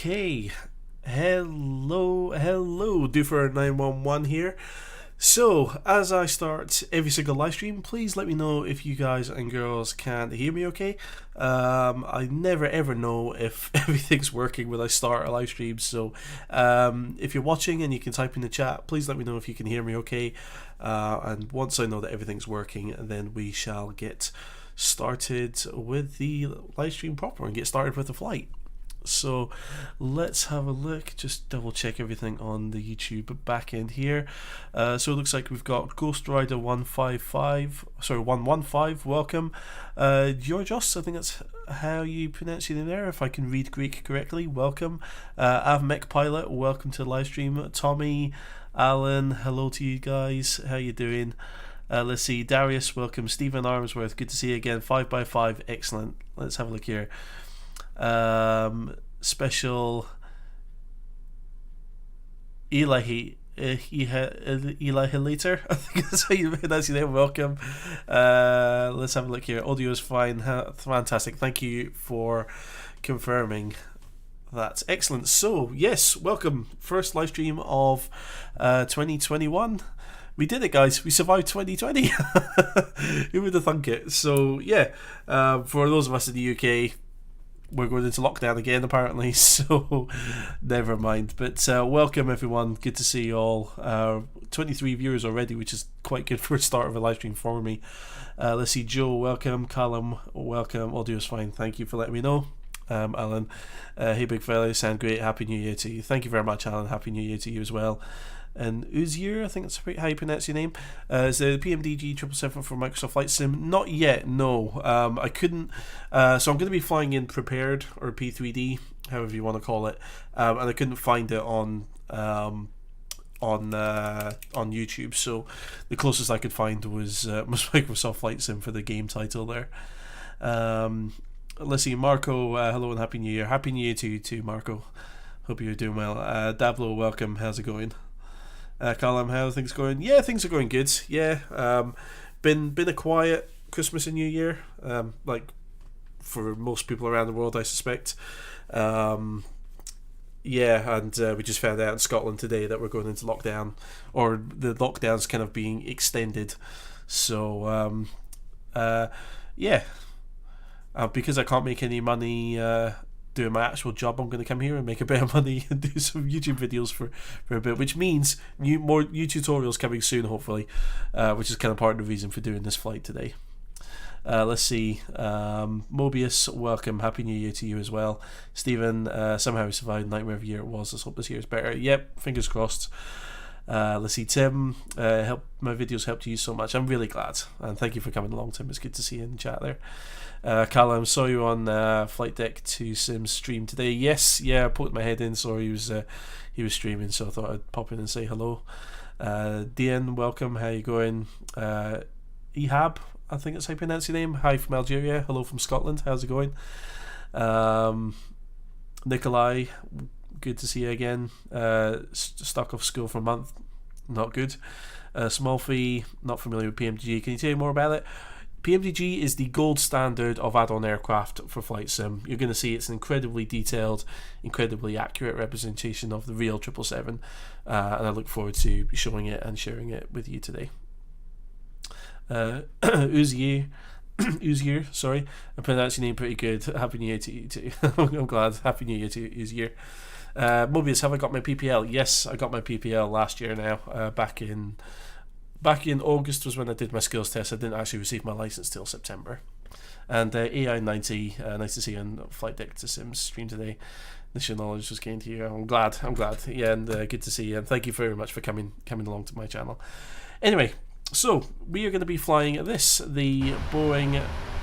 Okay, hello, Doofer911 here. So, as I start every single live stream, please let me know if you guys and girls can hear me okay. I never ever know if everything's working when I start a live stream, so if you're watching and you can type in the chat, please let me know if you can hear me okay. And once I know that everything's working, then we shall get started with the live stream proper and get started with the flight. So let's have a look, just double check everything on the YouTube back end here. So it looks like we've got Ghost Rider 115, welcome. Georgios, I think that's how you pronounce your name there, if I can read Greek correctly, welcome. Avmech Pilot, welcome to the live stream. Tommy, Alan, hello to you guys, how you doing? Let's see, Darius, welcome. Stephen Armsworth, good to see you again. 5x5, excellent. Let's have a look here. Special Eli later, I think that's how you pronounce your name. Welcome. Let's have a look here. Audio is fine. Fantastic. Thank you for confirming. That's excellent. So yes, welcome. First live stream of 2021. We did it, guys. We survived 2020. Who would have thunk it? So yeah, for those of us in the UK, we're going into lockdown again apparently, so never mind. But welcome everyone, good to see you all. 23 viewers already, which is quite good for a start of a live stream for me. Let's see, Joe, welcome. Callum, welcome. Audio is fine, thank you for letting me know. Alan, hey big fella, you sound great. Happy New Year to you. Thank you very much, Alan. Happy New Year to you as well. And Uzier, I think that's how you pronounce your name. Is the PMDG 777 for Microsoft Flight Sim? Not yet, no. I couldn't. So I'm going to be flying in Prepared or P3D, however you want to call it, and I couldn't find it on YouTube. So the closest I could find was Microsoft Flight Sim for the game title there. Let's see, Marco. Hello and Happy New Year. Happy New Year to you too, Marco. Hope you're doing well. Dablo, welcome. How's it going? Callum, how are things going? Yeah, things are going good. Yeah, been a quiet Christmas and New Year, like for most people around the world, I suspect. Yeah, and we just found out in Scotland today that we're going into lockdown, or the lockdown's kind of being extended. So, yeah, because I can't make any money doing my actual job, I'm going to come here and make a bit of money and do some YouTube videos for a bit, which means more new tutorials coming soon, hopefully, which is kind of part of the reason for doing this flight today. Let's see, Mobius, welcome. Happy New Year to you as well. Stephen, somehow we survived nightmare of year it was. Let's hope this year is better. Yep, fingers crossed. Let's see, Tim, my videos helped you so much. I'm really glad, and thank you for coming along, Tim. It's good to see you in the chat there. Callum, saw you on Flight Deck 2 Sims stream today. Yes, yeah, I poked my head in, so he was streaming, so I thought I'd pop in and say hello. Dian, welcome. How you going? Ehab, I think that's how you pronounce your name. Hi from Algeria. Hello from Scotland. How's it going? Nikolai, good to see you again. Stuck off school for a month. Not good. Small fee, not familiar with PMDG. Can you tell me more about it? PMDG is the gold standard of add-on aircraft for flight sim. You're going to see it's an incredibly detailed, incredibly accurate representation of the real 777, and I look forward to showing it and sharing it with you today. Uzier, sorry, I pronounced your name pretty good. Happy New Year to you too. I'm glad. Happy New Year to you, Uzier. Mobius, have I got my PPL? Yes, I got my PPL last year now. Back in August was when I did my skills test. I didn't actually receive my license till September. And AI90, nice to see you on Flight Deck to Sims stream today. Initial knowledge was gained here. I'm glad. Yeah, and good to see you. And thank you very much for coming along to my channel. Anyway, so we are going to be flying the Boeing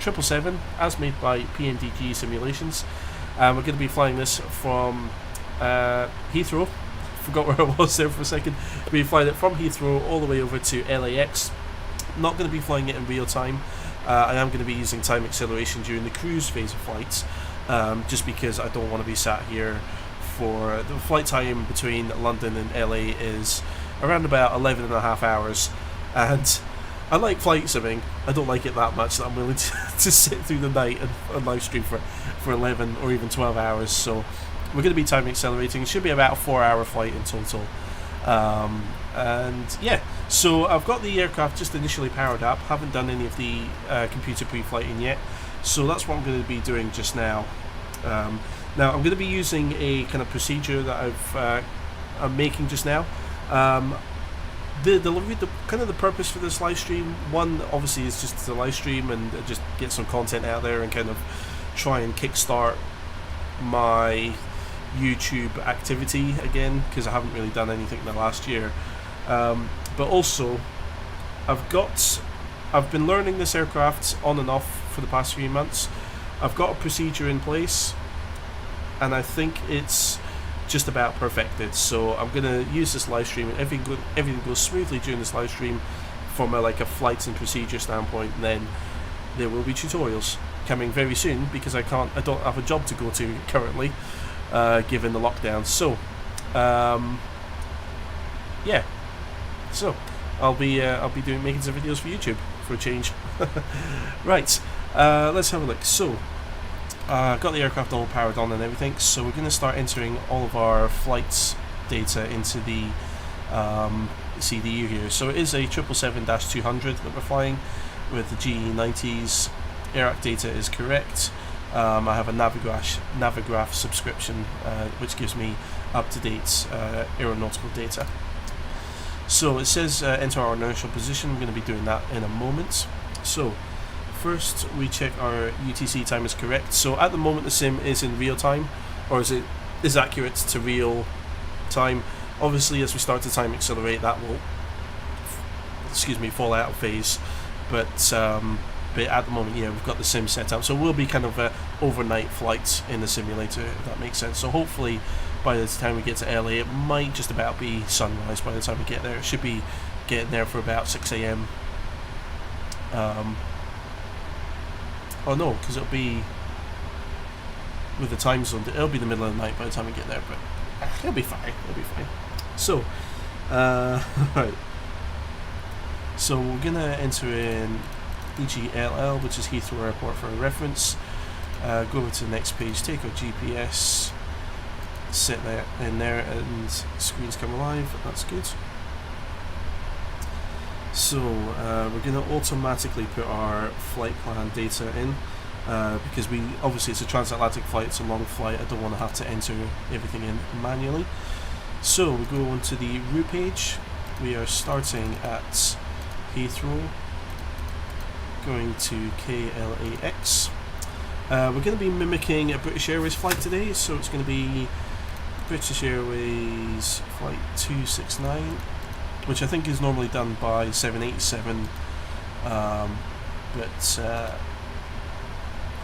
777 as made by PMDG Simulations. We're going to be flying this from Heathrow. Forgot where I was there for a second. We're flying it from Heathrow all the way over to LAX. Not going to be flying it in real time. I am going to be using time acceleration during the cruise phase of flights, just because I don't want to be sat here for the flight time between London and LA is around about 11.5 hours, and I like flight simming. I don't like it that much that I'm willing to sit through the night and live stream for 11 or even 12 hours. So we're going to be time accelerating. It should be about a 4-hour flight in total. And yeah, so I've got the aircraft just initially powered up. Haven't done any of the computer pre-flighting yet. So that's what I'm going to be doing just now. Now I'm going to be using a kind of procedure that I'm making just now. The kind of the purpose for this live stream, one obviously is just to live stream and just get some content out there and kind of try and kickstart my YouTube activity again, because I haven't really done anything in the last year. But also I've been learning this aircraft on and off for the past few months. I've got a procedure in place and I think it's just about perfected. So I'm going to use this live stream and everything goes smoothly during this live stream from a flights and procedure standpoint, and then there will be tutorials coming very soon because I don't have a job to go to currently, given the lockdown. So yeah, so I'll be making some videos for YouTube for a change. Right, let's have a look. So got the aircraft all powered on and everything, so we're going to start entering all of our flights data into the CDU here. So it is a 777-200 that we're flying with the GE90s. AirAct data is correct. I have a Navigraph subscription, which gives me up-to-date aeronautical data. So it says enter our inertial position. I'm going to be doing that in a moment. So first we check our UTC time is correct. So at the moment the sim is in real time, or is accurate to real time. Obviously as we start to time accelerate, that will fall out of phase, but at the moment, yeah, we've got the sim set up, so we'll be kind of overnight flights in the simulator, if that makes sense. So hopefully by the time we get to LA, it might just about be sunrise by the time we get there. It should be getting there for about 6 a.m. Oh no, because it'll be with the time zone, it'll be the middle of the night by the time we get there, but it'll be fine. So right, so we're gonna enter in EGLL, which is Heathrow Airport, for a reference. Go over to the next page, take our GPS, set that in there, and screens come alive. That's good. So we're going to automatically put our flight plan data in, because obviously it's a transatlantic flight, it's a long flight, I don't want to have to enter everything in manually. So we go onto the route page. We are starting at Heathrow, going to KLAX. We're going to be mimicking a British Airways flight today, so it's going to be British Airways flight 269, which I think is normally done by 787, but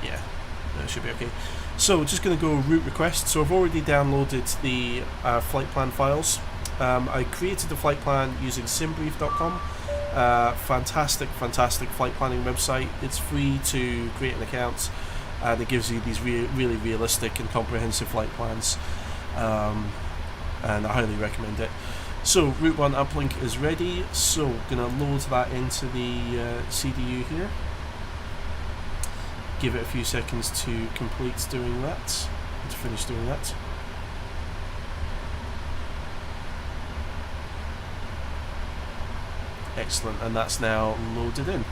yeah, that should be okay. So we're just going to go route request. So I've already downloaded the flight plan files. I created the flight plan using simbrief.com. Fantastic flight planning website. It's free to create an account, and it gives you these really realistic and comprehensive flight plans, and I highly recommend it. So Route 1 uplink is ready, so we're going to load that into the CDU here. Give it a few seconds to complete doing that, to finish doing that. Excellent, and that's now loaded in.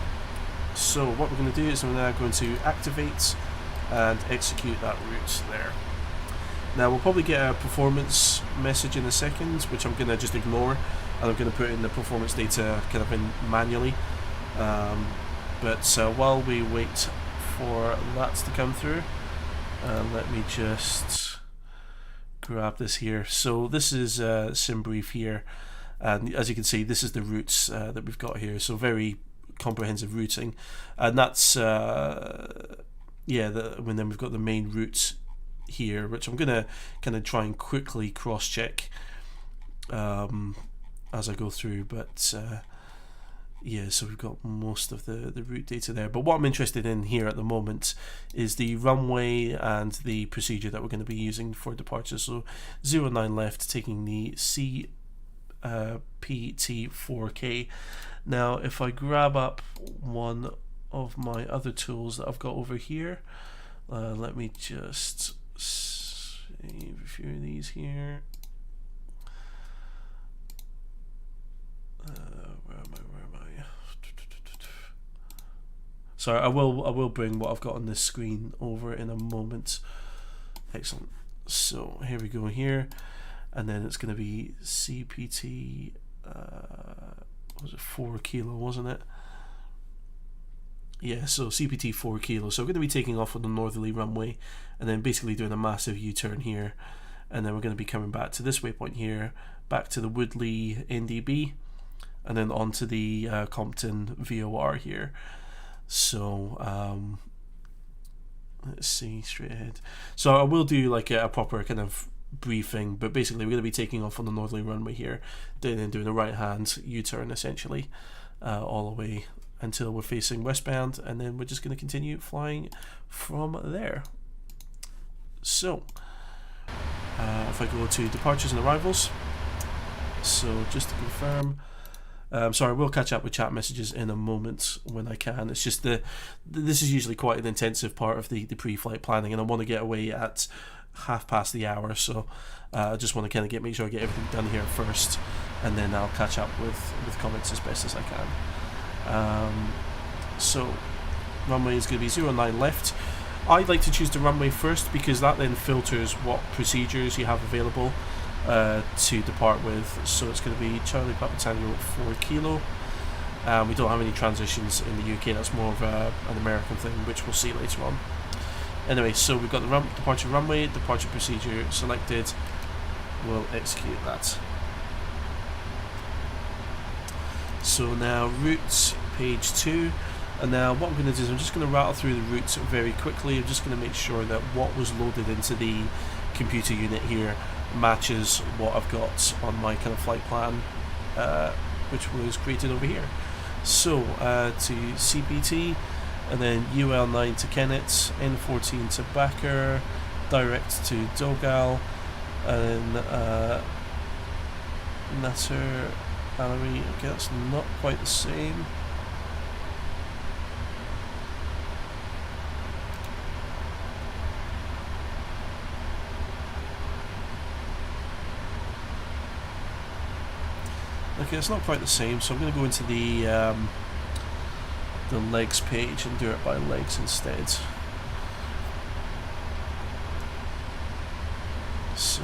So what we're going to do is we're now going to activate and execute that route there. Now we'll probably get a performance message in a second, which I'm going to just ignore, and I'm going to put in the performance data kind of in manually. But while we wait for that to come through, let me just grab this here. So this is SimBrief here, and as you can see, this is the routes that we've got here. So very comprehensive routing, and that's yeah. And then we've got the main routes here, which I'm gonna kind of try and quickly cross-check as I go through, but yeah, so we've got most of the route data there. But what I'm interested in here at the moment is the runway and the procedure that we're going to be using for departure. So 09 left, taking the CPT4K. Now if I grab up one of my other tools that I've got over here, let me just save a few of these here. Where am I? Sorry, I will bring what I've got on this screen over in a moment. Excellent. So here we go here, and then it's going to be CPT. Was it 4 kilo, wasn't it? Yeah, so CPT 4 kilo. So we're going to be taking off on the northerly runway, and then basically doing a massive U-turn here, and then we're going to be coming back to this waypoint here, back to the Woodley NDB, and then onto the Compton VOR here. So let's see, straight ahead. So I will do like a proper kind of briefing, but basically we're going to be taking off on the northerly runway here, then doing a right hand U-turn essentially all the way until we're facing westbound, and then we're just going to continue flying from there. So if I go to departures and arrivals, so just to confirm, sorry, we'll catch up with chat messages in a moment when I can. It's just this is usually quite an intensive part of the pre-flight planning, and I want to get away at 1/2 the hour, so I just want to kind of make sure I get everything done here first, and then I'll catch up with comments as best as I can. So runway is going to be 09 left. I'd like to choose the runway first because that then filters what procedures you have available to depart with. So it's going to be Charlie Papa Tango 4 kilo. We don't have any transitions in the UK, that's more of an American thing, which we'll see later on. Anyway, so we've got the departure runway, departure procedure selected. We'll execute that. So now routes, page 2. And now what I'm going to do is I'm just going to rattle through the routes very quickly. I'm just going to make sure that what was loaded into the computer unit here matches what I've got on my kind of flight plan, which was created over here. So to CPT, and then UL9 to Kennet, N14 to Backer, direct to Dogal, and Nasser Alawi. Okay, that's not quite the same. Okay, it's not quite the same, so I'm going to go into the legs page and do it by legs instead. So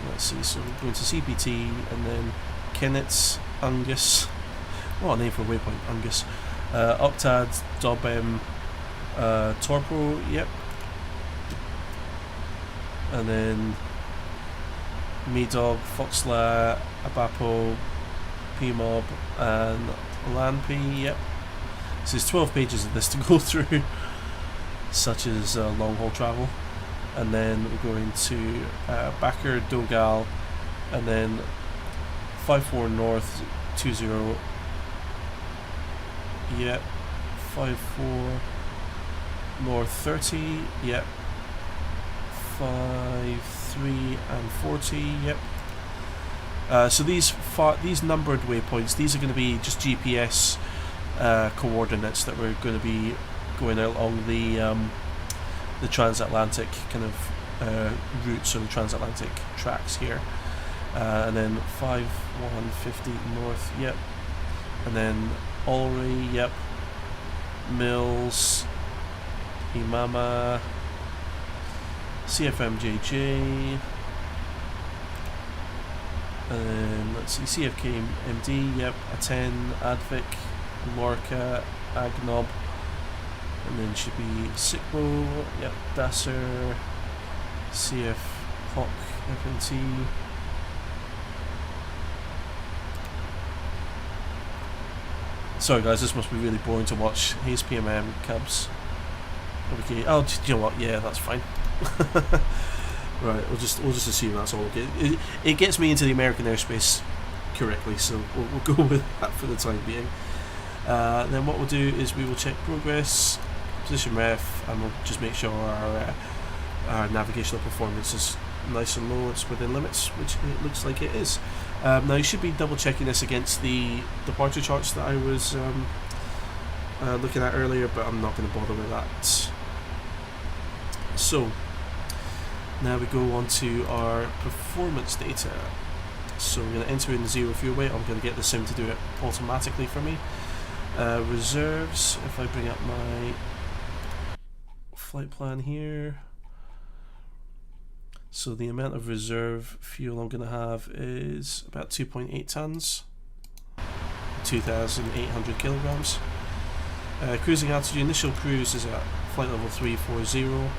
let's see, so we're going to CPT and then Kennet's Angus. What a name for a waypoint, Angus. Octad, Dobem, Torpo, yep. And then Medog, Foxla, Abapo, PMOB, and Lanp, yep. So there's 12 pages of this to go through, such as long haul travel. And then we're going to Backer, Dogal, and then 54 North 20, yep. 54 North 30, yep. 53 and 40, yep. So these numbered waypoints, these are going to be just GPS coordinates that we're going to be going along the transatlantic kind of routes or the transatlantic tracks here. And then 5150 North, yep. And then Alry, yep. Mills, Imama, CFMJJ, and then let's see, CFK MD, yep, A10, Advic, Lorca, Agnob, and then should be Sikbo, yep, Dasser, CF Hawk, FNT. Sorry guys, this must be really boring to watch. Here's PMM, Cubs. Okay, oh, do you know what? Yeah, that's fine. Right, we'll just assume that's all okay. It gets me into the American airspace correctly, so we'll go with that for the time being. Then what we'll do is we will check progress, position ref, and we'll just make sure our navigational performance is nice and low, it's within limits, which it looks like it is. Now you should be double checking this against the departure charts that I was looking at earlier, but I'm not going to bother with that. So Now we go on to our performance data. So we're going to enter in the 0 fuel weight. I'm going to get the sim to do it automatically for me. Reserves, if I bring up my flight plan here. So the amount of reserve fuel I'm going to have is about 2.8 tons, 2,800 kilograms. Cruising altitude, initial cruise is at flight level 340.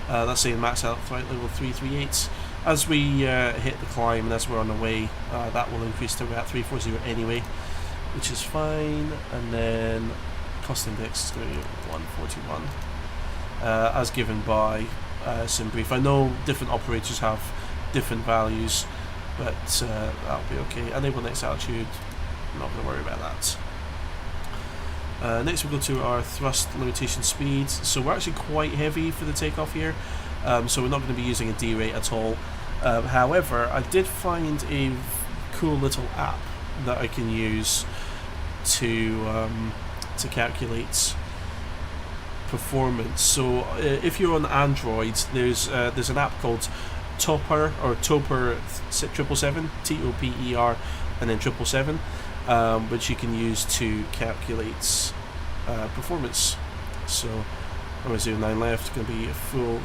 That's saying max out flight level 338. As we hit the climb and as we're on the way, that will increase to about 340 anyway, which is fine. And then cost index is going to be 141, as given by SimBrief. I know different operators have different values, but that'll be okay. Enable next altitude, I'm not going to worry about that. Next we'll go to our thrust limitation speed. So we're actually quite heavy for the takeoff here, so we're not going to be using a D rate at all. However, I did find a cool little app that I can use to calculate performance. So if you're on Android, there's an app called Topper, or Toper 777, T-O-P-E-R, and then 777, which you can use to calculate performance. So runway 09 left, going to be full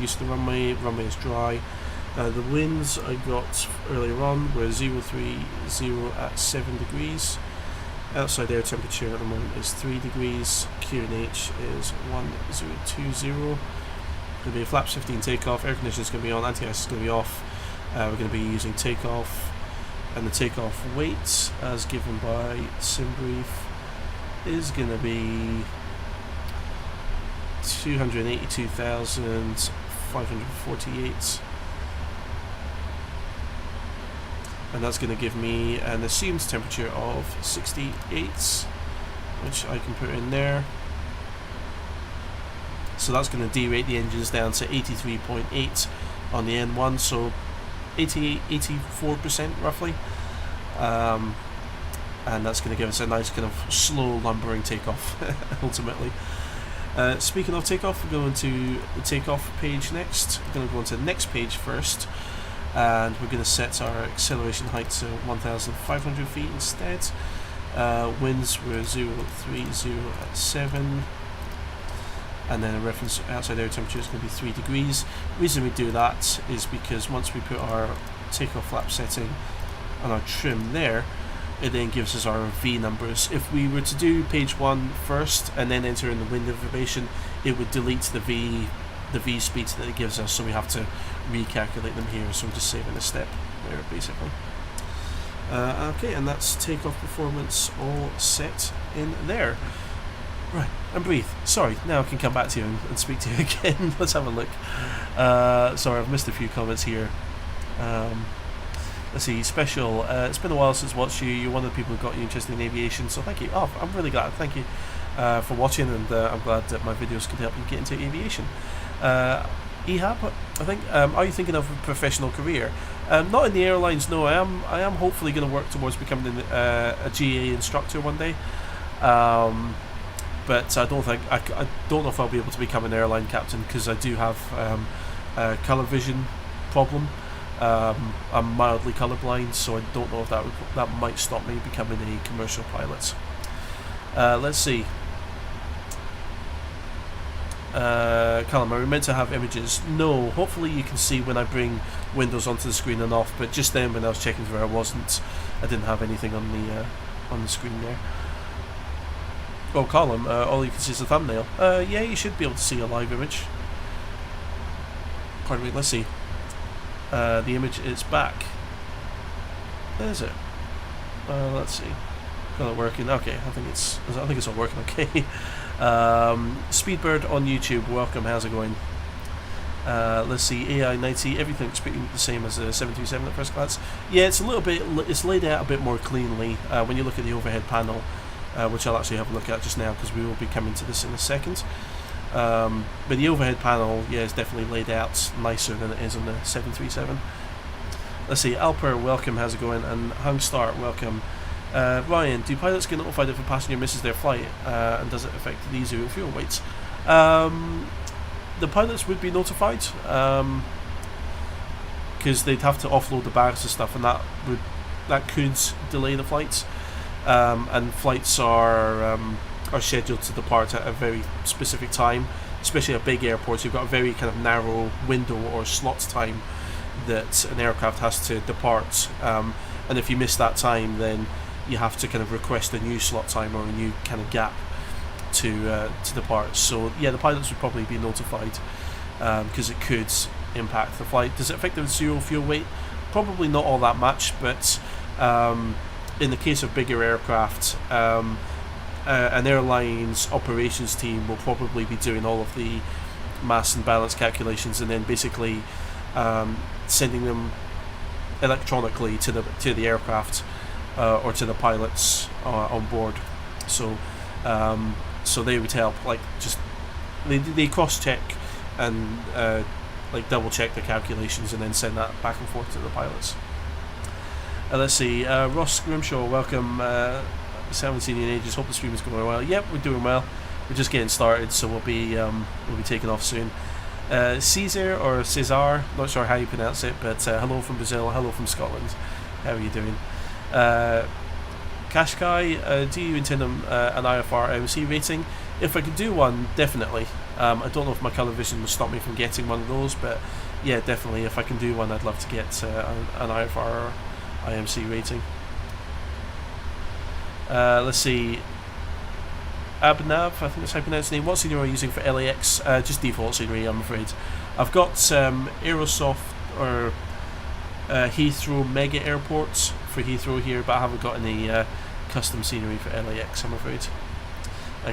use of the runway. Runway is dry. The winds I got earlier on were 030 at 7 degrees. Outside air temperature at the moment is 3 degrees. QNH is 1020. Going to be a flaps 15 takeoff. Air conditioning is going to be on. Anti-ice is going to be off. We're going to be using takeoff, and the takeoff weight, as given by SimBrief, is going to be 282,548. And that's going to give me an assumed temperature of 68, which I can put in there. So that's going to derate the engines down to 83.8 on the N1, so 84% roughly. And that's going to give us a nice kind of slow lumbering takeoff ultimately. Speaking of takeoff, we're going to the takeoff page next. We're going to go into the next page first, and we're going to set our acceleration height to 1,500 feet instead. Winds were 030 at 7, and then a reference outside air temperature is going to be 3 degrees. The reason we do that is because once we put our takeoff flap setting on our trim there, it then gives us our V numbers. If we were to do page 1 first and then enter in the wind information, it would delete the V speeds that it gives us, so we have to recalculate them here, so we're just saving a step there basically. Okay, and that's takeoff performance all set in there. Right, and breathe. Sorry, now I can come back to you and speak to you again. Let's have a look. Sorry, I've missed a few comments here. Let's see, special. It's been a while since I watched you. You're one of the people who got you interested in aviation, so thank you. Oh, I'm really glad. Thank you for watching, and I'm glad that my videos could help you get into aviation. Ehab, I think. Are you thinking of a professional career? Not in the airlines. No, I am hopefully going to work towards becoming a GA instructor one day. But I don't think I don't know if I'll be able to become an airline captain, because I do have a colour vision problem. I'm mildly colourblind, so I don't know if that might stop me becoming a commercial pilot. Let's see. Callum, are we meant to have images? No, hopefully you can see when I bring Windows onto the screen and off, but just then when I was checking through, I didn't have anything on the screen there. Oh, Callum, all you can see is the thumbnail. Yeah, you should be able to see a live image. Pardon me, let's see. The image is back. Is it? Let's see. Got it working. Okay, I think it's all working okay. Speedbird on YouTube, welcome. How's it going? Let's see. AI90. Everything looks pretty the same as a 737 at first glance. Yeah, it's a little bit. It's laid out a bit more cleanly when you look at the overhead panel, which I'll actually have a look at just now because we will be coming to this in a second. But the overhead panel, yeah, is definitely laid out nicer than it is on the 737. Let's see, Alper, welcome, how's it going? And Hungstar, welcome. Ryan, do pilots get notified if a passenger misses their flight, and does it affect the zero fuel weights? The pilots would be notified. because they'd have to offload the bags and stuff, and that could delay the flights. And flights are scheduled to depart at a very specific time, especially at big airports. You've got a very kind of narrow window or slot time that an aircraft has to depart, and if you miss that time, then you have to kind of request a new slot time or a new kind of gap to depart. So yeah, the pilots would probably be notified, because it could impact the flight. Does it affect the zero fuel weight? Probably not all that much, but in the case of bigger aircraft, an airline's operations team will probably be doing all of the mass and balance calculations, and then basically sending them electronically to the aircraft or to the pilots on board. So they would help, like, just they cross-check and like double-check the calculations and then send that back and forth to the pilots. Let's see, Ross Grimshaw, welcome. 17 in ages. Hope the stream is going well. Yep, we're doing well. We're just getting started, so we'll be taking off soon. Caesar or Cesar, not sure how you pronounce it, but hello from Brazil, hello from Scotland. How are you doing? Kashkai, do you intend an IFR IMC rating? If I could do one, definitely. I don't know if my colour vision will stop me from getting one of those, but yeah, definitely. If I can do one, I'd love to get an IFR IMC rating. Let's see. Abhinav, I think that's how you pronounce the name. What scenery are you using for LAX? Just default scenery, I'm afraid. I've got Aerosoft or Heathrow mega airports for Heathrow here, but I haven't got any custom scenery for LAX, I'm afraid.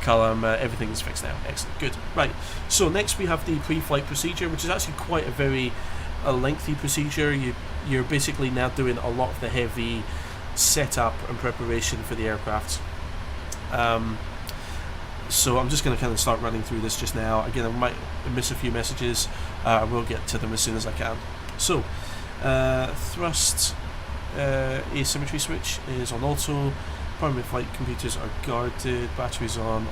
Callum, everything's fixed now. Excellent, good. Right, so next we have the pre-flight procedure, which is actually quite a very lengthy procedure. You're basically now doing a lot of the heavy setup and preparation for the aircraft. So I'm just going to kind of start running through this just now. Again, I might miss a few messages. I will get to them as soon as I can. So, thrust asymmetry switch is on auto. Primary flight computers are guarded. Batteries on,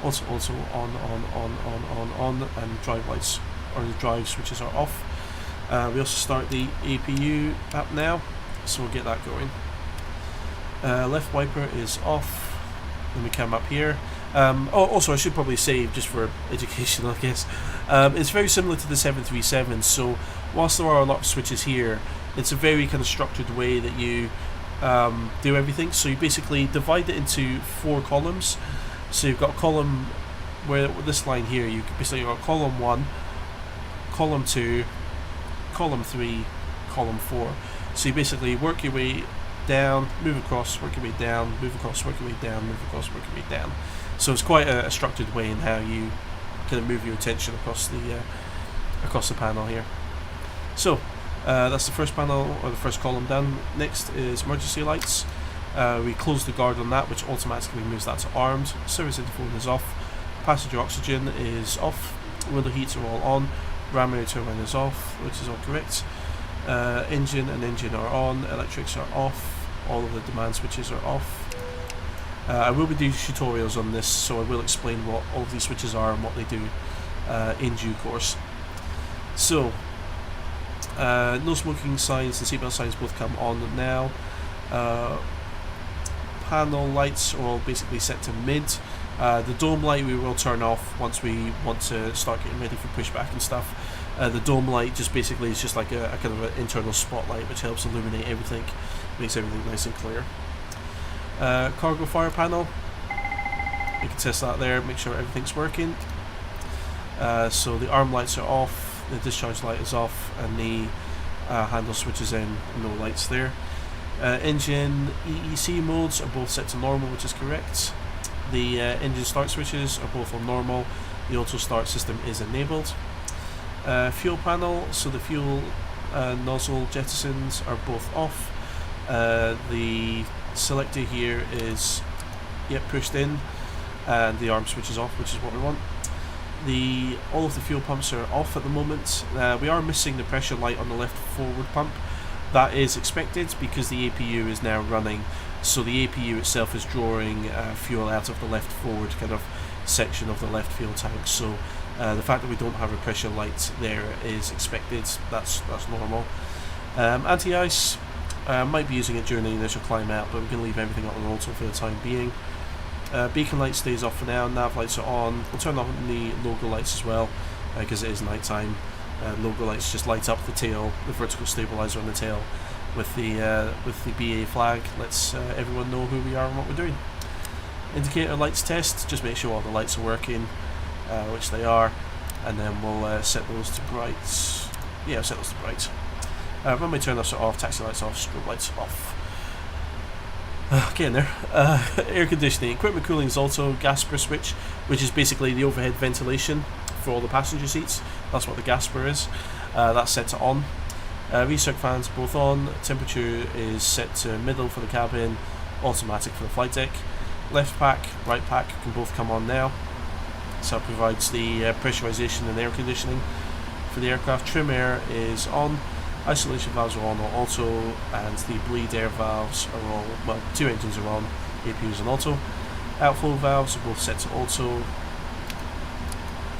auto, on, and drive lights or the drive switches are off. We also start the APU app now, so we'll get that going. Left wiper is off. Then we come up here. Also, I should probably say, just for education, I guess, it's very similar to the 737. So, whilst there are a lot of switches here, it's a very kind of structured way that you do everything. So you basically divide it into 4 columns. So you've got a column where this line here, you basically got column 1, column 2, column 3, column 4. So you basically work your way down, move across, work your way down, move across, work your way down, move across, work your way down. So it's quite a structured way in how you kind of move your attention across the panel here. So that's the first panel, or the first column done. Next is emergency lights. We close the guard on that, which automatically moves that to armed. Service interphone is off. Passenger oxygen is off. Window heats are all on. Ram rear turbine is off, which is all correct. Engine and engine are on. Electrics are off. All of the demand switches are off. I will be doing tutorials on this, so I will explain what all of these switches are and what they do in due course. So, no smoking signs and seatbelt signs both come on now. Panel lights are all basically set to mid. The dome light we will turn off once we want to start getting ready for pushback and stuff. The dome light just basically is just like a kind of an internal spotlight which helps illuminate everything, makes everything nice and clear. Cargo fire panel, you can test that there, make sure everything's working. So the arm lights are off, the discharge light is off, and the handle switch is in, no lights there. Engine EEC modes are both set to normal, which is correct. The engine start switches are both on normal, the auto start system is enabled. Fuel panel, so the fuel nozzle jettisons are both off. The selector here is pushed in, and the arm switch is off, which is what we want. All of the fuel pumps are off at the moment. We are missing the pressure light on the left forward pump. That is expected because the APU is now running, so the APU itself is drawing fuel out of the left forward kind of section of the left fuel tank, so The fact that we don't have a pressure light there is expected. That's normal. Anti-ice, might be using it during the initial climb out, but we're going to leave everything on auto for the time being. Beacon light stays off for now. Nav lights are on. We'll turn on the logo lights as well, because it is night time. Logo lights just light up the tail, the vertical stabilizer on the tail, with the BA flag. Lets everyone know who we are and what we're doing. Indicator lights test. Just make sure all the lights are working, which they are, and then we'll set those to bright. Yeah, set those to bright. Runway turn offs are off. Taxi lights off. Strobe lights off. Getting there. Air conditioning. Equipment cooling is also Gasper switch, which is basically the overhead ventilation for all the passenger seats. That's what the Gasper is. That's set to on. Recirc fans both on. Temperature is set to middle for the cabin. Automatic for the flight deck. Left pack, right pack can both come on now. So it provides the pressurization and air conditioning for the aircraft. Trim air is on. Isolation valves are on auto, and the bleed air valves are all, well, 2 engines are on, APU is on auto. Outflow valves are both set to auto.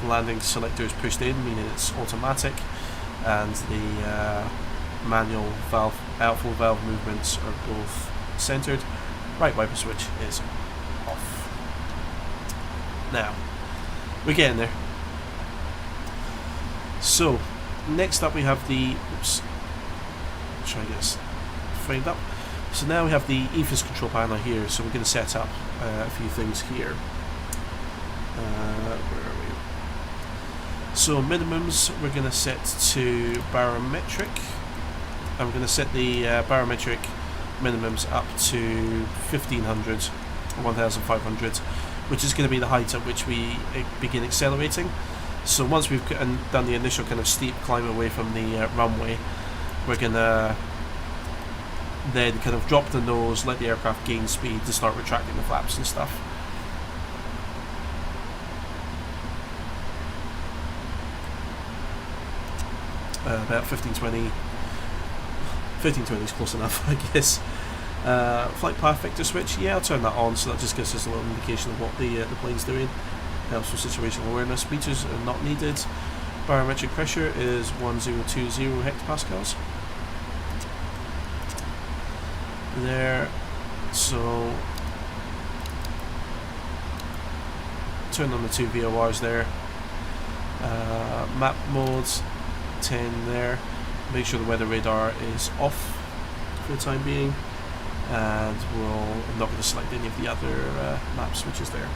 The landing selector is pushed in, meaning it's automatic, and the manual valve, outflow valve movements are both centered. Right wiper switch is off. Now, we're getting there. So, next up we have the, oops, try and get this framed up. So now we have the EFIS control panel here, so we're going to set up a few things here. Where are we? So minimums we're going to set to barometric, and we're going to set the barometric minimums up to 1500 or 1500, which is going to be the height at which we begin accelerating. So once we've done the initial kind of steep climb away from the runway, we're going to then kind of drop the nose, let the aircraft gain speed to start retracting the flaps and stuff. About 1520. 1520 is close enough, I guess. Flight path vector switch, yeah, I'll turn that on, so that just gives us a little indication of what the plane's doing. Helps with situational awareness. Meters are not needed. Barometric pressure is 1020 hectopascals. There. So turn on the 2 VORs there. Map modes 10 there. Make sure the weather radar is off for the time being, and I'm not going to select any of the other map switches there.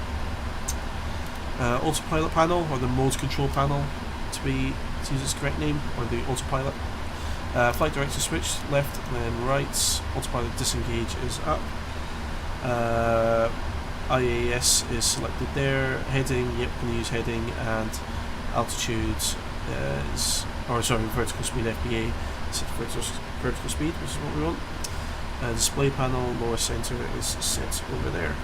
Autopilot panel, or the mode control panel to use its correct name, or the autopilot. Flight director switch, left and then right. Autopilot disengage is up. IAS is selected there. Heading, yep, going to use heading, and altitude is, or sorry, vertical speed FBA, set vertical speed, which is what we want. Display panel, lower center is set over there.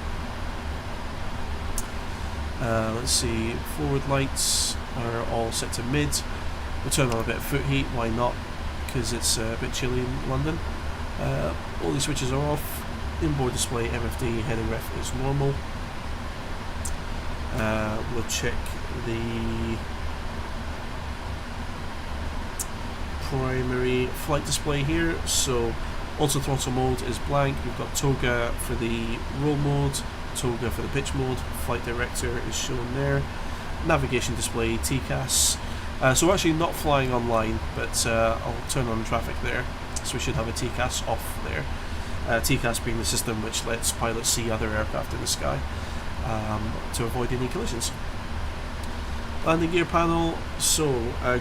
Let's see, forward lights are all set to mid. We'll turn on a bit of foot heat, why not? Because it's a bit chilly in London. All these switches are off. Inboard display MFD heading ref is normal. We'll check the primary flight display here. So auto throttle mode is blank. We've got toga for the roll mode, toga for the pitch mode. Flight director is shown there. Navigation display TCAS. So we're actually not flying online, but I'll turn on traffic there. So we should have a TCAS off there. TCAS being the system which lets pilots see other aircraft in the sky to avoid any collisions. Landing gear panel, so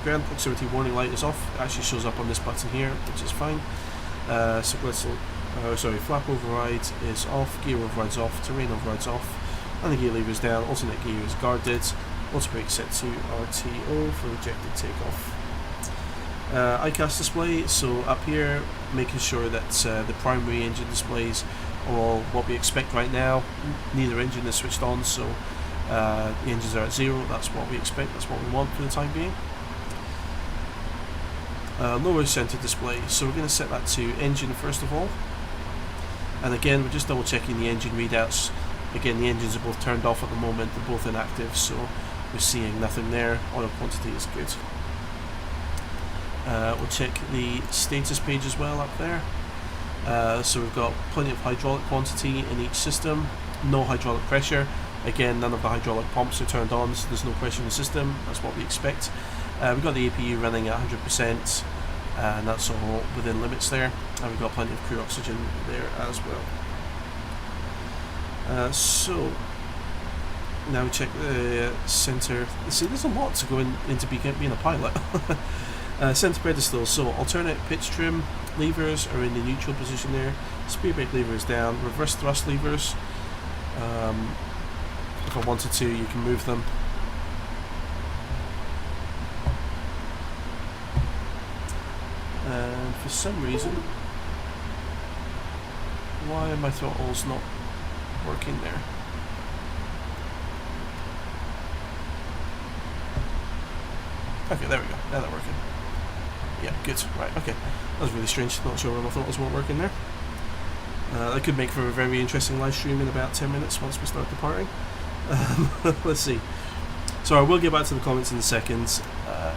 ground proximity warning light is off. It actually shows up on this button here, which is fine. Flap override is off, gear override's off, terrain override's off, landing gear lever is down, alternate gear is guarded, auto brake set to RTO for rejected takeoff. ICAS display, so up here making sure that the primary engine displays are all what we expect right now. Neither engine is switched on, so the engines are at 0, that's what we expect, that's what we want for the time being. Lower center display, so we're going to set that to engine first of all, and again we're just double checking the engine readouts. Again, the engines are both turned off at the moment, they're both inactive, so we're seeing nothing there. Oil quantity is good. We'll check the status page as well up there. So we've got plenty of hydraulic quantity in each system, no hydraulic pressure. Again, none of the hydraulic pumps are turned on, so there's no pressure in the system. That's what we expect. We've got the APU running at 100%, and that's all within limits there. And we've got plenty of crew oxygen there as well. So now we check the center. See, there's a lot to go into being a pilot. Center pedestal. So alternate pitch trim levers are in the neutral position there. Speed brake lever is down. Reverse thrust levers. If I wanted to, you can move them. And for some reason, why are my throttles not working there? Okay, there we go. Now they're working. Yeah, good. Right, okay. That was really strange. Not sure why my throttles weren't working there. That could make for a very interesting live stream in about 10 minutes once we start departing. Let's see. So I will get back to the comments in a second.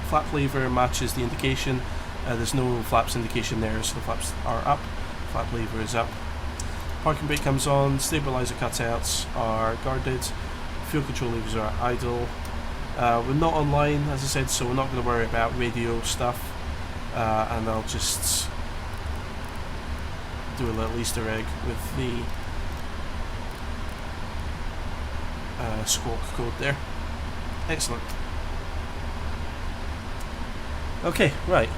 Flap lever matches the indication. There's no flaps indication there, so the flaps are up. Flap lever is up. Parking brake comes on. Stabilizer cutouts are guarded. Fuel control levers are idle. We're not online, as I said, so we're not going to worry about radio stuff. And I'll just do a little Easter egg with the squawk code there. Excellent. Okay, right.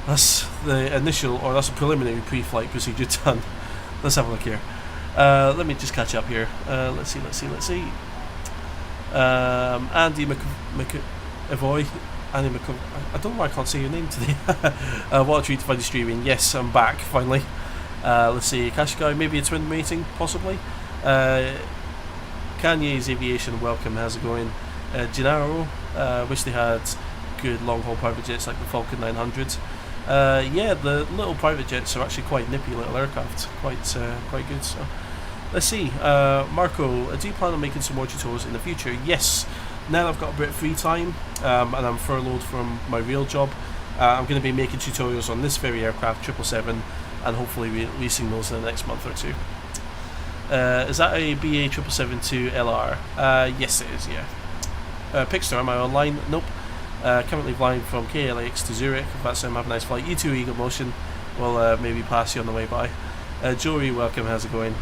That's the initial, or that's a preliminary pre-flight procedure done. Let's have a look here. Let me just catch up here. Let's see. Andy McAvoy. Andy McAvoy. I don't know why I can't say your name today. What a treat to find you streaming. Yes, I'm back finally. Let's see. Cash Guy, maybe a twin meeting, possibly. Kanye's Aviation, welcome. How's it going? Gennaro, wish they had good long-haul private jets like the Falcon 900. Yeah, the little private jets are actually quite nippy little aircraft, quite good. So let's see. Marco, do you plan on making some more tutorials in the future? Yes. Now I've got a bit of free time and I'm furloughed from my real job, I'm going to be making tutorials on this very aircraft, 777, and hopefully releasing those in the next month or two. Is that a BA 777-2 LR? Yes it is, yeah. Pixter, am I online? Nope. Currently flying from LAX to Zurich. If that's him, have a nice flight. You too, Eagle Motion. We'll maybe pass you on the way by. Jory, welcome, how's it going?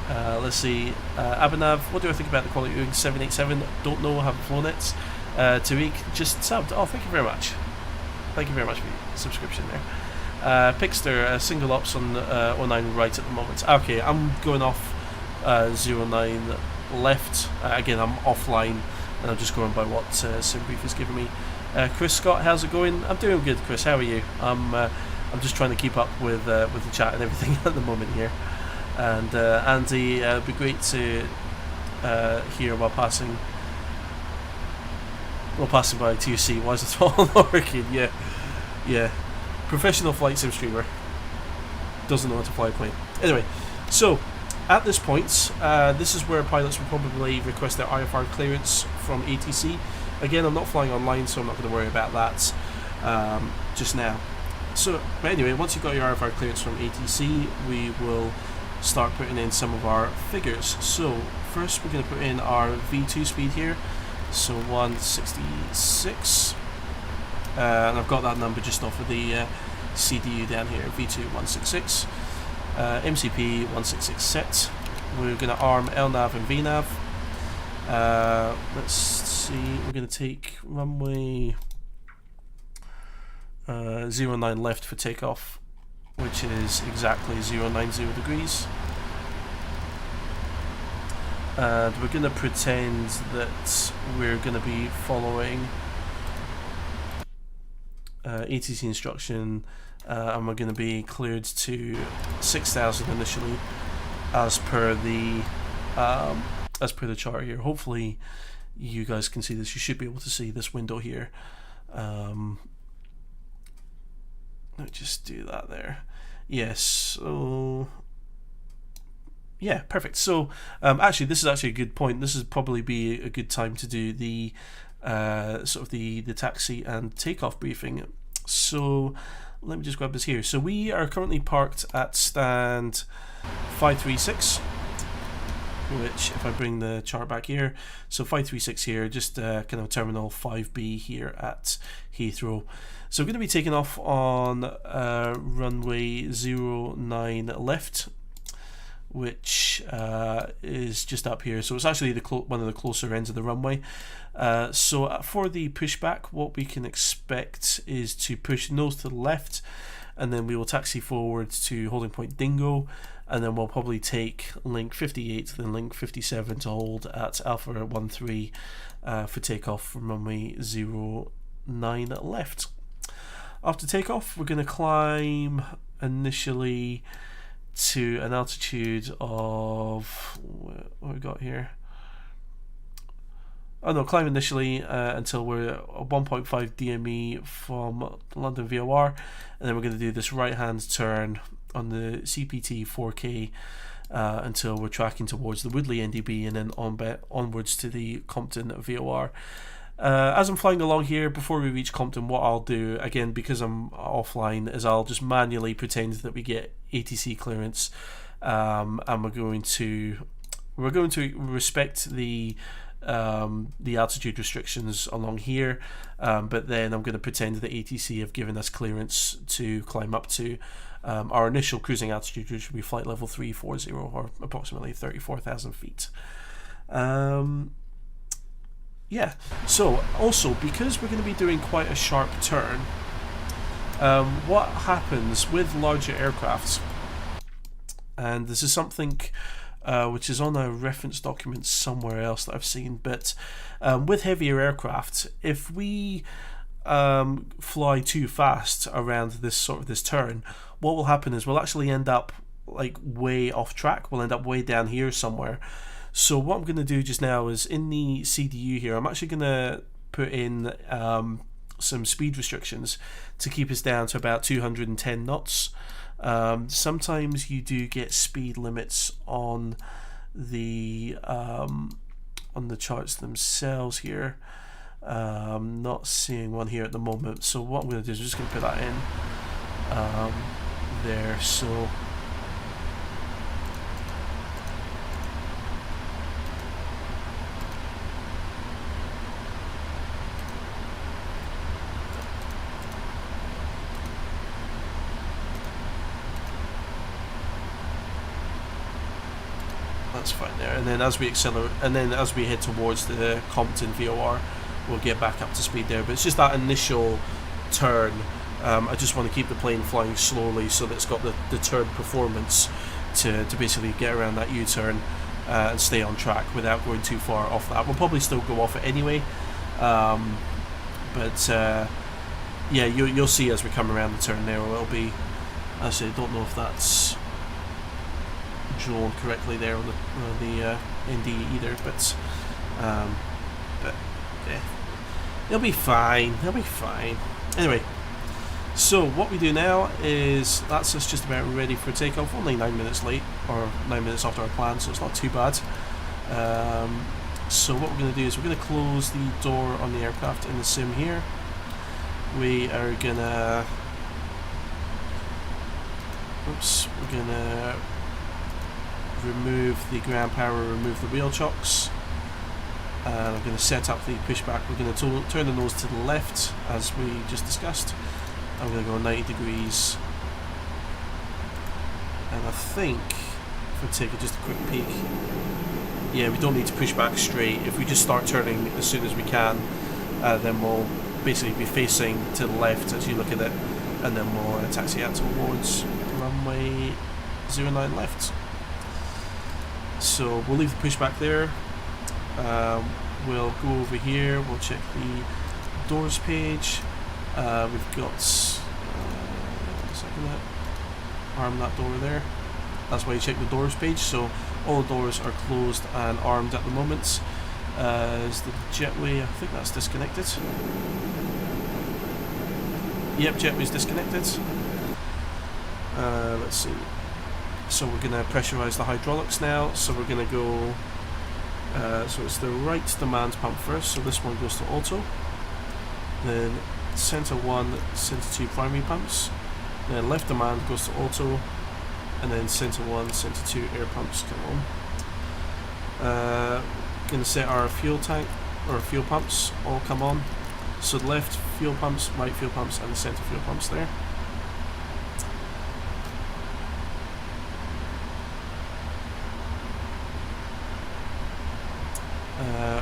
Let's see. Abhinav, what do I think about the quality of 787? Don't know, haven't flown it. Tariq, just subbed. Oh, thank you very much. Thank you very much for your subscription there. Pixter, single ops on 09 right at the moment. Okay, I'm going off 09 left. Again, I'm offline, and I'm just going by what SimBrief has given me. Chris Scott, how's it going? I'm doing good, Chris. How are you? I'm just trying to keep up with the chat and everything at the moment here. And Andy, it'd be great to hear while passing by TUC. Why is it all not working? Yeah. Professional flight sim streamer doesn't know how to fly a plane. Anyway, so at this point, this is where pilots will probably request their IFR clearance from ATC. Again, I'm not flying online, so I'm not going to worry about that just now. So, but anyway, once you've got your IFR clearance from ATC, we will start putting in some of our figures. So first we're going to put in our V2 speed here, so 166, and I've got that number just off of the CDU down here, V2 166, MCP 166 set. We're going to arm LNAV and VNAV. Let's see, we're going to take runway 09 left for takeoff, which is exactly 090 degrees, and we're going to pretend that we're going to be following ATC instruction, and we're going to be cleared to 6,000 initially, as per the chart here. Hopefully you guys can see this. You should be able to see this window here. Let me just do that there. Yes, so Yeah, perfect. So actually, this is actually a good point. This would probably be a good time to do the sort of the taxi and takeoff briefing. So let me just grab this here. So we are currently parked at stand 536, which, if I bring the chart back here, so 536 here, just kind of terminal 5B here at Heathrow. So we're going to be taking off on runway 09 left, which is just up here. So it's actually one of the closer ends of the runway. So for the pushback, what we can expect is to push nose to the left, and then we will taxi forward to holding point Dingo, and then we'll probably take link 58 then link 57 to hold at Alpha 13 for takeoff from runway 09 left. After takeoff, we're going to climb initially to an altitude of, what we got here? Oh no, climb initially until we're at 1.5 DME from London VOR, and then we're going to do this right hand turn on the CPT 4K until we're tracking towards the Woodley NDB, and then onwards to the Compton VOR. As I'm flying along here, before we reach Compton, what I'll do, again because I'm offline, is I'll just manually pretend that we get ATC clearance, and we're going to respect the altitude restrictions along here, but then I'm going to pretend that ATC have given us clearance to climb up to our initial cruising altitude, which will be flight level 340, or approximately 34,000 feet. Yeah, so also because we're going to be doing quite a sharp turn, what happens with larger aircrafts, and this is something which is on a reference document somewhere else that I've seen, but with heavier aircraft, if we fly too fast around this turn, what will happen is we'll actually end up like way off track. We'll end up way down here somewhere. So what I'm going to do just now is, in the CDU here, I'm actually going to put in some speed restrictions to keep us down to about 210 knots. Sometimes you do get speed limits on the charts themselves here. Not seeing one here at the moment, so what I'm going to do is I'm just going to put that in there. So that's fine there, and then as we accelerate, and then as we head towards the Compton VOR, we'll get back up to speed there. But it's just that initial turn, I just want to keep the plane flying slowly so that it's got the turn performance to basically get around that U-turn and stay on track without going too far off that. We'll probably still go off it anyway, but yeah, you'll see as we come around the turn there, it'll be, actually I don't know if that's drawn correctly there on the ND either, but yeah, they'll be fine. Anyway, so what we do now is that's us just about ready for takeoff. Only 9 minutes late, or 9 minutes after our plan, so it's not too bad. So what we're going to do is we're going to close the door on the aircraft in the sim here. We are gonna remove the ground power, remove the wheel chocks, and I'm going to set up the pushback. We're going to turn the nose to the left as we just discussed. I'm going to go 90 degrees, and I think if I take just a quick peek, yeah, we don't need to push back straight. If we just start turning as soon as we can, then we'll basically be facing to the left as you look at it, and then we'll taxi out towards runway 09 left. So we'll leave the pushback there. We'll go over here, we'll check the doors page. We've got arm that door there. That's why you check the doors page. So all the doors are closed and armed at the moment. Is the jetway, I think that's disconnected. Yep, jetway's disconnected. Let's see. So we're going to pressurize the hydraulics now. So we're going to go, so it's the right demand pump first, so this one goes to auto. Then center 1, center 2 primary pumps. Then left demand goes to auto. And then center 1, center 2 air pumps come on. Going to set our fuel tank, or fuel pumps all come on. So the left fuel pumps, right fuel pumps, and the center fuel pumps there.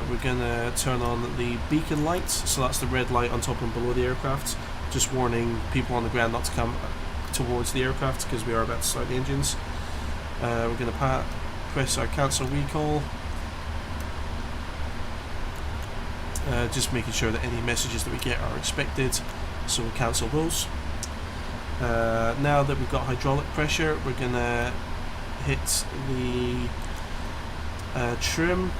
We're going to turn on the beacon lights, so that's the red light on top and below the aircraft, just warning people on the ground not to come towards the aircraft because we are about to start the engines. We're going to press our cancel recall, just making sure that any messages that we get are expected, so we'll cancel those. Now that we've got hydraulic pressure, we're going to hit the trim,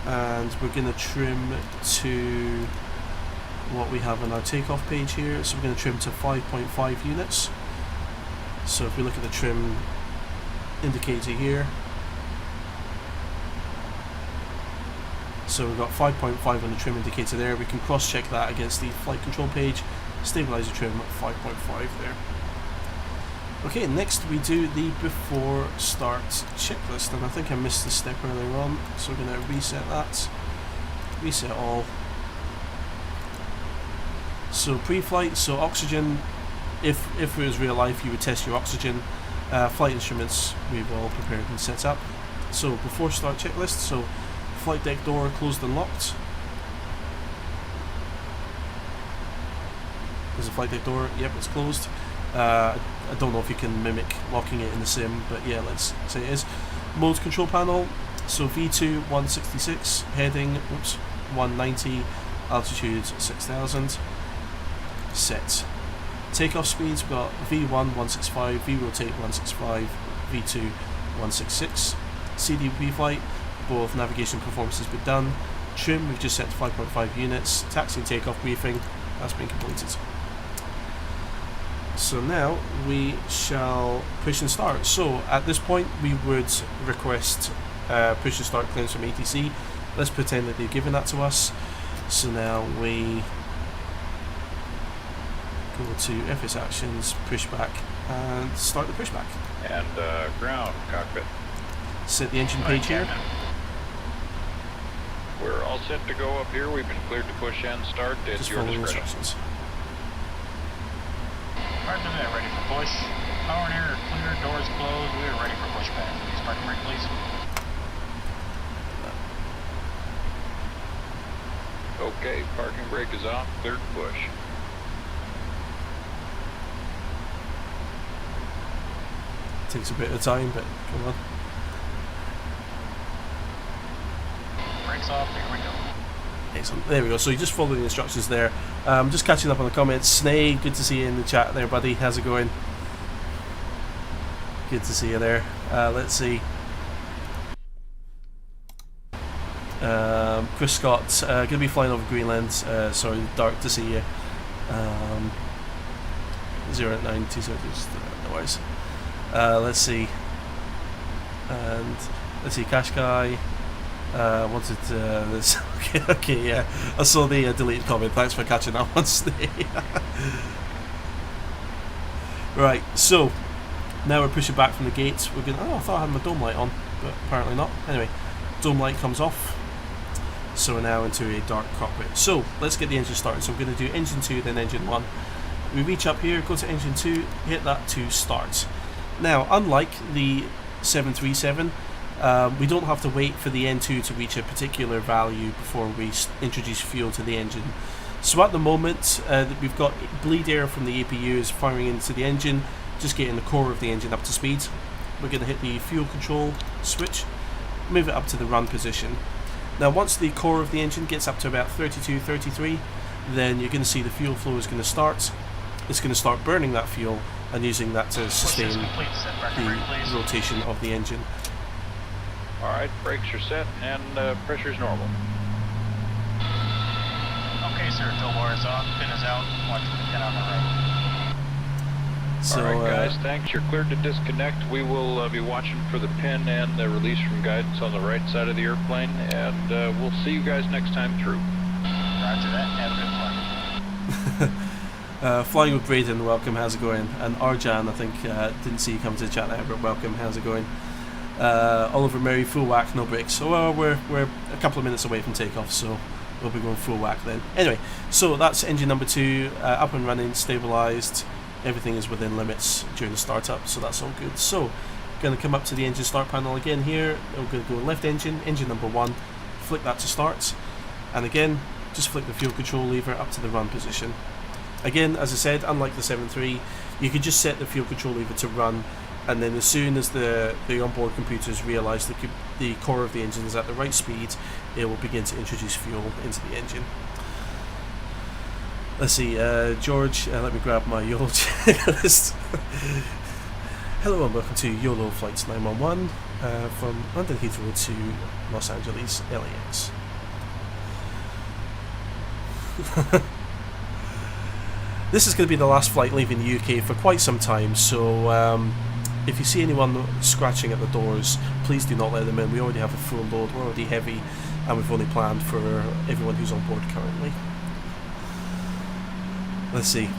and we're going to trim to what we have on our takeoff page here. So we're going to trim to 5.5 units. So if we look at the trim indicator here, so we've got 5.5 on the trim indicator there. We can cross check that against the flight control page, stabilizer trim at 5.5 there. Okay, next we do the before start checklist, and I think I missed the step earlier on, so we're going to reset that, reset all. So pre-flight, so oxygen, if it was real life you would test your oxygen. Flight instruments we've all prepared and set up. So before start checklist, so flight deck door closed and locked. There's a flight deck door, yep, it's closed. I don't know if you can mimic locking it in the sim, but yeah, let's say it is. Mode control panel, so V2 166, heading 190, altitude 6000. Set. Takeoff speeds, we've got V1 165, V-rotate 165, V2 166. CDP flight, both navigation performances been done. Trim, we've just set to 5.5 units. Taxi and takeoff briefing, that's been completed. So now we shall push and start. So at this point we would request push and start claims from ATC. Let's pretend that they've given that to us. So now we go to FS Actions, Pushback, and start the pushback. And ground, cockpit. Set the engine page here. We're all set to go up here. We've been cleared to push and start. It's Just your follow the discretion. instructions. Roger that, ready for push. Power and air are clear, doors closed. We are ready for pushback. Please parking brake, please. Okay, parking brake is off. Cleared to push. Takes a bit of time, but come on. Brakes off, here we go. Excellent. There we go. So you just follow the instructions there. Just catching up on the comments. Snay, good to see you in the chat there, buddy. How's it going? Good to see you there. Let's see. Chris Scott, going to be flying over Greenland. Sorry, Dark to see you. 092, so just no worries. Let's see. And let's see, Kashkai. Wanted this. Okay, yeah. I saw the deleted comment. Thanks for catching that one, Snake. Right, so now we're pushing back from the gates. We're going. Oh, I thought I had my dome light on, but apparently not. Anyway, dome light comes off. So we're now into a dark cockpit. So let's get the engine started. So we're going to do engine 2, then engine 1. We reach up here, go to engine 2, hit that to start. Now, unlike the 737. We don't have to wait for the N2 to reach a particular value before we introduce fuel to the engine. So at the moment, we've got bleed air from the APUs firing into the engine, just getting the core of the engine up to speed. We're going to hit the fuel control switch, move it up to the run position. Now once the core of the engine gets up to about 32, 33, then you're going to see the fuel flow is going to start. It's going to start burning that fuel and using that to sustain the rotation of the engine. Alright, brakes are set and pressure's normal. Okay, sir, tow bar is off, pin is out, watch for the pin on the right. So, alright guys, thanks. You're cleared to disconnect. We will be watching for the pin and the release from guidance on the right side of the airplane, and we'll see you guys next time through. Roger that. Have a good flight. Flying with Braden, welcome, how's it going? And Arjan, I think, didn't see you come to the chat there, but welcome, how's it going? Oliver Murray, full whack, no brakes. So we're a couple of minutes away from takeoff, so we'll be going full whack then. Anyway, so that's engine number 2, up and running, stabilised. Everything is within limits during the startup, so that's all good. So, going to come up to the engine start panel again here. We're going to go left engine number 1, flick that to start, and again, just flick the fuel control lever up to the run position. Again, as I said, unlike the 7.3, you could just set the fuel control lever to run, and then as soon as the onboard computers realise the core of the engine is at the right speed, it will begin to introduce fuel into the engine. Let's see, George, let me grab my YOLO checklist. Hello and welcome to YOLO Flights 911 from London Heathrow to Los Angeles, LAX. This is going to be the last flight leaving the UK for quite some time, so if you see anyone scratching at the doors, please do not let them in. We already have a full load, we're already heavy, and we've only planned for everyone who's on board currently. Let's see.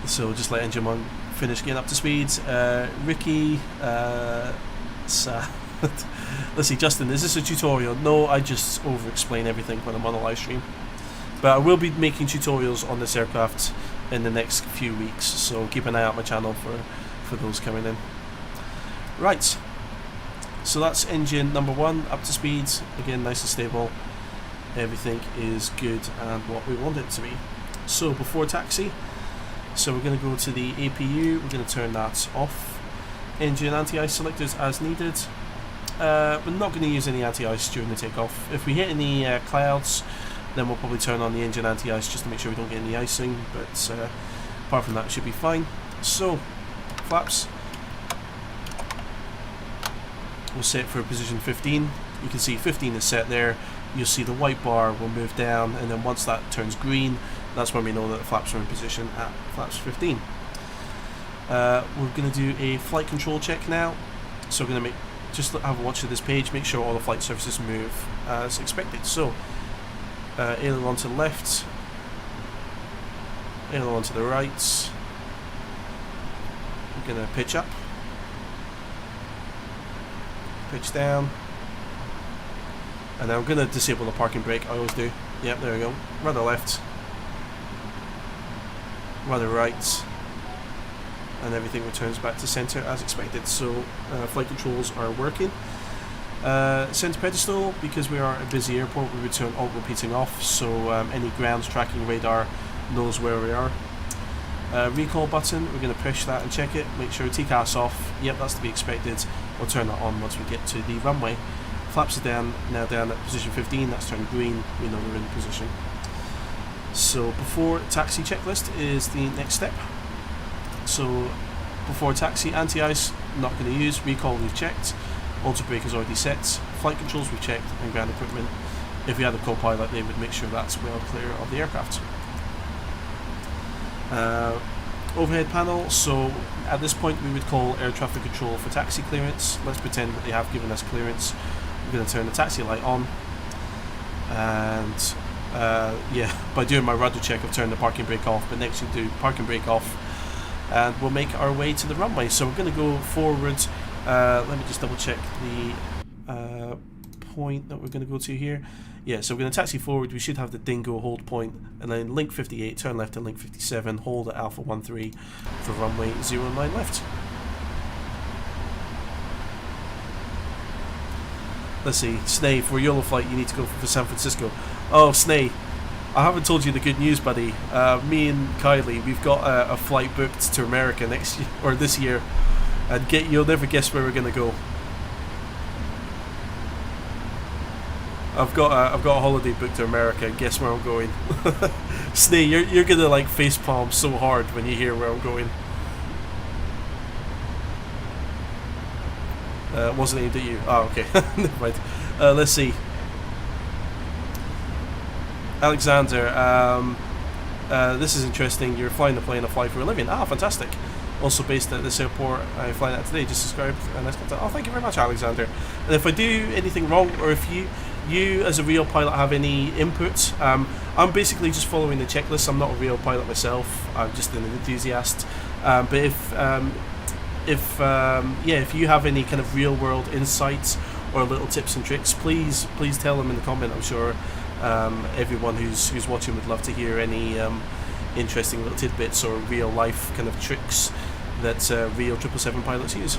So just let engine 1 finish getting up to speed. Ricky, let's see, Justin, is this a tutorial? No, I just over-explain everything when I'm on a live stream. But I will be making tutorials on this aircraft in the next few weeks, so keep an eye out on my channel for those coming in. Right, so that's engine number 1 up to speed, again nice and stable. Everything is good and what we want it to be. So before taxi, so we're going to go to the APU, we're going to turn that off. Engine anti-ice selectors as needed. We're not going to use any anti-ice during the takeoff. If we hit any clouds, then we'll probably turn on the engine anti-ice just to make sure we don't get any icing, but apart from that it should be fine. So, flaps, we'll set for position 15. You can see 15 is set there. You'll see the white bar will move down, and then once that turns green, that's when we know that the flaps are in position at flaps 15. We're going to do a flight control check now, so we're going to just have a watch of this page, make sure all the flight surfaces move as expected. So, aileron to the left, aileron to the right. We're going to pitch up, pitch down, and now I'm going to disable the parking brake, I always do. Yep, there we go. Rudder left, rudder right, and everything returns back to centre as expected. So flight controls are working. Centre pedestal, because we are a busy airport, we return alt repeating off, so any ground tracking radar knows where we are. Recall button, we're going to push that and check it, make sure TCAS off. Yep, that's to be expected. We'll turn that on once we get to the runway. Flaps are down, now down at position 15, that's turned green, we know we're in position. So before taxi checklist is the next step. So before taxi, anti-ice not going to use, recall we've checked, auto brake is already set, flight controls we've checked, and ground equipment. If we had a co-pilot, they would make sure that's well clear of the aircraft. Overhead panel, so at this point we would call air traffic control for taxi clearance. Let's pretend that they have given us clearance. We're going to turn the taxi light on, and yeah, by doing my rudder check I've turned the parking brake off, but next we'll do parking brake off and we'll make our way to the runway. So we're going to go forward. Let me just double check the point that we're going to go to here. Yeah, so we're going to taxi forward. We should have the dingo hold point, and then link 58, turn left to link 57, hold at Alpha 13 for runway 09 left. Let's see, Snay, for YOLO flight you need to go for San Francisco. Oh, Snay, I haven't told you the good news, buddy. Me and Kylie, we've got a flight booked to America next year, or this year, and you'll never guess where we're going to go. I've got a holiday booked to America. Guess where I'm going? Snay, you're gonna like facepalm so hard when you hear where I'm going. Wasn't aimed at you. Oh, okay. Never mind. Let's see. Alexander, This is interesting. You're flying the plane I fly for a living. Ah, fantastic. Also based at this airport I fly at today. Just subscribed. And oh, thank you very much, Alexander. And if I do anything wrong, or if you as a real pilot have any input, I'm basically just following the checklist. I'm not a real pilot myself. I'm just an enthusiast. But if you have any kind of real world insights or little tips and tricks, please tell them in the comment. I'm sure everyone who's watching would love to hear any interesting little tidbits or real life kind of tricks that real 777 pilots use.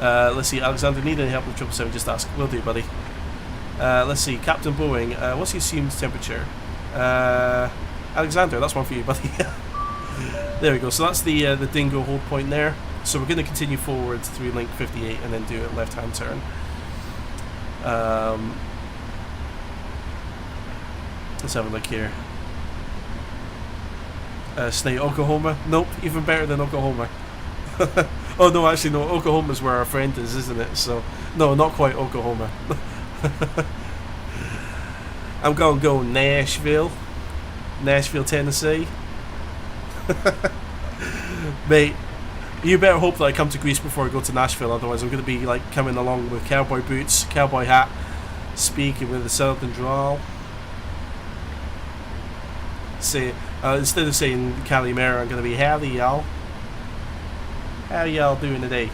Let's see, Alexander, need any help with 777? Just ask. Will do, buddy. Let's see, Captain Boeing, what's the assumed temperature? Alexander, that's one for you, buddy. There we go. So that's the Dingo hold point there. So we're going to continue forward through link 58 and then do a left-hand turn. Let's have a look here. Snake, Oklahoma? Nope, even better than Oklahoma. Oh no, actually no, Oklahoma's where our friend is, isn't it? So, no, not quite Oklahoma. I'm going to go Nashville, Tennessee. Mate, you better hope that I come to Greece before I go to Nashville, otherwise I'm going to be like coming along with cowboy boots, cowboy hat, speaking with a southern drawl. Say, instead of saying Calimera, I'm going to be howdy y'all. How y'all doing today?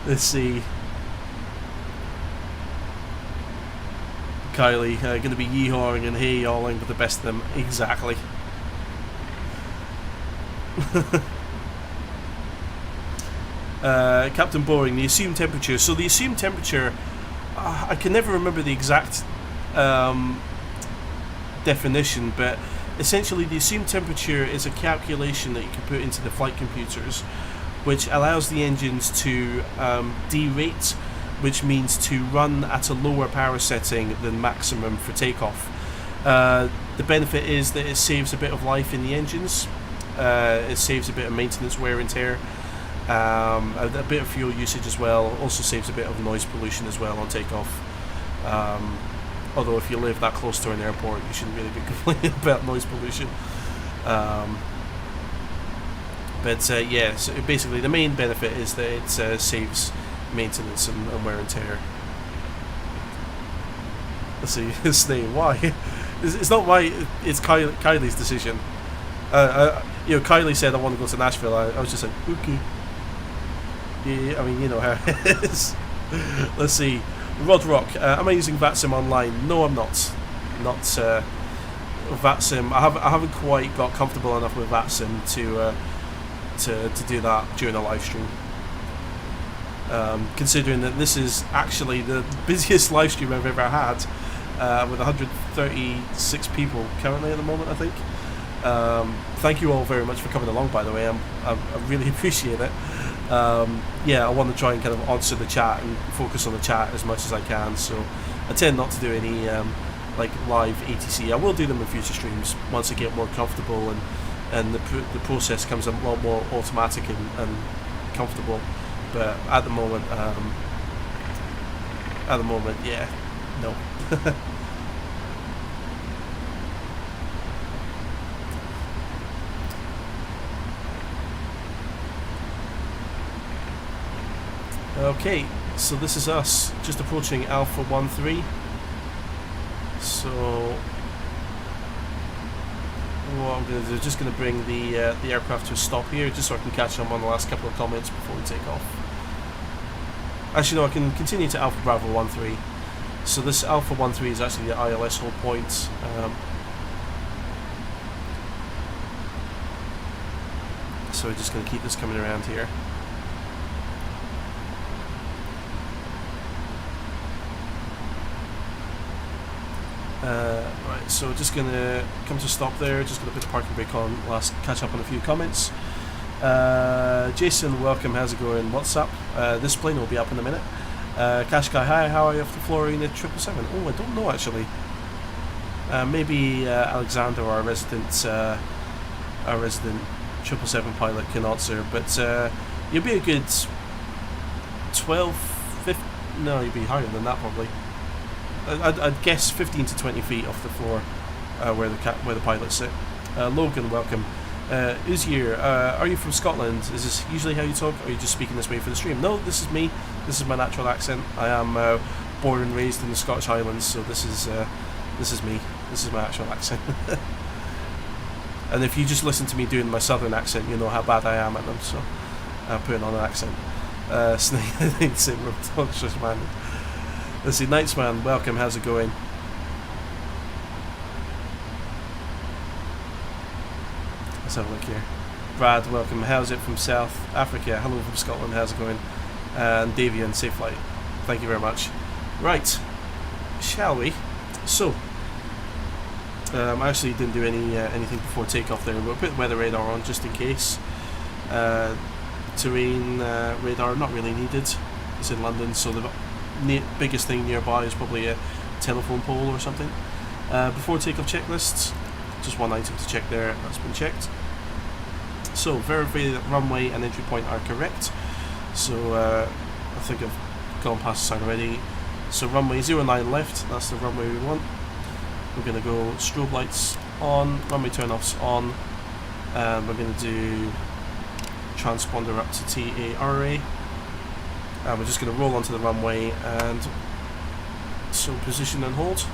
Let's see. Kylie, going to be yeehawing and hey y'alling with the best of them. Exactly. Captain Boring, the assumed temperature. So the assumed temperature, I can never remember the exact definition, but essentially the assumed temperature is a calculation that you can put into the flight computers, which allows the engines to derate, which means to run at a lower power setting than maximum for takeoff. The benefit is that it saves a bit of life in the engines, it saves a bit of maintenance wear and tear, a bit of fuel usage as well, also saves a bit of noise pollution as well on takeoff. Although if you live that close to an airport, you shouldn't really be complaining about noise pollution. Yeah, so basically the main benefit is that it saves maintenance and wear and tear. Let's see, Snake, why? It's not why, it's Kylie's decision. Kylie said I want to go to Nashville. I was just like, okay. Yeah, I mean, you know how it is. Let's see. Rod Rock, am I using VATSIM online? No, I'm not. Not VATSIM. I haven't quite got comfortable enough with VATSIM to do that during a live stream. Considering that this is actually the busiest live stream I've ever had, with 136 people currently at the moment, I think. Thank you all very much for coming along, by the way. I really appreciate it. Yeah, I want to try and kind of answer the chat and focus on the chat as much as I can, so I tend not to do any like live ATC. I will do them in future streams once I get more comfortable and the process comes a lot more automatic and comfortable. But at the moment, yeah, no. Okay, so this is us just approaching Alpha 13. So what I'm going to do is just going to bring the aircraft to a stop here, just so I can catch them on the last couple of comments before we take off. Actually, no, I can continue to Alpha Bravo 13. So this Alpha 13 is actually the ILS hold point. So we're just going to keep this coming around here. Right, so just going to come to a stop there, just going to put the parking brake on, catch up on a few comments. Jason, welcome, how's it going? What's up? This plane will be up in a minute. Cash Guy, hi, how are you after flying the 777? Oh, I don't know actually. Maybe Alexander, our resident 777 pilot, can answer, but you'll be a good 12, 15, no, you'll be higher than that probably. I'd guess 15 to 20 feet off the floor where the pilots sit. Logan, welcome. Uzir, are you from Scotland? Is this usually how you talk, or are you just speaking this way for the stream? No, this is me. This is my natural accent. I am born and raised in the Scottish Highlands, so this is me. This is my actual accent. And if you just listen to me doing my southern accent, you know how bad I am at them. So putting on an accent. Snake, I think, same with man. Let's see, Knightsman, welcome. How's it going? Let's have a look here. Brad, welcome. How's it from South Africa? Hello from Scotland. How's it going? And Davian, safe flight. Thank you very much. Right, shall we? So, I actually didn't do anything before takeoff there, but put the weather radar on just in case. Terrain radar not really needed. It's in London, so the biggest thing nearby is probably a telephone pole or something. Before takeoff checklists, just one item to check there. That's been checked. So verify that runway and entry point are correct. So I think I've gone past the sign already. So runway 09 left. That's the runway we want. We're going to go strobe lights on, runway turn-offs on, and we're going to do transponder up to TARA, and we're just going to roll onto the runway and so position and hold.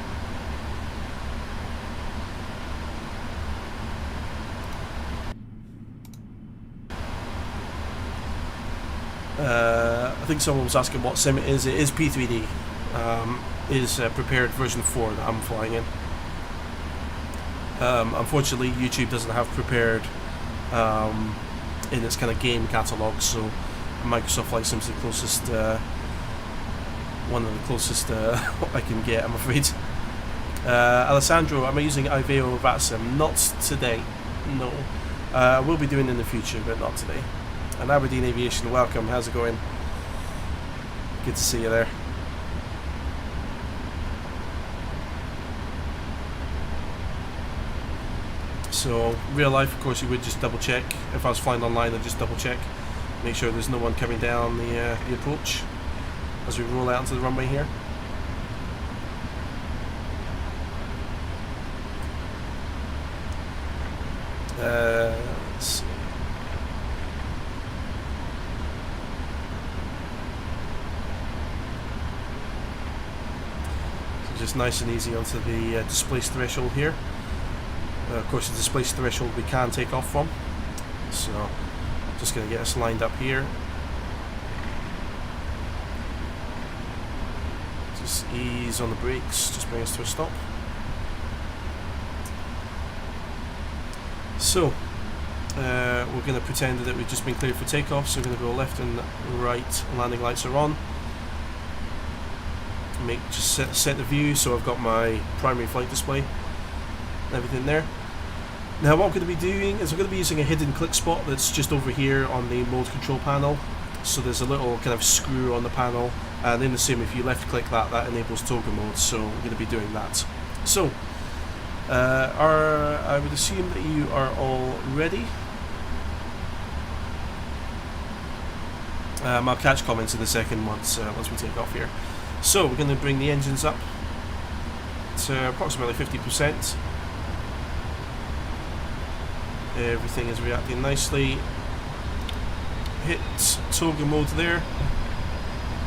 I think someone was asking what sim it is. It is P3D. It is prepared version 4 that I'm flying in. Unfortunately, YouTube doesn't have prepared in its kind of game catalogue, so Microsoft Flight Sim's the closest, one of the closest I can get, I'm afraid. Alessandro, am I using Iveo VATSIM? Not today, no. I will be doing it in the future, but not today. And Aberdeen Aviation, welcome, how's it going? Good to see you there. So, real life, of course, you would just double check. If I was flying online, I'd just double check. Make sure there's no one coming down the approach as we roll out into the runway here. Let's see. So just nice and easy onto the displaced threshold here. Of course, the displaced threshold we can take off from, so just going to get us lined up here. Just ease on the brakes, just bring us to a stop. So we're going to pretend that we've just been cleared for takeoff, so we're going to go left and right. Landing lights are on. Just set the view, so I've got my primary flight display, everything there. Now what I'm going to be doing is I'm going to be using a hidden click spot that's just over here on the mode control panel. So there's a little kind of screw on the panel, and in the sim if you left click that enables toga mode, so I'm going to be doing that. So I would assume that you are all ready. I'll catch comments in a second once we take off here. So we're going to bring the engines up to approximately 50%. Everything is reacting nicely. Hit toga mode there.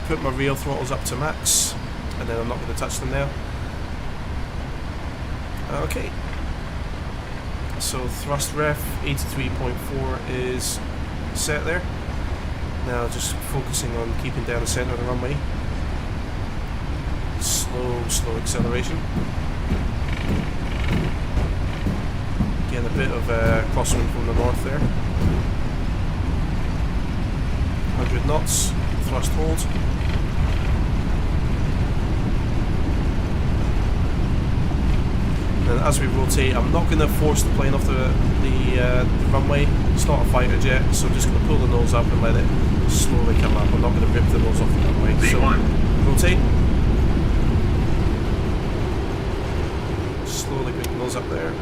Put my rail throttles up to max, and then I'm not going to touch them now. Okay. So thrust ref 83.4 is set there. Now just focusing on keeping down the centre of the runway. Slow acceleration. Getting a bit of crosswind from the north there. 100 knots, thrust hold. And as we rotate, I'm not going to force the plane off the runway. It's not a fighter jet, so I'm just going to pull the nose up and let it slowly come up. I'm not going to rip the nose off the runway. So rotate. Slowly bring the nose up there.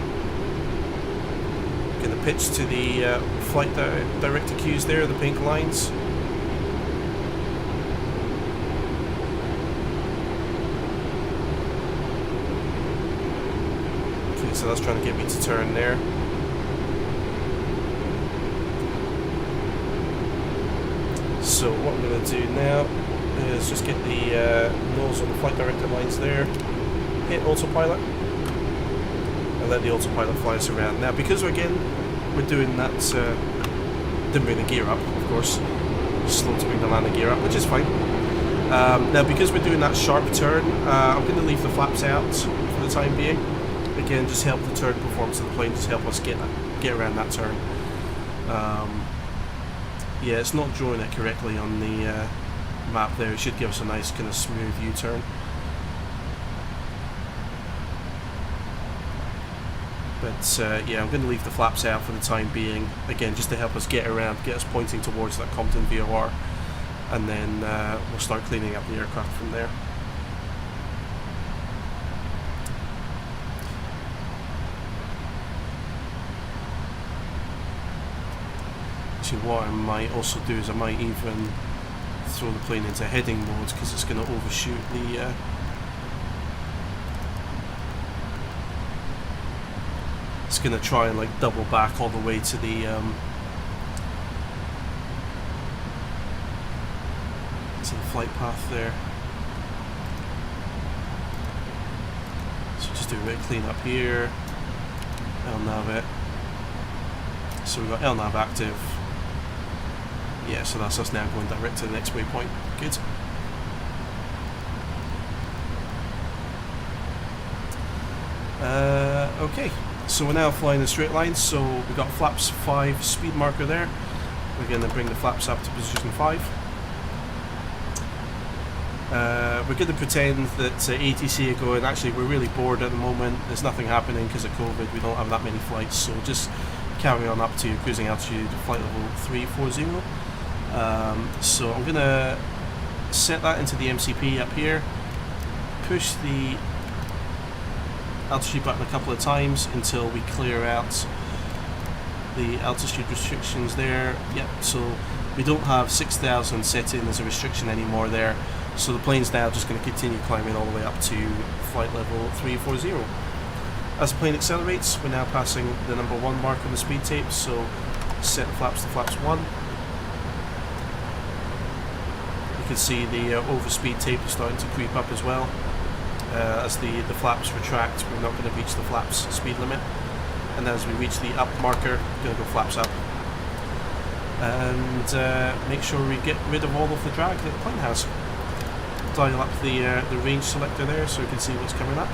Going to pitch to the flight director cues there, the pink lines. so that's trying to get me to turn there. So what I'm going to do now is just get the nose on the flight director lines there, hit autopilot, and let the autopilot fly us around. Now because we're doing that, didn't bring the gear up, of course, slow to bring the landing gear up, which is fine. Now because we're doing that sharp turn, I'm going to leave the flaps out for the time being. Again, just help the turn performance of the plane, just help us get around that turn. Yeah, it's not drawing it correctly on the map there. It should give us a nice kind of smooth U-turn. But yeah, I'm going to leave the flaps out for the time being. Again, just to help us get around, get us pointing towards that Compton VOR. And then we'll start cleaning up the aircraft from there. Actually, what I might also do is I might even throw the plane into heading mode, because it's going to overshoot the it's going to try and like double back all the way to the flight path there. So just do a bit of clean up here. LNAV it. So we've got LNAV active. Yeah, so that's us now going direct to the next waypoint. Good. Okay, so we're now flying in straight lines. So we've got flaps 5 speed marker there. We're going to bring the flaps up to position 5. We're going to pretend that ATC are going, actually we're really bored at the moment, there's nothing happening because of COVID, we don't have that many flights, so just carry on up to cruising altitude flight level 340. So I'm going to set that into the MCP up here, push the altitude button a couple of times until we clear out the altitude restrictions there. Yep, so we don't have 6,000 set in as a restriction anymore there. So the plane's now just going to continue climbing all the way up to flight level 340. As the plane accelerates, we're now passing the number 1 mark on the speed tape, so set the flaps to flaps 1. You can see the overspeed tape is starting to creep up as well. As the flaps retract, we're not going to reach the flaps speed limit. And as we reach the up marker, we're going to go flaps up. And make sure we get rid of all of the drag that the plane has. Dial up the range selector there so we can see what's coming up.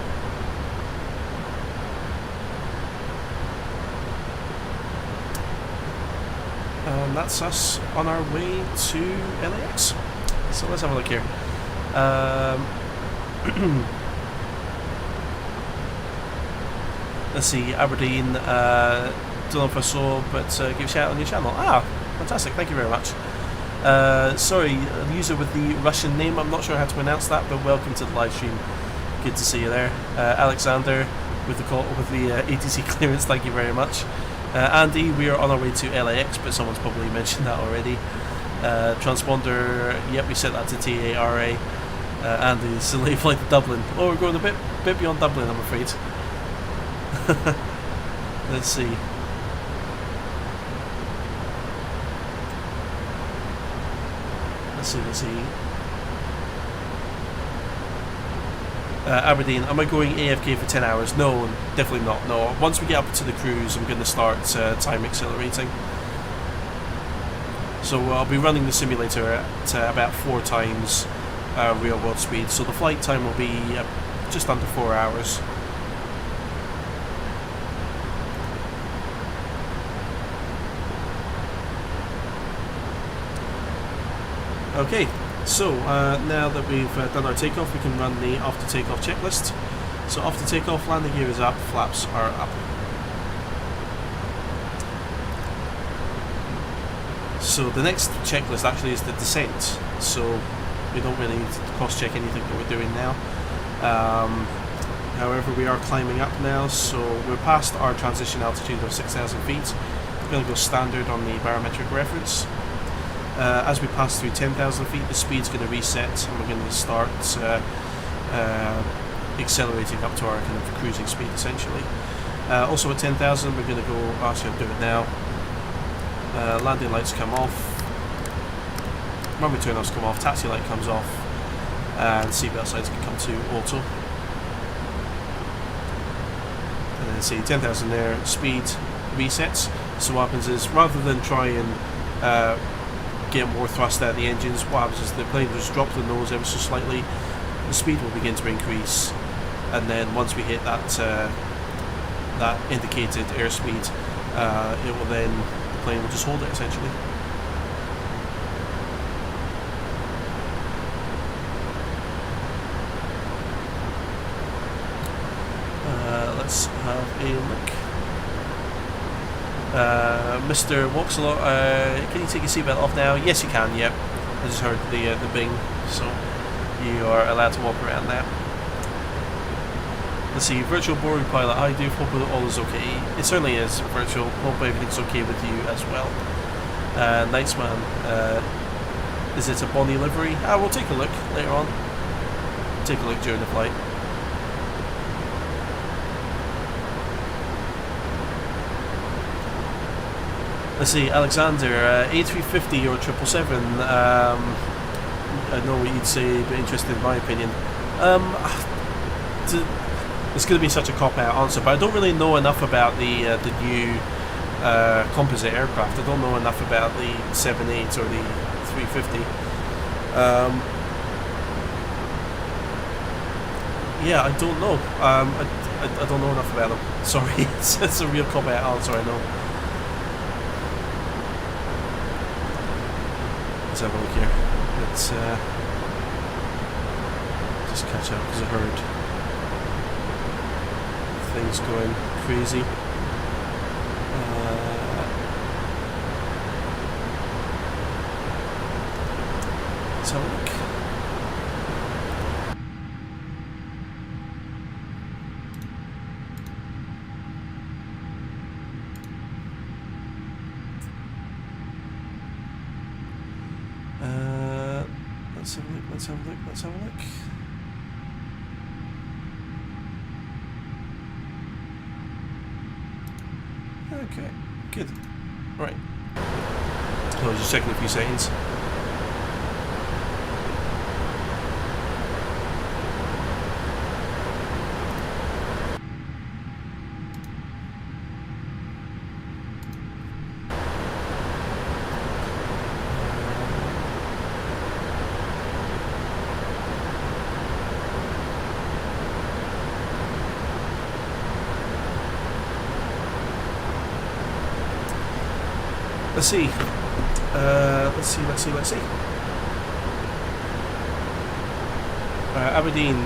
And that's us on our way to LAX. So let's have a look here. Let's see, Aberdeen, don't know if I saw, but give a shout on your channel. Ah, fantastic, thank you very much. Sorry, a user with the Russian name, I'm not sure how to pronounce that, but welcome to the live stream. Good to see you there. Alexander with the ATC clearance, thank you very much. Andy, we are on our way to LAX, but someone's probably mentioned that already. Transponder, yep, we set that to TARA. Andy, it's a late flight to Dublin. Oh, we're going a bit beyond Dublin, I'm afraid. Let's see. Let's see. Aberdeen, am I going AFK for 10 hours? No, definitely not. No, once we get up to the cruise, I'm going to start time accelerating. So I'll be running the simulator at about 4 times real world speed. So the flight time will be just under 4 hours. Okay, so now that we've done our takeoff, we can run the after takeoff checklist. So after takeoff, landing gear is up, flaps are up. So the next checklist actually is the descent. So we don't really need to cross-check anything that we're doing now. However, we are climbing up now, so we're past our transition altitude of 6,000 feet. We're going to go standard on the barometric reference. As we pass through 10,000 feet, the speed's going to reset, and we're going to start accelerating up to our kind of cruising speed, essentially. Also at 10,000 we're going to go, actually I'll do it now. Landing lights come off, runway turn-offs come off, taxi light comes off, and seatbelt signs can come to auto. And then see 10,000 there, speed resets. So what happens is, rather than try and get more thrust out of the engines, what happens is the plane will just drop the nose ever so slightly, the speed will begin to increase, and then once we hit that that indicated airspeed, it will then, the plane will just hold it essentially. Let's have a look. Mr. Walks-a-lot, can you take your seatbelt off now? Yes you can, yep. I just heard the bing, so you are allowed to walk around now. Let's see, virtual boarding pilot, hi Dave, hope all is okay. It certainly is virtual, hope everything's okay with you as well. Nightsman, is it a Bonnie livery? We'll take a look later on. Take a look during the flight. Let's see, Alexander, A350 or 777, I know what you'd say, but interested in my opinion. It's going to be such a cop-out answer, but I don't really know enough about the new composite aircraft. I don't know enough about the 78 or the 350. Yeah, I don't know. I don't know enough about them. Sorry, it's a real cop-out answer, I know. Let's have a look here. Let's just catch up because I heard things going crazy. Let's have a look. Let's have a look, let's have a look. Okay, good. Right. I was just checking a few settings. Let's see. Let's see. Aberdeen,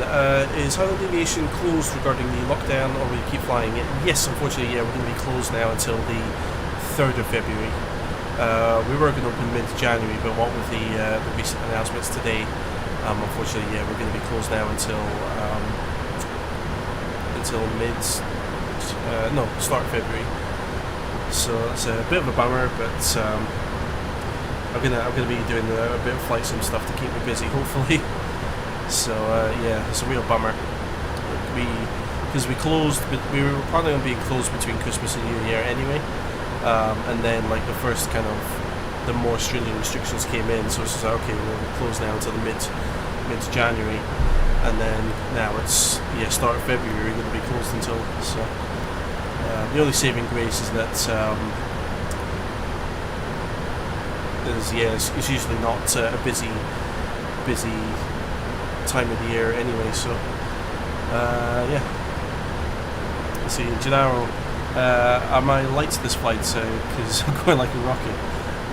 is Highland Aviation closed regarding the lockdown, or will you keep flying it? Yes, unfortunately, yeah, we're going to be closed now until the 3rd of February. We were going to open mid-January, but what with the recent announcements today, unfortunately, yeah, we're going to be closed now until start of February. So it's a bit of a bummer, but I'm gonna be doing a bit of flight sim stuff to keep me busy, hopefully. So yeah, it's a real bummer. Because we closed, we were planning on being closed between Christmas and New Year anyway, and then like the first kind of the more stringent restrictions came in, so it's just like, okay, we're closed now until the mid-January, and then now it's start of February we're going to be closed until. So the only saving grace is that it's usually not a busy time of the year anyway. So yeah. Let's see, Gennaro, are my lights this flight? Because I'm going like a rocket.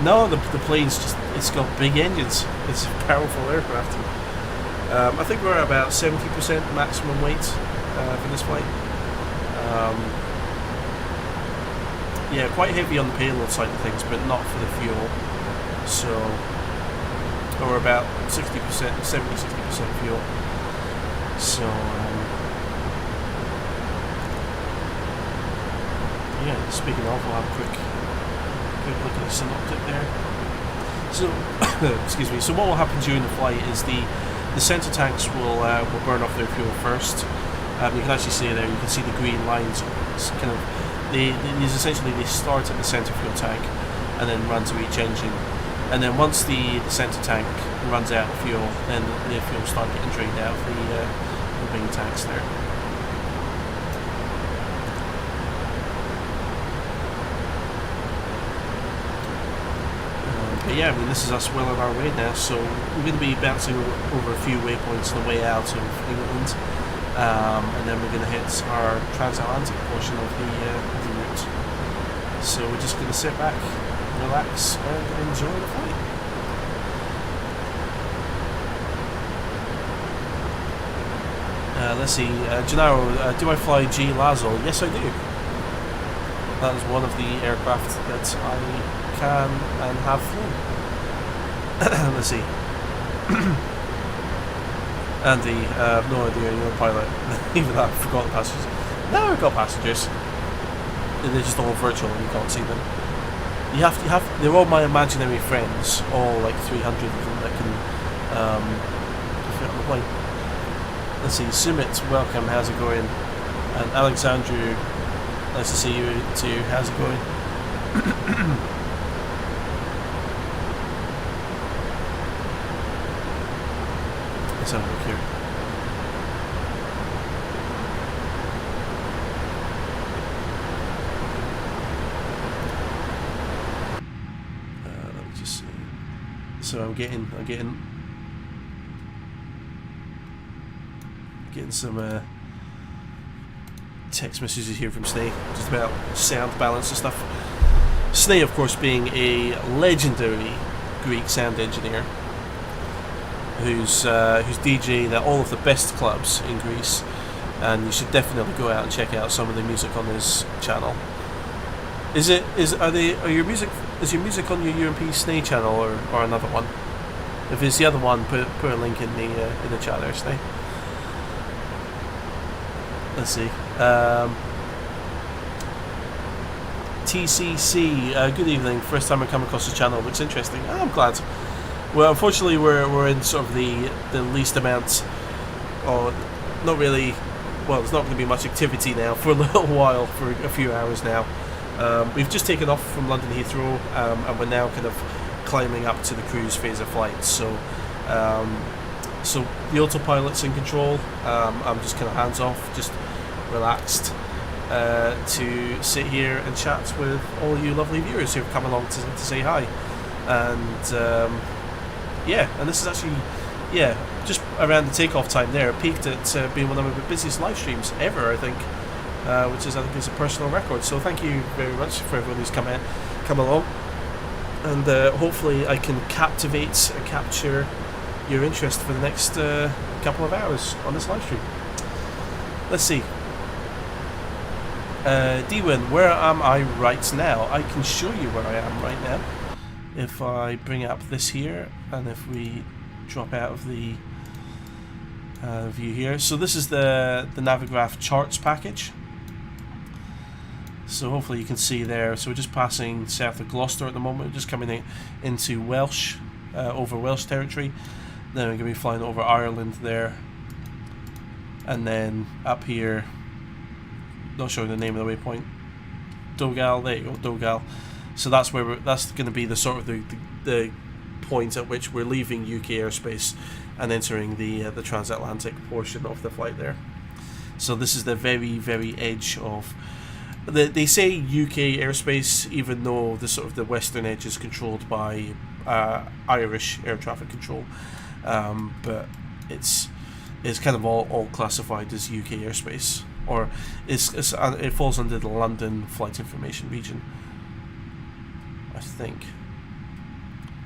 No, the plane's it's got big engines. It's a powerful aircraft. I think we're at about 70% maximum weight for this flight. Yeah, quite heavy on the payload side of things, but not for the fuel. So we're about 60%, 70-60% fuel. So yeah, speaking of, we'll have a quick look at the synoptic there. So excuse me. So what will happen during the flight is the center tanks will burn off their fuel first, You can actually see there, you can see the green lines. It's kind of, these essentially they start at the centre fuel tank and then run to each engine. And then once the centre tank runs out of fuel, then the fuel start getting drained out of the main tanks there. But yeah, I mean, this is us well on our way now, so we're going to be bouncing over a few waypoints on the way out of England, and then we're going to hit our transatlantic portion of the route. So we're just going to sit back, relax, and enjoy the flight. Let's see, Gennaro, do I fly G Lazo? Yes, I do. That is one of the aircraft that I can and have flown. Let's see. Andy, no idea, you're a pilot. Even that, I forgot the passengers. No, I've got passengers. They're just all virtual and you can't see them. You have, they're all my imaginary friends, all like 300 of them that can fit on the plane. Let's see, Sumit, welcome, how's it going? And Alexandru, nice to see you too, how's it going? Let's have a look here. Let me just see. So I'm getting some text messages here from Snay, just about sound balance and stuff. Snay, of course, being a legendary Greek sound engineer who's DJ'd at all of the best clubs in Greece, and you should definitely go out and check out some of the music on his channel. Is your music on your UMP Snay channel or another one? If it's the other one, put a link in the chat there, Snay. Let's see. TCC, good evening. First time I come across the channel. Looks interesting. Oh, I'm glad. Well, unfortunately, we're in sort of the least amount, or not really. Well, there's not going to be much activity now for a little while, for a few hours now. We've just taken off from London Heathrow, and we're now kind of climbing up to the cruise phase of flight. So the autopilot's in control. I'm just kind of hands off, just relaxed to sit here and chat with all you lovely viewers who've come along to say hi. And and this is actually just around the takeoff time there. It peaked at being one of my busiest live streams ever, I think, which is, I think, is a personal record. So thank you very much for everyone who's come along, and hopefully I can captivate and capture your interest for the next couple of hours on this live stream. Let's see. Dwayne, where am I right now? I can show you where I am right now. If I bring up this here, and if we drop out of the view here. So this is the Navigraph charts package. So hopefully you can see there. So we're just passing south of Gloucester at the moment. We're just coming into Welsh, over Welsh territory. Then we're going to be flying over Ireland there. And then up here, not showing the name of the waypoint, Dogal, there you go, Dogal. So that's where that's going to be the sort of the point at which we're leaving UK airspace and entering the transatlantic portion of the flight there. So this is the very, very edge of they say UK airspace, even though the sort of the western edge is controlled by Irish air traffic control, but it's kind of all classified as UK airspace, or it falls under the London Flight Information Region, I think.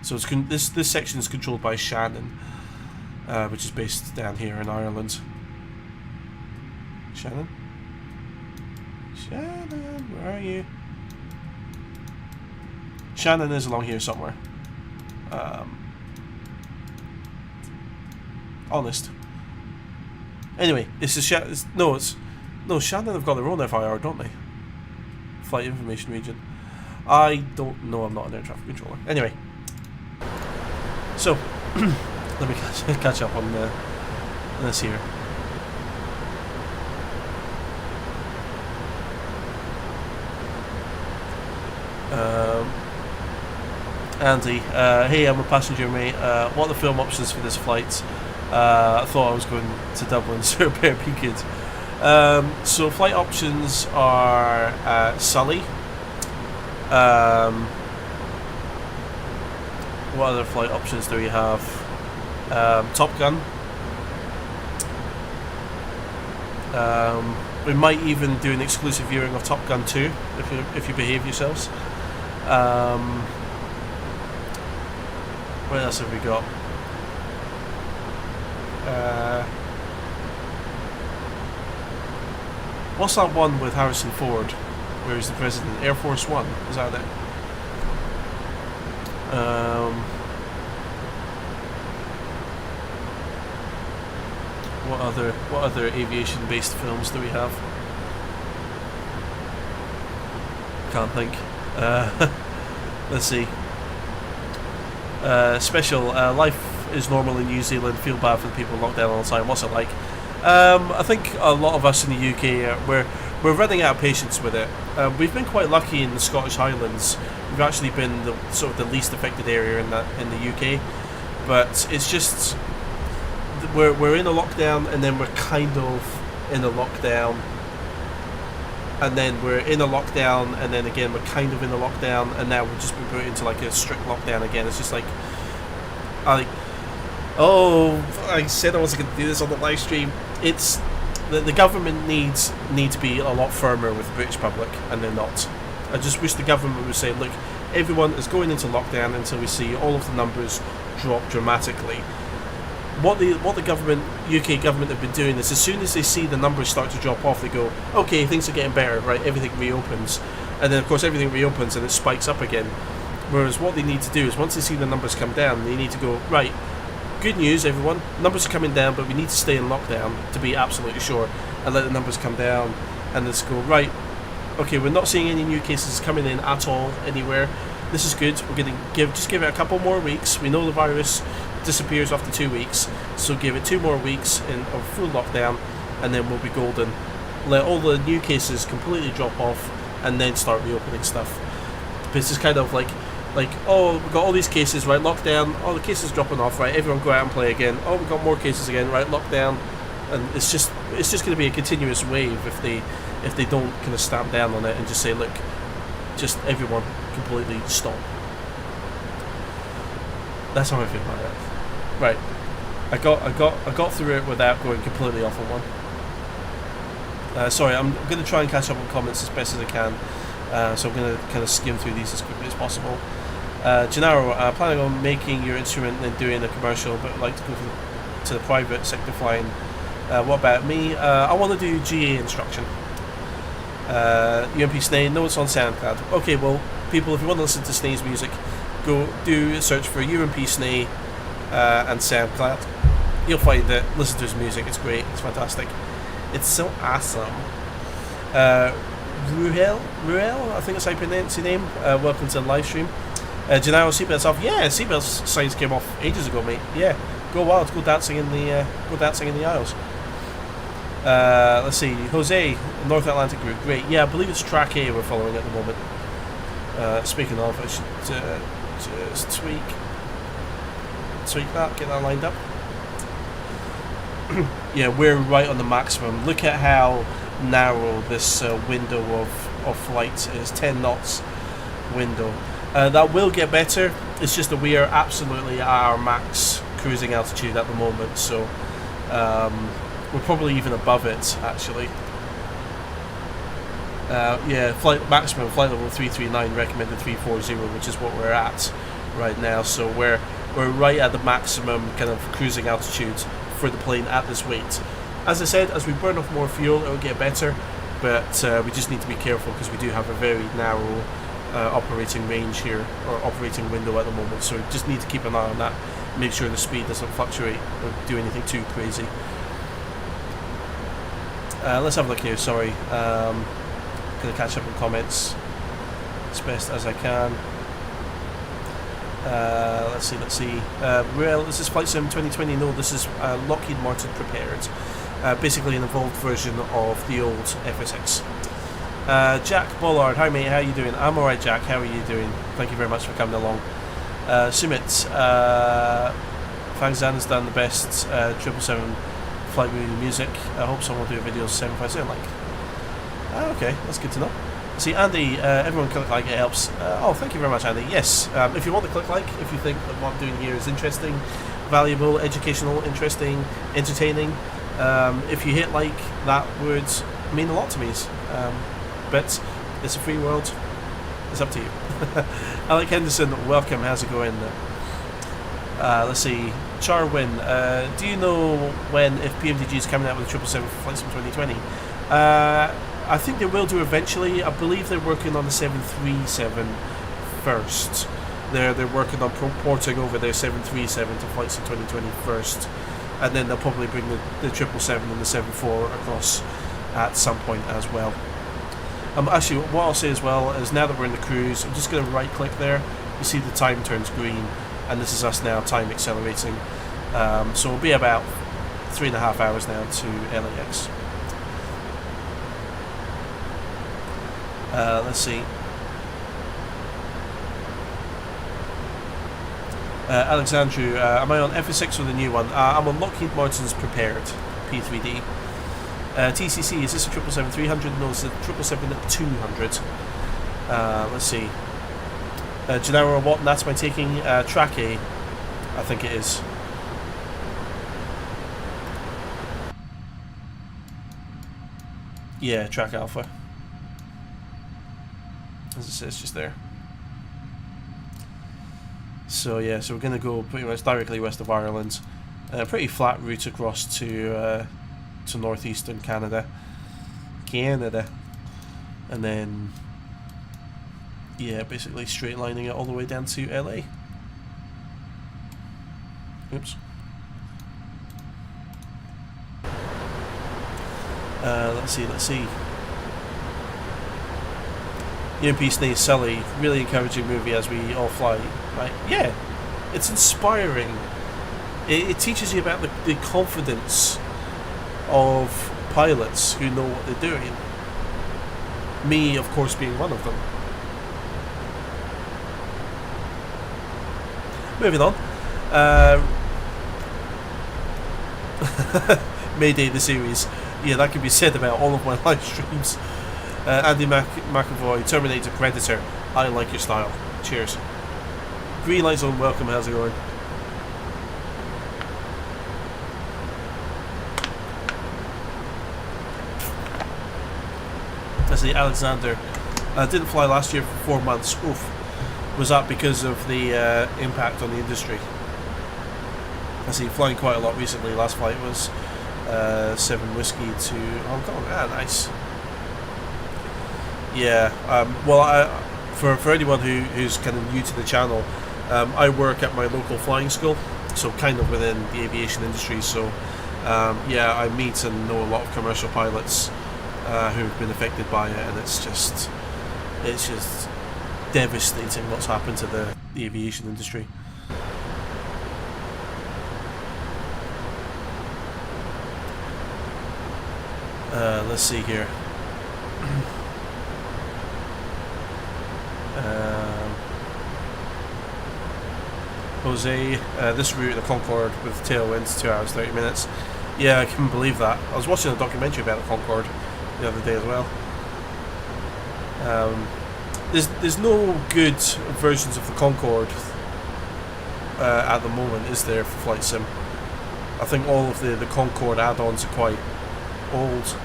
So it's this section is controlled by Shannon, which is based down here in Ireland. Shannon, where are you? Shannon is along here somewhere. Honest. Anyway, this is Shannon have got their own FIR, don't they? Flight Information Region. I don't know, I'm not an air traffic controller. Anyway. So, let me catch up on this here. Andy, hey, I'm a passenger, mate. What are the film options for this flight? I thought I was going to Dublin, so it better be good. So flight options are Sully. What other flight options do we have? Top Gun. We might even do an exclusive viewing of Top Gun 2 if you behave yourselves. What else have we got? What's that one with Harrison Ford, where he's the president? Air Force One, is that it? What other aviation-based films do we have? Can't think. Let's see. Special life is normal in New Zealand. Feel bad for the people locked down all the time. What's it like? I think a lot of us in the UK we're running out of patience with it. We've been quite lucky in the Scottish Highlands. We've actually been the least affected area in the UK, but it's just we're in a lockdown, and then we're kind of in a lockdown, and then we're in a lockdown, and then again we're kind of in a lockdown, and now we've just been put into like a strict lockdown again. It's just like I said I wasn't going to do this on the live stream. It's the government need to be a lot firmer with the British public, and they're not. I just wish the government would say, look, everyone is going into lockdown until we see all of the numbers drop dramatically. What the government, UK government, have been doing is, as soon as they see the numbers start to drop off, they go, okay, things are getting better, right? Everything reopens, and then of course everything reopens and it spikes up again. Whereas what they need to do is, once they see the numbers come down, they need to go, right, good news everyone, numbers are coming down, but we need to stay in lockdown to be absolutely sure, and let the numbers come down, and let's go, right, okay, we're not seeing any new cases coming in at all anywhere. This is good. We're going to give it a couple more weeks. We know the virus disappears after 2 weeks, so give it 2 more weeks of full lockdown, and then we'll be golden. Let all the new cases completely drop off, and then start reopening stuff. This is kind of like, oh, we've got all these cases, right? Lockdown. Oh, the cases dropping off, right? Everyone go out and play again. Oh, we've got more cases again, right? Lockdown, and it's just going to be a continuous wave if they don't kind of stamp down on it and just say, look, just everyone completely stop. That's how I feel about it. Right, I got through it without going completely off on one. Sorry, I'm going to try and catch up on comments as best as I can. So I'm going to kind of skim through these as quickly as possible. Gennaro, planning on making your instrument and doing a commercial, but I'd like to go to the private sector flying. What about me? I want to do GA instruction. UMP Snay, no, it's on SoundCloud. Okay, well, people, if you want to listen to Snay's music, go do a search for UMP Snay and SoundCloud. You'll find it. Listen to his music. It's great. It's fantastic. It's so awesome. Ruel, I think that's how you pronounce your name. Welcome to the live stream. Gennaro, seatbelts off. Yeah, seatbelts signs came off ages ago, mate. Yeah, go wild. Go dancing in the aisles. Let's see. Jose, North Atlantic Group. Great. Yeah, I believe it's track A we're following at the moment. Speaking of, I should just tweak that. Get that lined up. Yeah, we're right on the maximum. Look at how narrow this window of flight is. 10 knots window. That will get better. It's just that we are absolutely at our max cruising altitude at the moment, so we're probably even above it actually. Yeah, maximum flight level 339, recommended 340, which is what we're at right now. So we're right at the maximum kind of cruising altitude for the plane at this weight. As I said, as we burn off more fuel, it'll get better, but we just need to be careful because we do have a very narrow operating range here, or operating window at the moment. So we just need to keep an eye on that, make sure the speed doesn't fluctuate or do anything too crazy. Let's have a look here. Sorry, gonna catch up on comments as best as I can. Let's see. Real, is this Flight Sim 2020? No, this is Lockheed Martin Prepared. Basically an evolved version of the old FSX. Jack Bollard, hi mate, how are you doing? I'm alright, Jack, how are you doing? Thank you very much for coming along. Sumit, Fangzan has done the best 777 flight movie music. I hope someone will do a video 757 like. Okay, that's good to know. See, Andy, everyone click like, it helps. Oh, thank you very much, Andy. Yes, if you want to click like, if you think that what I'm doing here is interesting, valuable, educational, interesting, entertaining, if you hit like, that would mean a lot to me. But it's a free world. It's up to you. Alec Henderson, welcome. How's it going? Let's see. Charwin, do you know when, if PMDG is coming out with the 777 for flights in 2020? I think they will do eventually. I believe they're working on the 737 first. They're working on porting over their 737 to flights in 2020 first, and then they'll probably bring the 777 and the 74 across at some point as well. Actually, what I'll say as well is, now that we're in the cruise, I'm just going to right click there. You see the time turns green, and this is us now time accelerating. So it'll be about 3.5 hours now to LAX. Let's see. Alexandru, am I on FS6 or the new one? I'm on Lockheed Martin's Prepared P3D. TCC, is this a 777-300? No, it's a 777-200. Let's see. Gennaro, what? That's my taking. Track A, I think it is. Yeah, Track Alpha. As it says just there. So yeah, so we're going to go pretty much directly west of Ireland. Pretty flat route across to northeastern Canada. And then, yeah, basically straight lining it all the way down to LA. Oops. Let's see. UMP Snaze Sully, really encouraging movie as we all fly. Right? Yeah, it's inspiring. It teaches you about the confidence of pilots who know what they're doing. Me, of course, being one of them. Moving on. Mayday the series. Yeah, that can be said about all of my live streams. Andy McAvoy, Terminator, Predator. I like your style. Cheers. Green light zone, welcome. How's it going? Let's see, Alexander. Didn't fly last year for 4 months. Oof. Was that because of the impact on the industry? I see, flying quite a lot recently. Last flight was 7 Whiskey to Hong Kong. Ah, nice. Yeah, well, for anyone who's kind of new to the channel, I work at my local flying school, so kind of within the aviation industry. So, yeah, I meet and know a lot of commercial pilots who've been affected by it, and it's just devastating what's happened to the aviation industry. Let's see here. Jose, this route, the Concorde with tailwinds, 2 hours 30 minutes. Yeah, I can believe that. I was watching a documentary about the Concorde the other day as well. There's no good versions of the Concorde at the moment, is there, for Flight Sim? I think all of the Concorde add-ons are quite old.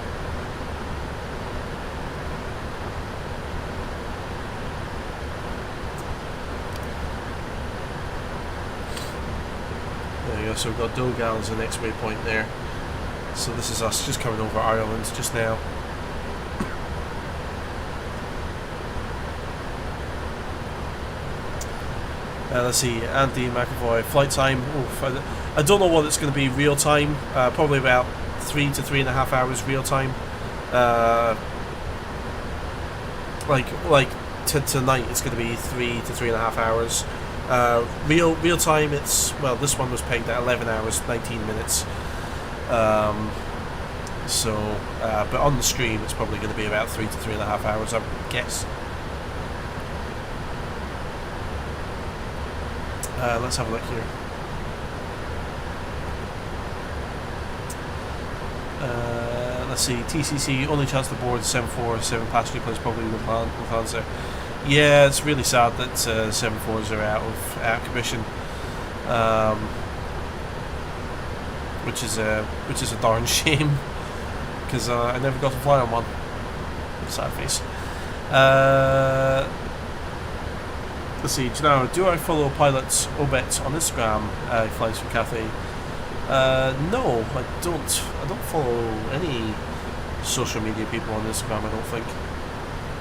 So we've got Dogal as the next waypoint there. So this is us just coming over Ireland just now. Let's see, Andy McAvoy, flight time. Oof, I don't know what it's going to be real time. Probably about 3 to 3.5 hours real time. Like tonight it's going to be 3 to 3.5 hours. Real time, it's, well, this one was pegged at 11 hours 19 minutes. But on the stream it's probably going to be about 3 to 3.5 hours, I would guess. Let's have a look here. Let's see, TCC, only chance to board 747 passenger planes probably Lufthansa. Yeah, it's really sad that 74s are out of commission, which is a darn shame, because I never got to fly on one. Sad face. Let's see, Gennaro, do I follow pilots Obet on Instagram? He flies from Cathay. No, I don't. I don't follow any social media people on Instagram. I don't think.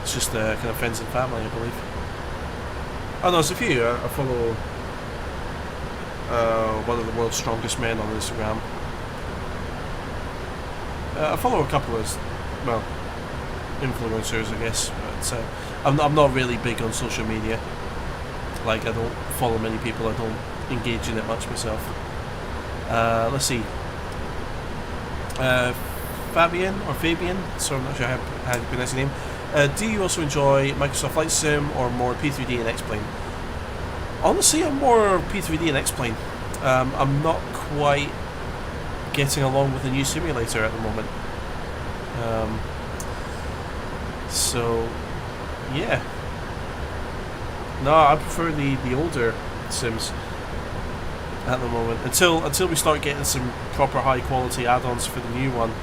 It's just kind of friends and family, I believe. Oh no, there's a few. I follow one of the world's strongest men on Instagram. I follow a couple of, well, influencers, I guess. But I'm not really big on social media. Like, I don't follow many people. I don't engage in it much myself. Let's see. Fabian, so I'm not sure how you pronounce your name. Do you also enjoy Microsoft Flight Sim or more P3D and X-Plane? Honestly, I'm more P3D and X-Plane. I'm not quite getting along with the new simulator at the moment. So, yeah. No, I prefer the older sims at the moment until we start getting some proper high quality add-ons for the new one.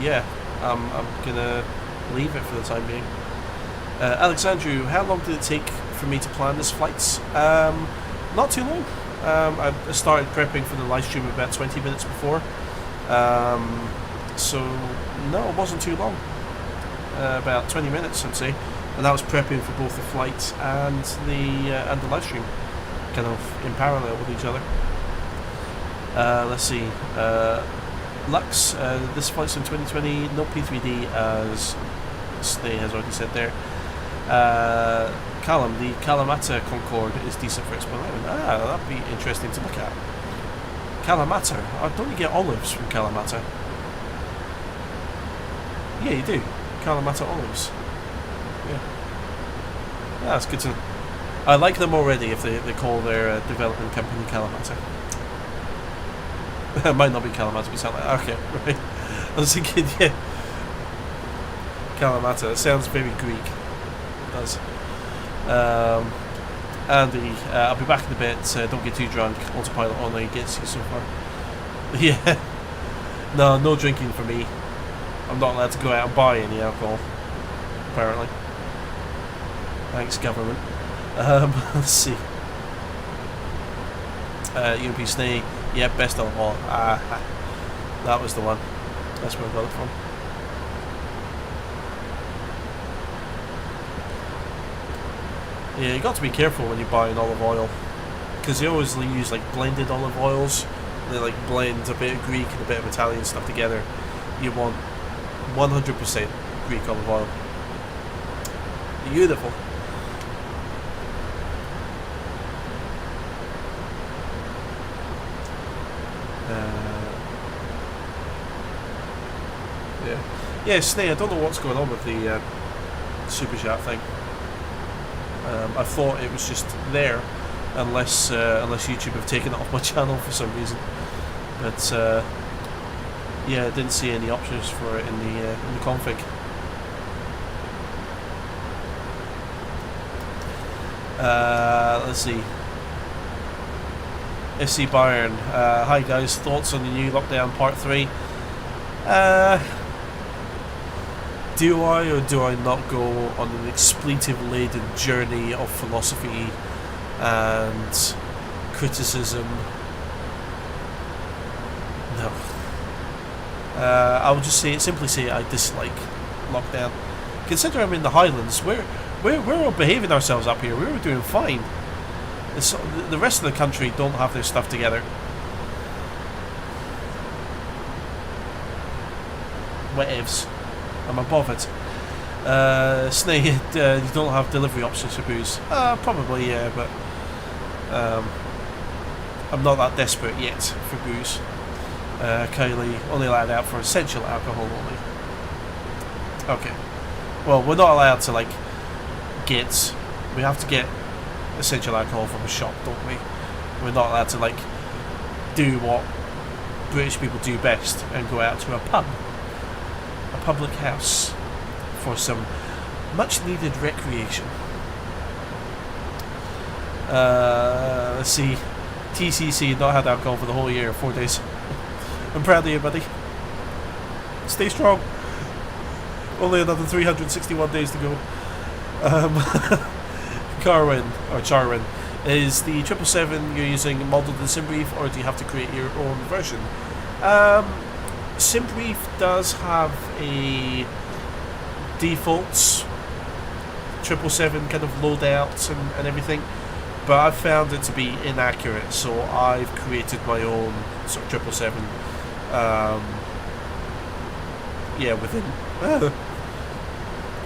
Yeah, I'm gonna leave it for the time being. Alexandru, how long did it take for me to plan this flights? Not too long. I started prepping for the live stream about 20 minutes before. So no, it wasn't too long. About 20 minutes, I'd say, and that was prepping for both the flight and the live stream, kind of in parallel with each other. Let's see. LAX, this flight's in 2020, no P3D, as Snay has already said there. Callum, the Kalamata Concorde is decent for exploration. That'd be interesting to look at. Kalamata? Don't you get olives from Kalamata? Yeah, you do. Kalamata olives. Yeah. That's good to know. I like them already if they call their development company Kalamata. It might not be Kalamata, but sound like, okay, right. I was thinking, yeah. Kalamata, it sounds very Greek. It does. Andy, I'll be back in a bit, don't get too drunk, autopilot only gets you so far. Yeah. No drinking for me. I'm not allowed to go out and buy any alcohol, apparently. Thanks, government. Let's see. UMP Snake, yeah, best of all. That was the one. That's where I got it from. Yeah, you got to be careful when you buy an olive oil, because they always use like blended olive oils. They like blend a bit of Greek and a bit of Italian stuff together. You want 100% Greek olive oil. Beautiful. Yeah, Snay, I don't know what's going on with the super chat thing. I thought it was just there, unless YouTube have taken it off my channel for some reason. But yeah, I didn't see any options for it in the config. Let's see. FC Bayern. Hi guys, thoughts on the new lockdown part 3? Do I or do I not go on an expletive-laden journey of philosophy and criticism? No. I would just simply say I dislike lockdown. Consider I'm in the Highlands. We're all behaving ourselves up here. We're doing fine. The rest of the country don't have their stuff together. Whatevs. I'm above it. Snake, you don't have delivery options for booze. Probably, yeah, but I'm not that desperate yet for booze. Kylie, only allowed out for essential alcohol only. Okay. Well, we're not allowed to, like, we have to get essential alcohol from a shop, don't we? We're not allowed to like do what British people do best and go out to a pub, a public house, for some much needed recreation. Let's see, TCC not had alcohol for the whole year, 4 days. I'm proud of you, buddy. Stay strong. Only another 361 days to go. Charwin, is the 777 you're using modelled in Simbrief, or do you have to create your own version? Simbrief does have a default 777 kind of loadout and everything, but I've found it to be inaccurate, so I've created my own sort of 777. Yeah, within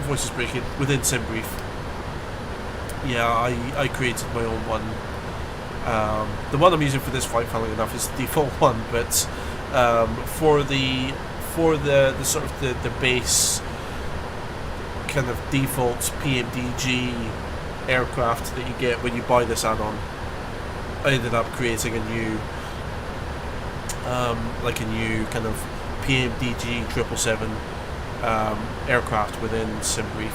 voice is breaking, within Simbrief. Yeah, I created my own one. The one I'm using for this flight, funnily enough, is the default one, but for the sort of the base kind of default PMDG aircraft that you get when you buy this add-on, I ended up creating a new kind of PMDG 777 aircraft within Simbrief.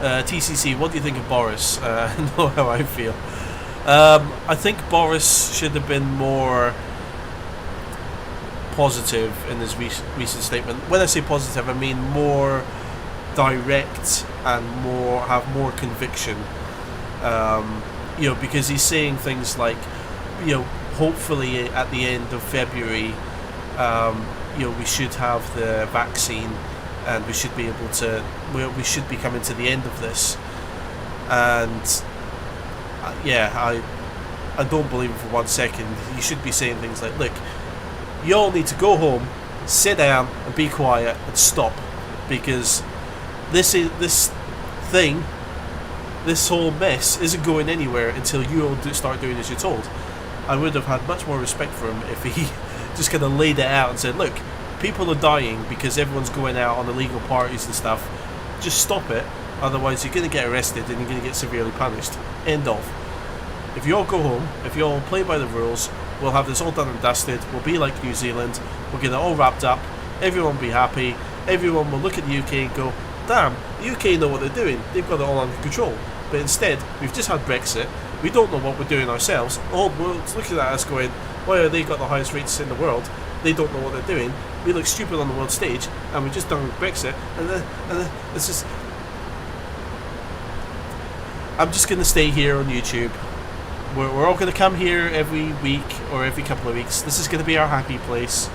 TCC, what do you think of Boris? Know how I feel. I think Boris should have been more positive in his recent statement. When I say positive, I mean more direct and have more conviction. Because he's saying things like, hopefully at the end of February, we should have the vaccine, and we should be able to. We should be coming to the end of this, and I don't believe him for 1 second. You should be saying things like, "Look, you all need to go home, sit down, and be quiet, and stop, because this whole mess isn't going anywhere until you all start doing as you're told." I would have had much more respect for him if he just kind of laid it out and said, "Look, people are dying because everyone's going out on illegal parties and stuff. Just stop it, otherwise you're going to get arrested and you're going to get severely punished. End of. If you all go home, if you all play by the rules, we'll have this all done and dusted. We'll be like New Zealand. We'll get it all wrapped up. Everyone will be happy. Everyone will look at the UK and go, damn, the UK know what they're doing. They've got it all under control. But instead, we've just had Brexit. We don't know what we're doing ourselves. The whole world's looking at us going, why have they got the highest rates in the world? They don't know what they're doing. We look stupid on the world stage, and we've just done Brexit, and then it's just... I'm just going to stay here on YouTube. We're all going to come here every week or every couple of weeks. This is going to be our happy place,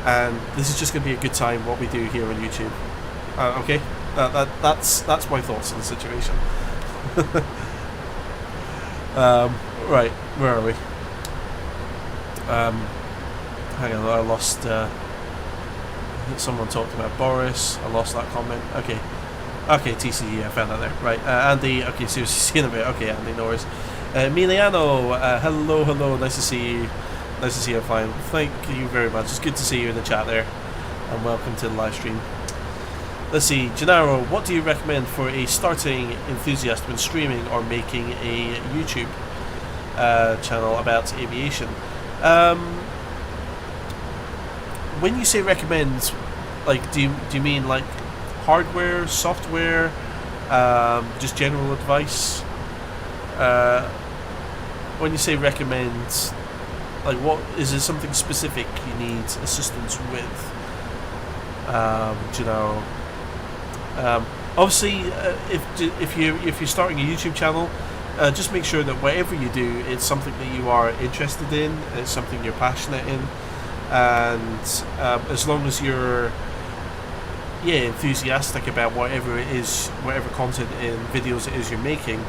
and this is just going to be a good time, what we do here on YouTube. Okay? That's my thoughts on the situation. Right, where are we? Hang on, I lost. Someone talked about Boris. I lost that comment. Okay, TCE, I found that there. Right, Andy. Okay, seriously, seeing a bit. Okay, Andy, no worries. Emiliano, hello, nice to see you. Nice to see you fine. Thank you very much. It's good to see you in the chat there, and welcome to the live stream. Let's see, Gennaro, what do you recommend for a starting enthusiast when streaming or making a YouTube channel about aviation? When you say recommend, like, do you mean like hardware, software, just general advice? When you say recommend, like, what is there something specific you need assistance with? Obviously, if you're starting a YouTube channel, just make sure that whatever you do, it's something that you are interested in, it's something you're passionate in, and as long as you're enthusiastic about whatever it is, whatever content and videos it is you're making,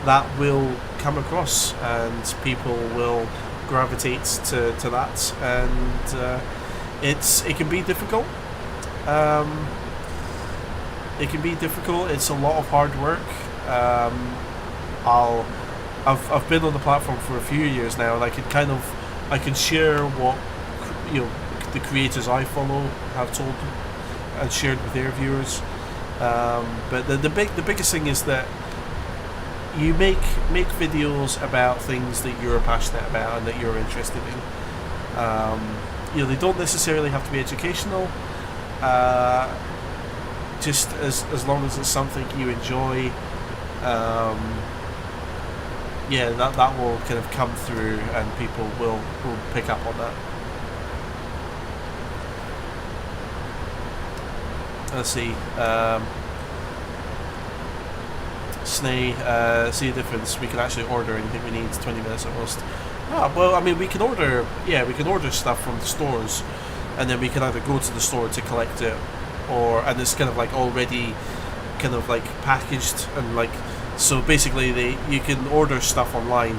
that will come across and people will gravitate to that, and it can be difficult. It can be difficult. It's a lot of hard work. I've been on the platform for a few years now, and I can share what the creators I follow have and shared with their viewers. But the biggest thing is that you make videos about things that you're passionate about and that you're interested in. They don't necessarily have to be educational. Just as long as it's something you enjoy, that will kind of come through, and people will pick up on that. Let's see. Snay, see the difference. We can actually order anything we need. 20 minutes at most. Well, I mean, we can order stuff from the stores, and then we can either go to the store to collect it, and it's kind of like already kind of like packaged, and like, so basically you can order stuff online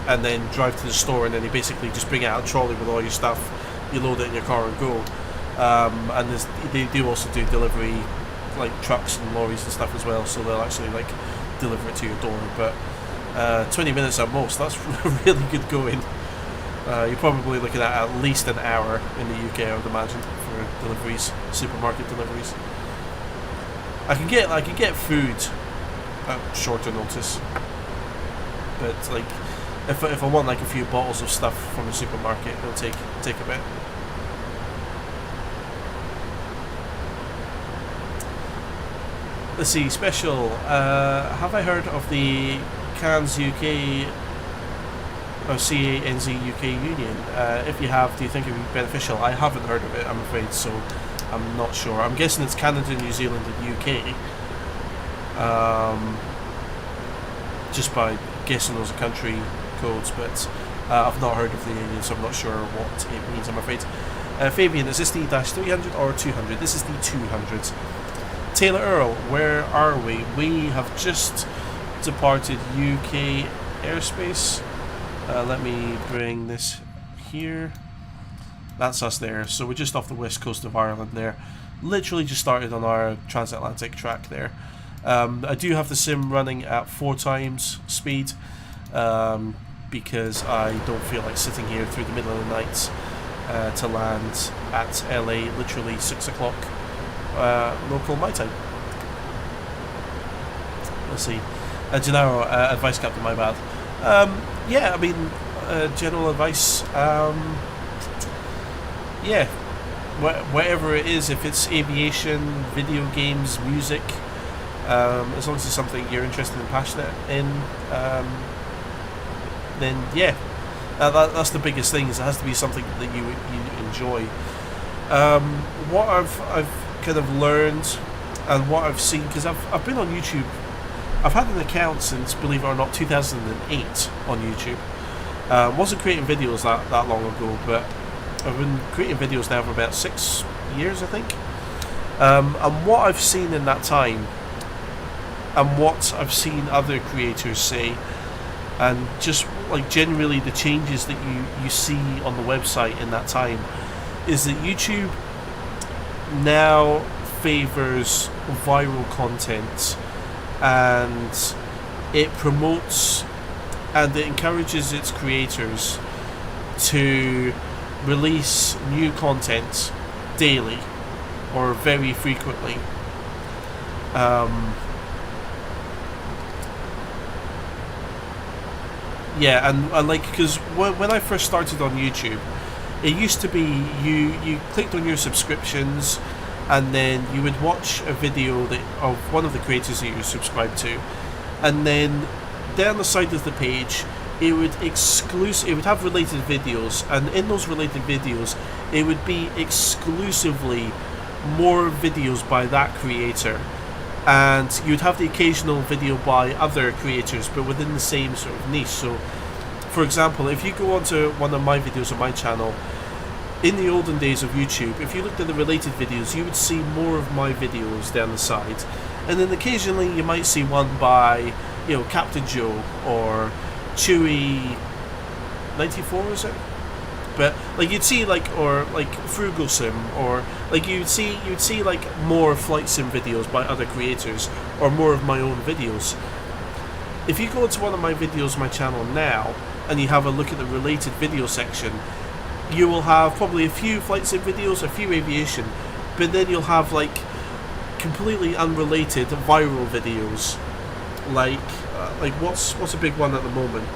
and then drive to the store, and then they basically just bring out a trolley with all your stuff, you load it in your car and go. And they do also do delivery, like trucks and lorries and stuff as well, so they'll actually like deliver it to your door. But 20 minutes at most, that's really good going. You're probably looking at least an hour in the UK, I would imagine, for deliveries, supermarket deliveries. I can get food at shorter notice, but like if I want like a few bottles of stuff from the supermarket, it'll take a bit. Let's see, special. Have I heard of the CANZ UK or CANZ UK Union? If you have, do you think it would be beneficial? I haven't heard of it, I'm afraid, so I'm not sure. I'm guessing it's Canada, New Zealand, and UK. Just by guessing those country codes, but I've not heard of the union, so I'm not sure what it means, I'm afraid. Fabian, is this the -300 or 200? This is the 200. Taylor Earl, where are we? We have just departed UK airspace. Let me bring this here. That's us there. So we're just off the west coast of Ireland there. Literally just started on our transatlantic track there. I do have the sim running at 4 times speed because I don't feel like sitting here through the middle of the night to land at LA literally 6 o'clock local my time. Let's see. General advice, Captain, my bad. Yeah, I mean, general advice. Yeah, whatever it is, if it's aviation, video games, music, as long as it's something you're interested and passionate in, then yeah, that's the biggest thing. Is it has to be something that you enjoy. What I've kind of learned and what I've seen, because I've been on YouTube. I've had an account since, believe it or not, 2008 on YouTube. Wasn't creating videos that long ago, but I've been creating videos now for about 6 years, I think. And what I've seen in that time, and what I've seen other creators say, and just like generally the changes that you see on the website in that time, is that YouTube now favors viral content, and it promotes and it encourages its creators to release new content daily or very frequently. Yeah, and like, because when I first started on YouTube, it used to be you clicked on your subscriptions, and then you would watch a video of one of the creators that you're subscribed to, and then down the side of the page it would have related videos, and in those related videos it would be exclusively more videos by that creator, and you'd have the occasional video by other creators but within the same sort of niche. So for example, if you go onto one of my videos on my channel, in the olden days of YouTube, if you looked at the related videos, you would see more of my videos down the side, and then occasionally you might see one by, you know, Captain Joe or Chewy94, is it? But like you'd see like, or like Frugal Sim, or like you'd see like more flight sim videos by other creators, or more of my own videos. If you go to one of my videos on my channel now and you have a look at the related video section, you will have probably a few flight sim videos, a few aviation, but then you'll have like completely unrelated viral videos, like what's a big one at the moment?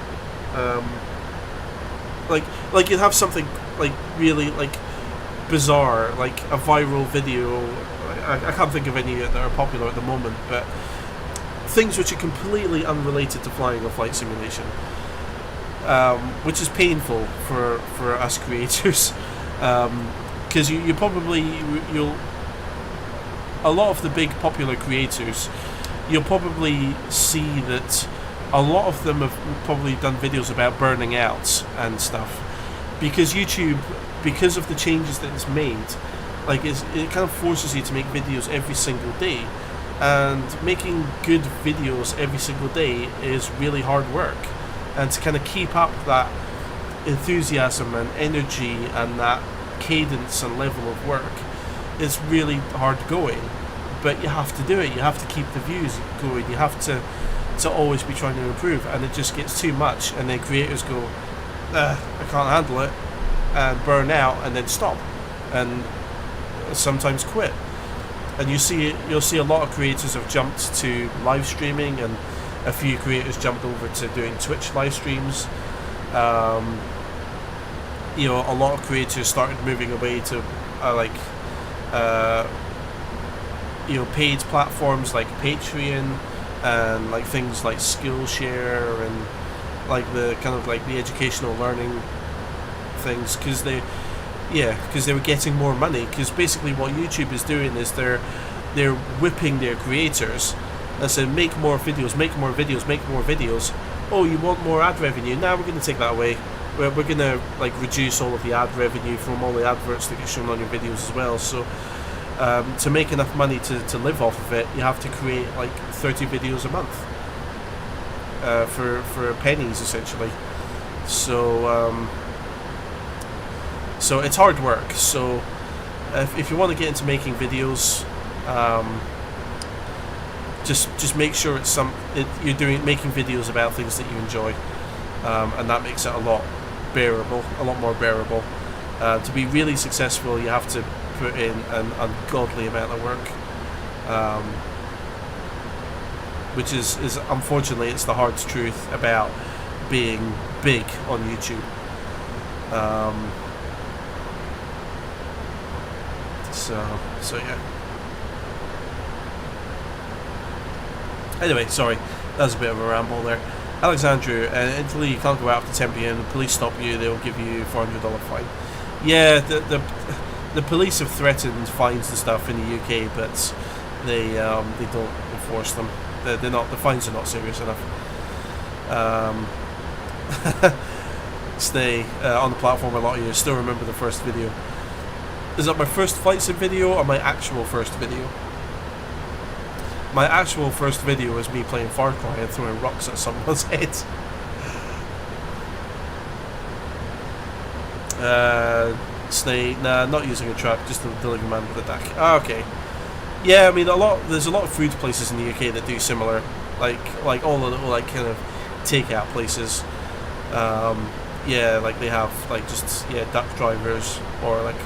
Like you'd have something like really like bizarre, like a viral video. I can't think of any that are popular at the moment, but things which are completely unrelated to flying or flight simulation, which is painful for us creators, because you'll a lot of the big popular creators, you'll probably see that a lot of them have probably done videos about burning out and stuff, because YouTube, because of the changes that it's made, like it kind of forces you to make videos every single day, and making good videos every single day is really hard work, and to kind of keep up that enthusiasm and energy and that cadence and level of work is really hard going. But you have to do it. You have to keep the views going. You have to always be trying to improve, and it just gets too much, and then creators go, I can't handle it, and burn out, and then stop, and sometimes quit. And you'll see a lot of creators have jumped to live streaming, and a few creators jumped over to doing Twitch live streams. A lot of creators started moving away to paid platforms like Patreon, and like things like Skillshare, and like the kind of like the educational learning things, because they were getting more money. Because basically what YouTube is doing is they're whipping their creators and saying, make more videos, make more videos, make more videos. Oh, you want more ad revenue? Now we're going to take that away. We're going to like reduce all of the ad revenue from all the adverts that get shown on your videos as well. So to make enough money to live off of it, you have to create like 30 videos a month for pennies, essentially. So it's hard work. So if you want to get into making videos, just make sure you're making videos about things that you enjoy, and that makes it a lot more bearable. To be really successful, you have to put in an ungodly amount of work, which is unfortunately, it's the hard truth about being big on YouTube. So yeah. Anyway, sorry, that was a bit of a ramble there. Alexandru, until you can't go out after 10 p.m, the police stop you, they'll give you $400 fine. Yeah, the police have threatened fines and stuff in the UK, but they don't enforce them. They're not, the fines are not serious enough. Stay on the platform a lot of you still remember the first video. Is that my first flight sim video or my actual first video? My actual first video was me playing Far Cry and throwing rocks at someone's head. Snake, nah, not using a truck, just delivering man with a DAC. Ah, okay. Yeah, I mean there's a lot of food places in the UK that do similar, like all the little like kind of takeout places. Yeah, like they have like just duck drivers or like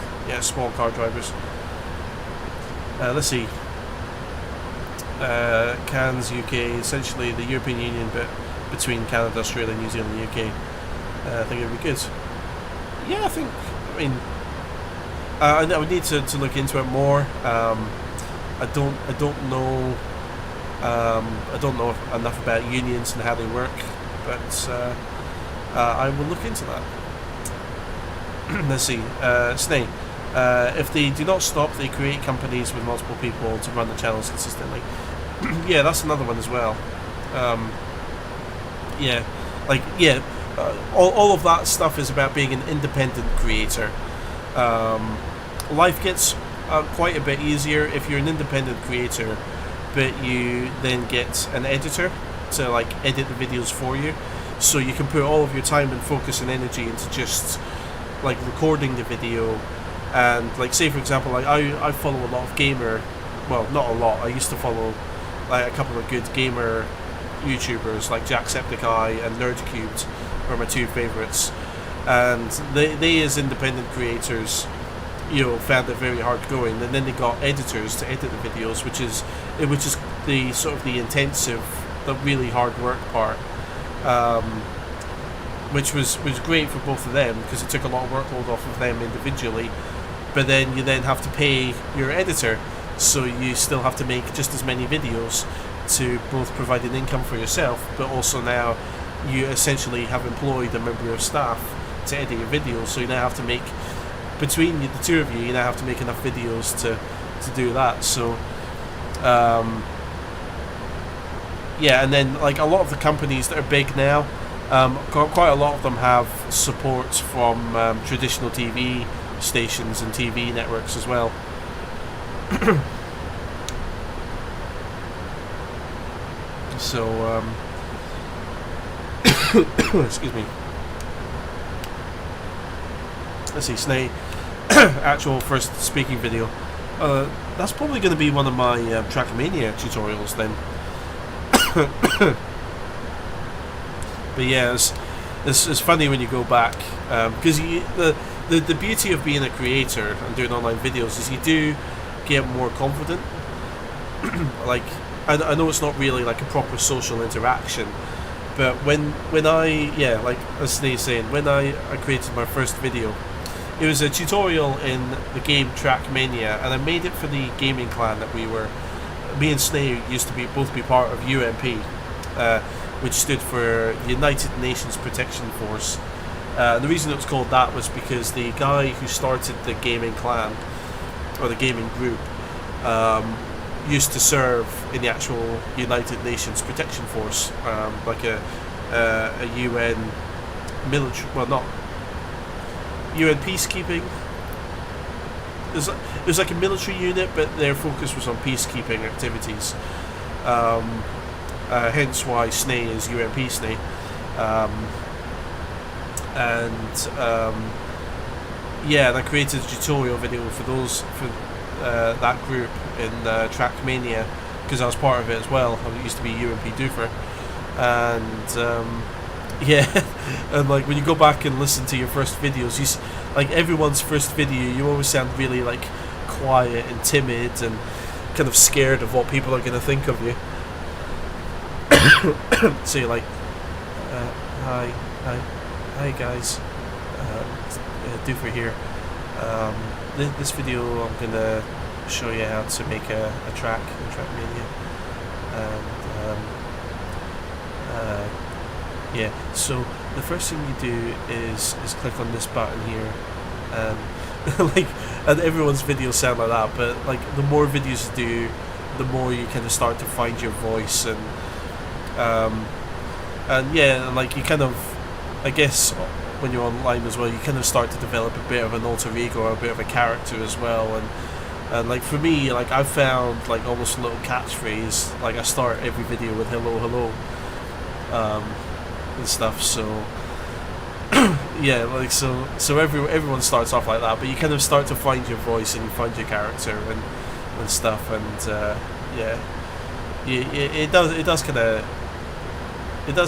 small car drivers. Let's see. CANS UK, essentially the European Union bit between Canada, Australia, New Zealand, and the UK. I think it would be good. Yeah, I mean, I would need to look into it more. I don't know. I don't know enough about unions and how they work, but I will look into that. Let's see. Snake. If they do not stop, they create companies with multiple people to run the channels consistently. Yeah, that's another one as well. All of that stuff is about being an independent creator. Life gets quite a bit easier if you're an independent creator, but you then get an editor to like edit the videos for you, so you can put all of your time and focus and energy into just like recording the video. And like, say for example, like I follow a lot of gamer, well, not a lot, I used to follow like a couple of good gamer YouTubers like Jacksepticeye and Nerdcubed are my two favourites, and they as independent creators found it very hard going, and then they got editors to edit the videos, which is the sort of the intensive, the really hard work part, which was great for both of them because it took a lot of workload off of them individually. But then you then have to pay your editor, so you still have to make just as many videos to both provide an income for yourself, but also now you essentially have employed a member of staff to edit your videos. So you now have to make, between the two of you, you now have to make enough videos to do that. So yeah, and then like a lot of the companies that are big now, quite a lot of them have support from traditional TV stations and TV networks as well. So excuse me. Let's see, Snay. Actual first speaking video. That's probably going to be one of my Trackmania tutorials then. But yeah, it's funny when you go back, because the beauty of being a creator and doing online videos is you do get more confident. Like, I know it's not really like a proper social interaction, but when I, yeah, like as Snae's saying, when I created my first video, it was a tutorial in the game Trackmania, and I made it for the gaming clan that we were, me and Snae used to both be part of UNP, which stood for United Nations Protection Force. The reason it was called that was because the guy who started the gaming clan, or the gaming group, used to serve in the actual United Nations Protection Force, like a UN military, well, not UN peacekeeping. It was like a military unit, but their focus was on peacekeeping activities. Hence why Snae is UNP Snae. Yeah, and I created a tutorial video for that group in Trackmania, because I was part of it as well. I used to be UNP Doofer, and yeah, and like when you go back and listen to your first videos, like everyone's first video, you always sound really like quiet and timid and kind of scared of what people are going to think of you. So you're like, hi guys, Doofer here. This video I'm going to show you how to make a track in Trackmania, and yeah, so the first thing you do is click on this button here, like, and everyone's videos sound like that, but like the more videos you do, the more you kind of start to find your voice, and yeah, and like you kind of, I guess when you're online as well, you kind of start to develop a bit of an alter ego or a bit of a character as well, and like for me, like I've found like almost a little catchphrase. Like I start every video with hello, and stuff. So yeah, like so everyone starts off like that, but you kind of start to find your voice and you find your character and stuff, and yeah, it does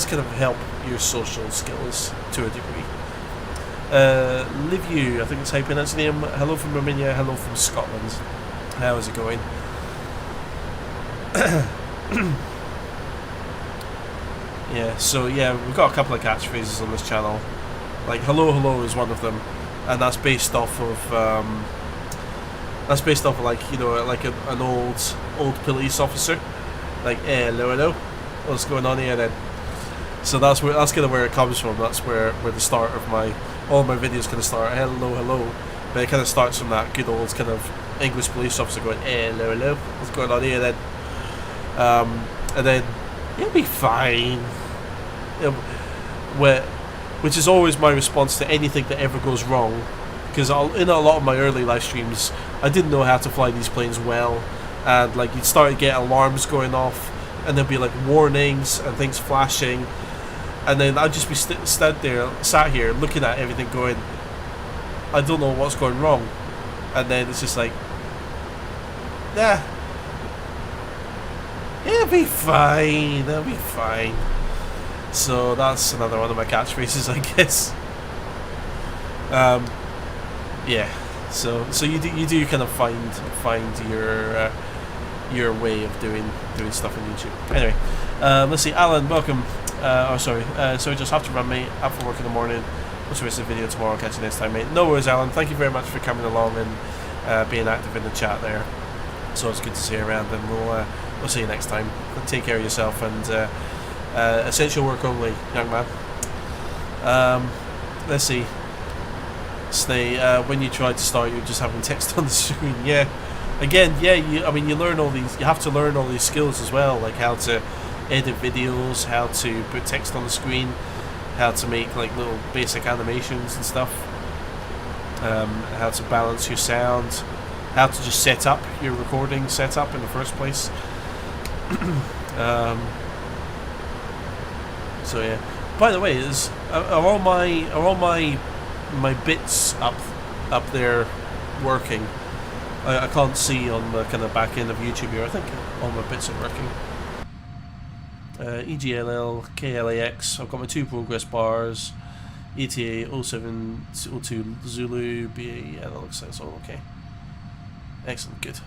kind of help your social skills to a degree. Live you, I think that's how you pronounce the name. Hello from Romania, hello from Scotland. How is it going? Yeah, so yeah, we've got a couple of catchphrases on this channel. Like hello is one of them, and that's based off of like, you know, like an old police officer. Like hello, what's going on here then? So that's kind of where it comes from. That's where the start of all my videos kind of start. Hello, but it kind of starts from that good old kind of English police officer going hello, what's going on here then? And then you'll be fine. Which is always my response to anything that ever goes wrong, because in a lot of my early live streams, I didn't know how to fly these planes well, and like you'd start to get alarms going off, and there'd be like warnings and things flashing, and then I'd just be sat here looking at everything going, I don't know what's going wrong, and then it's just like, nah, it'll be fine. So that's another one of my catchphrases, I guess. Yeah. So you do kind of find your way of doing stuff on YouTube. Anyway, let's see. Alan, welcome. So just have to run, mate. Up for work in the morning. We'll release the video tomorrow. Catch you next time, mate. No worries, Alan. Thank you very much for coming along and being active in the chat there. So it's good to see you around, and we'll see you next time. Take care of yourself, and essential work only, young man. Let's see. Snay, when you try to start, you're just having text on the screen. Yeah. Again, yeah. You learn all these. You have to learn all these skills as well, like how to edit videos, how to put text on the screen, how to make like little basic animations and stuff. How to balance your sound, how to just set up your recording setup in the first place. So yeah. By the way, are all my bits up there working? I can't see on the kind of back end of YouTube here. I think all my bits are working. EGLL, KLAX. I've got my 2 progress bars. ETA 0702 Zulu BA. Yeah, that looks like it's all okay. Excellent, good.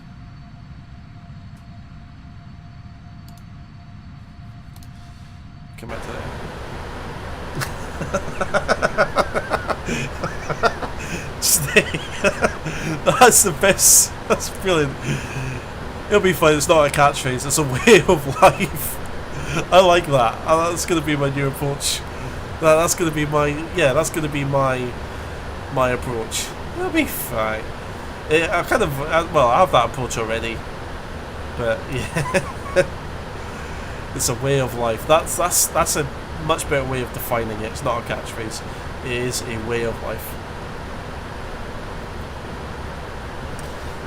Come back to that. Stay. That's the best. That's brilliant. It'll be fine. It's not a catchphrase. It's a way of life. I like that. That's going to be my new approach. That's going to be my That's going to be my approach. It'll be fine. I have that approach already, but yeah, it's a way of life. That's a much better way of defining it. It's not a catchphrase. It is a way of life.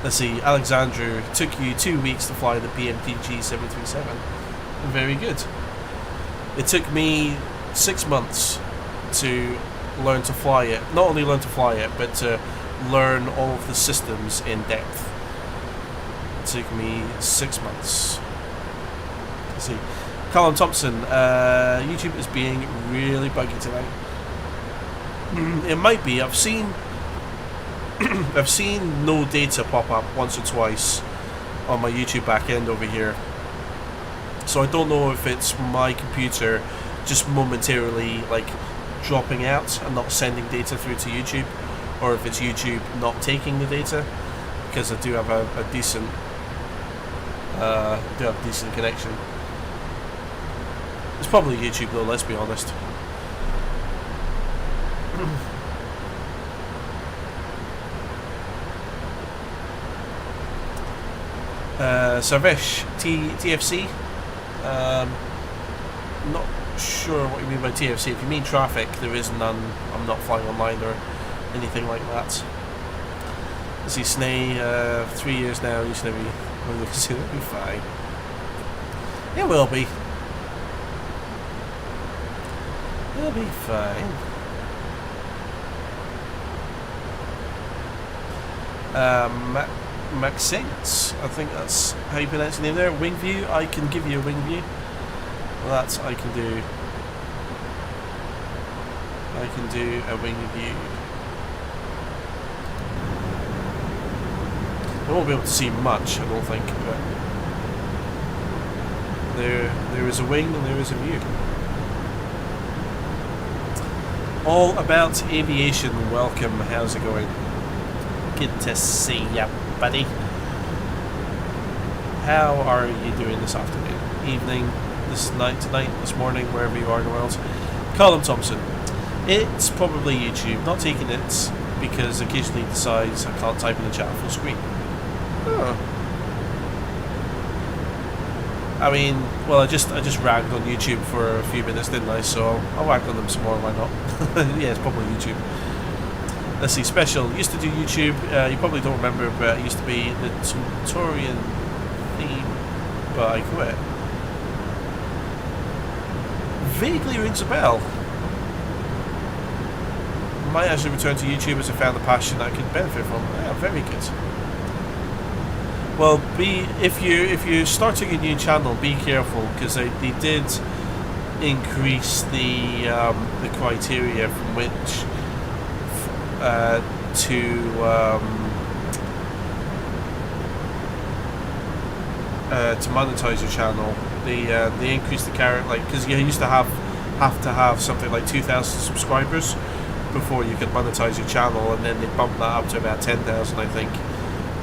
Let's see. Alexandru, took you 2 weeks to fly the PMDG 737. Very good. It took me 6 months to learn to fly it. Not only learn to fly it, but to learn all of the systems in depth. It took me 6 months. Let's see. Colin Thompson, YouTube is being really buggy tonight. It might be. I've seen no data pop up once or twice on my YouTube back end over here. So I don't know if it's my computer just momentarily like dropping out and not sending data through to YouTube, or if it's YouTube not taking the data, because I do have a decent connection. It's probably YouTube though, let's be honest. Sarvesh, TFC. Not sure what you mean by TFC. If you mean traffic, there is none. I'm not flying online or anything like that. I see Snay, 3 years now. You should be. It'll be fine. It will be. It'll be fine. Maxence, I think that's how you pronounce your name there. Wing view. I can give you a wing view. Well, that's I can do. I can do a wing view. I won't be able to see much, I don't think, but there is a wing and there is a view. All about aviation. Welcome. How's it going? Good to see ya, buddy. How are you doing this afternoon, evening, this night, tonight, this morning, wherever you are in the world? Colin Thompson. It's probably YouTube not taking it because occasionally it decides I can't type in the chat full screen. Oh. I mean, well, I just ragged on YouTube for a few minutes, didn't I? So I'll rag on them some more. Why not? Yeah, it's probably YouTube. Let's see. Special used to do YouTube. You probably don't remember, but it used to be the Tutorial theme, but I quit. Vaguely rings a bell. Might actually return to YouTube as I found a passion I could benefit from. Yeah, very good. Well, if you're starting a new channel, be careful, because they did increase the criteria from which to to monetize your channel. They increased the carrot, like, because you used to have to have something like 2,000 subscribers before you could monetize your channel, and then they bumped that up to about 10,000, I think.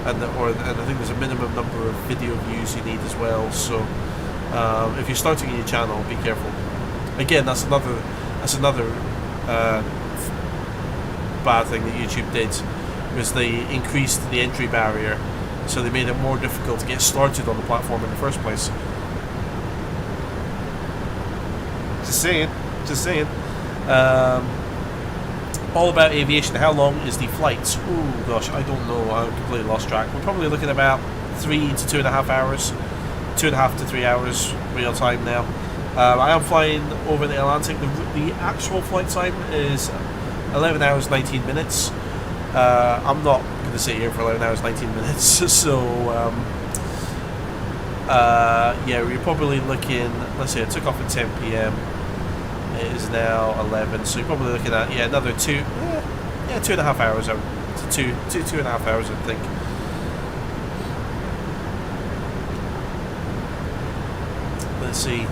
And I think there's a minimum number of video views you need as well. So if you're starting a new channel, be careful. Again, that's another bad thing that YouTube did, was they increased the entry barrier, so they made it more difficult to get started on the platform in the first place. Just saying. All about aviation. How long is the flight? Oh gosh, I don't know. I completely lost track. We're probably looking at about 3 to 2.5 hours, 2.5 to 3 hours real time now. I am flying over the Atlantic. The actual flight time is 11 hours 19 minutes. I'm not going to sit here for 11 hours 19 minutes. So yeah, we're probably looking. Let's see. I took off at 10 p.m. It is now 11, so you're probably looking at another 2.5 hours. Two and a half hours, I think. Let's see.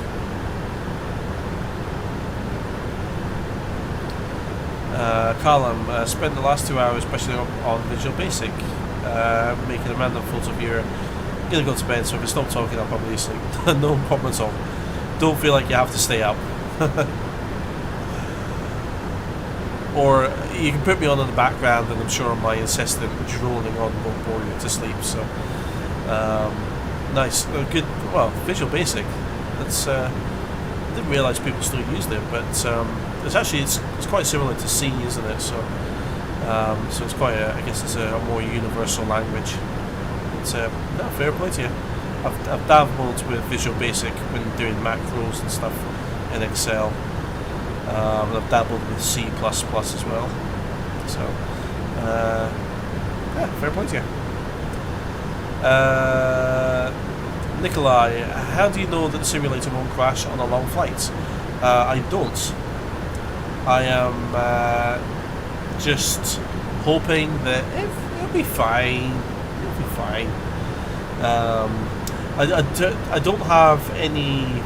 Callum, spent the last 2 hours especially on Visual Basic, making a random photo of your. I'm gonna go to bed, so if I stop talking, I'll probably sleep. No problem at all. Don't feel like you have to stay up. Or you can put me on in the background, and I'm sure my incessant droning on won't bore you to sleep. So nice, good. Well, Visual Basic. That's I didn't realise people still used it, but it's actually it's quite similar to C, isn't it? So so it's quite I guess it's a more universal language. It's no, fair play to you. I've dabbled with Visual Basic when doing macros and stuff in Excel. And I've dabbled with C++ as well. So yeah, fair play to you. Nikolai, how do you know that the simulator won't crash on a long flight? I don't. I am just hoping that it'll be fine. It'll be fine. I don't have any.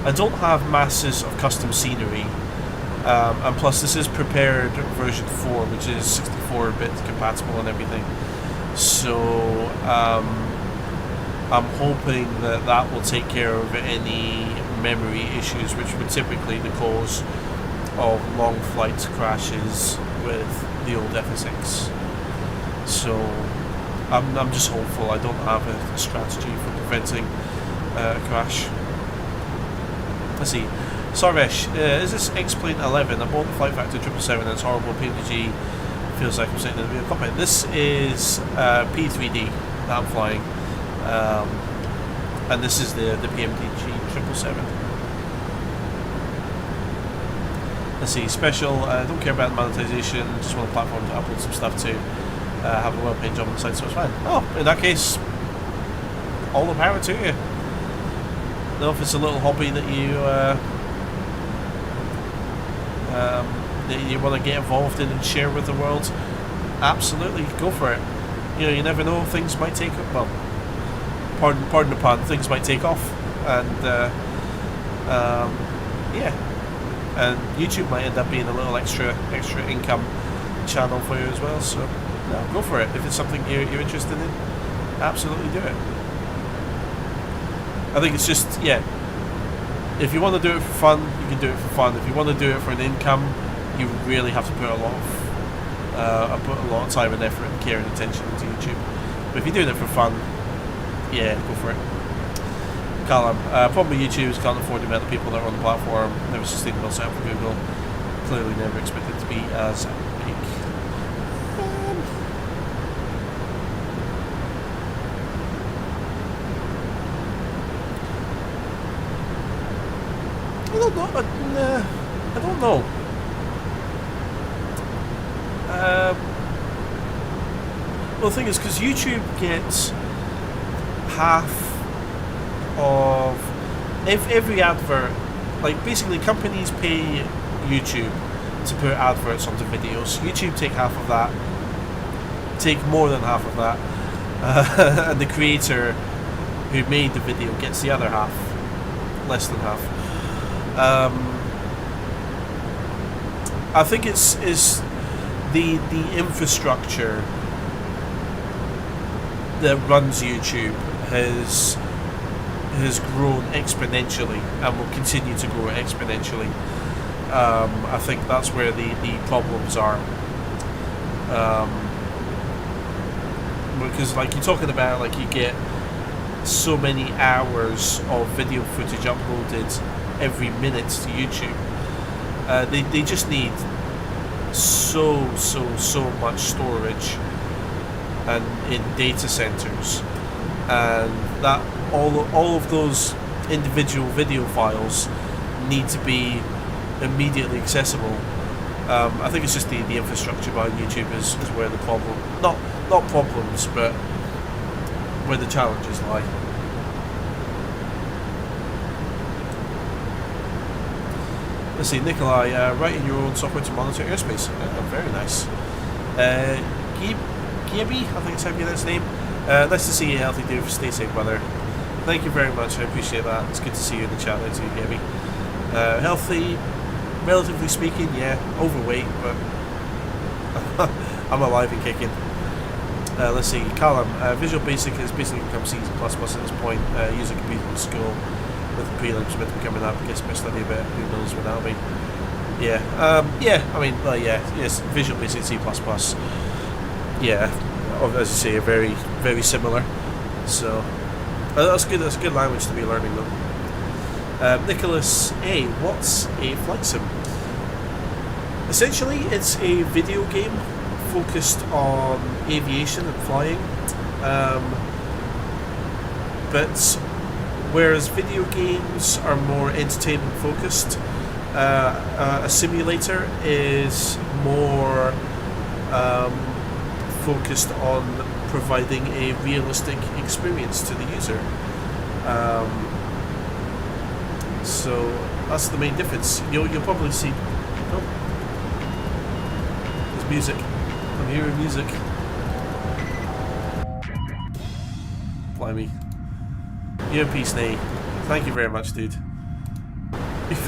I don't have masses of custom scenery, and plus this is prepared version 4, which is 64-bit compatible and everything. So I'm hoping that will take care of any memory issues, which would typically be the cause of long flight crashes with the old FSX. So I'm just hopeful. I don't have a strategy for preventing a crash. Let's see. Sarvesh, is this X-Plane 11? I bought the flight factor 777 and it's horrible. PMDG feels like I'm sitting in the real cockpit. This is P3D that I'm flying. And this is the PMDG 777. Let's see. Special, don't care about monetization, just want a platform to upload some stuff to. Have a well-paid job on the site, so it's fine. Oh, in that case, all the power to you. Know if it's a little hobby that you want to get involved in and share with the world, absolutely go for it. You know, you never know, things might take well, pardon the pun, things might take off, and yeah, and YouTube might end up being a little extra income channel for you as well. So no, go for it. If it's something you're interested in, absolutely do it. I think it's just, yeah, if you want to do it for fun, you can do it for fun. If you want to do it for an income, you really have to put a lot of time and effort and care and attention into YouTube. But if you're doing it for fun, yeah, go for it. Callum, problem with YouTube is can't afford the amount of people that are on the platform. Never sustainable setup for Google. Clearly never expected to be as big. I don't know. Well, the thing is, because YouTube gets half of every advert. Like, basically, companies pay YouTube to put adverts onto videos. YouTube take half of that, take more than half of that, and the creator who made the video gets the other half, less than half. I think it's the infrastructure that runs YouTube has grown exponentially and will continue to grow exponentially. I think that's where the problems are. Because like you're talking about, like you get so many hours of video footage uploaded every minute to YouTube. They just need so much storage and in data centers, and that all of those individual video files need to be immediately accessible. I think it's just the infrastructure behind YouTube is where the problem, not problems, but where the challenges lie. Let's see, Nikolai, writing your own software to monitor airspace. Very nice. Gibby, I think that's how you get his name. Nice to see you healthy, dude. Stay safe, brother. Thank you very much, I appreciate that. It's good to see you in the chat there too, Gibby. Healthy, relatively speaking, yeah. Overweight, but I'm alive and kicking. Let's see, Callum, Visual Basic has basically become C++ at this point. Using computer in school with the prelims meant to be coming up. I guess my study a bit, who knows when that'll be. Yeah, I mean, yes, Visual Basic C++. Yeah, as you say, are very, very similar. So, that's good language to be learning though. Nicholas A, what's a flight sim? Essentially, it's a video game focused on aviation and flying, but whereas video games are more entertainment focused, a simulator is more focused on providing a realistic experience to the user. So that's the main difference. You'll probably see. Oh, there's music. I'm hearing music. Blimey. UMP Snake. Thank you very much, dude.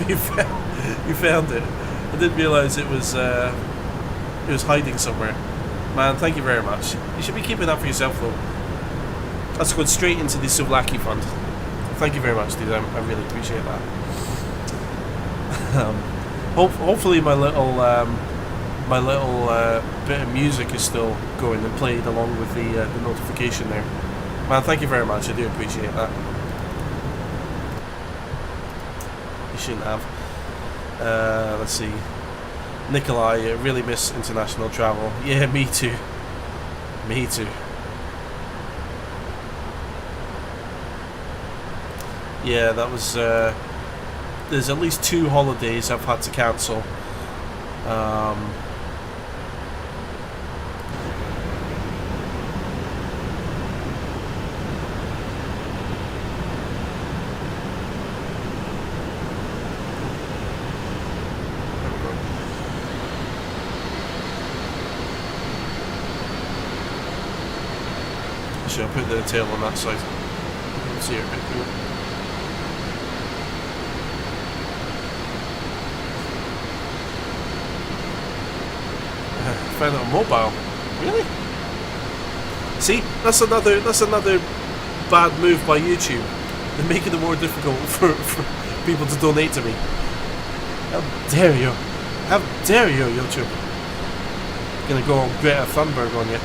You found it. I didn't realise it was hiding somewhere. Man, thank you very much. You should be keeping that for yourself though. That's going straight into the Souvlaki fund. Thank you very much, dude. I really appreciate that. Hopefully my little bit of music is still going and played along with the notification there. Man, thank you very much. I do appreciate that. You shouldn't have. Let's see. Nikolai, I really miss international travel. Yeah, me too. Me too. Yeah, that was. There's at least 2 holidays I've had to cancel. Actually, I'll put the tail on that side. Let's see it a bit cool. Found it on mobile. Really? See, that's another bad move by YouTube. They're making it more difficult for people to donate to me. How dare you? How dare you, YouTube? Gonna go Greta Thunberg on you.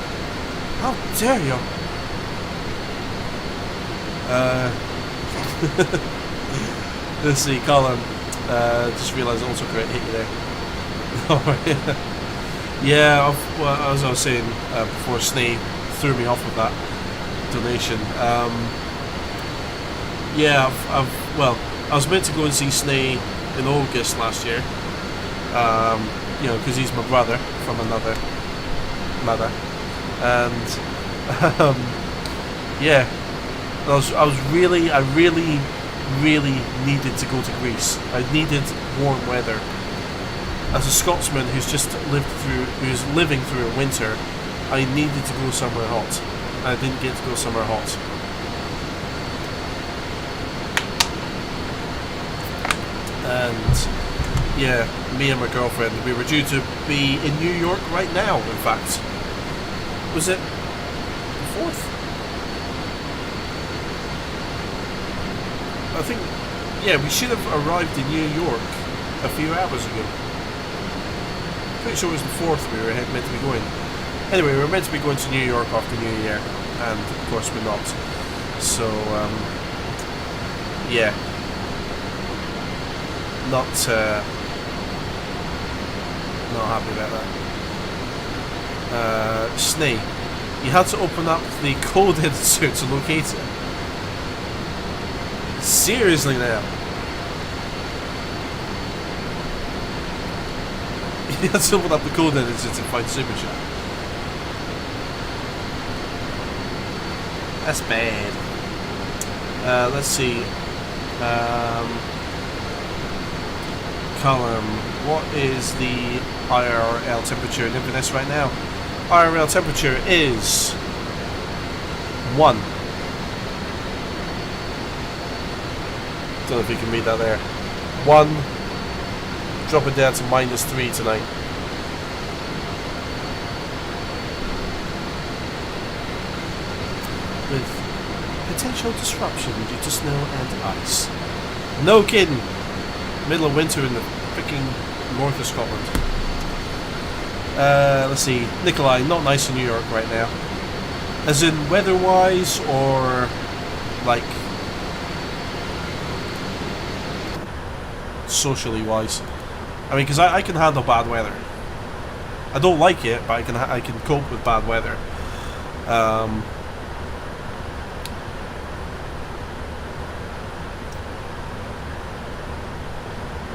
How dare you? Let's see, Colin. Just realised I also correct hit you there. Alright. Yeah, as I was saying before, Snee threw me off with that donation. Yeah, well, I was meant to go and see Snee in August last year. You know, because he's my brother from another mother, and yeah, I really needed to go to Greece. I needed warm weather. As a Scotsman who's living through a winter, I needed to go somewhere hot. I didn't get to go somewhere hot. And yeah, me and my girlfriend, we were due to be in New York right now, in fact. Was it the 4th? I think, yeah, we should have arrived in New York a few hours ago. Pretty sure it was the 4th we were meant to be going. Anyway, we were meant to be going to New York after New Year, and of course we're not. So, yeah. Not happy about that. Snee, you had to open up the code editor to locate it. Seriously now? You had to open up the code editor to find Super Chat. That's bad. Let's see. Column, what is the IRL temperature in Inverness right now? IRL temperature is 1. Don't know if you can read that there. 1. Dropping down to -3 tonight. With potential disruption due to snow and ice. No kidding! Middle of winter in the freaking north of Scotland. Let's see. Nikolai, not nice in New York right now. As in weather-wise, or like socially-wise. I mean, because I can handle bad weather. I don't like it, but I can cope with bad weather.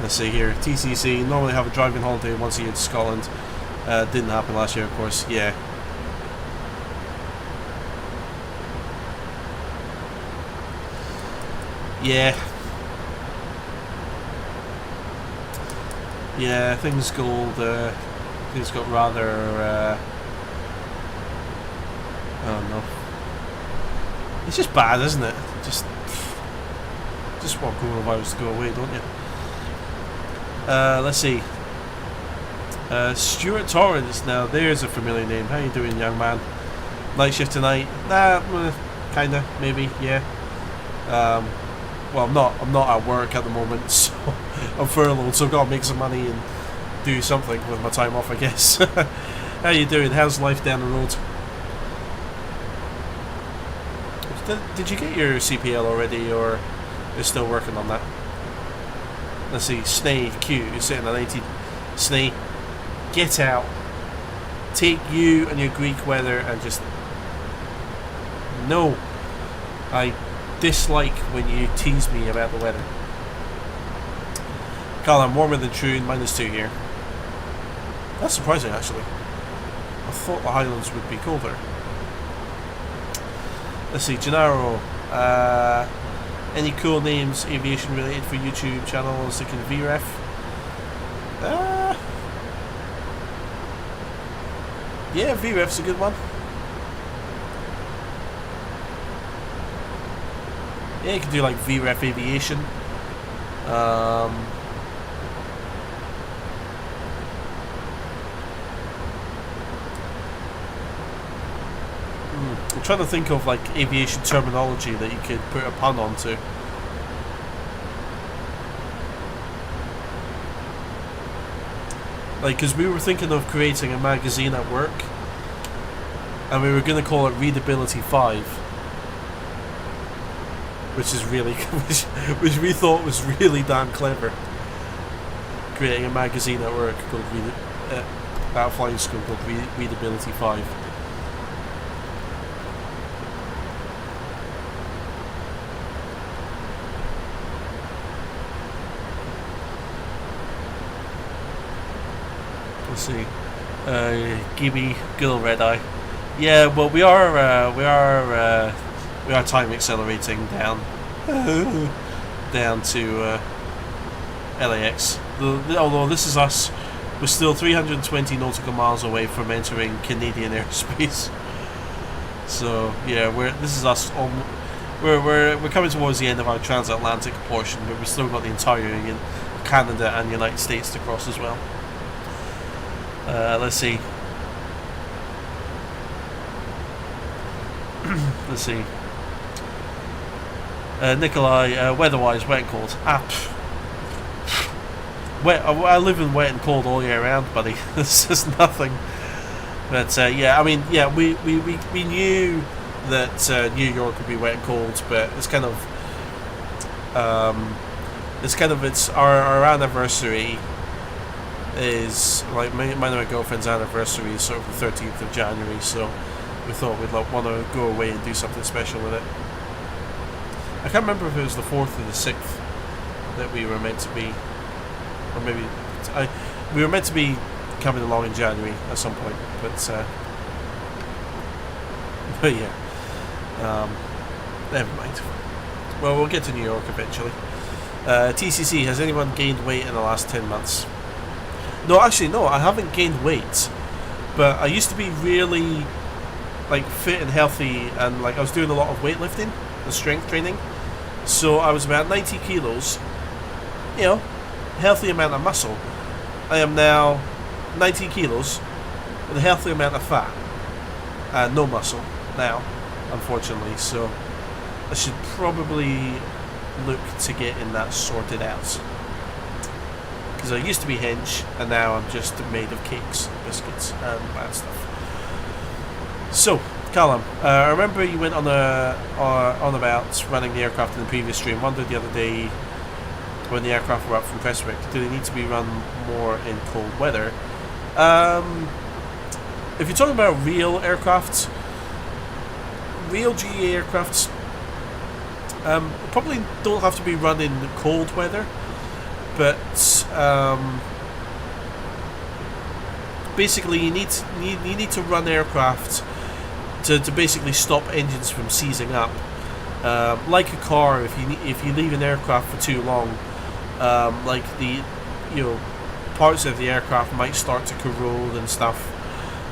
Let's see here. TCC, normally have a driving holiday once a year to Scotland. Didn't happen last year, of course. Yeah. Yeah. Yeah, things got rather, I don't know. It's just bad, isn't it? Just want coronavirus to go away, don't you? Let's see. Stuart Torrance, now there's a familiar name. How you doing, young man? Night shift tonight? Nah, kinda, maybe, yeah. Well, I'm not at work at the moment, so I'm furloughed, so I've got to make some money and do something with my time off, I guess. How you doing? How's life down the road? Did you get your CPL already, or you're still working on that? Let's see, Snee Q is sitting at 18. Snee, get out. Take you and your Greek weather and just... No. I dislike when you tease me about the weather. Carl, I'm warmer than Troon, -2 here. That's surprising, actually. I thought the Highlands would be colder. Let's see, Gennaro. Any cool names, aviation related, for YouTube channels? Like in VREF? Yeah, VREF's a good one. Yeah, you can do like VREF aviation. I'm trying to think of like aviation terminology that you could put a pun onto. Like, because we were thinking of creating a magazine at work, and we were going to call it Readability 5, which is really, which we thought was really damn clever. Creating a magazine at work called at flying school called Readability 5. Let's see. Gibby, good old Red Eye. Yeah, well, we are time accelerating down to LAX. Although this is us, we're still 320 nautical miles away from entering Canadian airspace. So yeah, this is us. We're coming towards the end of our transatlantic portion, but we've still got the entire Canada and United States to cross as well. Let's see. Let's see. Nikolai, weather-wise, wet and cold. Wet. I live in wet and cold all year round, buddy. It's just nothing. But yeah, I mean, yeah, we knew that New York would be wet and cold, but it's kind of it's our anniversary is like mine and my girlfriend's anniversary is sort of the 13th of January, so we thought we'd want to go away and do something special with it. I can't remember if it was the 4th or the 6th that we were meant to be, or maybe we were meant to be coming along in January at some point, but yeah, never mind. Well, we'll get to New York eventually. TCC, has anyone gained weight in the last 10 months? No, actually, no, I haven't gained weight, but I used to be really like fit and healthy, and like I was doing a lot of weightlifting and strength training, so I was about 90 kilos, you know, healthy amount of muscle. I am now 90 kilos with a healthy amount of fat and no muscle now, unfortunately, so I should probably look to getting that sorted out, because I used to be hench and now I'm just made of cakes, biscuits and bad stuff. So Callum, I remember you went on about running the aircraft in the previous stream. Wondered the other day when the aircraft were up from Prestwick, do they need to be run more in cold weather? If you're talking about real aircraft, real GA aircrafts, probably don't have to be run in cold weather, but basically you need to run aircraft to basically stop engines from seizing up. Like a car, if you leave an aircraft for too long, like the parts of the aircraft might start to corrode and stuff.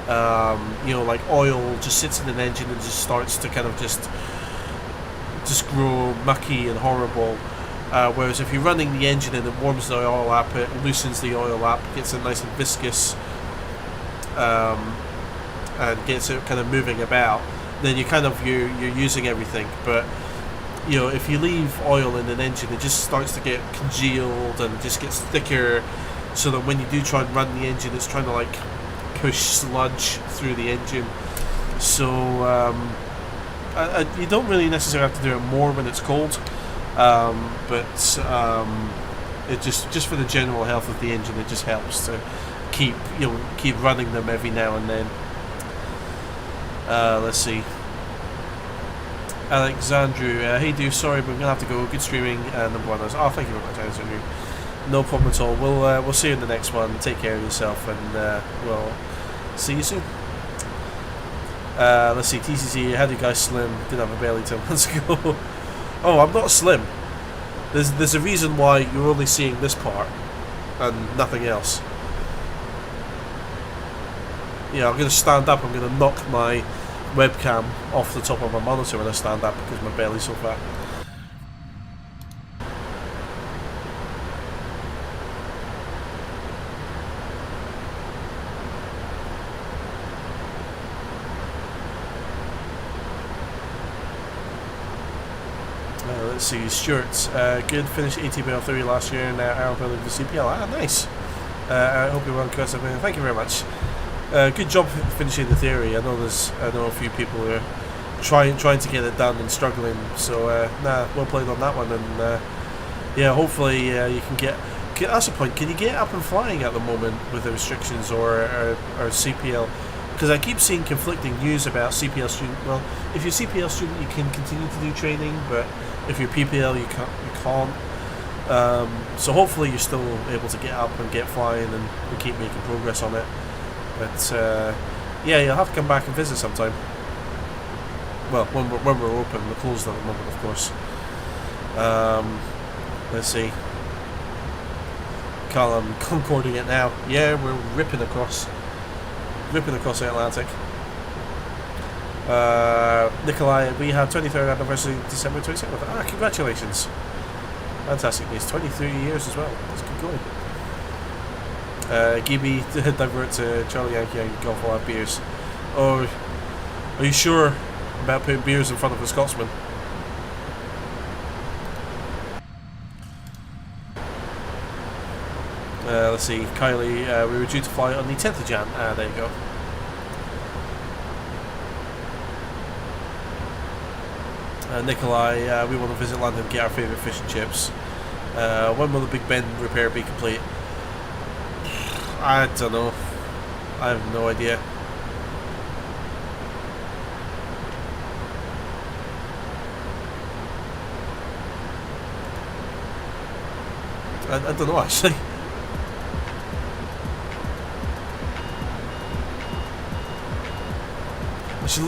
Like oil just sits in an engine and just starts to kind of just grow mucky and horrible. Whereas if you're running the engine and it warms the oil up, it loosens the oil up, gets it nice and viscous, and gets it kind of moving about, then you're using everything. But if you leave oil in an engine, it just starts to get congealed and it just gets thicker, so that when you do try and run the engine, it's trying to like push sludge through the engine. So you don't really necessarily have to do it more when it's cold, but it just for the general health of the engine, it just helps to keep running them every now and then. Let's see. Alexandru, hey dude, sorry, but we're gonna have to go. Good streaming, number one. Oh, thank you very much, Alexandru. No problem at all. We'll see you in the next one. Take care of yourself, and we'll see you soon. Let's see. TCC, how do you guys slim? Didn't have a belly 10 months ago. Oh, I'm not slim. There's a reason why you're only seeing this part and nothing else. I'm going to stand up. I'm going to knock my webcam off the top of my monitor when I stand up because my belly's so fat. Let's see, Stuart, good, finished ATPL 30 last year, now aerobuilding for CPL. Ah, nice. I hope you're well, Chris. Thank you very much. Good job finishing the theory. I know a few people who are trying to get it done and struggling. So well played on that one. And hopefully you can get. That's the point. Can you get up and flying at the moment with the restrictions or CPL? Because I keep seeing conflicting news about CPL student. Well, if you're a CPL student, you can continue to do training, but if you're PPL, you can't. So hopefully you're still able to get up and get flying and keep making progress on it. But you'll have to come back and visit sometime. Well, when we're open. We're closed at the moment, of course. Let's see. Callum, concording it now. Yeah, we're ripping across the Atlantic. Nikolai, we have 23rd anniversary December 27th. Congratulations. Fantastic news. 23 years as well. That's good going. Gibby, divert to Charlie Yankee and Golf will have beers. Oh, are you sure about putting beers in front of a Scotsman? Let's see, Kylie, we were due to fly on the 10th of Jan. There you go. Nikolai, we want to visit London and get our favourite fish and chips. When will the Big Ben repair be complete? I don't know. I have no idea. I don't know actually.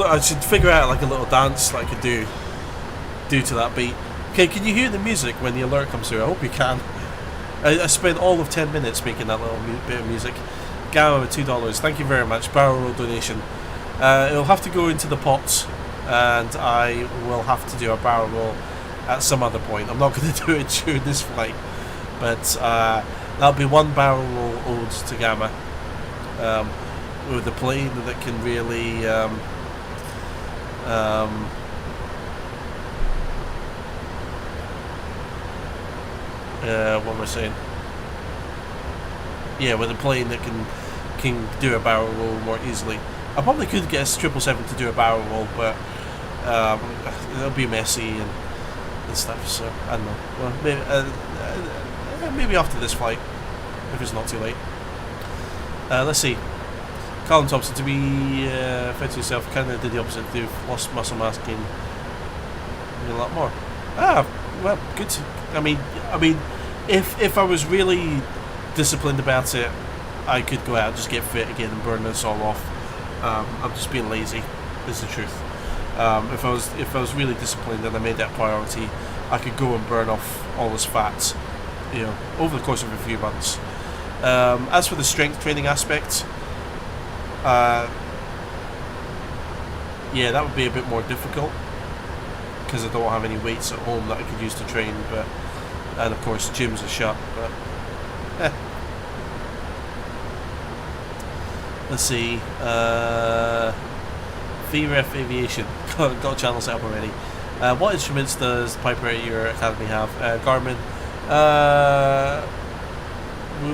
I should figure out like a little dance that I could do to that beat. Okay, can you hear the music when the alert comes through? I hope you can. I spent all of 10 minutes making that little bit of music. Gamma with $2. Thank you very much. Barrel roll donation. It'll have to go into the pots, and I will have to do a barrel roll at some other point. I'm not going to do it during this flight, but that'll be one barrel roll ode to Gamma, with a plane that can really what am I saying? Yeah, with a plane that can do a barrel roll more easily. I probably could get a 777 to do a barrel roll, but it'll be messy and stuff. So I don't know. Well, maybe after this flight, if it's not too late. Let's see. Colin Thompson, to be fair to yourself, kind of did the opposite. You've lost muscle mass, gain a lot more. Well, good. I mean, if I was really disciplined about it, I could go out and just get fit again and burn this all off. I'm just being lazy, is the truth. If I was really disciplined and I made that priority, I could go and burn off all this fat, over the course of a few months. As for the strength training aspect, yeah, that would be a bit more difficult because I don't have any weights at home that I could use to train. And of course, gyms are shut. But let's see. VREF Aviation got a channel set up already. What instruments does Piper at your academy have? Garmin.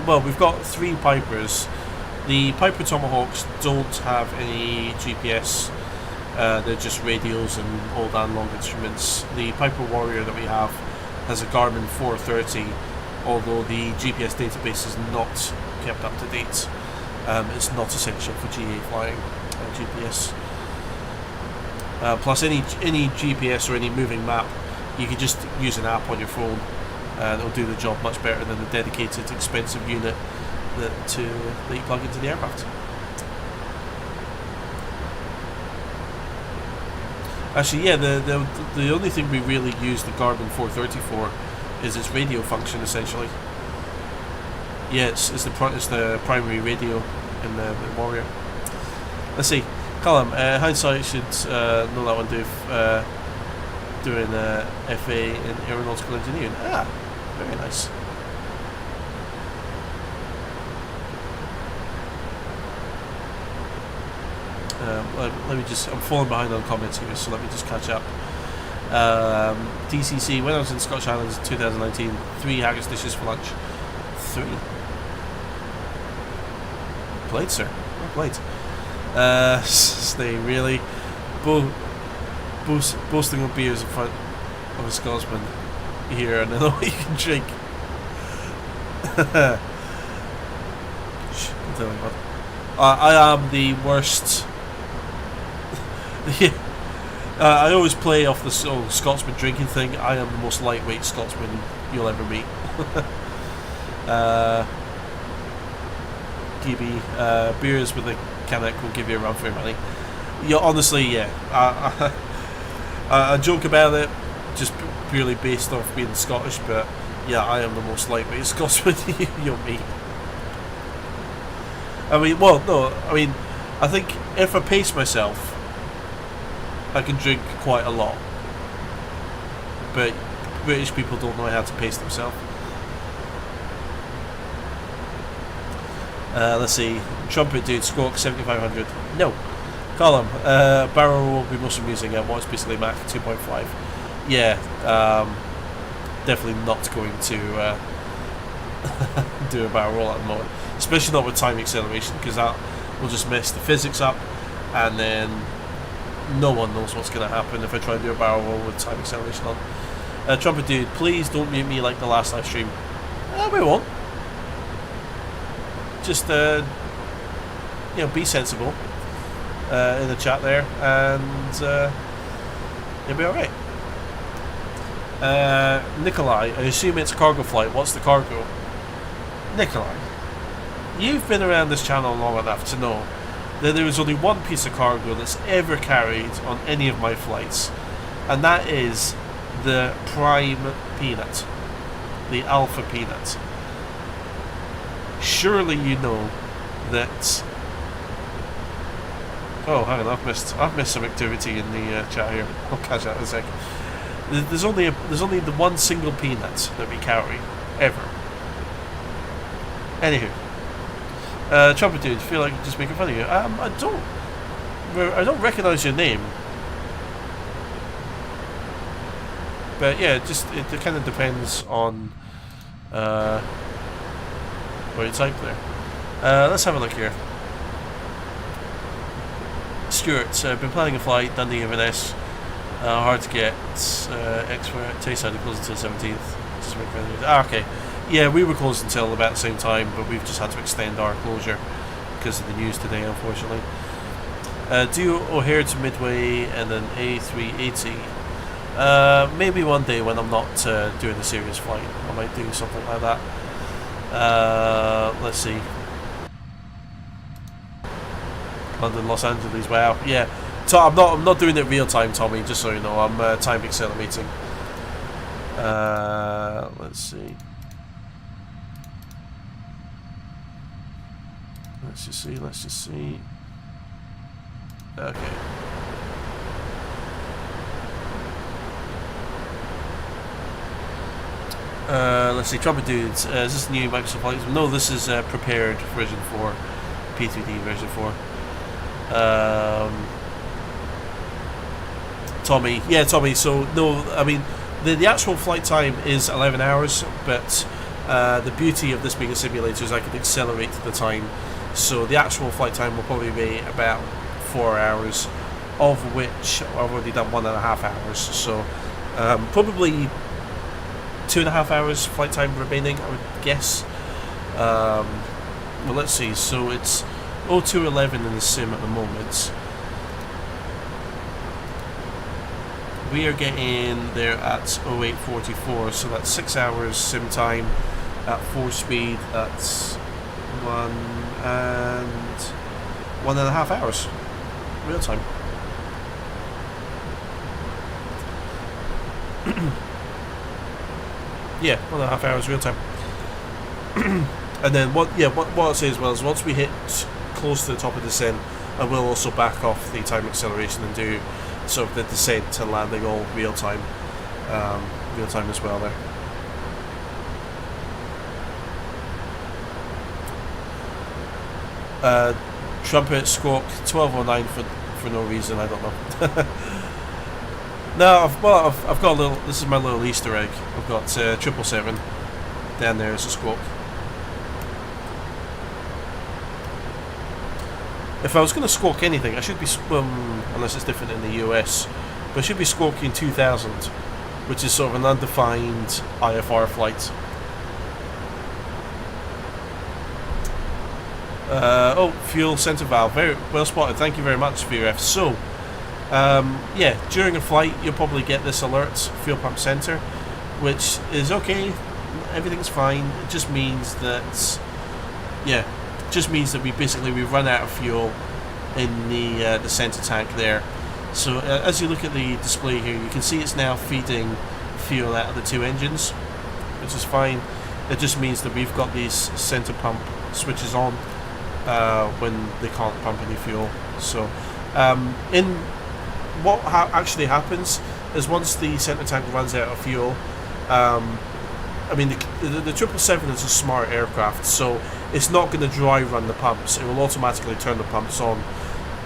Well, we've got 3 Pipers. The Piper Tomahawks don't have any GPS. They're just radios and old analog instruments. The Piper Warrior that we have has a Garmin 430, although the GPS database is not kept up to date. It's not essential for GA flying GPS. Plus, any GPS or any moving map, you can just use an app on your phone, and it'll do the job much better than a dedicated, expensive unit that you plug into the aircraft. Actually, yeah, the only thing we really use the Garmin 430 for is its radio function, essentially. Yeah, it's the primary radio in the Warrior. Let's see, Callum. Hindsight should know that one, Dave. Doing FA in aeronautical engineering. Very nice. Let me just, I'm falling behind on comments here, so let me just catch up. DCC, when I was in Scottish Highlands in 2019, 3 haggis dishes for lunch. 3. Played, sir. Well played. Stay really boasting of beers in front of a Scotsman here, and I know you can drink. I'll tell you what. I am the worst. Yeah, I always play off the Scotsman drinking thing. I am the most lightweight Scotsman you'll ever meet. GB, beers with a Canuck will give you a run for your money. Yeah, honestly, yeah. I joke about it just purely based off being Scottish, but yeah, I am the most lightweight Scotsman you'll meet. I think if I pace myself, I can drink quite a lot. But British people don't know how to pace themselves. Let's see. Trumpet dude, squawk 7500. No. Column. Barrel roll will be most amusing at what's basically Mach 2.5. Yeah. Definitely not going to do a barrel roll at the moment. Especially not with time acceleration, because that will just mess the physics up, and then no one knows what's going to happen if I try to do a barrel roll with time acceleration on. Trumpet dude, please don't mute me like the last live stream. We won't. Just be sensible in the chat there, and you'll be alright. Nikolai, I assume it's a cargo flight. What's the cargo? Nikolai, you've been around this channel long enough to know that there is only one piece of cargo that's ever carried on any of my flights, and that is the prime peanut, the alpha peanut. Surely you know that. Oh, hang on, I've missed some activity in the chat here. I'll catch that in a sec. There's only the one single peanut that we carry ever. Anywho, Trumpet dude, feel like just making fun of you. I don't recognise your name. But yeah, it kind of depends on what you type there. Let's have a look here. Stuart, been planning a flight, Dundee Inverness. Hard to get. Expert, Tayside closed until 17th. Just okay. Yeah, we were closed until about the same time, but we've just had to extend our closure because of the news today, unfortunately. Do O'Hare to Midway and then A380. Maybe one day when I'm not doing a serious flight, I might do something like that. Let's see. London, Los Angeles. Wow. Yeah. So I'm not doing it real time, Tommy. Just so you know, I'm time accelerating. Let's see. Let's just see. Okay. Let's see, Trumpet dudes. Is this new Microsoft Flight? No, this is prepared version 4, P2D version 4. Tommy, yeah, Tommy. So no, I mean the actual flight time is 11 hours, but the beauty of this being a simulator is I can accelerate the time. So the actual flight time will probably be about 4 hours, of which I've already done 1.5 hours. So probably 2.5 hours flight time remaining, I would guess. Well, let's see. So it's 0211 in the sim at the moment. We are getting there at 0844, so that's 6 hours sim time at 4 speed. That's 1.5 hours real time. Yeah, 1.5 hours real time. And then what I'll say as well is once we hit close to the top of the descent, I will also back off the time acceleration and do sort of the descent to landing all real time as well there. Trumpet squawk 1209 for no reason, I don't know. No, I've got a little. This is my little Easter egg. I've got 777 down there as a squawk. If I was going to squawk anything, I should be unless it's different in the US, but I should be squawking 2000, which is sort of an undefined IFR flight. Oh, fuel center valve. Very well spotted. Thank you very much, VRF. So, yeah, during a flight, you'll probably get this alert, fuel pump center, which is okay. Everything's fine. It just means that, yeah, we've run out of fuel in the center tank there. So as you look at the display here, you can see it's now feeding fuel out of the two engines, which is fine. It just means that we've got these center pump switches on when they can't pump any fuel. So what actually happens is once the center tank runs out of fuel, I mean, the 777 is a smart aircraft, so it's not going to dry run the pumps. It will automatically turn the pumps on.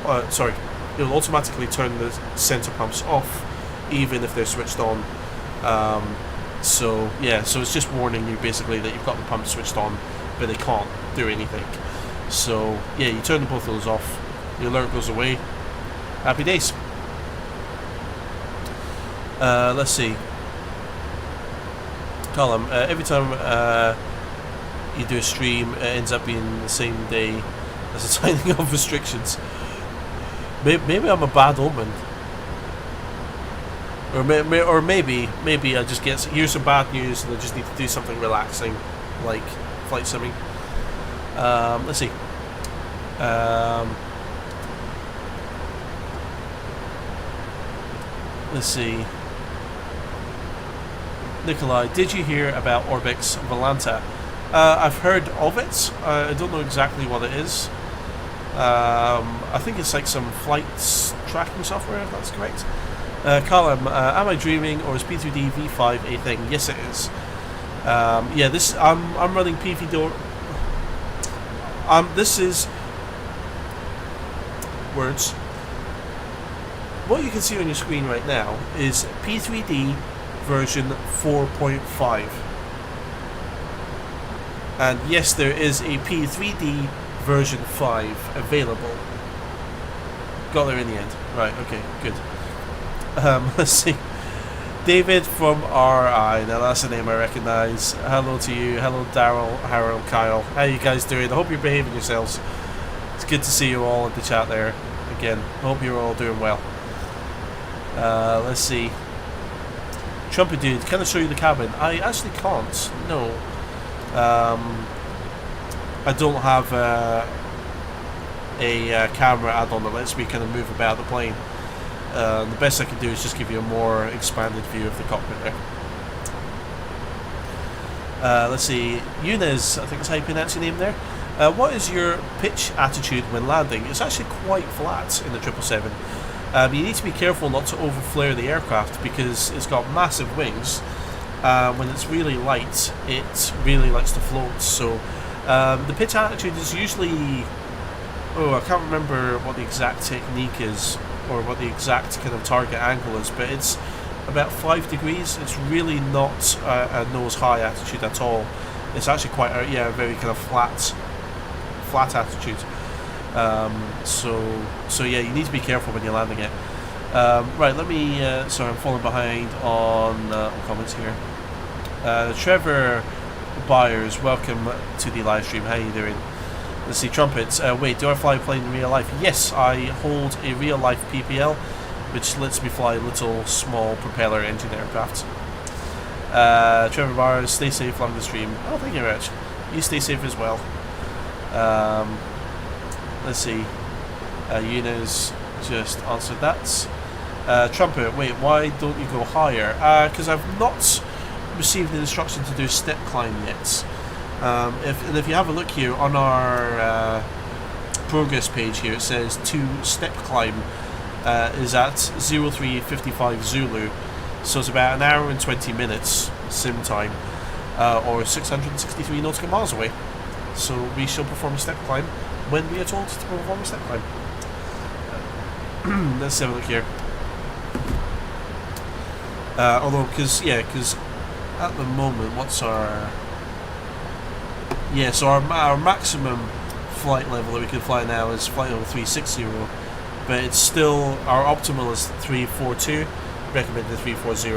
It will automatically turn the center pumps off, even if they're switched on. So it's just warning you basically that you've got the pumps switched on, but they can't do anything. So yeah, you turn both of those off. The alert goes away. Happy days. Let's see. Column. Every time you do a stream, it ends up being the same day as the signing of restrictions. Maybe I'm a bad omen. Or maybe I just get here's some bad news and I just need to do something relaxing, like flight simming. Let's see. Let's see. Nikolai, did you hear about Orbix Volanta? I've heard of it. I don't know exactly what it is. I think it's like some flight tracking software, if that's correct. Colin, am I dreaming, or is P3D V5 a thing? Yes, it is. Yeah, this I'm running PV this is words. What you can see on your screen right now is P3D version 4.5. And yes, there is a P3D version 5 available. Got there in the end. Right, okay, good. Let's see. David from RI. Now that's a name I recognise. Hello to you. Hello Daryl, Harold, Kyle. How you guys doing? I hope you're behaving yourselves. It's good to see you all in the chat there. Again, I hope you're all doing well. Let's see. Trumpet dude, can I show you the cabin? I actually can't. No. I don't have a camera add-on that lets me kind of move about the plane. The best I can do is just give you a more expanded view of the cockpit there. Let's see. Yunez, I think that's how you pronounce your name there. What is your pitch attitude when landing? It's actually quite flat in the 777. You need to be careful not to overflare the aircraft because it's got massive wings. When it's really light, it really likes to float. So the pitch attitude is usually... I can't remember what the exact technique is or what the exact kind of target angle is, but it's about 5 degrees. It's really not a nose-high attitude at all. It's actually quite a very kind of flat attitude. So yeah, you need to be careful when you're landing it. Right, let me. Sorry, I'm falling behind on comments here. Trevor Byers, welcome to the live stream. How are you doing? Let's see, trumpets. Wait, do I fly a plane in real life? Yes, I hold a real life PPL, which lets me fly little small propeller engine aircraft. Trevor Byers, stay safe along the stream. Oh, thank you very much. You stay safe as well. Let's see. Yunus just answered that. Trumpet, wait, why don't you go higher? Because I've not received the instruction to do step climb yet. If you have a look here on our progress page here, it says to step climb is at 0355 Zulu, so it's about an hour and 20 minutes sim time, or 663 nautical miles away. So we shall perform a step climb when we are told to perform a step climb. Let's have a look here. Although, because at the moment, what's our... so our maximum flight level that we can fly now is flight level 360, but it's still, our optimal is 342, recommended 340,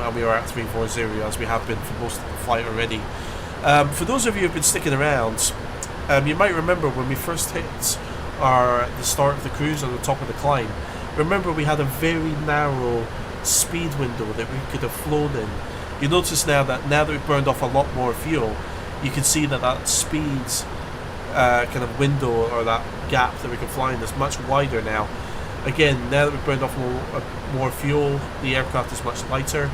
and we are at 340 as we have been for most of the flight already. For those of you who've been sticking around, you might remember when we first hit the start of the cruise on the top of the climb. Remember, we had a very narrow speed window that we could have flown in. You notice now that we've burned off a lot more fuel, you can see that speed kind of window, or that gap that we can fly in, is much wider now. Again, now that we've burned off more fuel, the aircraft is much lighter.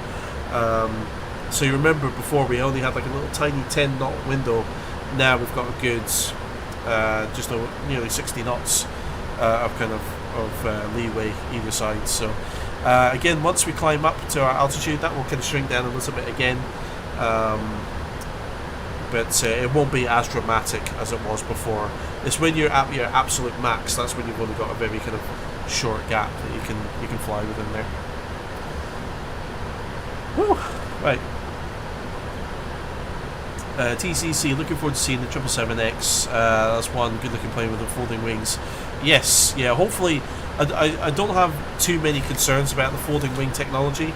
So you remember before we only had like a little tiny 10 knot window. Now we've got a good just over nearly 60 knots of leeway either side. So Again, once we climb up to our altitude, that will kind of shrink down a little bit again, but it won't be as dramatic as it was before. It's when you're at your absolute max, that's when you've only got a very kind of short gap that you can fly within there. Whew. Right. TCC, looking forward to seeing the 777X. That's one good looking plane with the folding wings. Yes, yeah, hopefully. I don't have too many concerns about the folding wing technology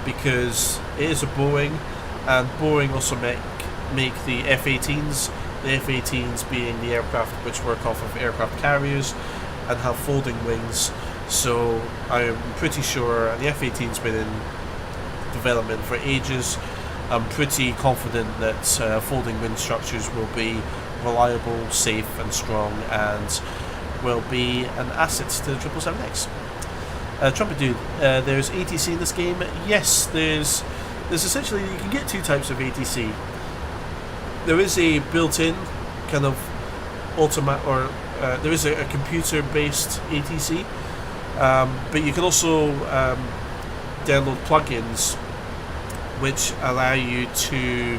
because it is a Boeing, and Boeing also make the F-18s, the F-18s being the aircraft which work off of aircraft carriers and have folding wings. So I'm pretty sure the F-18's been in development for ages. I'm pretty confident that folding wing structures will be reliable, safe and strong, and will be an asset to the 777X. Trumpet Dude, there's ATC in this game. Yes, there's essentially, you can get two types of ATC. There is a built-in kind of there is a computer-based ATC, but you can also download plugins which allow you to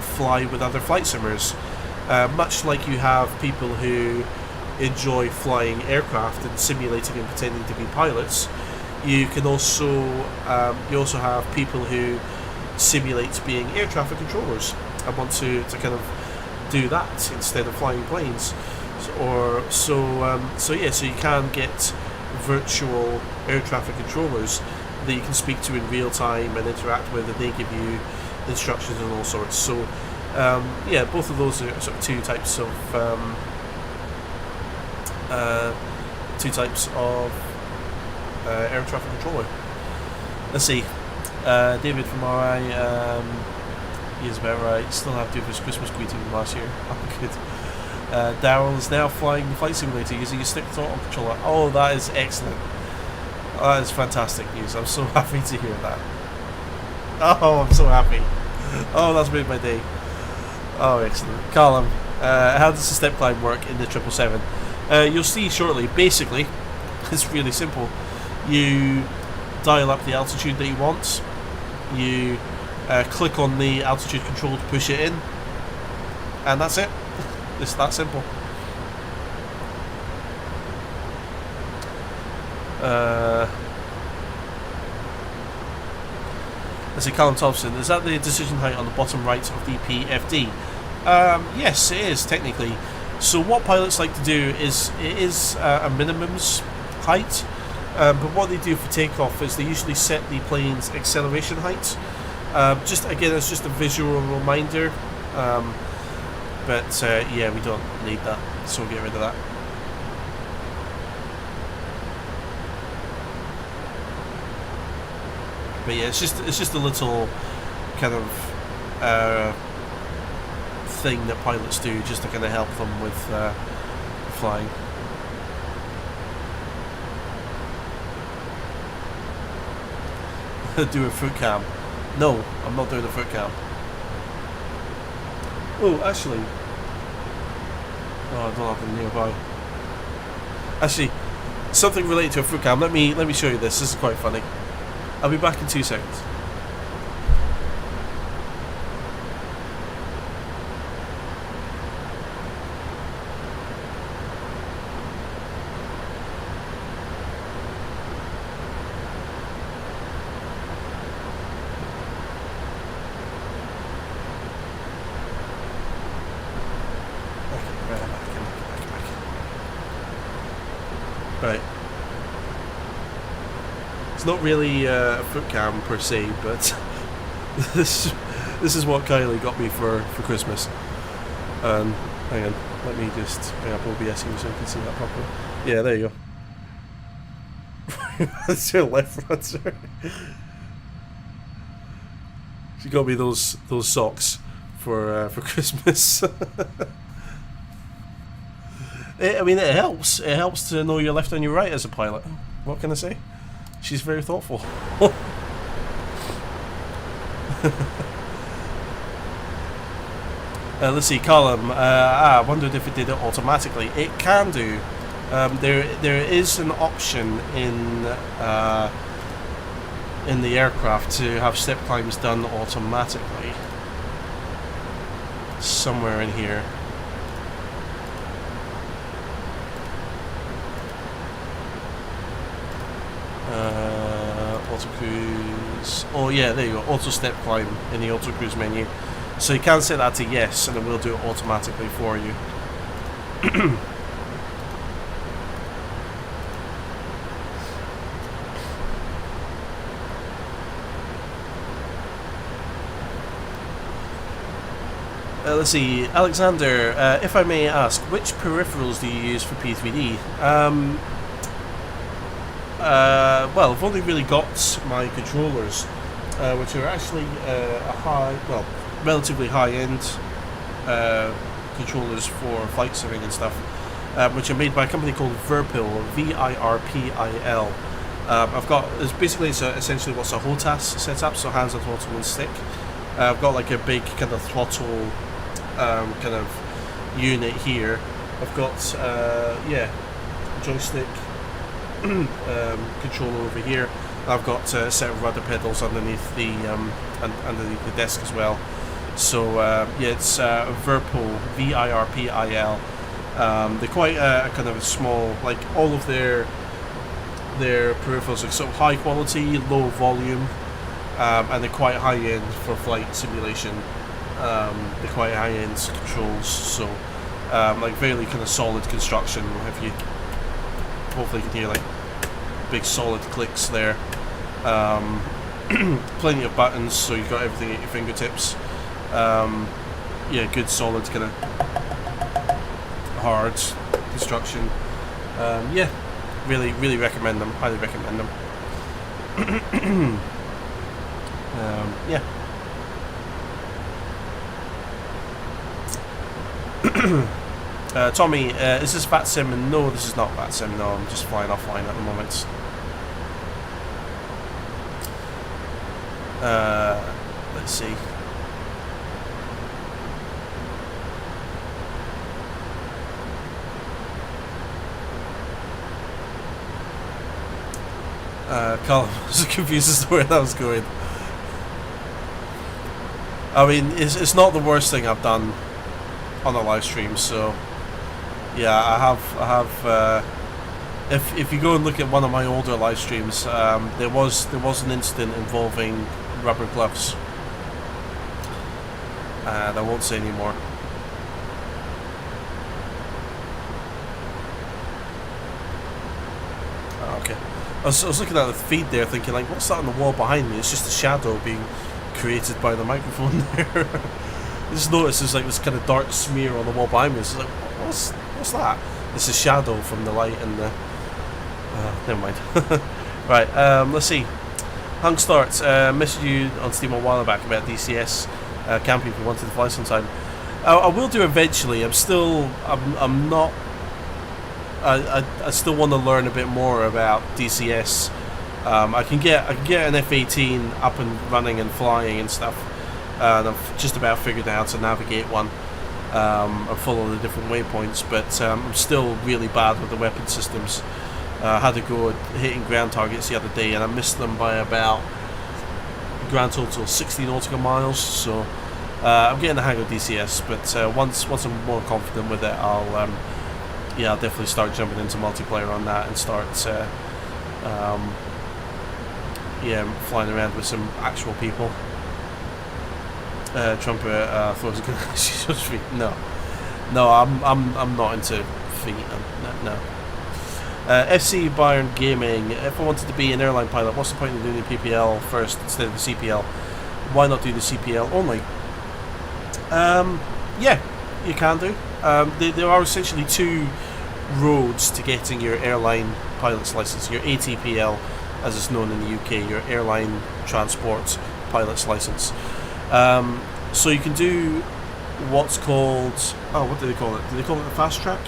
fly with other flight simmers, much like you have people who enjoy flying aircraft and simulating and pretending to be pilots. You can also have people who simulate being air traffic controllers and want to kind of do that instead of flying planes. So you can get virtual air traffic controllers that you can speak to in real time and interact with, and they give you instructions and all sorts. So both of those are sort of two types of air traffic controller. Let's see. David from RI, he is about right. Still have to do his Christmas greeting from last year. Oh, good. Daryl is now flying the flight simulator using a stick throttle controller. Oh, that is excellent. That is fantastic news. I'm so happy to hear that. Oh, I'm so happy. Oh, that's made my day. Oh, excellent. Callum, how does the step climb work in the 777? You'll see shortly. Basically, it's really simple. You dial up the altitude that you want. You click on the altitude control to push it in, and that's it. It's that simple. Let's see, Callum Thompson, is that the decision height on the bottom right of the PFD? Yes, it is, technically. So what pilots like to do is, it is a minimums height, but what they do for takeoff is they usually set the plane's acceleration height. Just again, it's just a visual reminder, but yeah, we don't need that, so we'll get rid of that. But yeah, it's just a little kind of thing that pilots do just to kind of help them with flying. Do a foot cam. No, I'm not doing a foot cam. Oh, actually, I don't have them nearby. Actually, something related to a foot cam. Let me show you this. This is quite funny. I'll be back in 2 seconds. Right. It's not really a foot cam per se, but this is what Kylie got me for Christmas. Hang on, let me just bring up OBS here so you can see that properly. Yeah, there you go. That's your left front, sir. She got me those socks for Christmas. I mean, it helps. It helps to know your left and your right as a pilot. What can I say? She's very thoughtful. Let's see, Column. I wondered if it did it automatically. It can do. There is an option in the aircraft to have step climbs done automatically. Somewhere in here. Auto cruise. Oh yeah, there you go. Auto step climb in the auto cruise menu. So you can set that to yes, and it will do it automatically for you. Let's see, Alexander, if I may ask, which peripherals do you use for P3D? Well, I've only really got my controllers, which are actually relatively high-end controllers for flight simming and stuff, which are made by a company called Virpil, V-I-R-P-I-L. It's essentially what's a HOTAS setup, so hands on throttle and stick. I've got like a big kind of throttle kind of unit here. I've got joystick controller over here. I've got a set of rudder pedals underneath the desk as well. So it's Virpil, V-I-R-P-I-L. They're quite kind of a small, like all of their peripherals are sort of high quality, low volume, and they're quite high end for flight simulation. They're quite high end controls, so like very kind of solid construction. If you hopefully you can hear like big solid clicks there. Plenty of buttons, so you've got everything at your fingertips. Good solid kind of hard construction. Really recommend them. Highly recommend them. Tommy, is this VATSIM? No, this is not VATSIM. No, I'm just flying offline at the moment. Let's see. Colin was confused as to where that was going. I mean, it's not the worst thing I've done on a live stream, so yeah, I have. If you go and look at one of my older live streams, there was an incident involving rubber gloves, and I won't say any more. Okay, I was looking at the feed there, thinking like, what's that on the wall behind me? It's just a shadow being created by the microphone there. I just noticed there's like this kind of dark smear on the wall behind me. It's like, what's that? It's a shadow from the light and the. Never mind. Right, let's see. Hung starts. Messaged you on Steam a while back about DCS camping if you wanted to fly sometime. I will do eventually. I still want to learn a bit more about DCS. I can get an F-18 up and running and flying and stuff. And I've just about figured out how to navigate one and follow the different waypoints, but I'm still really bad with the weapon systems. I had to go hitting ground targets the other day, and I missed them by about grand total 60 nautical miles. So I'm getting the hang of DCS, but once I'm more confident with it, I'll definitely start jumping into multiplayer on that and start flying around with some actual people. Trumpet throws a gun. No, I'm not into feet. No. FC Bayern Gaming. If I wanted to be an airline pilot, what's the point of doing the PPL first instead of the CPL? Why not do the CPL only? You can do. There are essentially two roads to getting your airline pilot's license. Your ATPL, as it's known in the UK, your airline transport pilot's license. So you can do what's called, what do they call it? Do they call it the fast track?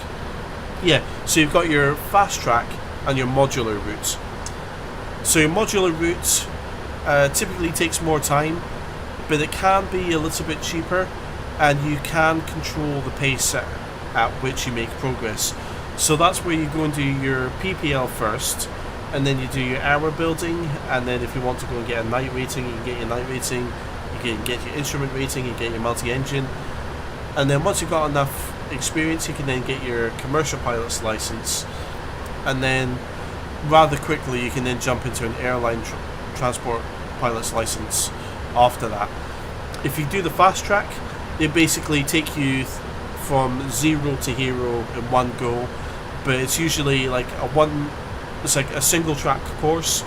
Yeah, so you've got your fast track and your modular route. So your modular route typically takes more time, but it can be a little bit cheaper, and you can control the pace at which you make progress. So that's where you go and do your PPL first, and then you do your hour building, and then if you want to go and get a night rating, you can get your night rating, you can get your instrument rating, you get your multi-engine, and then once you've got enough experience, you can then get your commercial pilot's license, and then rather quickly you can then jump into an airline transport pilot's license after that. If you do the fast track, they basically take you from 0 to hero in one go, but it's usually like it's like a single track course,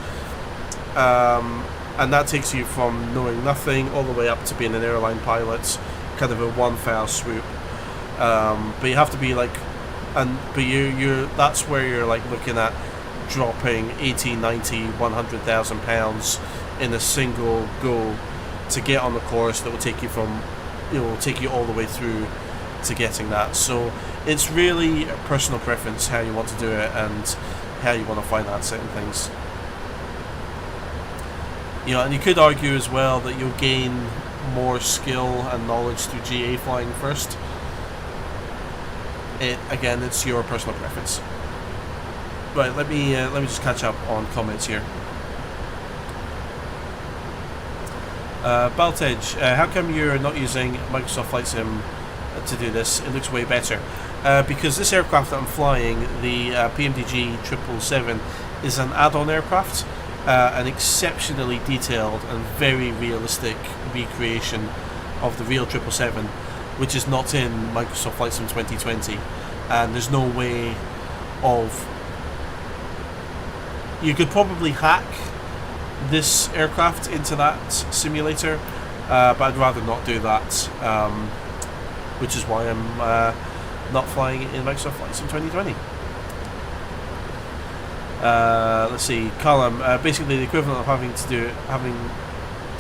and that takes you from knowing nothing all the way up to being an airline pilot, kind of a one foul swoop. But you have to be like, but you're that's where you're like looking at dropping 80, 90, 100,000 pounds in a single go to get on the course that will take you from, take you all the way through to getting that. So it's really a personal preference how you want to do it and how you want to finance certain things. And you could argue as well that you'll gain more skill and knowledge through GA flying first. Again, it's your personal preference. Right, let me just catch up on comments here. Baltedge, how come you're not using Microsoft Flight Sim to do this? It looks way better. Because this aircraft that I'm flying, the PMDG 777, is an add-on aircraft, an exceptionally detailed and very realistic recreation of the real 777, which is not in Microsoft Flight Sim 2020, and there's no way of... You could probably hack this aircraft into that simulator, but I'd rather not do that, which is why I'm not flying in Microsoft Flight Sim 2020. Let's see, Column, basically the equivalent of having to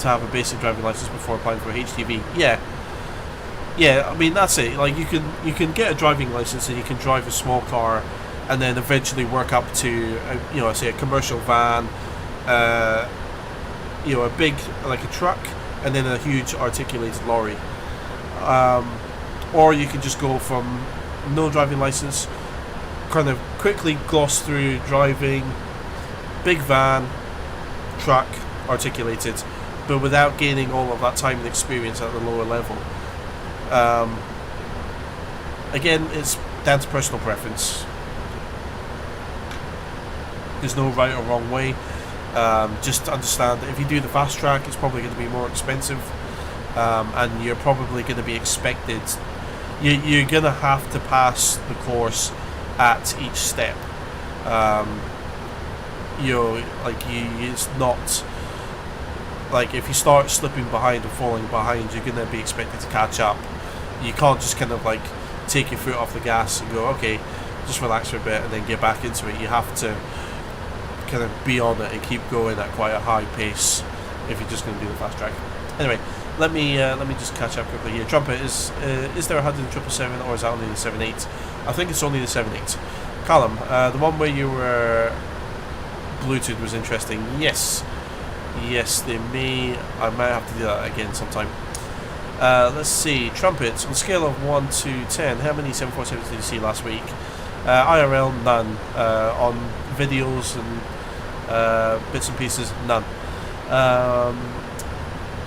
have a basic driving license before applying for HGV. Yeah, I mean that's it. Like you can get a driving license and you can drive a small car, and then eventually work up to say a commercial van, a big like a truck, and then a huge articulated lorry. Or you can just go from no driving license, kind of quickly gloss through driving, big van, truck, articulated, but without gaining all of that time and experience at the lower level. Again, it's down to personal preference. There's no right or wrong way. Just understand that if you do the fast track, it's probably going to be more expensive, and you're probably going to be expected. You're going to have to pass the course at each step. It's not like if you start slipping behind or falling behind, you're going to be expected to catch up. You can't just kind of like take your foot off the gas and go, okay, just relax for a bit and then get back into it. You have to kind of be on it and keep going at quite a high pace if you're just going to do the fast track. Anyway, let me just catch up quickly here. Trumpet, is there a 100 777 or is that only the 78? I think it's only the 78. Callum, the one where you were Bluetooth was interesting. Yes, they may. I might have to do that again sometime. Let's see. Trumpet, on a scale of 1 to 10, how many 747s did you see last week? IRL, none. On videos and bits and pieces, none.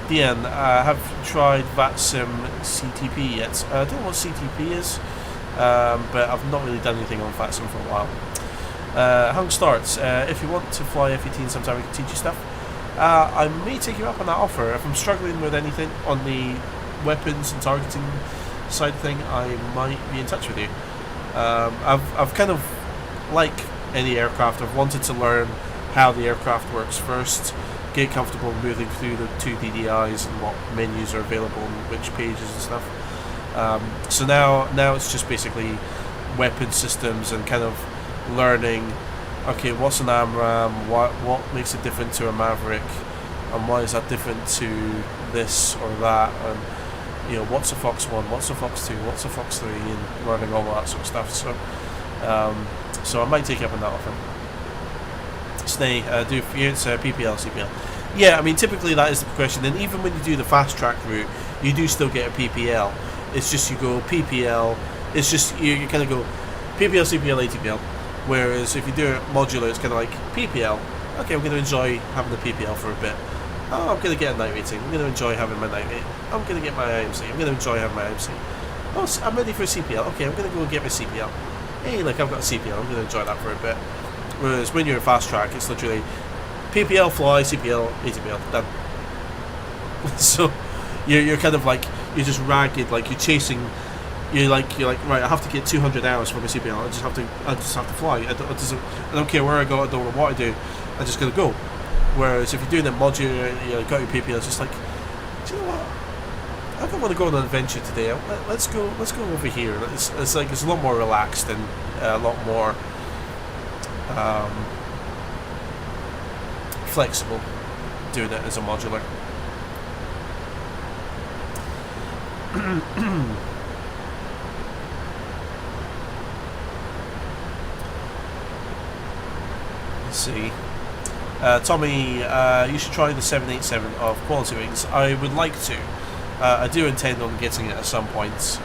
Dean, have you tried VATSIM CTP yet? I don't know what CTP is, but I've not really done anything on VATSIM for a while. Hung Starts, if you want to fly F-18 sometime we can teach you stuff. I may take you up on that offer. If I'm struggling with anything on the weapons and targeting side thing, I might be in touch with you. I've kind of, like any aircraft, I've wanted to learn how the aircraft works first, get comfortable moving through the two DDIs and what menus are available and which pages and stuff. So now it's just basically weapon systems and kind of learning, okay, what's an AMRAAM, what makes it different to a Maverick, and why is that different to this or that, and what's a Fox 1, what's a Fox 2, what's a Fox 3, and learning all that sort of stuff. So I might take up on that offer. Snay, do for you, it's PPL, CPL. Yeah, I mean typically that is the progression, and even when you do the fast track route, you do still get a PPL. It's just you go PPL, it's just you kind of go PPL, CPL, ATPL. Whereas if you do it modular, it's kind of like PPL. Okay, I'm going to enjoy having the PPL for a bit. Oh, I'm going to get a night rating. I'm going to enjoy having my night rating. I'm going to get my IMC. I'm going to enjoy having my IMC. Oh, I'm ready for a CPL. Okay, I'm going to go and get my CPL. Hey, look, I've got a CPL. I'm going to enjoy that for a bit. Whereas when you're in fast track, it's literally PPL, fly, CPL, ATPL, done. So you're kind of like, you're just ragged, like you're chasing. You're like right. I have to get 200 hours for my CPL. I just have to fly. I don't care where I go. I don't know what I do. I just gotta go. Whereas if you're doing it modular, you got your PPL. It's just like, do you know what? I don't want to go on an adventure today. Let's go over here. It's like it's a lot more relaxed and a lot more flexible doing it as a modular. Let's see. Tommy, you should try the 787 of Quality Wings. I would like to. I do intend on getting it at some point.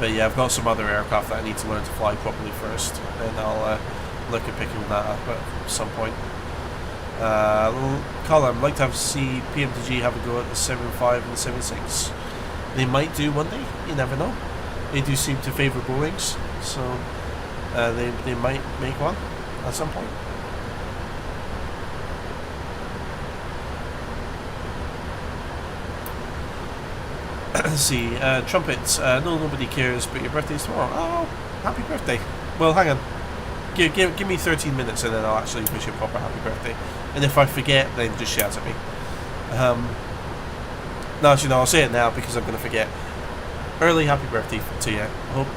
But yeah, I've got some other aircraft that I need to learn to fly properly first. And I'll look at picking that up at some point. Colin, I'd like to see PMDG have a go at the 7.5 and the 7.6. They might do one day. You never know. They do seem to favour Boeings. So they might make one at some point. Let's see, trumpets. No, nobody cares, but your birthday's tomorrow. Oh, happy birthday. Well, hang on. Give me 13 minutes and then I'll actually wish you a proper happy birthday. And if I forget, then just shout at me. No, actually, no, I'll say it now because I'm going to forget. Early happy birthday to you. I hope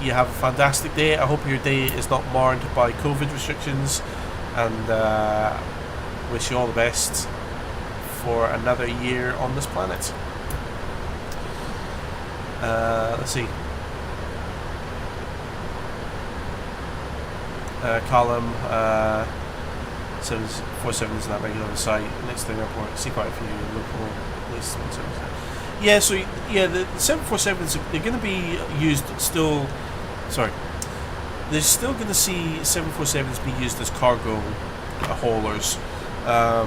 you have a fantastic day. I hope your day is not marred by COVID restrictions. And wish you all the best for another year on this planet. Let's see. Column 747 is not regular on site. Next to the airport, see quite a few local places. Yeah, so yeah, the 747s, they're going to be used still. Sorry, they're still going to see 747s be used as cargo haulers. I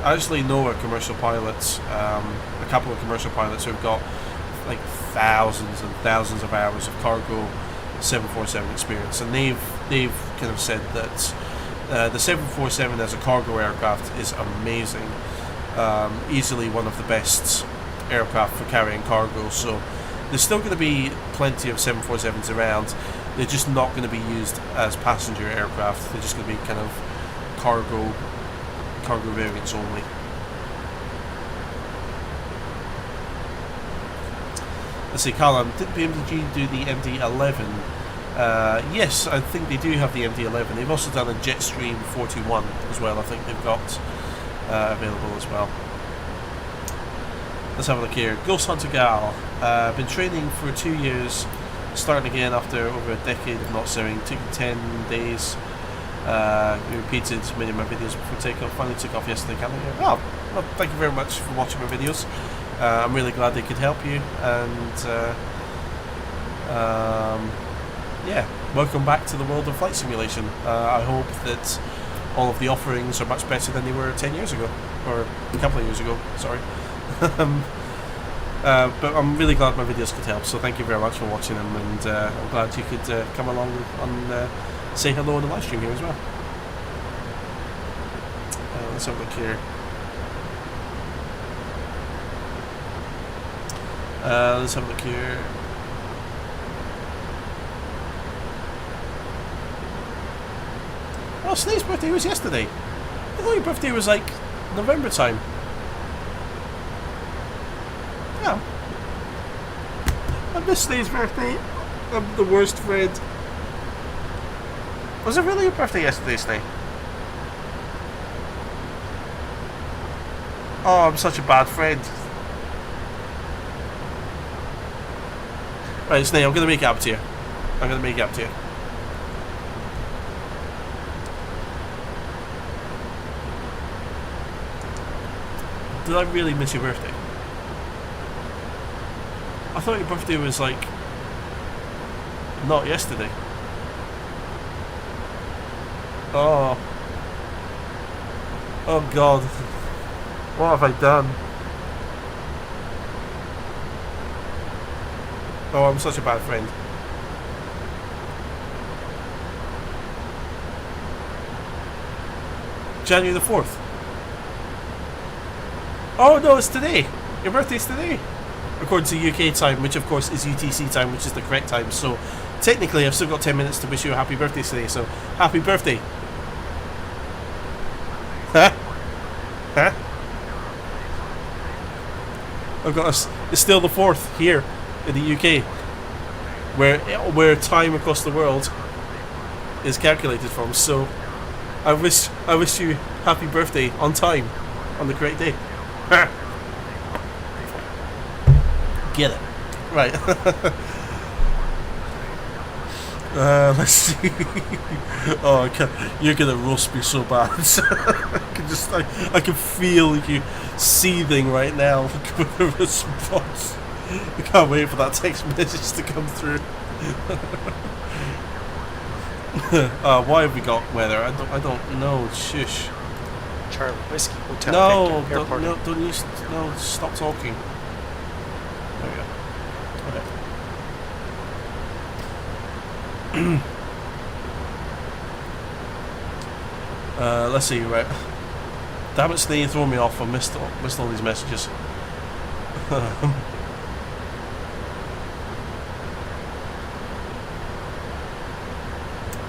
actually know a commercial pilots, a couple of commercial pilots who've got like thousands and thousands of hours of cargo 747 experience, and they've kind of said that the 747 as a cargo aircraft is amazing, easily one of the best aircraft for carrying cargo. So there's still going to be plenty of 747s around. They're just not going to be used as passenger aircraft. They're just going to be kind of cargo variants only. Let's see, Callum, did PMDG do the MD-11? Yes, I think they do have the MD-11. They've also done a Jetstream 41 as well. I think they've got available as well. Let's have a look here. Ghost Hunter Gal. Been training for 2 years, starting again after over a decade of not serving. Took 10 days. Repeated many of my videos before takeoff. Finally took off yesterday. Well, thank you very much for watching my videos. I'm really glad they could help you, and yeah, welcome back to the world of flight simulation. I hope that all of the offerings are much better than they were 10 years ago, or a couple of years ago, sorry. But I'm really glad my videos could help, so thank you very much for watching them, and I'm glad you could come along and say hello on the live stream here as well. Let's have a look here. Let's have a look here. Oh, Snake's birthday was yesterday. I thought your birthday was like November time. Yeah. I missed Snake's birthday. I'm the worst friend. Was it really your birthday yesterday, Snake? Oh, I'm such a bad friend. Right, Snake, I'm going to make it up to you. I'm going to make it up to you. Did I really miss your birthday? I thought your birthday was like not yesterday. Oh. Oh God. What have I done? Oh, I'm such a bad friend. January the 4th. Oh no, it's today. Your birthday's today. According to UK time, which of course is UTC time, which is the correct time. So technically I've still got 10 minutes to wish you a happy birthday today. So happy birthday. Huh? Huh? I've got it's still the 4th here in the UK, where time across the world is calculated from. So I wish you happy birthday on time, on the correct day. Get it right. Let's see. Oh, you're gonna roast me so bad. I can feel you seething right now with a response. I can't wait for that text message to come through. Why have we got weather? I don't know. Shush. Charlie Whiskey Hotel. No, Victor, Airport. don't you? No, stop talking. There we go. Okay. Let's see. Right. Damn it, Snake, throw me off. I missed all these messages.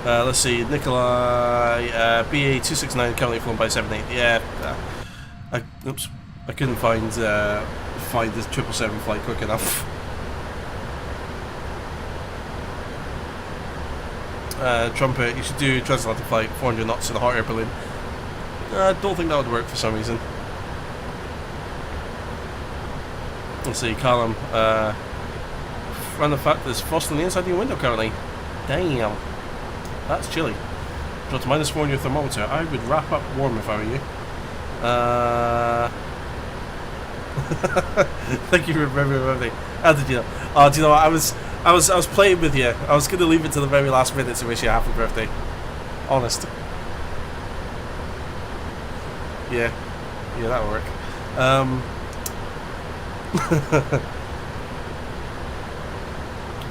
Let's see, Nikolai, BA 269 currently flown by 78. Yeah, I couldn't find the 777 flight quick enough. Trumpet, you should do transatlantic flight 400 knots in a hot air balloon. I don't think that would work for some reason. Let's see, Callum, around the fact there's frost on the inside of your window currently. Damn. That's chilly. Dropped to -4 on your thermometer. I would wrap up warm if I were you. Thank you for remembering my birthday. How did you know? Oh, do you know what? I was playing with you. I was going to leave it to the very last minute to wish you a happy birthday. Honest. Yeah, that'll work.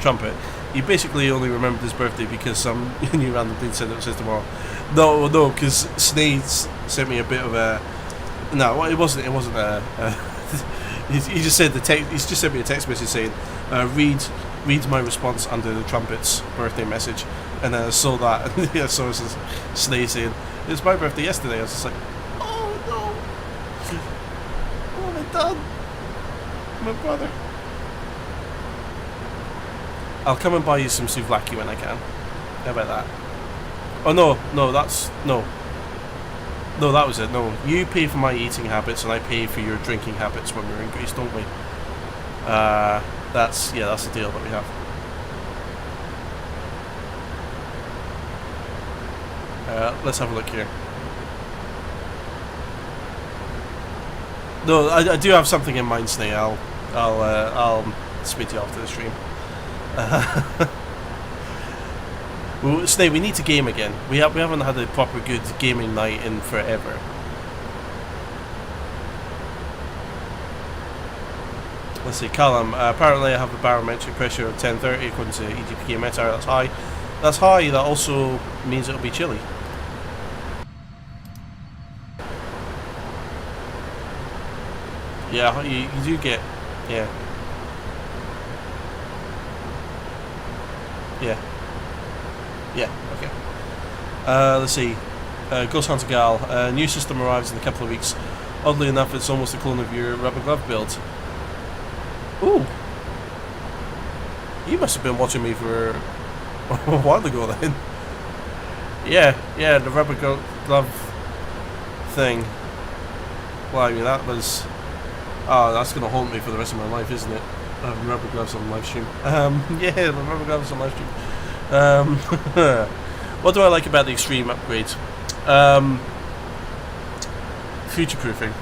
Trumpet. He basically only remembered his birthday because some new random dude said it was tomorrow. No, because Snade sent me a bit of a. No, it wasn't. It wasn't a. He just said he's just sent me a text message saying, read my response under the Trumpet's birthday message, and then I saw that, and I saw Snade saying, "It's my birthday yesterday." I was just like, "Oh no, what have I done, my brother?" I'll come and buy you some souvlaki when I can. How about that? Oh no, that was it. No, you pay for my eating habits and I pay for your drinking habits when we're in Greece, don't we? That's the deal that we have. Let's have a look here. No, I do have something in mind, Snake. I'll speak to you after the stream. Well, Snake, we need to game again. We haven't had a proper good gaming night in forever. Let's see, Callum. Apparently, I have a barometric pressure of 1030 according to EGPK Metar. That's high. That's high. That also means it'll be chilly. Yeah, you do get. Yeah. Yeah, okay. Let's see. Ghost Hunter Gal. New system arrives in a couple of weeks. Oddly enough, it's almost a clone of your rubber glove build. Ooh. You must have been watching me for a while ago then. Yeah, the rubber glove thing. Well, I mean, that was... Oh, that's going to haunt me for the rest of my life, isn't it? Rubber gloves on live stream. Yeah, the rubber gloves on live stream. What do I like about the Extreme upgrade? Future proofing.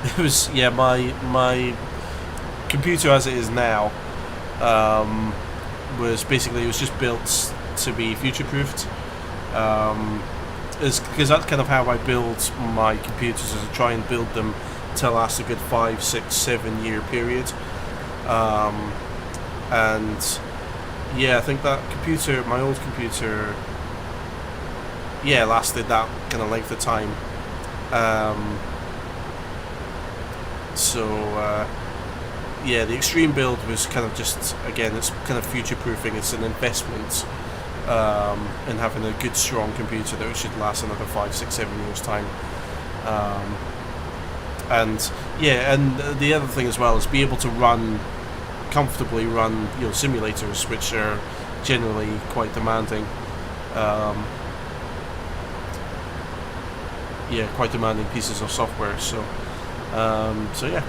It was, yeah, my computer as it is now was basically, it was just built to be future-proofed. Is because that's kind of how I build my computers, is I try and build them to last a good 5, 6, 7 year period. And yeah, I think that computer, my old computer, yeah, lasted that kind of length of time. Yeah, the extreme build was kind of just, again, it's kind of future proofing. It's an investment in having a good strong computer that should last another 5, 6, 7 years time. And yeah, and the other thing as well is be able to comfortably run simulators, which are generally quite demanding. Yeah, quite demanding pieces of software. So yeah.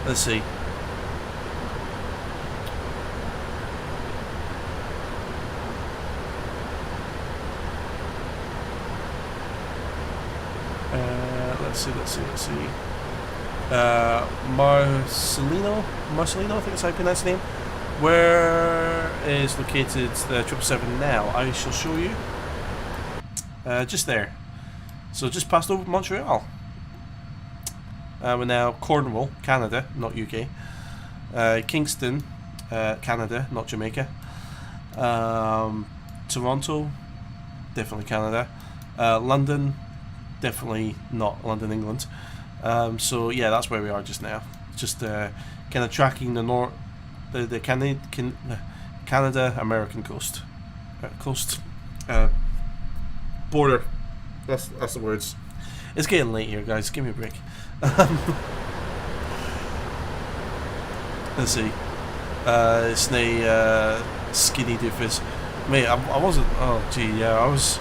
Let's see. Let's see. Marcelino, I think that's how you pronounce the name. Where is located the 777 now? I shall show you. Just there. So just passed over Montreal. We're now Cornwall, Canada, not UK. Kingston, Canada, not Jamaica. Toronto, definitely Canada. London, definitely not London, England. So yeah, that's where we are just now. Just kind of tracking the Canada American coast, border. That's the words. It's getting late here, guys. Give me a break. Let's see. It's the skinny doofus. Mate, I wasn't. Oh gee, yeah, I was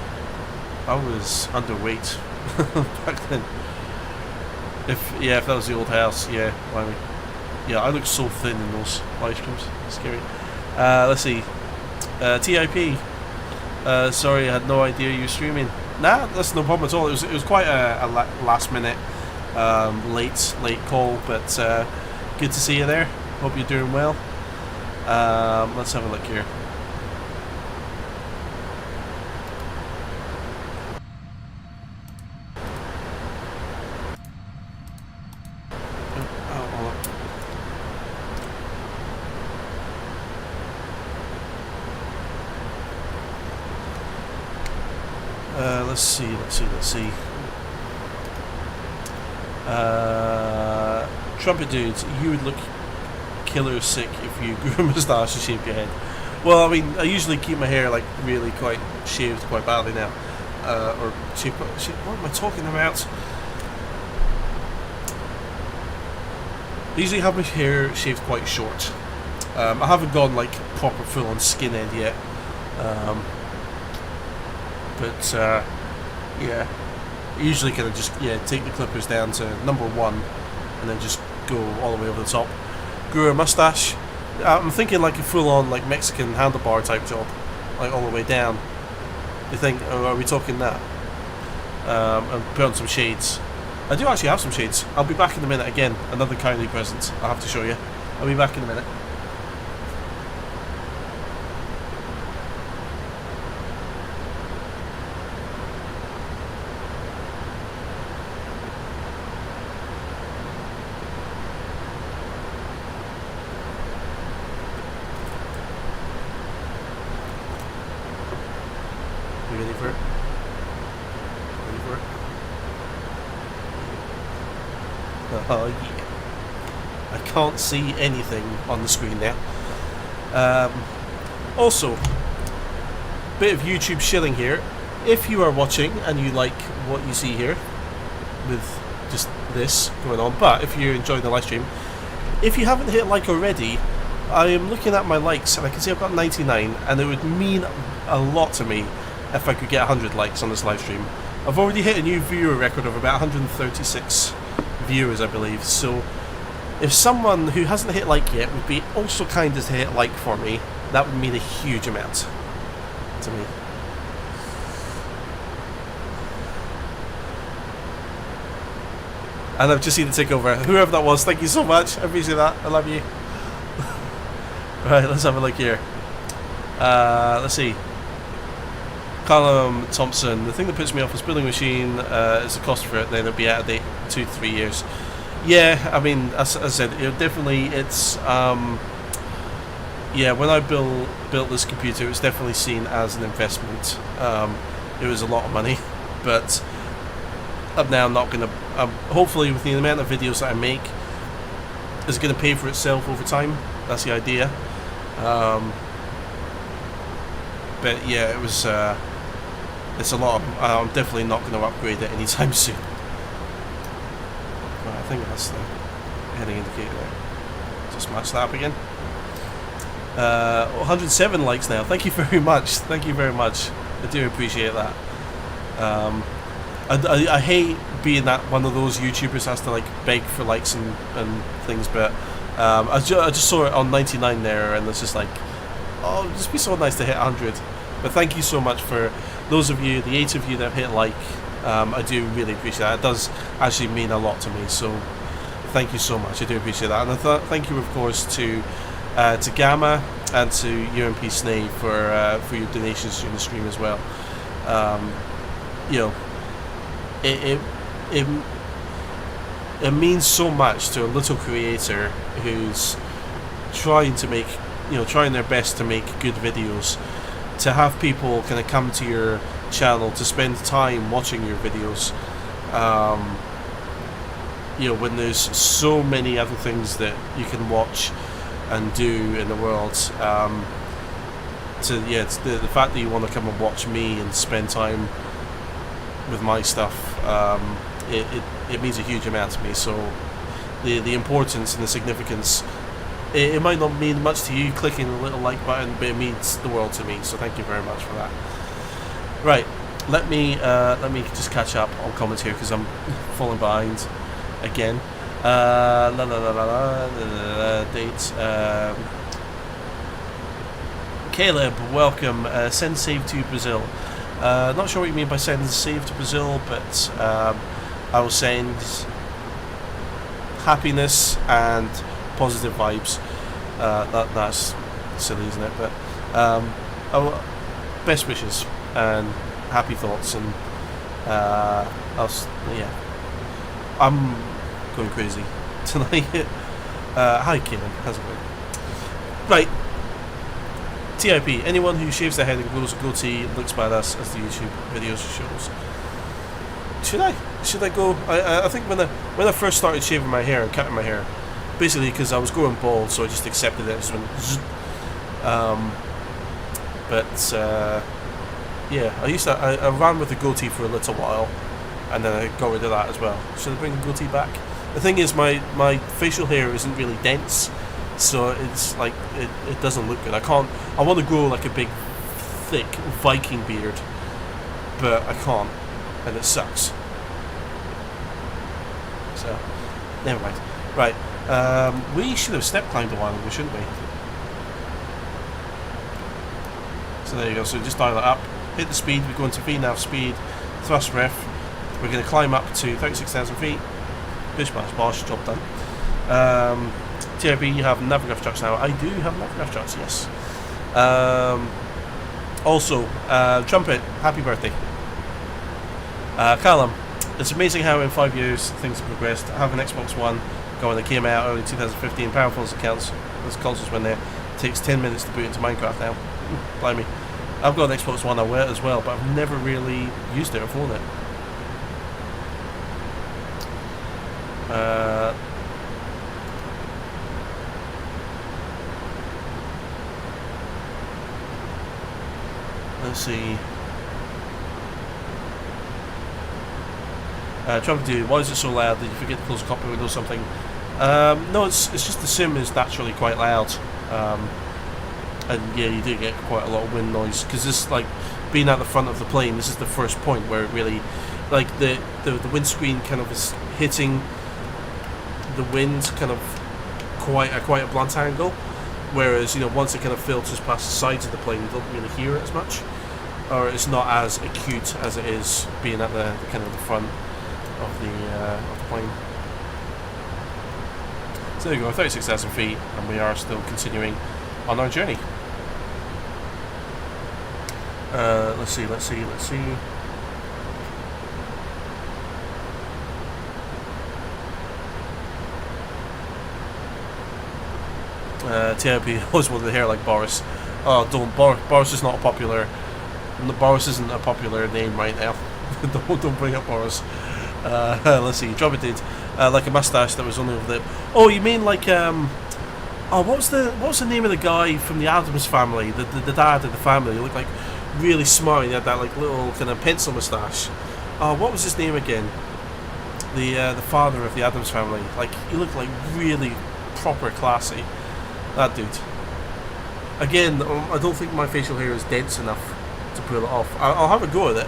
underweight back then. If that was the old house, yeah, blimey. Yeah, I look so thin in those live streams. Scary. Let's see. TIP. Sorry, I had no idea you were streaming. Nah, that's no problem at all. It was quite a last minute, late call, but good to see you there. Hope you're doing well. Let's have a look here. Let's see. Trumpet dudes, you would look killer sick if you grew a moustache and shaved your head. Well, I mean, I usually keep my hair like really quite shaved quite badly now. Or shaved. What am I talking about? I usually have my hair shaved quite short. I haven't gone like proper full on skinhead yet. But yeah, usually kind of just take the clippers down to number 1 and then just go all the way over the top. Grew a mustache. I'm thinking like a full on like Mexican handlebar type job, like all the way down. You think, are we talking that? And put on some shades. I do actually have some shades. I'll be back in a minute again. Another kindly present I have to show you. I'll be back in a minute. Oh yeah, I can't see anything on the screen now. Also, bit of YouTube shilling here. If you are watching and you like what you see here with just this going on, but if you're enjoying the live stream, if you haven't hit like already, I am looking at my likes and I can see I've got 99, and it would mean a lot to me if I could get 100 likes on this live stream. I've already hit a new viewer record of about 136 viewers, I believe. So if someone who hasn't hit like yet would be also kind as to hit like for me, that would mean a huge amount to me. And I've just seen it take over. Whoever that was, thank you so much. I appreciate that. I love you. Right, let's have a look here. Let's see. Callum Thompson. The thing that puts me off is building a machine is the cost for it. Then it'll be out of date 2 to 3 years. Yeah, I mean, as I said, definitely it's. Yeah, when I built this computer, it was definitely seen as an investment. It was a lot of money, but I'm now not going to. Hopefully, with the amount of videos that I make, it's going to pay for itself over time. That's the idea. But yeah, it was. It's a lot. I'm definitely not going to upgrade it anytime soon. Well, I think that's the heading indicator there. Just match that up again. 107 likes now. Thank you very much. Thank you very much. I do appreciate that. I hate being that one of those YouTubers has to like beg for likes and things, but I just saw it on 99 there, and it's just like, oh, it'd just be so nice to hit 100. But thank you so much for those of you, the 8 of you that have hit like. I do really appreciate that. It does actually mean a lot to me. So thank you so much. I do appreciate that, and thank you, of course, to Gamma and to UMP Snay for your donations during the stream as well. You know, it means so much to a little creator who's trying their best to make good videos, to have people kind of come to your channel to spend time watching your videos. You know, when there's so many other things that you can watch and do in the world, the fact that you want to come and watch me and spend time with my stuff, it means a huge amount to me. So the importance and the significance, it might not mean much to you clicking the little like button, but it means the world to me. So thank you very much for that. Right, let me just catch up on comments here because I'm falling behind again. Dates. Caleb, welcome. Send save to Brazil. Not sure what you mean by send save to Brazil, but I will send happiness and positive vibes. That's silly, isn't it? But best wishes and happy thoughts, and I'm going crazy tonight. Hi Kieran, how's it going? Right, TIP, anyone who shaves their head and grows a goatee looks badass, as the YouTube videos shows. Should I go? I think when I first started shaving my hair and cutting my hair, basically because I was going bald, so I just accepted it. Just went yeah, I ran with the goatee for a little while, and then I got rid of that as well. Should I bring the goatee back? The thing is, my facial hair isn't really dense, so it's like it doesn't look good. I want to grow like a big, thick Viking beard, but I can't, and it sucks. So, never mind. Right, we should have step climbed a while ago, shouldn't we? So there you go. So just dial it up, hit the speed. We go into VNAV speed, thrust ref. We're going to climb up to 36,000 feet. Bish bash bosh, job done. TIB, you have Navigraph trucks now. I do have Navigraph trucks, yes. Also, Trumpet, happy birthday. Callum, it's amazing how in 5 years things have progressed. I have an Xbox One going that came out early 2015. Powerful as it counts. This console's when there. It takes 10 minutes to boot into Minecraft now. Blimey. I've got an Xbox One as well, but I've never really used it or flown it. Let's see. Trump dude, why is it so loud? Did you forget to close the cockpit window or something? No, it's just the sim is naturally quite loud. And yeah, you do get quite a lot of wind noise, because this, like, being at the front of the plane, this is the first point where it really, like, the windscreen kind of is hitting the wind kind of quite a blunt angle, whereas, you know, once it kind of filters past the sides of the plane, you don't really hear it as much, or it's not as acute as it is being at the kind of the front of the plane. So there you go, 36,000 feet, and we are still continuing on our journey. Let's see. TIP always wanted hair like Boris. Oh, don't. Boris is not popular. Boris isn't a popular name right now. don't bring up Boris. Let's see. Drop it, dude. Like a mustache that was only over the. Oh, you mean like Oh, what was the name of the guy from the Addams Family? The dad of the family. He looked like really smart. He had that like little kind of pencil mustache. Oh, what was his name again? The father of the Addams Family. Like he looked like really proper classy. That dude. Again, I don't think my facial hair is dense enough to pull it off. I'll have a go at it.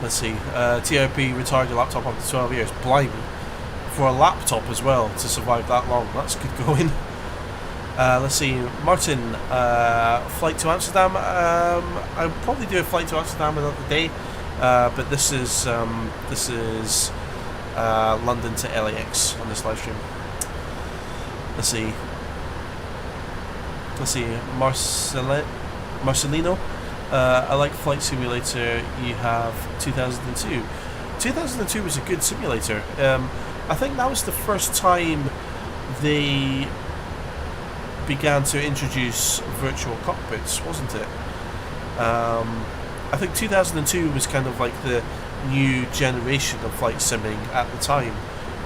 Let's see. TIP retired your laptop after 12 years. Blimey. For a laptop as well to survive that long. That's good going. Let's see. Martin, flight to Amsterdam. I'll probably do a flight to Amsterdam another day. But this is London to LAX on this live stream. Let's see. Marcelino. I like Flight Simulator. You have 2002. 2002 was a good simulator. I think that was the first time they began to introduce virtual cockpits, wasn't it? I think 2002 was kind of like the new generation of flight simming at the time.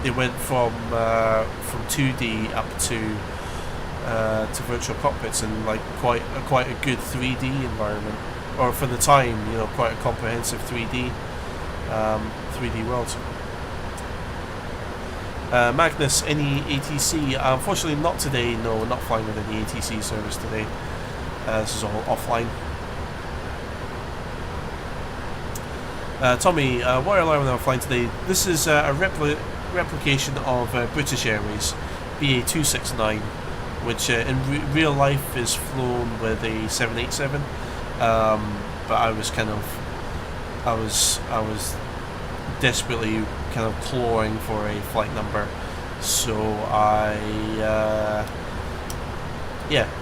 They went from 2D up to virtual cockpits and like quite a good 3D environment, or for the time, you know, quite a comprehensive 3D world. Magnus, any ATC? Unfortunately, not today. No, not flying with any ATC service today. This is all offline. Tommy, what airline am I flying today? This is a replication of British Airways BA269, which in real life is flown with a 787. But I was desperately kind of clawing for a flight number, so I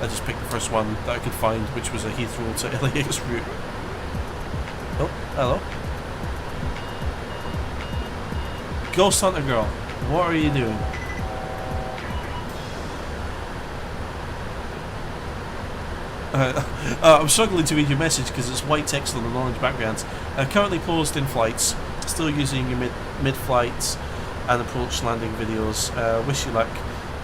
just picked the first one that I could find, which was a Heathrow to LAX route. Oh, hello. Ghost Hunter Girl, what are you doing? I'm struggling to read your message because it's white text on an orange background. Currently paused in flights, still using your mid-flights and approach landing videos. Wish you luck.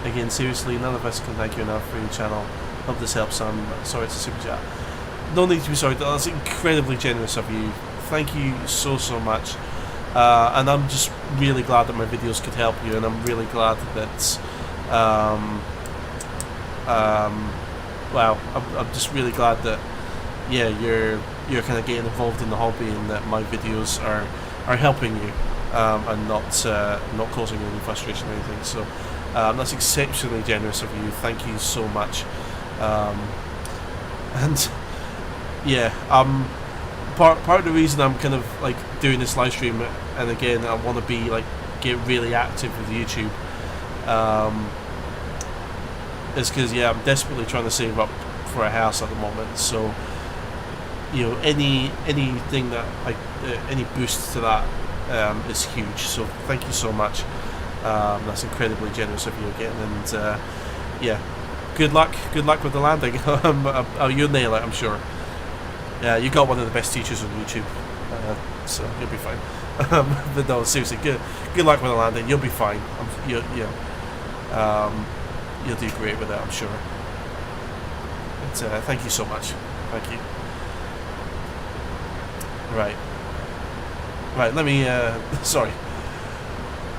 Again, seriously, none of us can thank you enough for your channel. Hope this helps. I'm sorry to super chat. No need to be sorry, that's incredibly generous of you. Thank you so much. And I'm just really glad that my videos could help you, and I'm really glad that wow, I'm just really glad that you're kind of getting involved in the hobby, and that my videos are helping you, and not causing any frustration or anything. So that's exceptionally generous of you. Thank you so much. And yeah, part of the reason I'm kind of like doing this live stream, and again I want to be like get really active with YouTube, is because I'm desperately trying to save up for a house at the moment. So you know, anything that any boost to that is huge. So thank you so much. That's incredibly generous of you again, and yeah, good luck with the landing. You'll nail it, I'm sure. Yeah, you got one of the best teachers on YouTube, so you'll be fine. But no, seriously, good luck with the landing. You'll be fine. You'll do great with it, I'm sure. But, thank you so much. Thank you. Right. Let me. Sorry.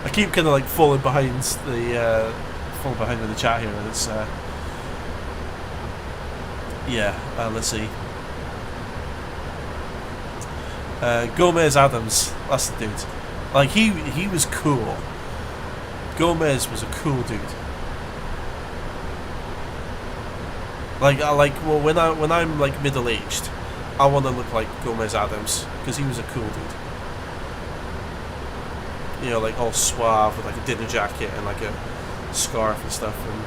I keep kind of like falling behind with the chat here, and it's. Let's see. Gomez Adams, that's the dude. Like he was cool. Gomez was a cool dude. Like well, when I'm like middle aged, I want to look like Gomez Adams, because he was a cool dude. You know, like all suave with like a dinner jacket and like a scarf and stuff, and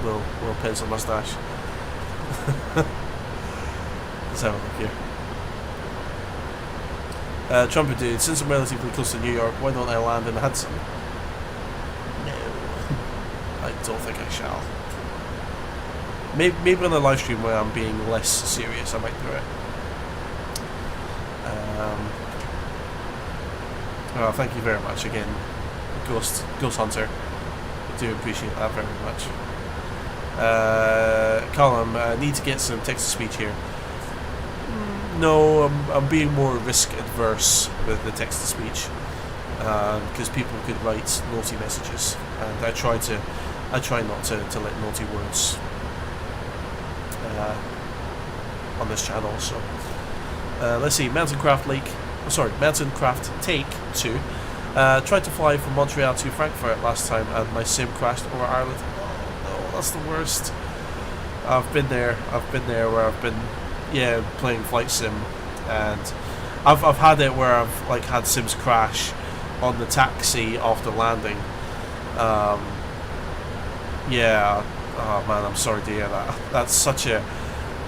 little pencil mustache. Let's have a look here. Trumpet dude, since I'm relatively close to New York, why don't I land in Hudson? No, I don't think I shall. Maybe on a live stream where I'm being less serious, I might do it. Oh, thank you very much again, Ghost Hunter. I do appreciate that very much. Column, need to get some text-to-speech here. No, I'm being more risk-adverse with the text-to-speech because people could write naughty messages, and I try not to let naughty words on this channel. So let's see, Mountain Craft Take 2. Tried to fly from Montreal to Frankfurt last time, and my sim crashed over Ireland. Oh no, that's the worst. I've been there where I've been, playing flight sim, and I've had it where I've like had sims crash on the taxi after landing. Oh man, I'm sorry to hear that. That's such a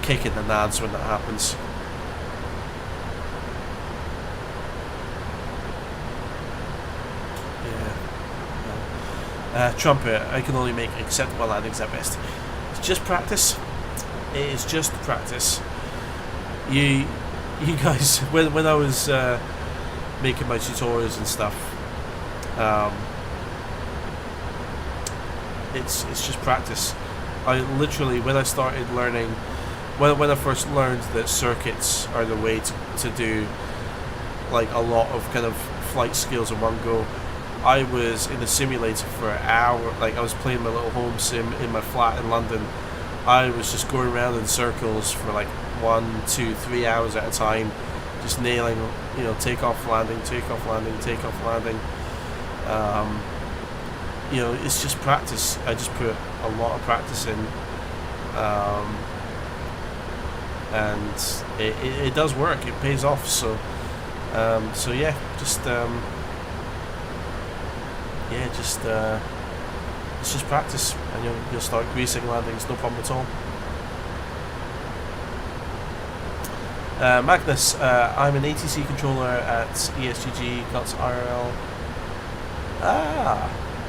kick in the nads when that happens. Trumpet, I can only make acceptable landings at best. It's just practice. It is just practice. You guys, when I was making my tutorials and stuff, it's just practice. I literally, when I started learning, when I first learned that circuits are the way to do like a lot of kind of flight skills in one go, I was in the simulator for an hour. Like I was playing my little home sim in my flat in London. I was just going around in circles for like 1, 2, 3 hours at a time, just nailing, takeoff, landing, takeoff, landing, takeoff, landing. It's just practice. I just put a lot of practice in, and it does work. It pays off. So it's just practice, and you'll start greasing landings, no problem at all. Magnus, I'm an ATC controller at ESGG Guts IRL.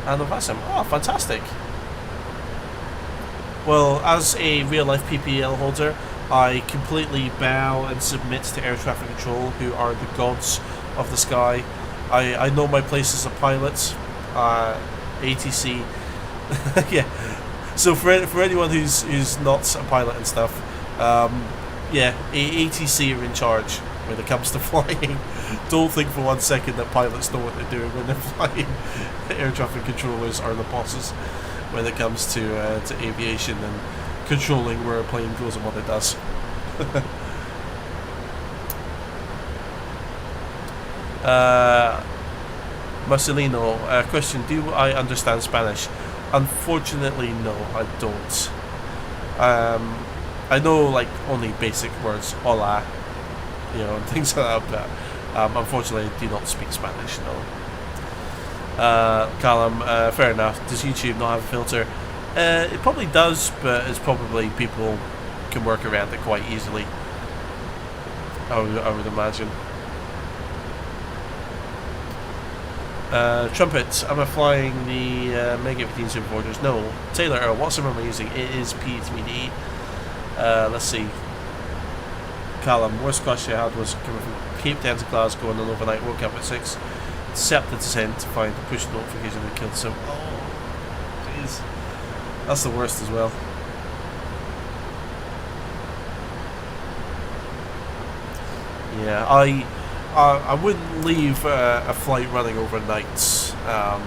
And Novassim. Oh, fantastic. Well, as a real-life PPL holder, I completely bow and submit to air traffic control, who are the gods of the sky. I know my place as a pilot. ATC. Yeah. So for anyone who's not a pilot and stuff, ATC are in charge when it comes to flying. Don't think for 1 second that pilots know what they're doing when they're flying. Air traffic controllers are the bosses when it comes to aviation and controlling where a plane goes and what it does. Marcelino, question, do I understand Spanish? Unfortunately, no, I don't. I know like only basic words, hola, and things like that, but unfortunately I do not speak Spanish, no. Callum, fair enough, does YouTube not have a filter? It probably does, but it's probably people can work around it quite easily, I would imagine. Trumpet, am I flying the Mega 15 Superforgers? No. Taylor, what sim am I using? It is P3D. Let's see. Callum, worst crash I had was coming from Cape Town to Glasgow on an overnight, woke up at 6, set the descent to find the push notification that killed sim. Oh, jeez. That's the worst as well. Yeah, I wouldn't leave a flight running overnight. I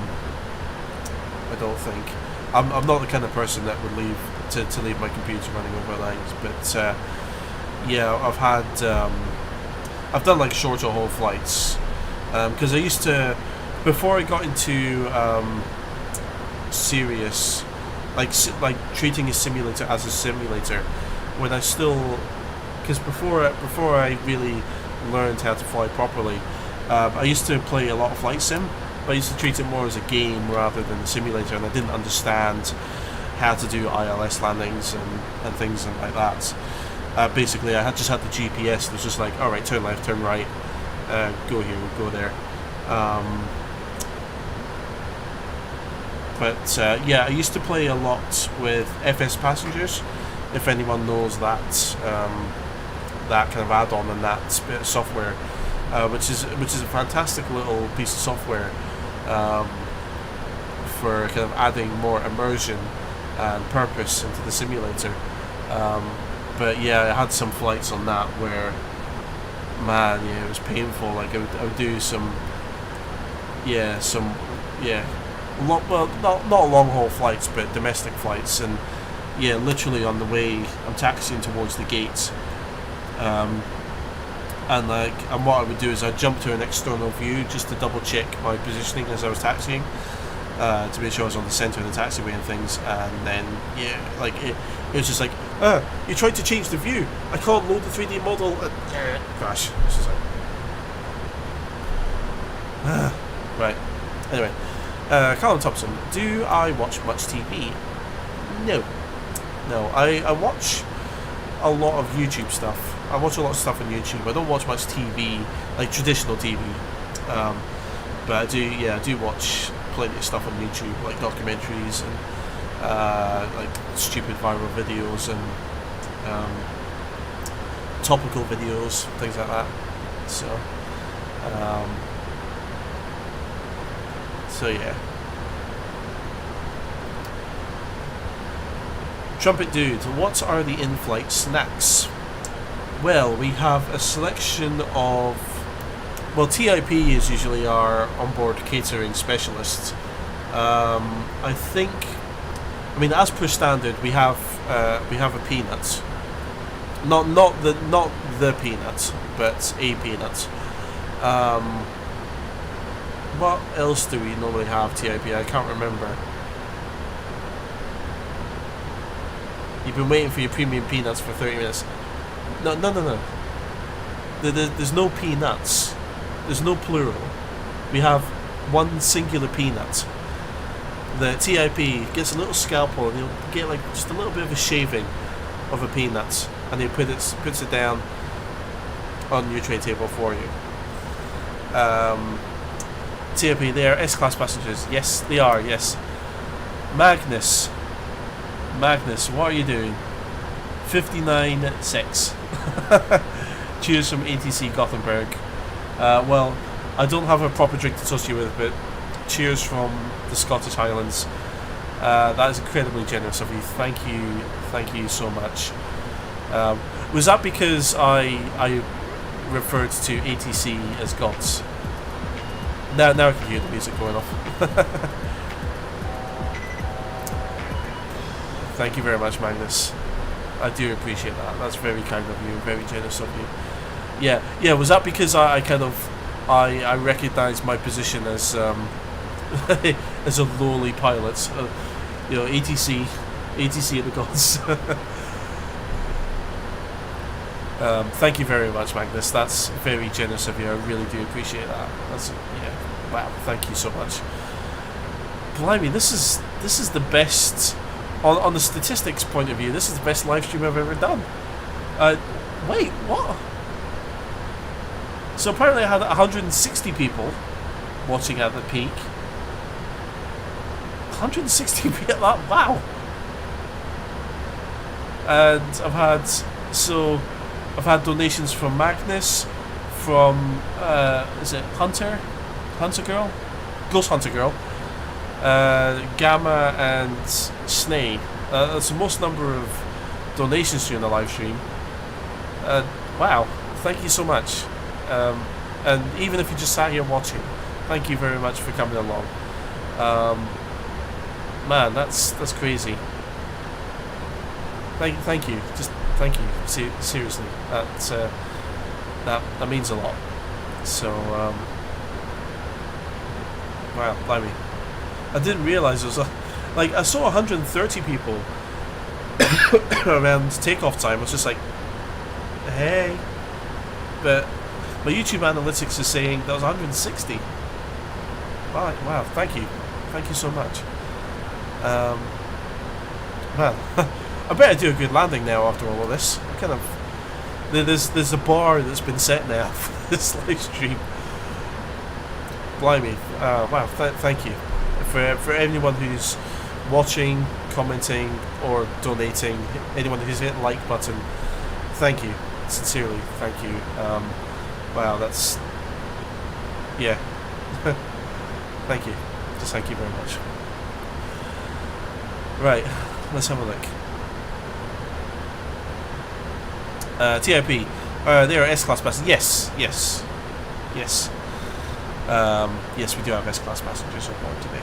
don't think. I'm not the kind of person that would leave to leave my computer running overnight. But I've done like shorter haul flights because I used to, before I got into serious, like treating a simulator as a simulator, when I still because before I really learned how to fly properly, I used to play a lot of flight sim, but I used to treat it more as a game rather than a simulator, and I didn't understand how to do ILS landings and things like that. Basically, I just had the GPS. It was just like, all right, turn left, turn right, go here, go there. But yeah, I used to play a lot with FS Passengers, if anyone knows that that kind of add-on and that bit of software, which is a fantastic little piece of software for kind of adding more immersion and purpose into the simulator. But yeah, I had some flights on that where, man, yeah, it was painful. Like I would do some well, not long haul flights, but domestic flights, and yeah, literally on the way, I'm taxiing towards the gates, and what I would do is I'd jump to an external view just to double check my positioning as I was taxiing, to make sure I was on the centre of the taxiway and things, and then yeah, like it was just like, you tried to change the view. I can't load the 3D model. Gosh, this is like, right. Anyway. Colin Thompson, do I watch much TV? No. I watch a lot of YouTube stuff. I watch a lot of stuff on YouTube. I don't watch much TV, like traditional TV. But I do watch plenty of stuff on YouTube, like documentaries and like stupid viral videos and topical videos, things like that. So yeah. Trumpet Dude, what are the in-flight snacks? Well, we have a selection of... Well, TIP is usually our onboard catering specialist. I think... I mean, as per standard, we have a peanut. Not the peanut, but a peanut. What else do we normally have, TIP? I can't remember. You've been waiting for your premium peanuts for 30 minutes. No. There's no peanuts. There's no plural. We have one singular peanut. The TIP gets a little scalpel and he'll get like just a little bit of a shaving of a peanut, and he puts it down on your tray table for you. TIP, they are S-class passengers. Yes, they are, yes. Magnus, what are you doing? 59.6. Cheers from ATC Gothenburg. Well, I don't have a proper drink to toast you with, but cheers from the Scottish Highlands. That is incredibly generous of you. Thank you so much. Was that because I referred to ATC as gods? Now I can hear the music going off. Thank you very much, Magnus. I do appreciate that. That's very kind of you, very generous of you. Yeah. Was that because I recognise my position as as a lowly pilot? ATC of the gods. Thank you very much, Magnus. That's very generous of you. I really do appreciate that. Wow. Thank you so much. Blimey, this is the best on the statistics point of view. This is the best live stream I've ever done. Wait, what? So apparently I had 160 people watching at the peak. 160 people. Wow. And I've had donations from Magnus, from is it Hunter Girl, Ghost Hunter Girl, Gamma, and Snay. That's the most number of donations during the live stream. Wow, thank you so much. And even if you just sat here watching, thank you very much for coming along. Man, that's crazy. Thank you. Just thank you. Seriously, that means a lot. So, wow, blimey. I didn't realise it was I saw 130 people around takeoff time. I was just like, Hey. But my YouTube analytics is saying that was 160. Wow, thank you. Thank you so much. Well, I better do a good landing now after all of this. I kind of... There's a bar that's been set now for this live stream. Blimey. Wow, thank you. For anyone who's watching, commenting, or donating, anyone who's hit the like button, thank you. Sincerely, thank you. Wow, that's... Yeah. Thank you. Just thank you very much. Right, let's have a look. TIP. They are S-Class passengers. Yes. Yes, we do have S-Class passengers on board today.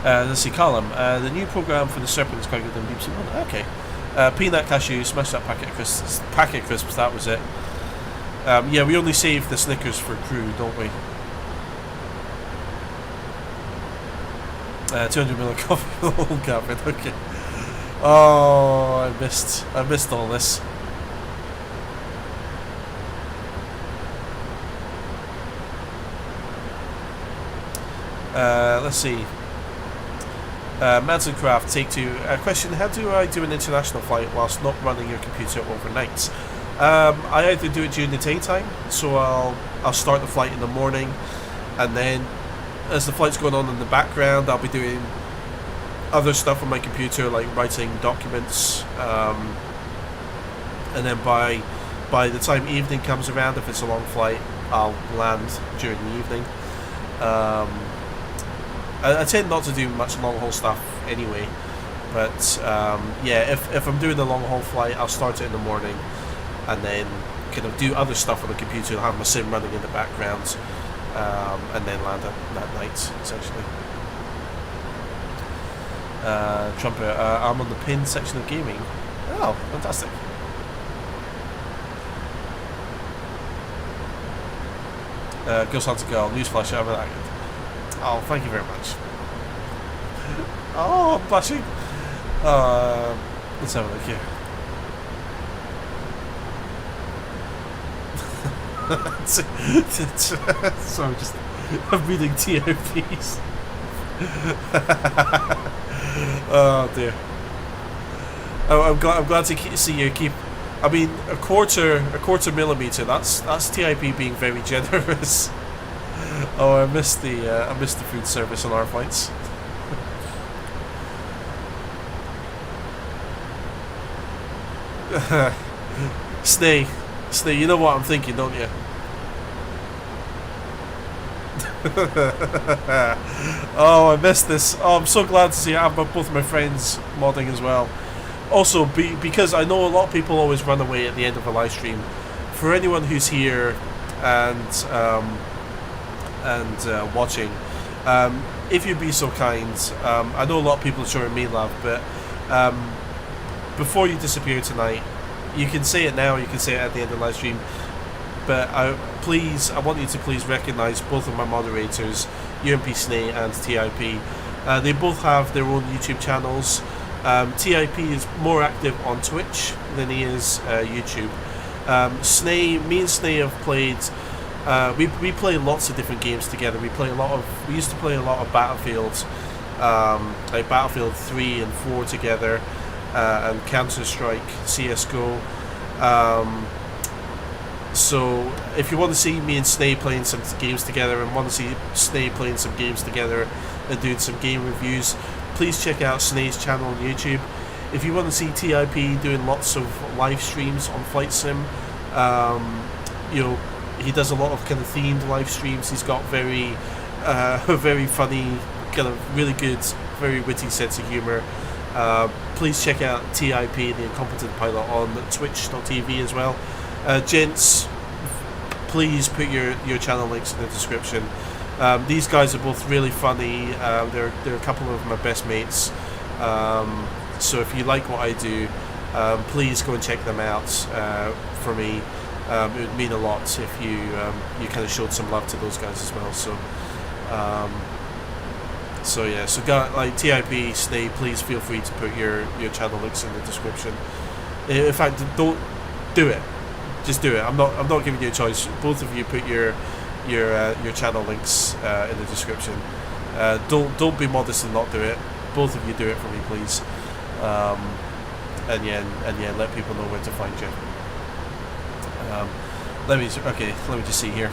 Let's see, column. The new program for the Serpent is quite good than BBC One. Okay. Peanut cashew, smashed up packet of crisps, that was it. Yeah, we only save the Snickers for crew, don't we? 200ml coffee for the whole cabin, okay. Oh, I missed all this. Let's see. Manson Craft, take two. Question: how do I do an international flight whilst not running your computer overnight? I either do it during the daytime, so I'll start the flight in the morning, and then as the flight's going on in the background, I'll be doing other stuff on my computer, like writing documents, and then by the time evening comes around, if it's a long flight, I'll land during the evening. I tend not to do much long haul stuff anyway, but yeah, if I'm doing a long haul flight, I'll start it in the morning, and then kind of do other stuff on the computer, have my sim running in the background, and then land that night, essentially. Trumpet, I'm on the pin section of gaming. Oh, fantastic. Ghost Hunter Girl, newsflash, I'm an Oh, thank you very much. Oh, I'm blushing. Let's have a look here. Sorry, I'm reading TOPs. Oh dear. I'm glad to see you keep. I mean, a quarter millimeter. That's TIP being very generous. Oh, I missed the food service on our flights. Snay, you know what I'm thinking, don't you? Oh, I missed this. Oh, I'm so glad to see I have both my friends modding as well. Also, because I know a lot of people always run away at the end of a live stream. For anyone who's here and watching, if you'd be so kind, I know a lot of people are showing me love, but before you disappear tonight, you can say it now, you can say it at the end of the live stream, but I want you to please recognise both of my moderators, UMP Snay and TIP. They both have their own YouTube channels. TIP is more active on Twitch than he is YouTube. Me and Snay have played. We play lots of different games together. We used to play a lot of Battlefield, like Battlefield 3 and 4 together, and Counter-Strike, CS:GO. So if you want to see me and Snay playing some games together, and want to see Snay playing some games together and doing some game reviews, please check out Snay's channel on YouTube. If you want to see TIP doing lots of live streams on Flight Sim, you know, he does a lot of kind of themed live streams. He's got very funny, kind of really good, very witty sense of humour. Please check out TIP, the Incompetent Pilot, on twitch.tv as well. Gents, please put your channel links in the description. These guys are both really funny. They're a couple of my best mates. So if you like what I do, please go and check them out for me. It would mean a lot if you kind of showed some love to those guys as well. So yeah, so like TIP, Snay, please feel free to put your channel links in the description. In fact, do it. Just do it. I'm not giving you a choice. Both of you put your channel links in the description. Don't be modest and not do it. Both of you do it for me, please. And yeah, let people know where to find you. Let me just see here.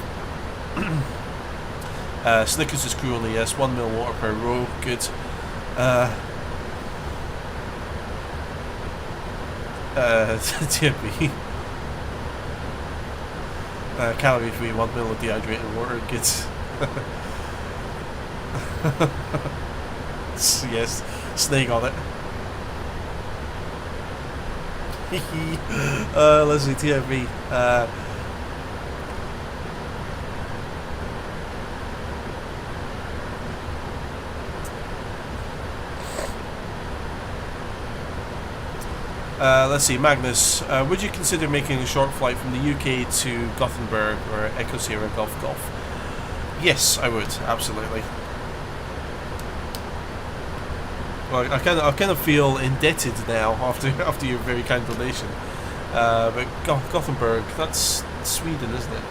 Snickers is crew only, yes. 1 mil water per row, good. TMB. Calorie free, 1 mil of dehydrated water, good. Yes, snake on it. Let's see, TMB. Let's see, Magnus, would you consider making a short flight from the UK to Gothenburg or Echo Sierra Golf Golf? Yes, I would, absolutely. Well, I kind of feel indebted now after your very kind donation. But Gothenburg, that's Sweden, isn't it?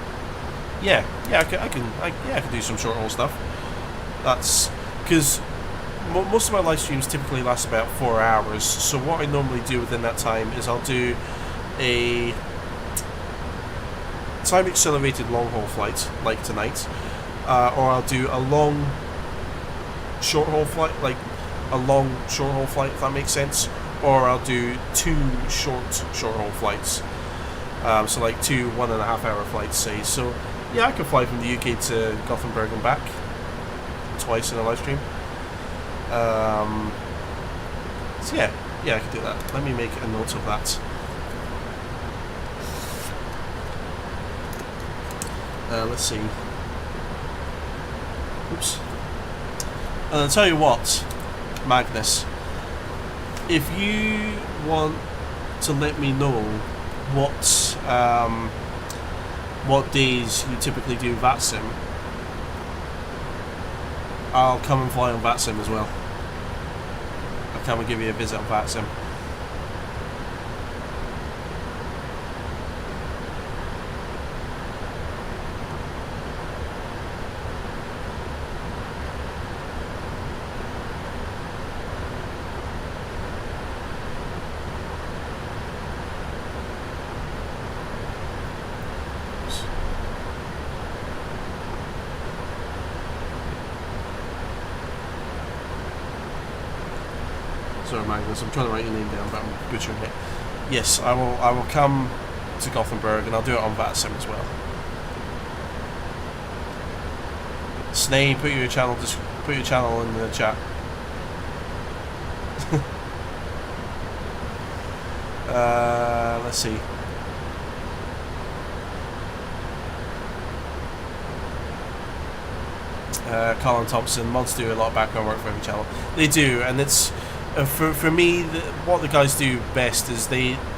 Yeah, I can do some short haul stuff. That's because most of my live streams typically last about 4 hours. So what I normally do within that time is I'll do a time accelerated long haul flight like tonight, or I'll do a long short haul flight, like a long short haul flight, if that makes sense, or I'll do 2 short haul flights, so like 2 1.5 hour flights, say. So yeah, I can fly from the UK to Gothenburg and back twice in a live stream. So yeah, I can do that. Let me make a note of that. Let's see. Oops. And I'll tell you what, Magnus, if you want to let me know what days you typically do VATSIM, I'll come and fly on VATSIM as well. I'll come and give you a visit on VATSIM. Sorry, Magnus, I'm trying to write your name down, but I'm butchering it. Yes, I will come to Gothenburg, and I'll do it on VATSIM as well. Snay, put your channel in the chat. Let's see. Colin Thompson, mods do a lot of background work for every channel. They do, and it's for me, what the guys do best is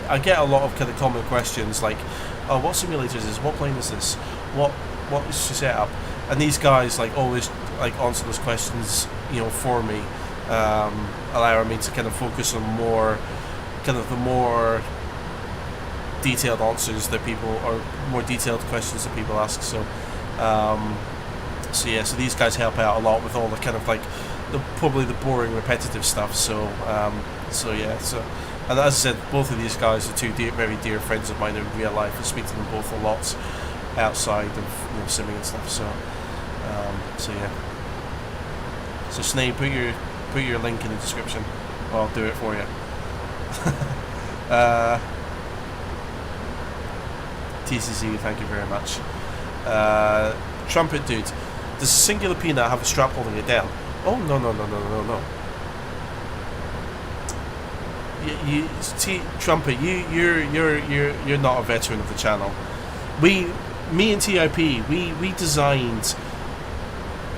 I get a lot of kind of common questions like, oh, what simulators is this? What plane is this? What is your setup? And these guys like always like answer those questions, for me, allowing me to kind of focus on the more detailed answers that people, or more detailed questions that people ask. So so these guys help out a lot with all the kind of like probably the boring repetitive stuff. So and as I said, both of these guys are two very dear friends of mine in real life. I speak to them both a lot outside of simming and stuff. So so Snake, put your link in the description. I'll do it for you. TCC, thank you very much. Trumpet dude, does Singular Peanut have a strap holding it down? Oh no. Trumpet, you're not a veteran of the channel. Me and TIP, we designed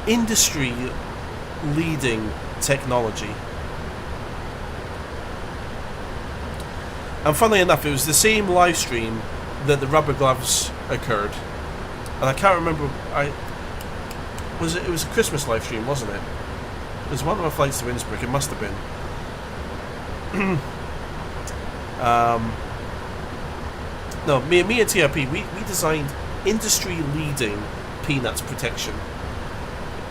industry leading technology. And funnily enough, it was the same live stream that the rubber gloves occurred. And I can't remember. It was a Christmas live stream, wasn't it? It was one of my flights to Innsbruck. It must have been. No, me and TRP, we designed industry-leading peanuts protection.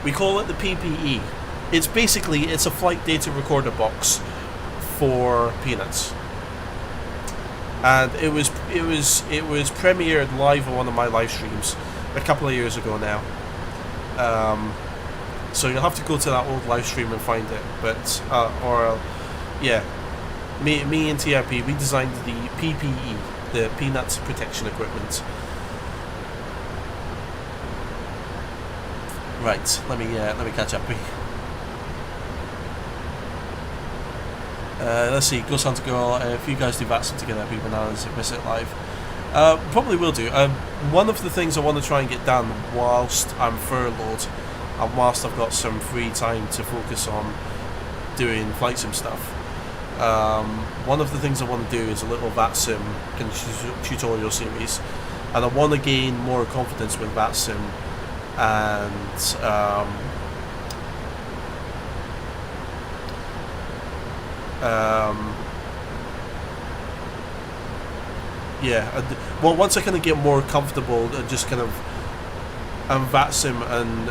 We call it the PPE. It's basically, it's a flight data recorder box for peanuts. And it was premiered live on one of my live streams a couple of years ago now. So you'll have to go to that old live stream and find it. But yeah, me and TRP, we designed the PPE, the peanuts protection equipment. Right, let me catch up. Let's see, Ghost Hunter Girl, if you guys do VATSIM together, be bananas, miss it live. Probably will do. One of the things I want to try and get done whilst I'm furloughed, and whilst I've got some free time to focus on doing flight sim stuff, one of the things I want to do is a little VATSIM kind of tutorial series, and I want to gain more confidence with VATSIM, and yeah, well, once I kind of get more comfortable and just kind of VATSIM and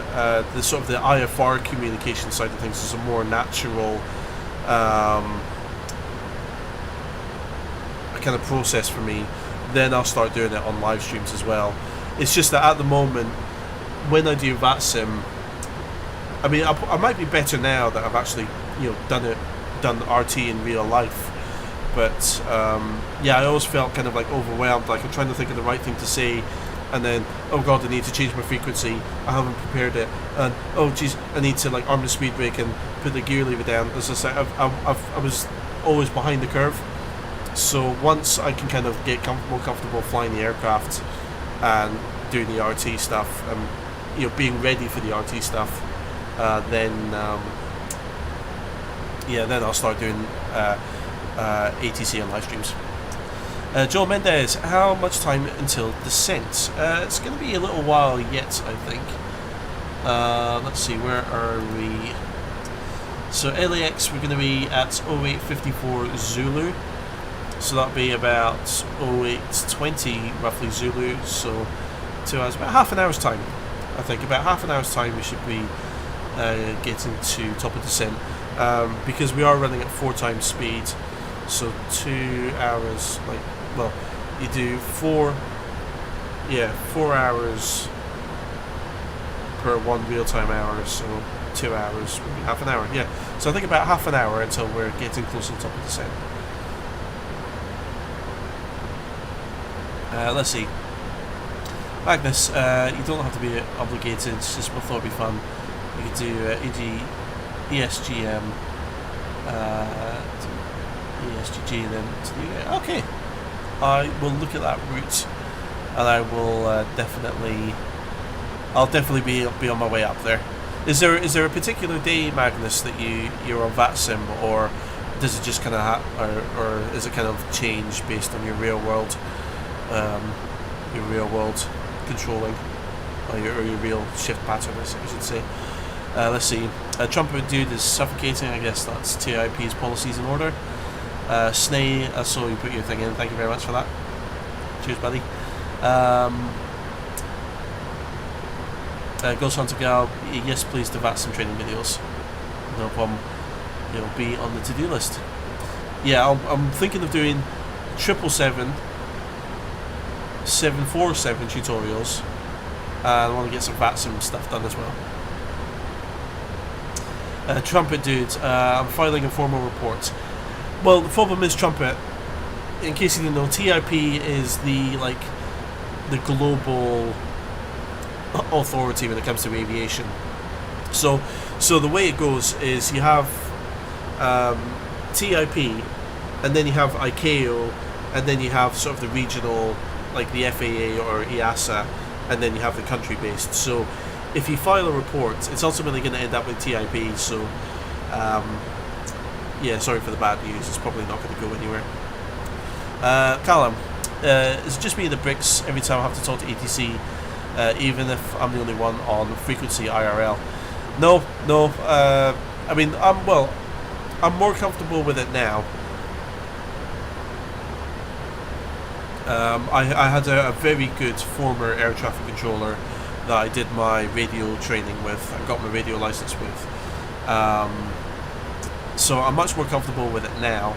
the sort of the IFR communication side of things is a more natural kind of process for me, then I'll start doing it on live streams as well. It's just that at the moment, when I do VATSIM, I mean, I might be better now that I've actually, you know, done RT in real life. But yeah, I always felt kind of like overwhelmed, like I'm trying to think of the right thing to say, and then, oh god, I need to change my frequency, I haven't prepared it, and oh geez, I need to like arm the speed brake and put the gear lever down. As I said, I was always behind the curve. So once I can kind of get more comfortable flying the aircraft and doing the RT stuff, and you know, being ready for the RT stuff, then yeah, then I'll start doing ATC on live streams. Joel Mendez, how much time until descent? It's going to be a little while yet, I think. Let's see, where are we? So LAX, we're going to be at 0854 Zulu. So that'll be about 0820 roughly Zulu. So 2 hours, about half an hour's time. I think about half an hour's time we should be getting to top of descent. Because we are running at 4 times speed. So 2 hours, like, well, you do 4 hours per 1 real-time hour, so 2 hours would be half an hour, yeah. So I think about half an hour until we're getting close to the top of the descent. Let's see. Magnus, you don't have to be obligated, it's just I thought it'd be fun. You could do ESGM, ESGG, and then to the okay. I will look at that route, and I will I'll definitely be on my way up there. Is there a particular day, Magnus, that you're on VATSIM, or does it just kind of or is it kind of change based on your real world controlling, or your real shift pattern, I should say. Let's see. Trumpet dude is suffocating. I guess that's TIP's policies in order. Snay, I saw you put your thing in. Thank you very much for that. Cheers, buddy. Ghost Hunter Gal, yes, please, to VATSIM training videos. No problem. It'll be on the to-do list. Yeah, I'm thinking of doing 777, 747 tutorials, and I want to get some VATSIM stuff done as well. Trumpet dude, I'm filing a formal report. Well, the problem is, Trumpet, in case you didn't know, TIP is the global authority when it comes to aviation. So the way it goes is you have TIP, and then you have ICAO, and then you have sort of the regional, like the FAA or EASA, and then you have the country-based. So if you file a report, it's ultimately going to end up with TIP. So yeah, sorry for the bad news. It's probably not going to go anywhere. Callum, it's just me and the bricks every time I have to talk to ATC, even if I'm the only one on frequency IRL. No. I mean, I'm more comfortable with it now. I had a very good former air traffic controller that I did my radio training with. I got my radio license with. So I'm much more comfortable with it now.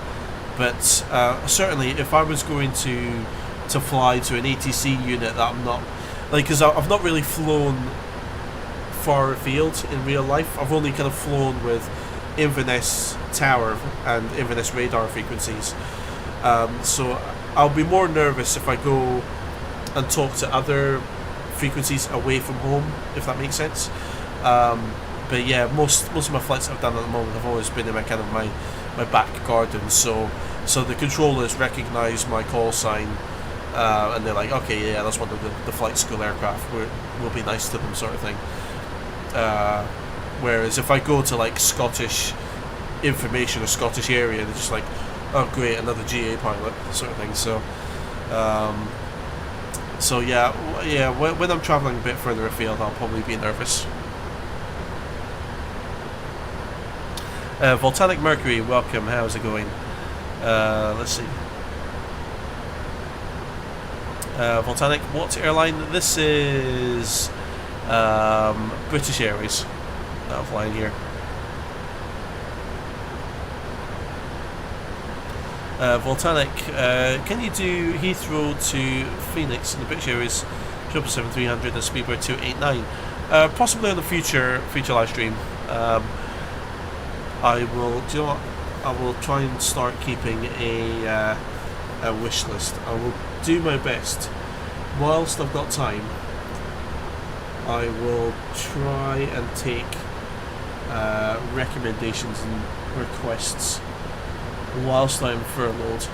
But certainly, if I was going to fly to an ATC unit that I'm not, like, because I've not really flown far afield in real life. I've only kind of flown with Inverness Tower and Inverness radar frequencies. So I'll be more nervous if I go and talk to other frequencies away from home, if that makes sense. But yeah, most of my flights I've done at the moment have always been in my kind of my back garden. So the controllers recognise my call sign, and they're like, okay, yeah, that's one of the flight school aircraft. We'll be nice to them, sort of thing. Whereas if I go to like Scottish information or Scottish area, they're just like, oh great, another GA pilot, sort of thing. So yeah, when I'm travelling a bit further afield, I'll probably be nervous. Volcanic Mercury, welcome. How's it going? Let's see. Volcanic, what airline? This is British Airways that I'm flying here. Volcanic, can you do Heathrow to Phoenix in the British Airways 777-300 and Speedbird 289? Possibly on the future live stream. I will. Do you know what? I will try and start keeping a wish list. I will do my best whilst I've got time. I will try and take recommendations and requests whilst I'm furloughed.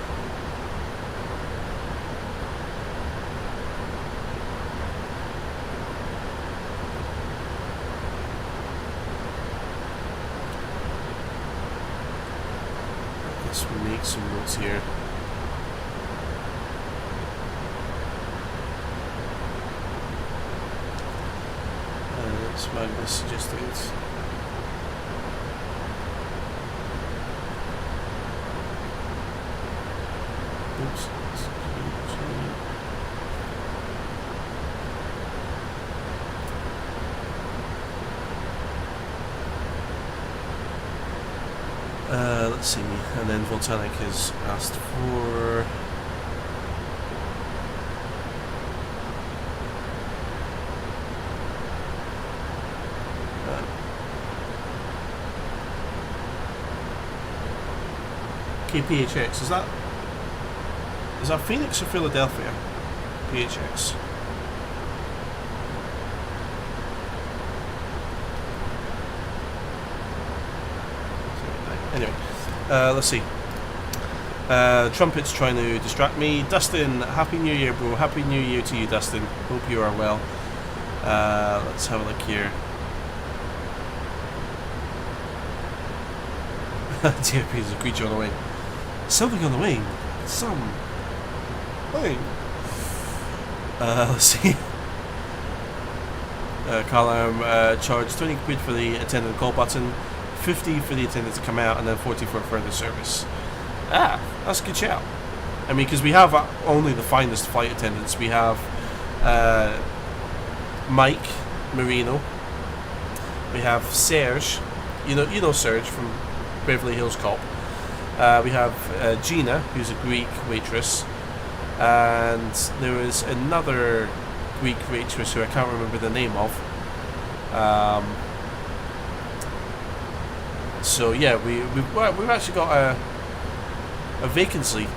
Let's make some notes here. Let's mark this suggested. Oops. Let's see, and then Volcanic has asked for KPHX. Is that Phoenix or Philadelphia? PHX. Anyway, let's see. Trumpet's trying to distract me. Dustin, Happy New Year, bro. Happy New Year to you, Dustin. Hope you are well. Let's have a look here. DFP is a creature on the wing. Something on the wing. Some thing. Let's see. Calarm, charge 20 quid for the attendant call button, 50 for the attendant to come out, and then 40 for further service. That's a good shout. I mean, because we have only the finest flight attendants. We have Mike Marino. We have Serge. You know Serge from Beverly Hills Cop. We have Gina, who's a Greek waitress, and there is another Greek waitress who I can't remember the name of. So yeah, we've actually got a vacancy.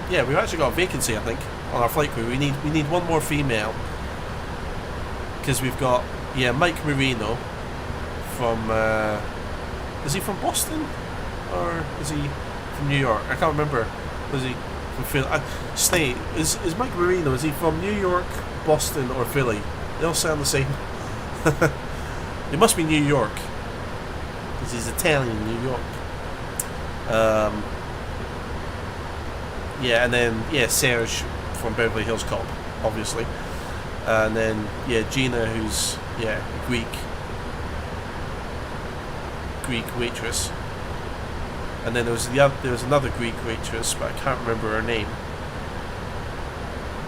Yeah, we've actually got a vacancy, I think, on our flight crew. We need one more female, because we've got Mike Marino from is he from Boston or is he from New York? I can't remember. Was he from Philly? Slay, is Mike Marino, is he from New York, Boston or Philly? They all sound the same. It must be New York, because he's Italian in New York. And then Serge from Beverly Hills Cop, obviously, and then Gina, who's Greek Greek waitress, and then there was another Greek waitress, but I can't remember her name.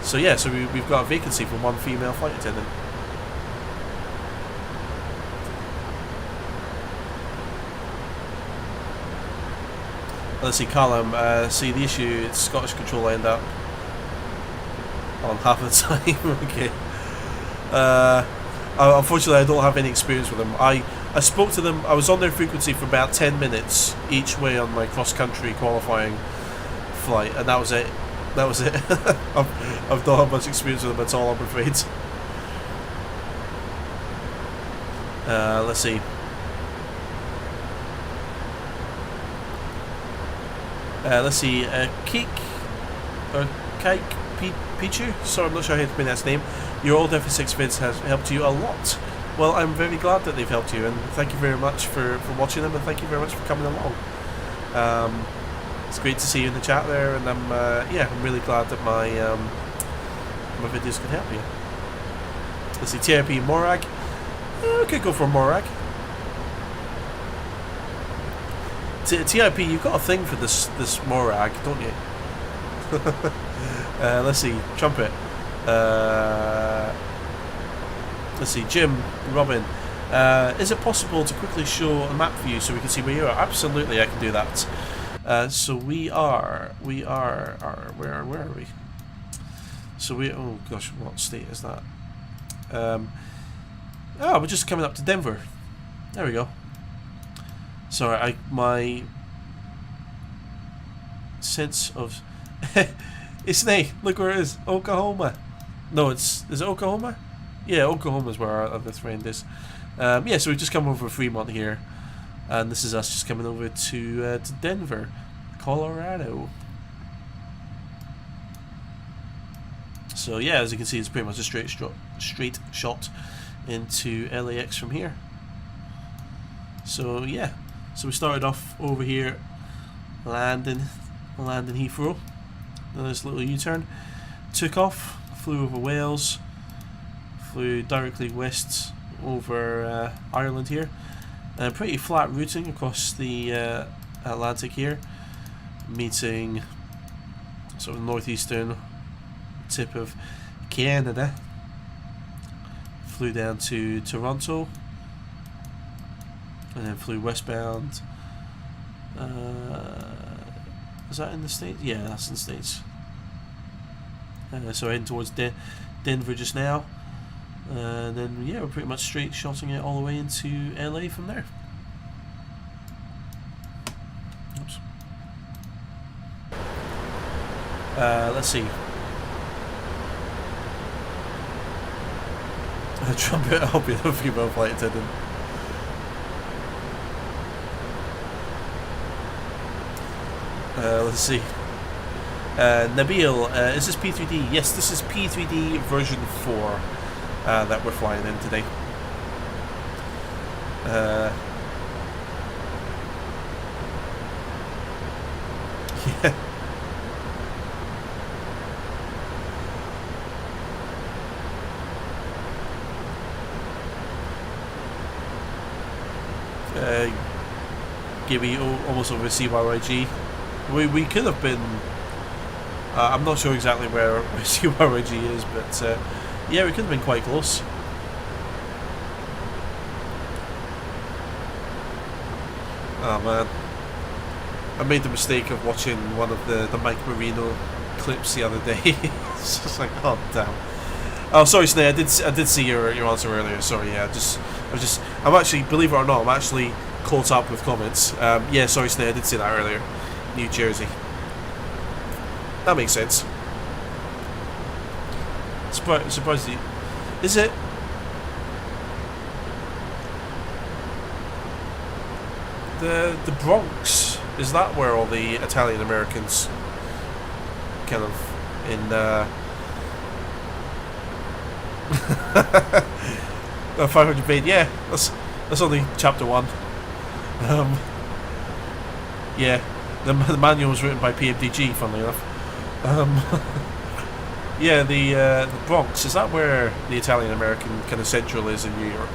So yeah, so we've got a vacancy for one female flight attendant. Let's see, Callum. See, the issue, it's Scottish control end up on half the time. Okay. Unfortunately, I don't have any experience with them. I spoke to them. I was on their frequency for about 10 minutes each way on my cross-country qualifying flight, and that was it. That was it. I've not had much experience with them at all, I'm afraid. Let's see. Keek or Kike Pichu. Sorry, I'm not sure how to pronounce his name. Your old FS6 vids has helped you a lot. Well, I'm very glad that they've helped you, and thank you very much for watching them, and thank you very much for coming along. It's great to see you in the chat there, and I'm really glad that my videos can help you. Let's see, TRP Morag. I could go for Morag. TIP, you've got a thing for this Morag, don't you? Let's see, Trumpet. Let's see, Jim, Robin. Is it possible to quickly show a map view so we can see where you are? Absolutely, I can do that. So where are we? So oh gosh, what state is that? We're just coming up to Denver. There we go. Sorry, my sense of it's nay. Look where it is, Oklahoma. No, is it Oklahoma? Yeah, Oklahoma is where our other friend is. So we've just come over Fremont here, and this is us just coming over to Denver, Colorado. So yeah, as you can see, it's pretty much a straight shot into LAX from here. So yeah. So we started off over here, landing Heathrow, then this little U-turn, took off, flew over Wales, flew directly west over Ireland here, and pretty flat routing across the Atlantic here, meeting sort of northeastern tip of Canada, flew down to Toronto, and then flew westbound. Is that in the States? Yeah, that's in the States. So heading towards Denver just now. And then, yeah, we're pretty much straight shotting it all the way into LA from there. Oops. Let's see. Trumpet, I'll be the female flight attendant. Let's see. Nabil, is this P3D? Yes, this is P3D version 4 that we're flying in today. Yeah. Gibby almost over CYYG. We could have been. I'm not sure exactly where CYYG is, but yeah, we could have been quite close. Oh man, I made the mistake of watching one of the Mike Marino clips the other day. It's just like, oh damn. Oh, sorry, Snay. I did see your answer earlier. Sorry, yeah. I'm actually, believe it or not, I'm actually caught up with comments. Yeah, sorry, Snay. I did say that earlier. New Jersey. That makes sense. Surprised you. Is it? The Bronx, is that where all the Italian Americans kind of in 500 bait? Yeah, that's only chapter 1. Yeah, the manual was written by PMDG, funnily enough. Yeah, the Bronx, is that where the Italian American kind of central is in New York?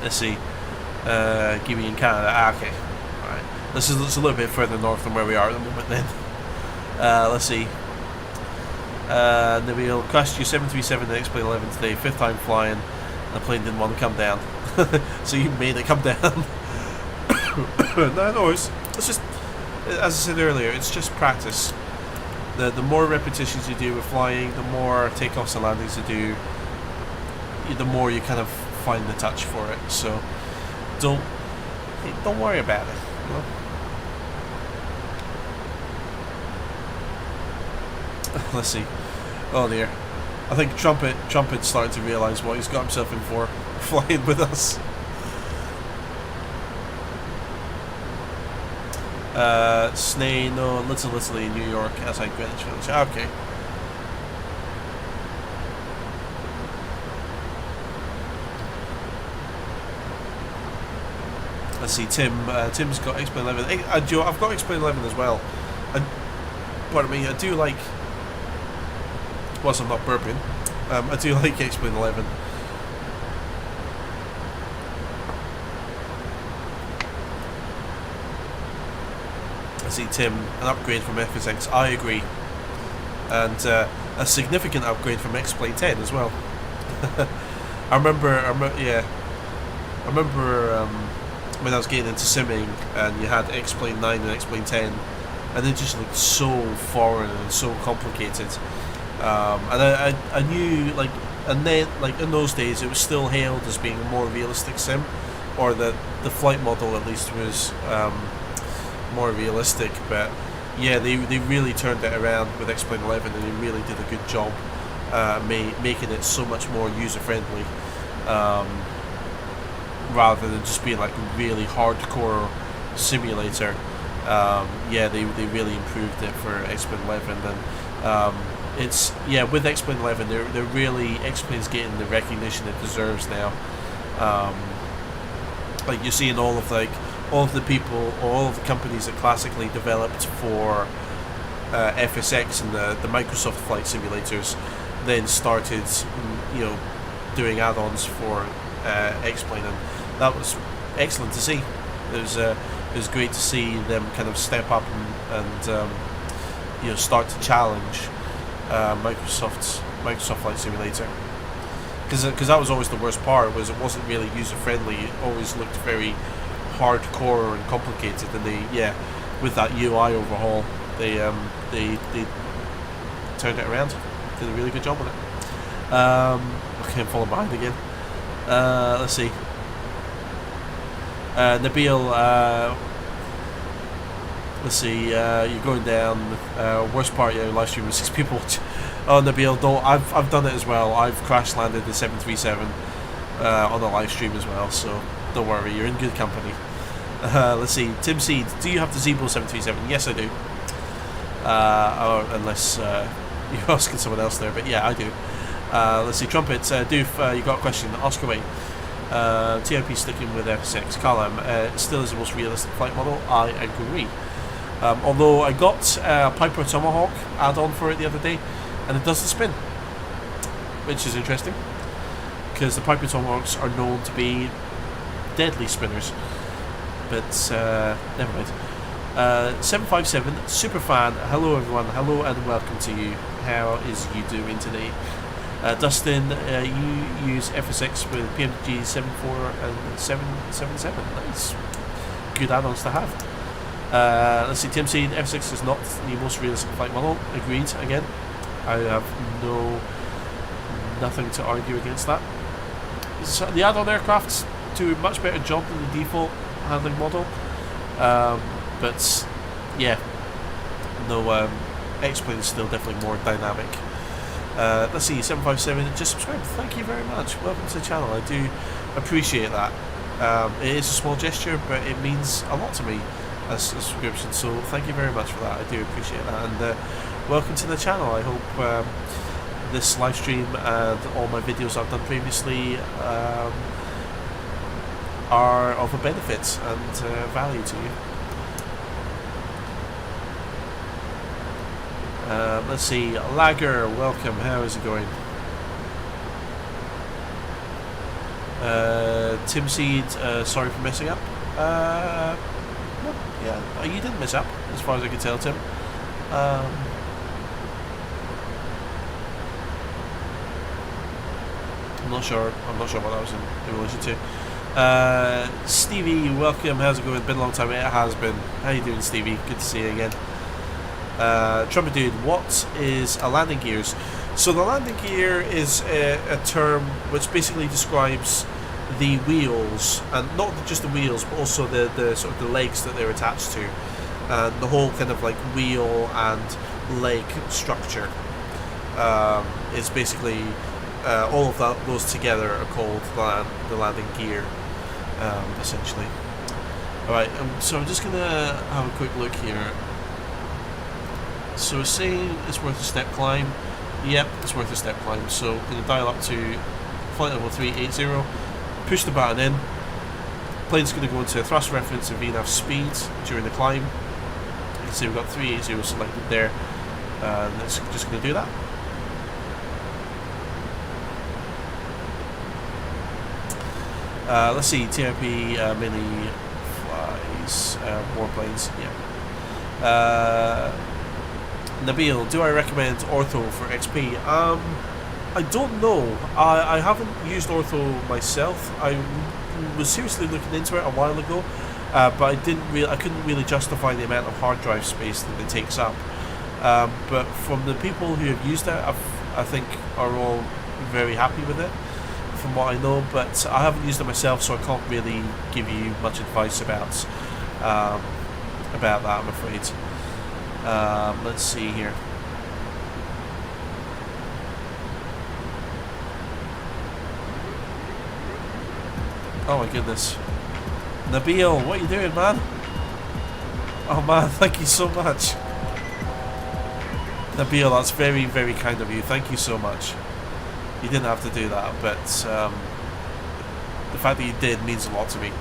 Let's see. Kiwi in Canada. Ah, okay. Alright. This is a little bit further north than where we are at the moment then. Let's see. Nabil crashed your 737 and X-Plane 11 today. 5th time flying. The plane didn't want to come down. So you made it come down. No, it's just, as I said earlier, it's just practice. The more repetitions you do with flying, the more takeoffs and landings you do, the more you kind of find the touch for it. So don't worry about it. You know? Let's see. Oh dear. I think Trumpet's starting to realise what he's got himself in for, flying with us. Snay, no, Little Italy in New York, outside Greenwich Village. Okay. Let's see, Tim's got X-Plane 11. I've got X-Plane 11 as well. Pardon me, I do like, whilst I'm not burping, I do like X-Plane 11. I see Tim, an upgrade from FSX, I agree. And a significant upgrade from X-Plane 10 as well. I remember when I was getting into simming and you had X-Plane 9 and X-Plane 10, and they just looked so foreign and so complicated. And I knew, like, and then, like, in those days it was still hailed as being a more realistic sim, or that the flight model at least was more realistic. But yeah, they really turned it around with X-Plane 11, and they really did a good job making it so much more user friendly, rather than just being like a really hardcore simulator. Yeah, they really improved it for X-Plane 11, and it's, yeah, with X-Plane 11 they're really, X-Plane's getting the recognition it deserves now. Like you're seeing all of the people, all of the companies that classically developed for FSX and the Microsoft flight simulators, then started, you know, doing add-ons for X-Plane, and that was excellent to see. It was great to see them kind of step up and you know, start to challenge Microsoft Flight Simulator, because that was always the worst part, was it wasn't really user friendly. It always looked very hardcore and complicated, and with that UI overhaul, they turned it around, did a really good job with it. Okay, I'm falling behind again. Let's see. Nabil, let's see. You're going down. Worst part, yeah, live stream with 6 people. Oh, Nabil, don't. I've done it as well. I've crash landed the 737 on the live stream as well. So don't worry, you're in good company. Let's see. Tim Seed, do you have the Zebo 737? Yes, I do. Or unless you're asking someone else there, but yeah, I do. Let's see. Trumpet, Doof, you got a question? Ask away. TIP sticking with FSX. Callum, it still is the most realistic flight model. I agree. Although I got a Piper Tomahawk add-on for it the other day, and it does the spin, which is interesting, because the Piper Tomahawks are known to be deadly spinners. But never mind. 757 Superfan. Hello everyone. Hello and welcome to you. How is you doing today? Dustin, you use FSX with PMDG 74 and 777. Nice. Good add-ons to have. Let's see, Tim saying FSX is not the most realistic flight model. Agreed again. I have nothing to argue against that. So the add-on aircraft do a much better job than the default handling model. But yeah, no, X-Plane is still definitely more dynamic. Let's see, 757 just subscribed. Thank you very much. Welcome to the channel. I do appreciate that. It is a small gesture, but it means a lot to me as a subscription. So thank you very much for that. I do appreciate that. And welcome to the channel. I hope this live stream and all my videos I've done previously are of a benefit and value to you. Let's see, Lager, welcome, how is it going? Tim Seed, sorry for messing up. Well, yeah, you didn't mess up, as far as I can tell, Tim. I'm not sure what that was in relation to. Stevie, welcome. How's it going? Been a long time. It has been. How you doing, Stevie? Good to see you again. Trumpet Dude, what is a landing gears? So the landing gear is a term which basically describes the wheels, and not just the wheels, but also the sort of the legs that they're attached to, and the whole kind of like wheel and leg structure is basically all of those together are called the landing gear, essentially. Alright, so I'm just going to have a quick look here. So it's saying it's worth a step climb. Yep, it's worth a step climb. So I'm going to dial up to flight level 380, push the button in. Plane's going to go into thrust reference and VNAV speed during the climb. You can see we've got 380 selected there, and it's just going to do that. Let's see, TRP mini flies, more planes, yeah. Nabil, do I recommend Ortho for XP? I don't know. I haven't used Ortho myself. I was seriously looking into it a while ago, but I couldn't really justify the amount of hard drive space that it takes up. But from the people who have used it, I think are all very happy with it, from what I know. But I haven't used it myself, so I can't really give you much advice about that, I'm afraid. Let's see here. Oh my goodness. Nabil, what are you doing, man? Oh man, thank you so much. Nabil, that's very, very kind of you. Thank you so much. You didn't have to do that, but the fact that you did means a lot to me.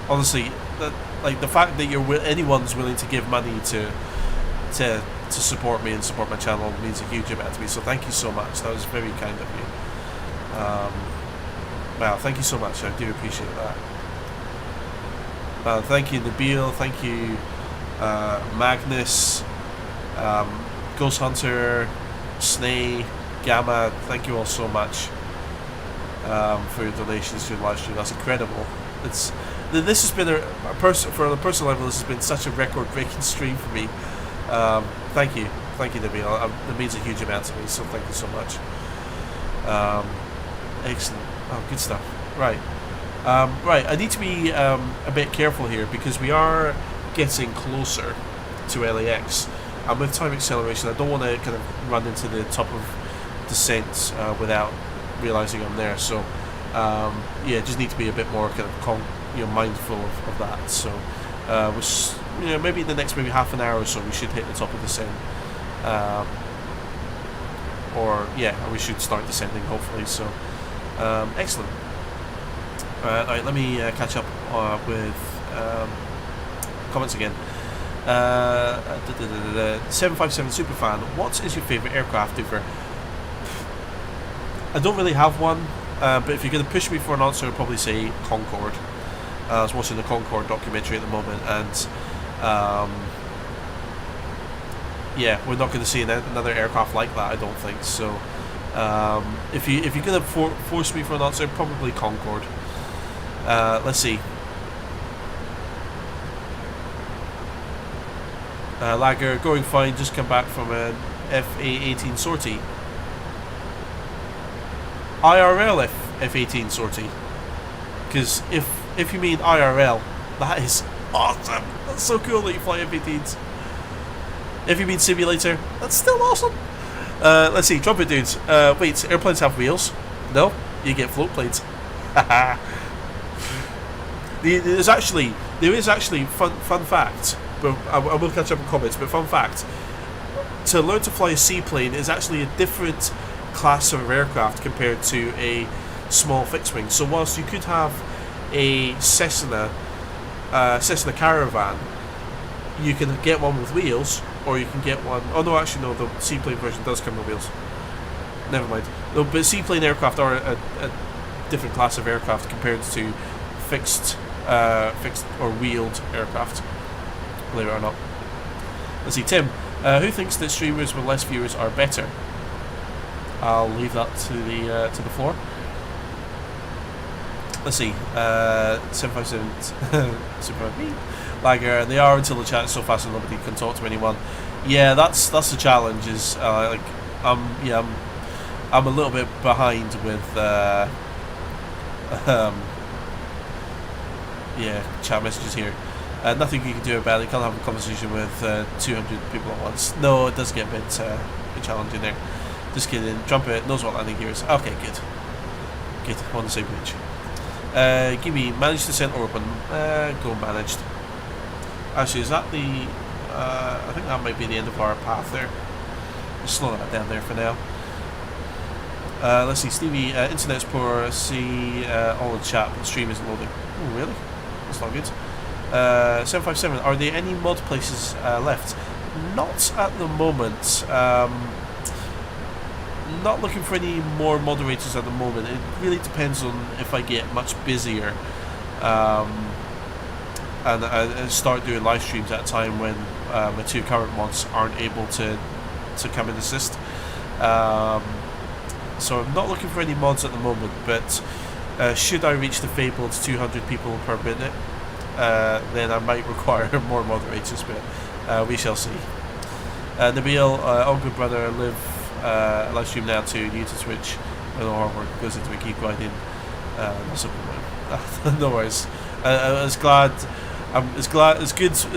Honestly, the fact that anyone's willing to give money to support me and support my channel means a huge amount to me. So thank you so much. That was very kind of you. Wow, thank you so much. I do appreciate that. Thank you, Nabil. Thank you, Magnus, Ghost Hunter, Snay, Gamma. Thank you all so much for your donations to the live stream. That's incredible. This has been for a personal level. This has been such a record-breaking stream for me. Thank you, Nabil. It means a huge amount to me. So thank you so much. Excellent. Oh, good stuff. Right. Right, I need to be a bit careful here because we are getting closer to LAX. And with time acceleration, I don't want to kind of run into the top of descent without realising I'm there. So, yeah, just need to be a bit more kind of mindful of that. So, maybe in the next half an hour or so, we should hit the top of descent. Or, yeah, we should start descending, hopefully. So, excellent. Alright, let me catch up with comments again. 757 Superfan, what is your favourite aircraft, Doofer? I don't really have one, but if you're going to push me for an answer, I'd probably say Concorde. I was watching the Concorde documentary at the moment, and yeah, we're not going to see another aircraft like that, I don't think. So if you're going to force me for an answer, probably Concorde. Let's see. Lager, going fine, just come back from an FA-18 sortie. IRL F-18 sortie. Because if you mean IRL, that is awesome. That's so cool that you fly F-18s. If you mean simulator, that's still awesome. Let's see, Trumpet Dudes. Wait, airplanes have wheels? No, you get float planes. There is actually fun fact, but I will catch up in comments. But fun fact: to learn to fly a seaplane is actually a different class of aircraft compared to a small fixed wing. So whilst you could have a Cessna Caravan, you can get one with wheels, or you can get one. Oh no, actually no, the seaplane version does come with wheels. Never mind. No, but seaplane aircraft are a different class of aircraft compared to fixed or wheeled aircraft, believe it or not. Let's see, Tim, who thinks that streamers with less viewers are better? I'll leave that to the floor. Let's see, 757 Lagger, they are until the chat is so fast and nobody can talk to anyone. Yeah, that's the challenge. Is like I'm a little bit behind with chat messages here. Nothing you can do about it. You can't have a conversation with 200 people at once. No, it does get a bit challenging there. Just kidding. Trumpet knows what landing gear is. Okay, good. On the same page. Give me managed descent or open. Go managed. Actually, is that the? I think that might be the end of our path there. Just slow that down there for now. Let's see, Stevie. Internet's poor. See all the chat, but the stream isn't loading. Oh, really? That's not good. 757. Are there any mod places left? Not at the moment. Not looking for any more moderators at the moment. It really depends on if I get much busier and I start doing live streams at a time when my two current mods aren't able to come and assist. So I'm not looking for any mods at the moment, but should I reach the fabled 200 people per minute, then I might require more moderators, but we shall see. Nabil, all good brother, live stream now too, new to Twitch. I don't know how hard work goes into it, keep grinding. No worries. It's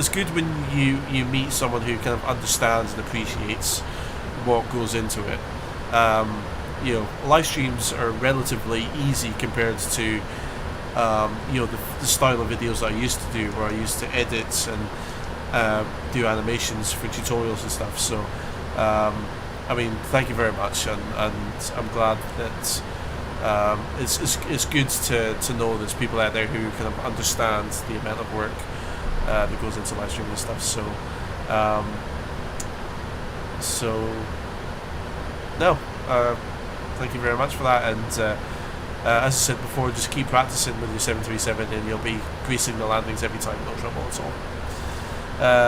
good when you meet someone who kind of understands and appreciates what goes into it. You know, live streams are relatively easy compared to you know, the style of videos that I used to do, where I used to edit and do animations for tutorials and stuff. So I mean, thank you very much, and I'm glad that it's good to know there's people out there who kind of understand the amount of work that goes into live streaming and stuff. So no, thank you very much for that, and as I said before, just keep practicing with your 737 and you'll be greasing the landings every time, no trouble at all.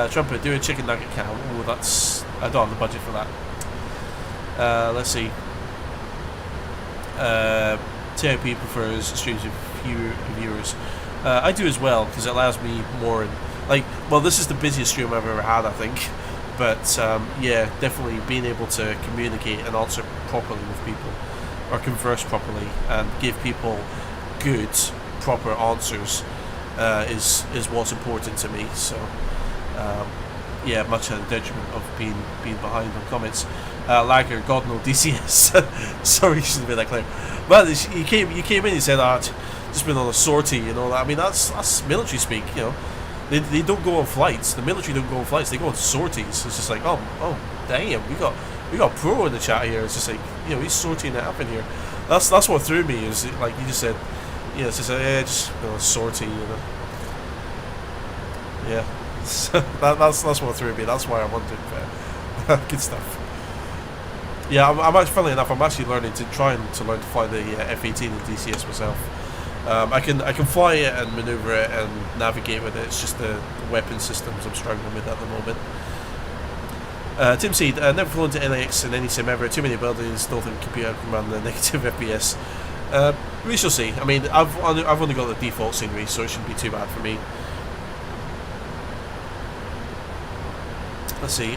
Trumpet, do a chicken nugget cam. Oh, that's, I don't have the budget for that. Let's see. TIP prefers streams with fewer viewers. I do as well, because it allows me more. Well, this is the busiest stream I've ever had, I think. But yeah, definitely being able to communicate and answer properly with people, or converse properly, and give people good, proper answers is what's important to me. So yeah, much at the detriment of being behind on comments. Lagger, God no DCS. Sorry, you shouldn't have been that clear. But you came in and said, just been on a sortie, you know. I mean, that's military speak, you know. They don't go on flights. The military don't go on flights. They go on sorties. It's just like, oh damn, we got pro in the chat here. It's just like, you know, he's sortying it up in here. That's what threw me. Is like you just said, yeah, it's just just sortie, you know. Yeah, so that's what threw me. That's why I wanted good stuff. Yeah, I'm actually, funnily enough, I'm actually learning to learn to fly the F-18 and DCS myself. I can fly it and maneuver it and navigate with it. It's just the weapon systems I'm struggling with at the moment. Tim Seed, never flown to LAX in any sim ever. Too many buildings, don't think computer can run the negative FPS. We shall see. I mean, I've only got the default scenery, so it shouldn't be too bad for me. Let's see.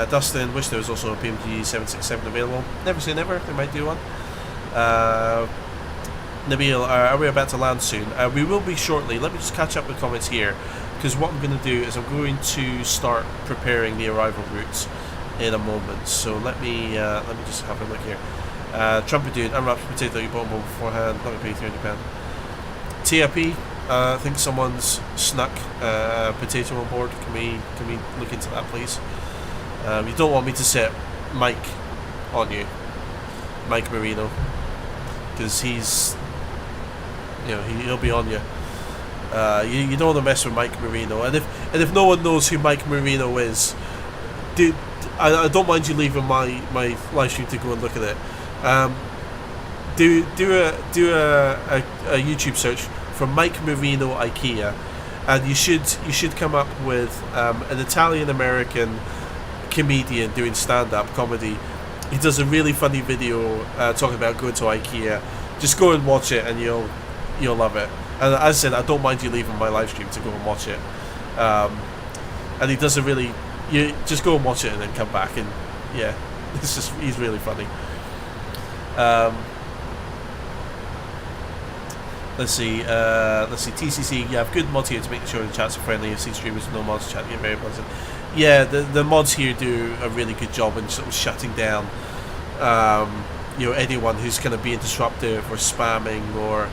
Dustin, wish there was also a PMDG 767 available. Never say never, they might do one. Nabil, are we about to land soon? We will be shortly. Let me just catch up with comments here, because what I'm going to do is I'm going to start preparing the arrival routes in a moment. So let me just have a look here. Trumpet dude, unwrapped potato you bought one beforehand. Let me pay £300. TIP, I think someone's snuck potato on board. Can we look into that, please? You don't want me to set Mike on you, Mike Marino, because he's, you know, he'll be on you. You don't want to mess with Mike Marino, and if no one knows who Mike Marino is, dude, I don't mind you leaving my live stream to go and look at it. do a YouTube search for Mike Marino IKEA, and you should come up with an Italian American comedian doing stand-up comedy. He does a really funny video talking about going to IKEA. Just go and watch it, and you'll love it. And as I said, I don't mind you leaving my live stream to go and watch it. And he does a really, you just go and watch it and then come back, and yeah, he's really funny. Let's see. TCC, you have good mods here to make sure the chats are friendly. If see streamers with no mods, chat get very pleasant. Yeah, the mods here do a really good job in sort of shutting down, anyone who's kind of being disruptive or spamming or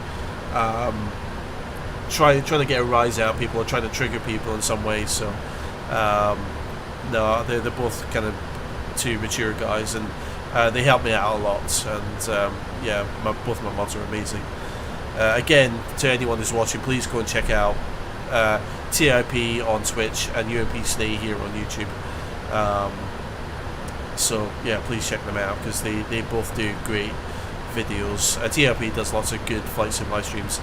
trying to get a rise out of people or trying to trigger people in some way. So no, they're both kind of two mature guys, and they help me out a lot. And yeah, both my mods are amazing. Again, to anyone who's watching, please go and check out TIP on Twitch and UMP Snay here on YouTube. So yeah, please check them out because they both do great videos. TIP does lots of good flight sim live streams.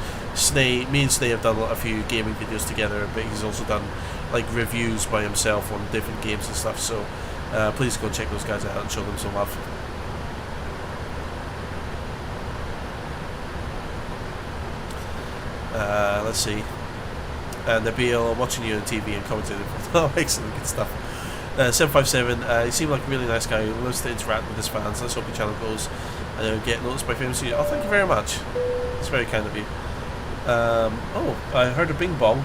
Me and Snay have done a few gaming videos together, but he's also done like reviews by himself on different games and stuff. So please go and check those guys out and show them some love. Let's see. Nabil, watching you on TV and commenting. Oh, excellent, good stuff. 757, you seem like a really nice guy who loves to interact with his fans. Let's hope your channel grows and get noticed by famous people. Oh, thank you very much. It's very kind of you. Oh, I heard a bing bong.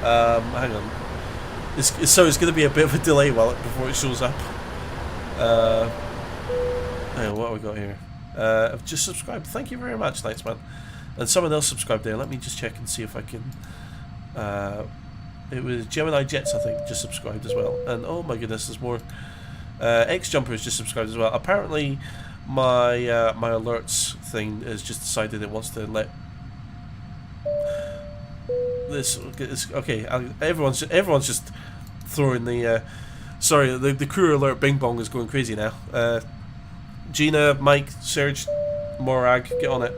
Hang on. So it's going to be a bit of a delay before it shows up. Hang on, what have we got here? I've just subscribed. Thank you very much, thanks, man. And someone else subscribed there. Let me just check and see if I can. It was Gemini Jets, I think, just subscribed as well. And oh my goodness, there's more. X Jumper has just subscribed as well. Apparently, my my alerts thing has just decided it wants to let this. Okay, everyone's just throwing the. Sorry, the crew alert bing bong is going crazy now. Gina, Mike, Serge, Morag, get on it.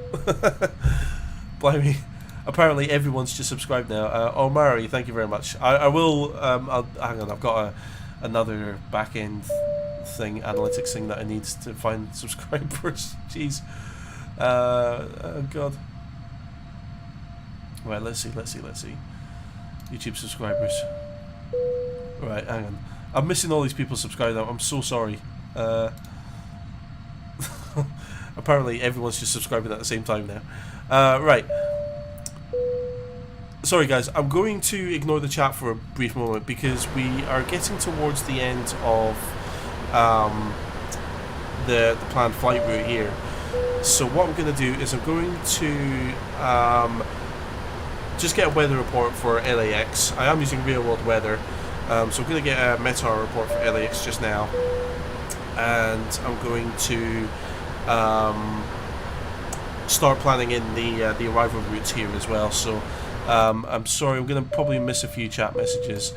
Blimey. Apparently everyone's just subscribed now. Omari, thank you very much. I will, hang on, I've got another back-end thing, analytics thing that I need to find subscribers. Jeez. Oh God. Right, let's see. YouTube subscribers. Right, hang on. I'm missing all these people subscribed now. I'm so sorry. Apparently everyone's just subscribing at the same time now. Right. Sorry guys, I'm going to ignore the chat for a brief moment because we are getting towards the end of the planned flight route here. So what I'm going to do is I'm going to just get a weather report for LAX. I am using real world weather, so I'm going to get a METAR report for LAX just now, and I'm going to start planning in the arrival routes here as well. So I'm sorry, I'm going to probably miss a few chat messages.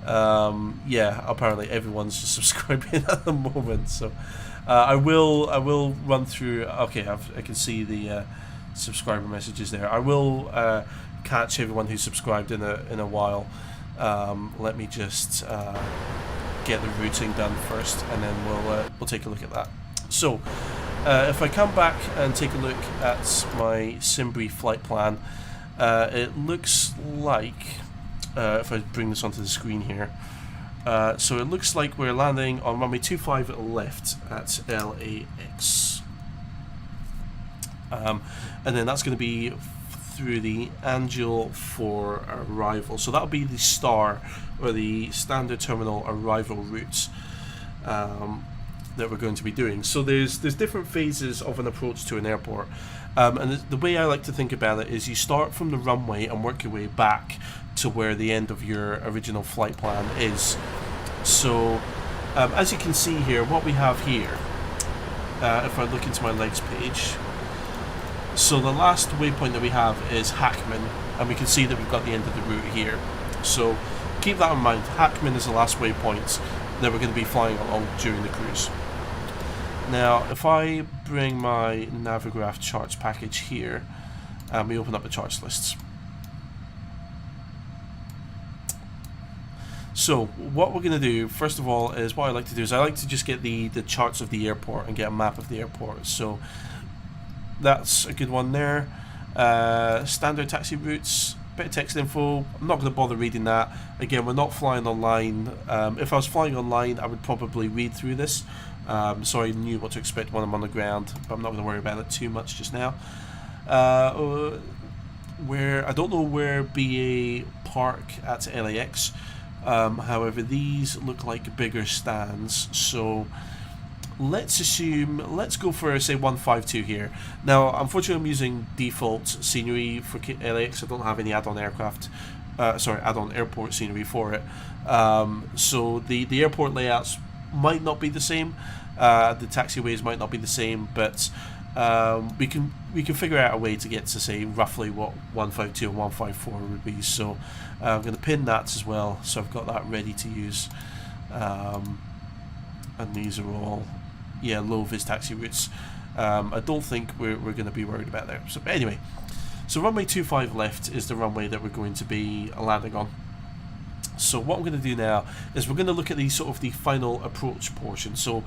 Yeah, apparently everyone's just subscribing at the moment, so I will run through. Okay, I can see the subscriber messages there. I will catch everyone who's subscribed in a while. Let me just get the routing done first, and then we'll take a look at that. So if I come back and take a look at my SimBrief flight plan, it looks like, if I bring this onto the screen here, so it looks like we're landing on runway 25 left at LAX, and then that's going to be through the Angel for arrival. So that'll be the STAR, or the standard terminal arrival routes that we're going to be doing. So there's different phases of an approach to an airport. And the way I like to think about it is you start from the runway and work your way back to where the end of your original flight plan is. So as you can see here, what we have here, if I look into my legs page, so the last waypoint that we have is Hackman, and we can see that we've got the end of the route here. So keep that in mind. Hackman is the last waypoint that we're going to be flying along during the cruise. Now, if I bring my Navigraph charts package here, and we open up the charts lists. So what we're going to do, first of all, is what I like to do is I like to just get the charts of the airport and get a map of the airport. So that's a good one there. Standard taxi routes, bit of text info. I'm not going to bother reading that. Again, we're not flying online. If I was flying online, I would probably read through this, so I knew what to expect when I'm on the ground, but I'm not going to worry about it too much just now. Where I don't know where BA park at LAX. However, these look like bigger stands, so let's go for, say, 152 here. Now, unfortunately, I'm using default scenery for LAX. I don't have any add-on add-on airport scenery for it. So the airport layouts might not be the same. The taxiways might not be the same, but we can figure out a way to get to, say, roughly what 152 and 154 would be. So I'm going to pin that as well, so I've got that ready to use. And these are all, yeah, low vis taxi routes. I don't think we're going to be worried about there. So anyway, so runway 25 left is the runway that we're going to be landing on. So what I'm going to do now is we're going to look at the sort of the final approach portion. So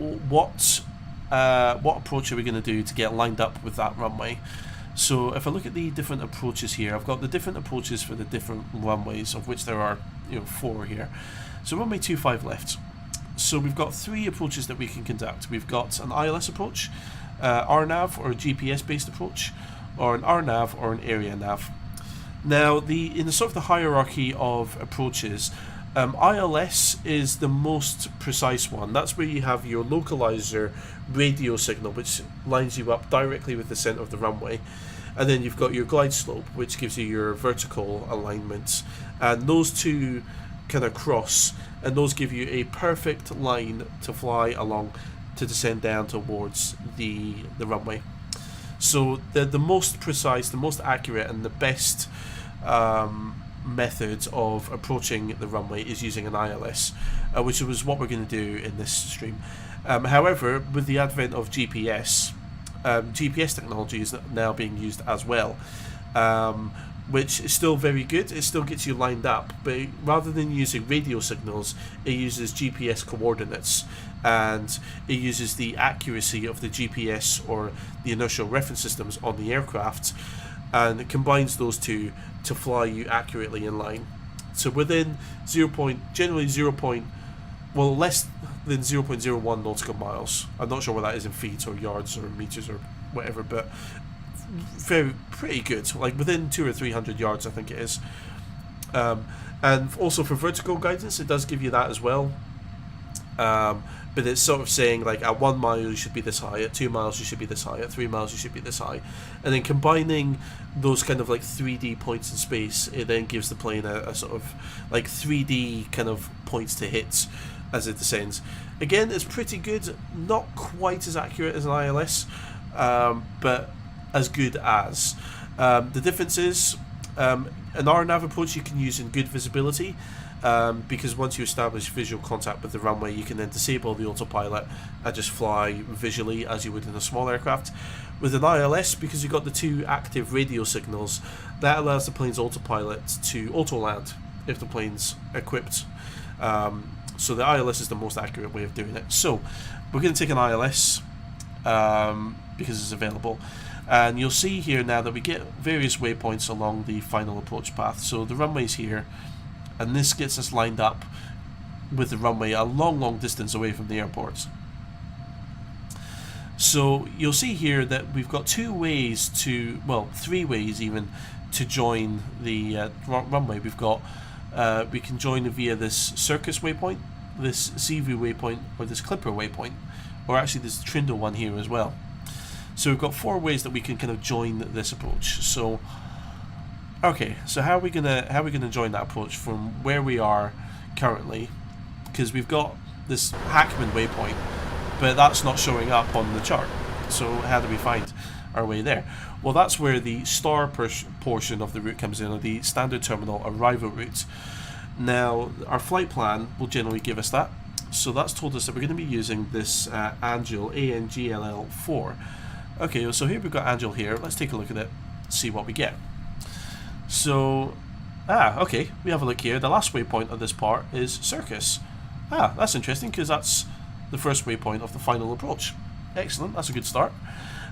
what approach are we going to do to get lined up with that runway? So if I look at the different approaches here, I've got the different approaches for the different runways, of which there are 4 here. So runway 25 left. So we've got 3 approaches that we can conduct. We've got an ILS approach, RNAV or a GPS based approach, or an RNAV or an area nav. Now in the sort of the hierarchy of approaches, ILS is the most precise one. That's where you have your localizer radio signal, which lines you up directly with the center of the runway, and then you've got your glide slope, which gives you your vertical alignments, and those two kind of cross, and those give you a perfect line to fly along to descend down towards the runway. So the most precise, the most accurate, and the best method of approaching the runway is using an ILS, which was what we're going to do in this stream. However, with the advent of GPS, GPS technology is now being used as well, which is still very good. It still gets you lined up, but rather than using radio signals, it uses GPS coordinates, and it uses the accuracy of the GPS or the inertial reference systems on the aircraft, and it combines those two to fly you accurately in line. So within less than 0.01 nautical miles. I'm not sure what that is in feet or yards or meters or whatever, but pretty good. Like within 200 or 300 yards, I think it is. And also for vertical guidance, it does give you that as well. But it's sort of saying, like, at 1 mile you should be this high, at 2 miles you should be this high, at 3 miles you should be this high, and then combining those kind of like 3D points in space, it then gives the plane a sort of like 3D kind of points to hit as it descends. Again, it's pretty good, not quite as accurate as an ILS, but as good as. The difference is, an RNAV approach you can use in good visibility, because once you establish visual contact with the runway, you can then disable the autopilot and just fly visually as you would in a small aircraft. With an ILS, because you've got the 2 active radio signals, that allows the plane's autopilot to auto-land if the plane's equipped. So the ILS is the most accurate way of doing it. So we're going to take an ILS because it's available. And you'll see here now that we get various waypoints along the final approach path. So the runway's here, and this gets us lined up with the runway a long distance away from the airport. So you'll see here that we've got 3 ways even to join the runway. We've got we can join via this circus waypoint, this Seaview waypoint, or this Clipper waypoint, or actually this Trindle one here as well. So we've got 4 ways that we can kind of join this approach. So okay, so how are we gonna join that approach from where we are currently? Because we've got this Hackman waypoint, but that's not showing up on the chart. So how do we find our way there? Well, that's where the star portion of the route comes in, or the standard terminal arrival route. Now, our flight plan will generally give us that. So that's told us that we're going to be using this Angel ANGLL4. Okay, so here we've got Angel here. Let's take a look at it, see what we get. So, okay, we have a look here. The last waypoint of this part is Circus. That's interesting because that's the first waypoint of the final approach. Excellent, that's a good start.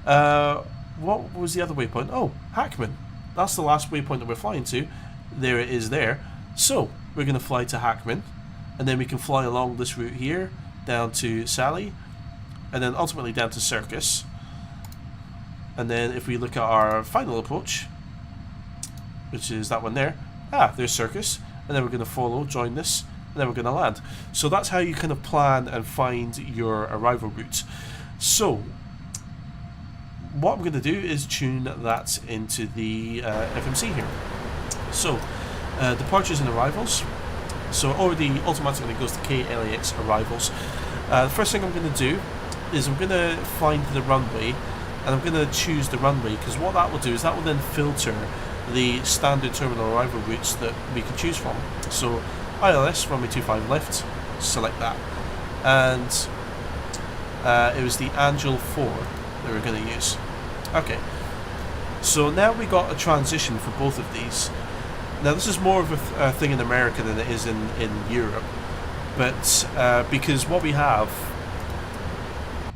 What was the other waypoint? Oh, Hackman. That's the last waypoint that we're flying to. There it is there. So, we're going to fly to Hackman, and then we can fly along this route here, down to Sally, and then ultimately down to Circus. And then if we look at our final approach, which is that one there, there's Circus, and then we're going to follow, join this, and then we're going to land. So that's how you kind of plan and find your arrival route. So, what I'm going to do is tune that into the FMC here. So, departures and arrivals. So it already automatically goes to KLAX arrivals. The first thing I'm going to do is I'm going to find the runway, and I'm going to choose the runway, because what that will do is that will then filter the standard terminal arrival routes that we can choose from. So ILS, runway 25 left, select that. And it was the Angel 4 that we're going to use. Okay, so now we got a transition for both of these. Now this is more of a thing in America than it is in Europe, but because what we have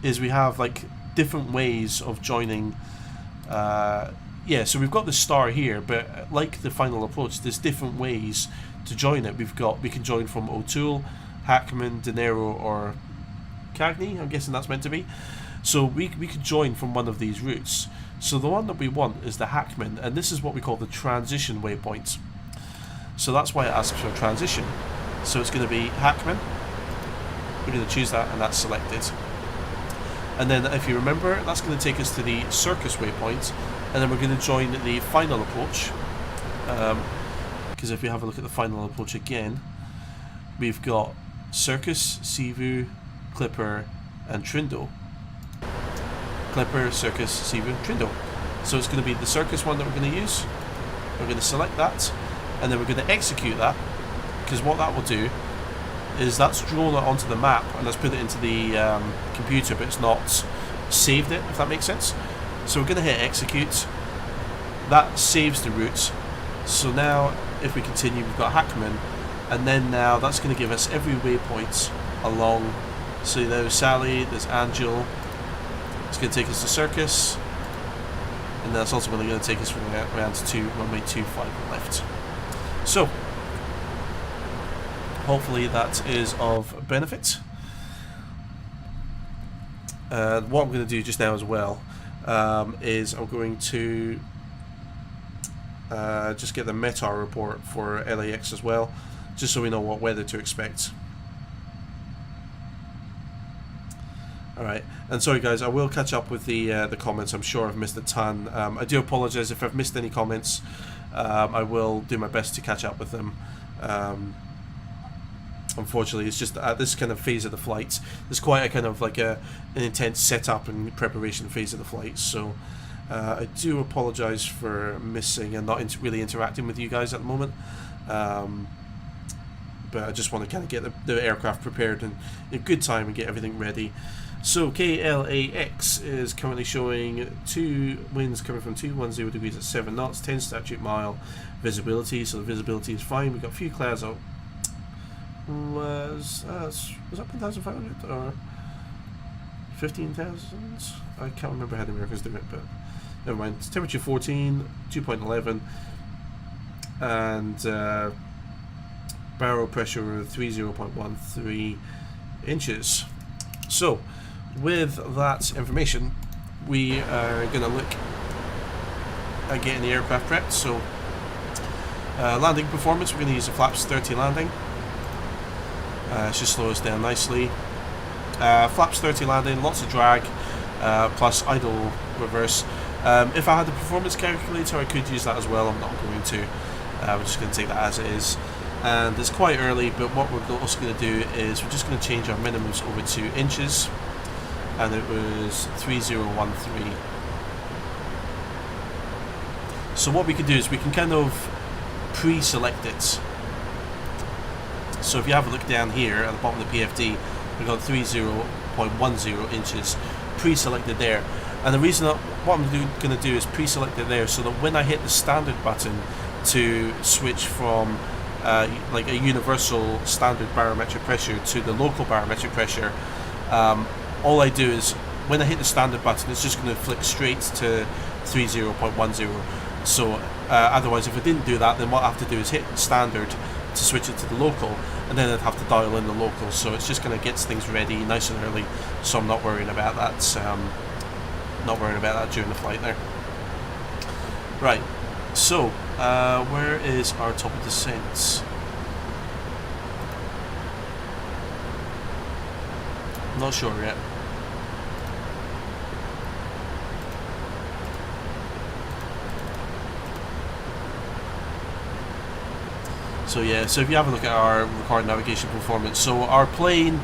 is we have like different ways of joining. Yeah, so we've got the star here, but like the final approach, there's different ways to join it. We can join from O'Toole, Hackman, De Niro, or Cagney. I'm guessing that's meant to be. So we could join from one of these routes. So the one that we want is the Hackman, and this is what we call the transition waypoint. So that's why it asks for a transition. So it's going to be Hackman. We're going to choose that, and that's selected. And then if you remember, that's going to take us to the Circus waypoint, and then we're going to join the final approach. Because if we have a look at the final approach again, we've got Circus, Sivu, Clipper, and Trindo. Clipper, Circus, Sivu, Trindo. So it's going to be the Circus one that we're going to use. We're going to select that, and then we're going to execute that, because what that will do is that's drawn it onto the map and that's put it into the computer, but it's not saved it, if that makes sense. So we're going to hit execute. That saves the route. So now if we continue, we've got Hackman, and then now that's going to give us every waypoint along. So there's Sally, there's Angel. It's going to take us to Circus, and that's ultimately going to take us around to runway 25 left. So hopefully that is of benefit. What I'm going to do just now as well is I'm going to just get the METAR report for LAX as well, just so we know what weather to expect. Alright, and sorry guys, I will catch up with the comments. I'm sure I've missed a ton. I do apologise if I've missed any comments. I will do my best to catch up with them. Unfortunately, it's just at this kind of phase of the flight, there's quite a kind of like an intense setup and preparation phase of the flight. So I do apologise for missing and not really interacting with you guys at the moment. But I just want to kind of get the aircraft prepared in a good time and get everything ready. So KLAX is currently showing winds coming from 210 degrees at 7 knots, 10 statute mile visibility. So the visibility is fine. We've got a few clouds out. Was that 1,500 or 15,000? I can't remember how the Americans do it, but never mind. It's temperature 14, 2.11, and barrel pressure 30.13 inches. So with that information, we are going to look at getting the aircraft prepped. So landing performance, we're going to use a flaps 30 landing. Should slow us down nicely. Flaps 30 landing, lots of drag, plus idle reverse. If I had the performance calculator, I could use that as well. I'm not going to. We're just going to take that as it is. And it's quite early, but what we're also going to do is we're just going to change our minimums over to inches, and it was 3013. So what we can do is we can kind of pre-select it. So if you have a look down here at the bottom of the PFD, We've got 30.10 inches pre-selected there. And the reason what I'm going to do is pre-select it there so that when I hit the standard button to switch from like a universal standard barometric pressure to the local barometric pressure, all I do is when I hit the standard button, it's just going to flick straight to 30.10. So otherwise, if I didn't do that, then what I have to do is hit standard to switch it to the local, and then I'd have to dial in the local. So it's just going to get things ready nice and early, so I'm not worrying about that. During the flight there. Right. So where is our top of descent? I'm not sure yet. So yeah, so if you have a look at our required navigation performance, so our plane's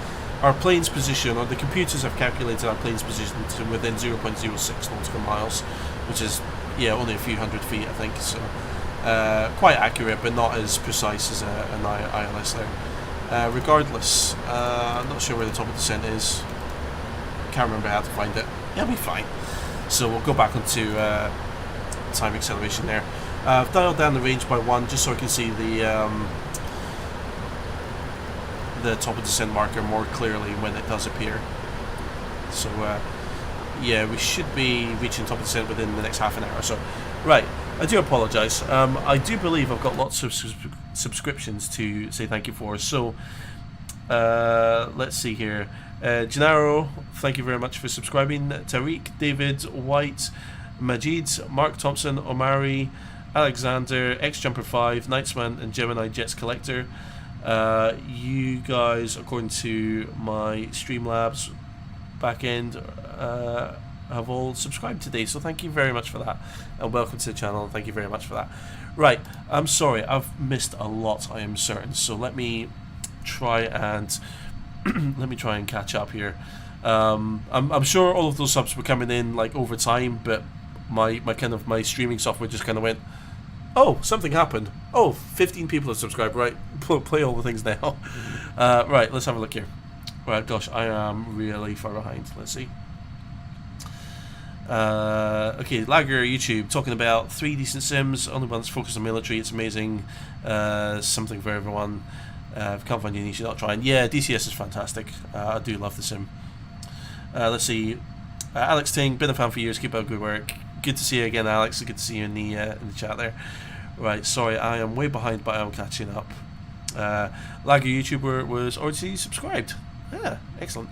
position, or the computers have calculated our plane's position to within 0.06 nautical miles, which is only a few hundred feet, I think. So quite accurate, but not as precise as an ILS there. Regardless, I'm not sure where the top of descent is. Can't remember how to find it. It'll be fine. So we'll go back onto time acceleration there. I've dialed down the range by 1 just so I can see the top of descent marker more clearly when it does appear. So yeah, we should be reaching top of descent within the next half an hour or so. Right, I do apologise. I do believe I've got lots of subscriptions to say thank you for. So let's see here. Gennaro, thank you very much for subscribing. Tariq, David, White, Majid, Mark Thompson, Omari, Alexander, X-Jumper5, Knightsman, and Gemini Jets Collector. You guys, according to my Streamlabs backend, have all subscribed today, so thank you very much for that, and welcome to the channel, and thank you very much for that. Right, I'm sorry, I've missed a lot, I am certain, so let me try and catch up here. I'm sure all of those subs were coming in like over time, but my streaming software just kind of went, oh, something happened. Oh, 15 people have subscribed. Right, play all the things now. Right, let's have a look here. Right, gosh, I am really far behind. Let's see. Okay, Lagger YouTube talking about 3 decent sims. Only one that's focused on military. It's amazing. Something for everyone. If you can't find your niche, you're not trying. Yeah, DCS is fantastic. I do love the sim. Let's see. Alex Ting, been a fan for years. Keep up good work. Good to see you again, Alex. Good to see you in the chat there. Right, sorry, I am way behind, but I'm catching up. Lagger YouTuber was already subscribed. Yeah, excellent.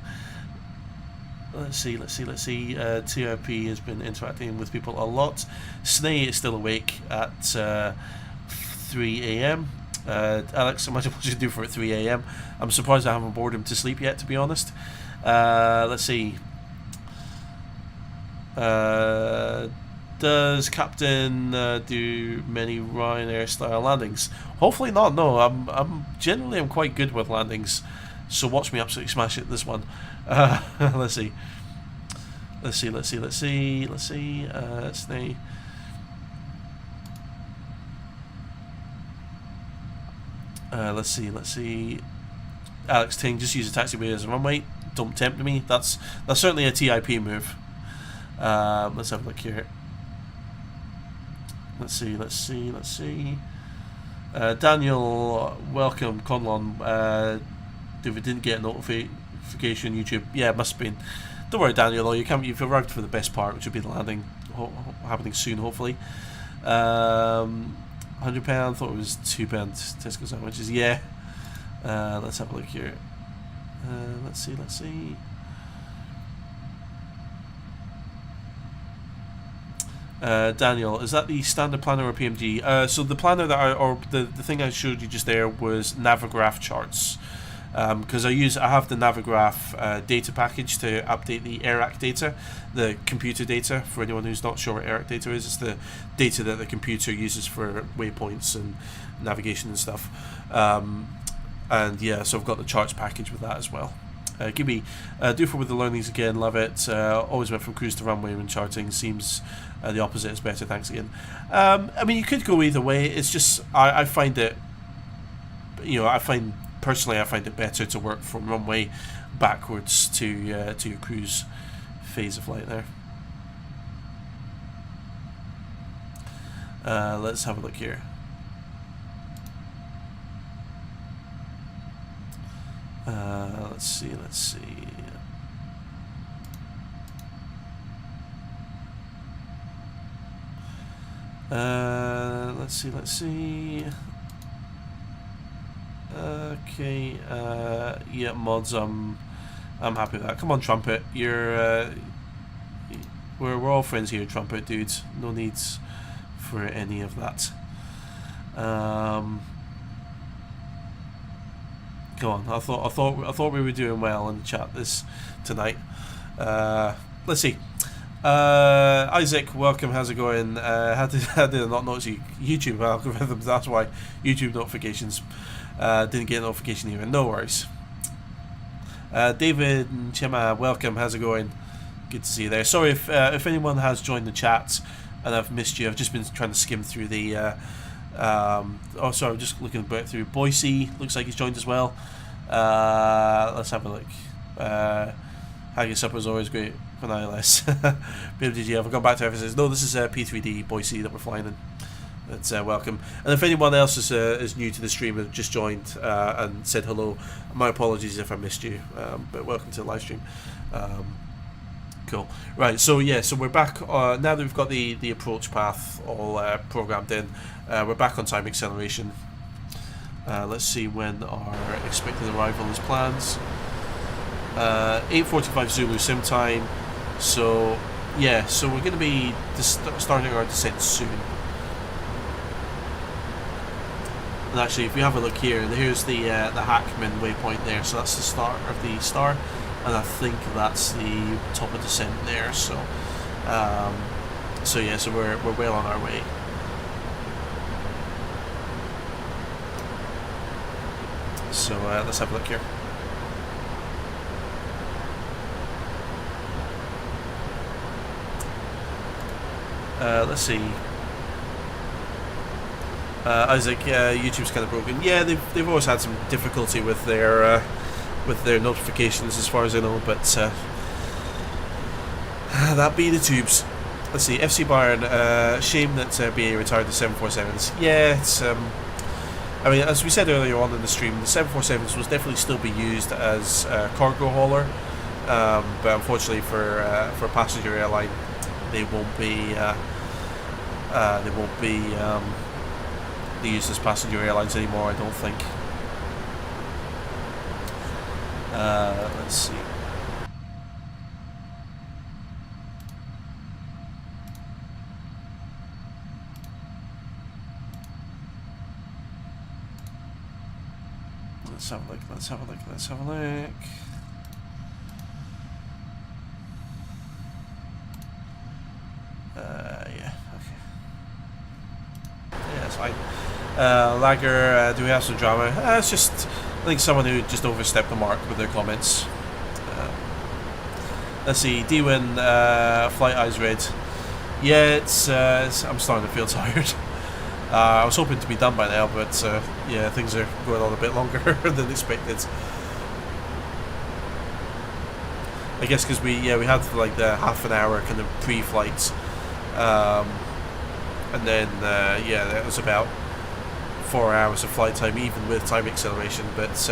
Let's see. TRP has been interacting with people a lot. Snay is still awake at 3 a.m. Alex, imagine what you do for at 3 a.m. I'm surprised I haven't bored him to sleep yet, to be honest. Let's see. Does Captain do many Ryanair style landings? Hopefully not. No, I'm generally quite good with landings, so watch me absolutely smash it this one. Let's see. Snay. Let's see. Alex Ting, just use a taxiway as a runway. Don't tempt me. That's certainly a TIP move. Let's have a look here. Let's see. Daniel, welcome, Conlon. If it didn't get a notification, YouTube, yeah, it must have been. Don't worry, Daniel, though, you've arrived for the best part, which will be the landing, happening soon, hopefully. £100, thought it was £2 Tesco sandwiches, yeah. Let's have a look here. Let's see. Daniel, is that the standard planner or PMDG? So the planner that the thing I showed you just there was Navigraph charts, because I have the Navigraph data package to update the AIRAC data, the computer data. For anyone who's not sure what AIRAC data is, it's the data that the computer uses for waypoints and navigation and stuff. And yeah, so I've got the charts package with that as well. Give me do for with the learnings again, love it. Always went from cruise to runway when charting. Seems the opposite is better, thanks again. I mean, you could go either way. It's just I find it, I find personally, I find it better to work from runway backwards to your cruise phase of flight there. Let's have a look here. Let's see. Let's see. Okay. Yeah, mods. I'm happy with that. Come on, Trumpet. We're all friends here, Trumpet dudes. No needs for any of that. Go on. I thought we were doing well in the chat tonight. Let's see. Isaac, welcome. How's it going? How did I not notice you? YouTube algorithms. That's why YouTube notifications didn't get a notification even. No worries. David and Chima, welcome. How's it going? Good to see you there. Sorry if anyone has joined the chat and I've missed you. I've just been trying to skim through the. Oh, sorry. I'm just looking back through. Boise looks like he's joined as well. Let's have a look. Haggis up was always great for ILS. PMDG, I've gone back to Ephesus. No, this is P3D Boise that we're flying in. That's welcome. And if anyone else is new to the stream and just joined and said hello, my apologies if I missed you. But welcome to the live stream. Cool. Right. So yeah. So we're back now that we've got the approach path all programmed in. We're back on time acceleration. Let's see when our expected arrival is planned. 8:45 Zulu sim time. So yeah. So we're going to be starting our descent soon. And actually, if we have a look here, here's the Hackman waypoint there. So that's the start of the star, and I think that's the top of descent there. So, so yeah, so we're well on our way. So let's have a look here. Let's see. Isaac, YouTube's kind of broken. Yeah, they've always had some difficulty with their notifications, as far as I know. But that be the tubes. Let's see. FC Bayern. Shame that BA retired the 747s. Yeah, it's. I mean, as we said earlier on in the stream, the 747s will definitely still be used as a cargo hauler, but unfortunately for a passenger airline, they won't be. Used as passenger airlines anymore, I don't think. Let's see. Let's have a look. Let's have a look. Let's have a look. Yeah. Okay. Yeah, that's fine. Lager, do we have some drama? It's just, I think someone who just overstepped the mark with their comments. Let's see, D-Win, Flight Eyes Red. Yeah, it's I'm starting to feel tired. I was hoping to be done by now, but yeah, things are going on a bit longer than expected. I guess because we had like the half an hour kind of pre-flight, and then yeah, that was about 4 hours of flight time, even with time acceleration. But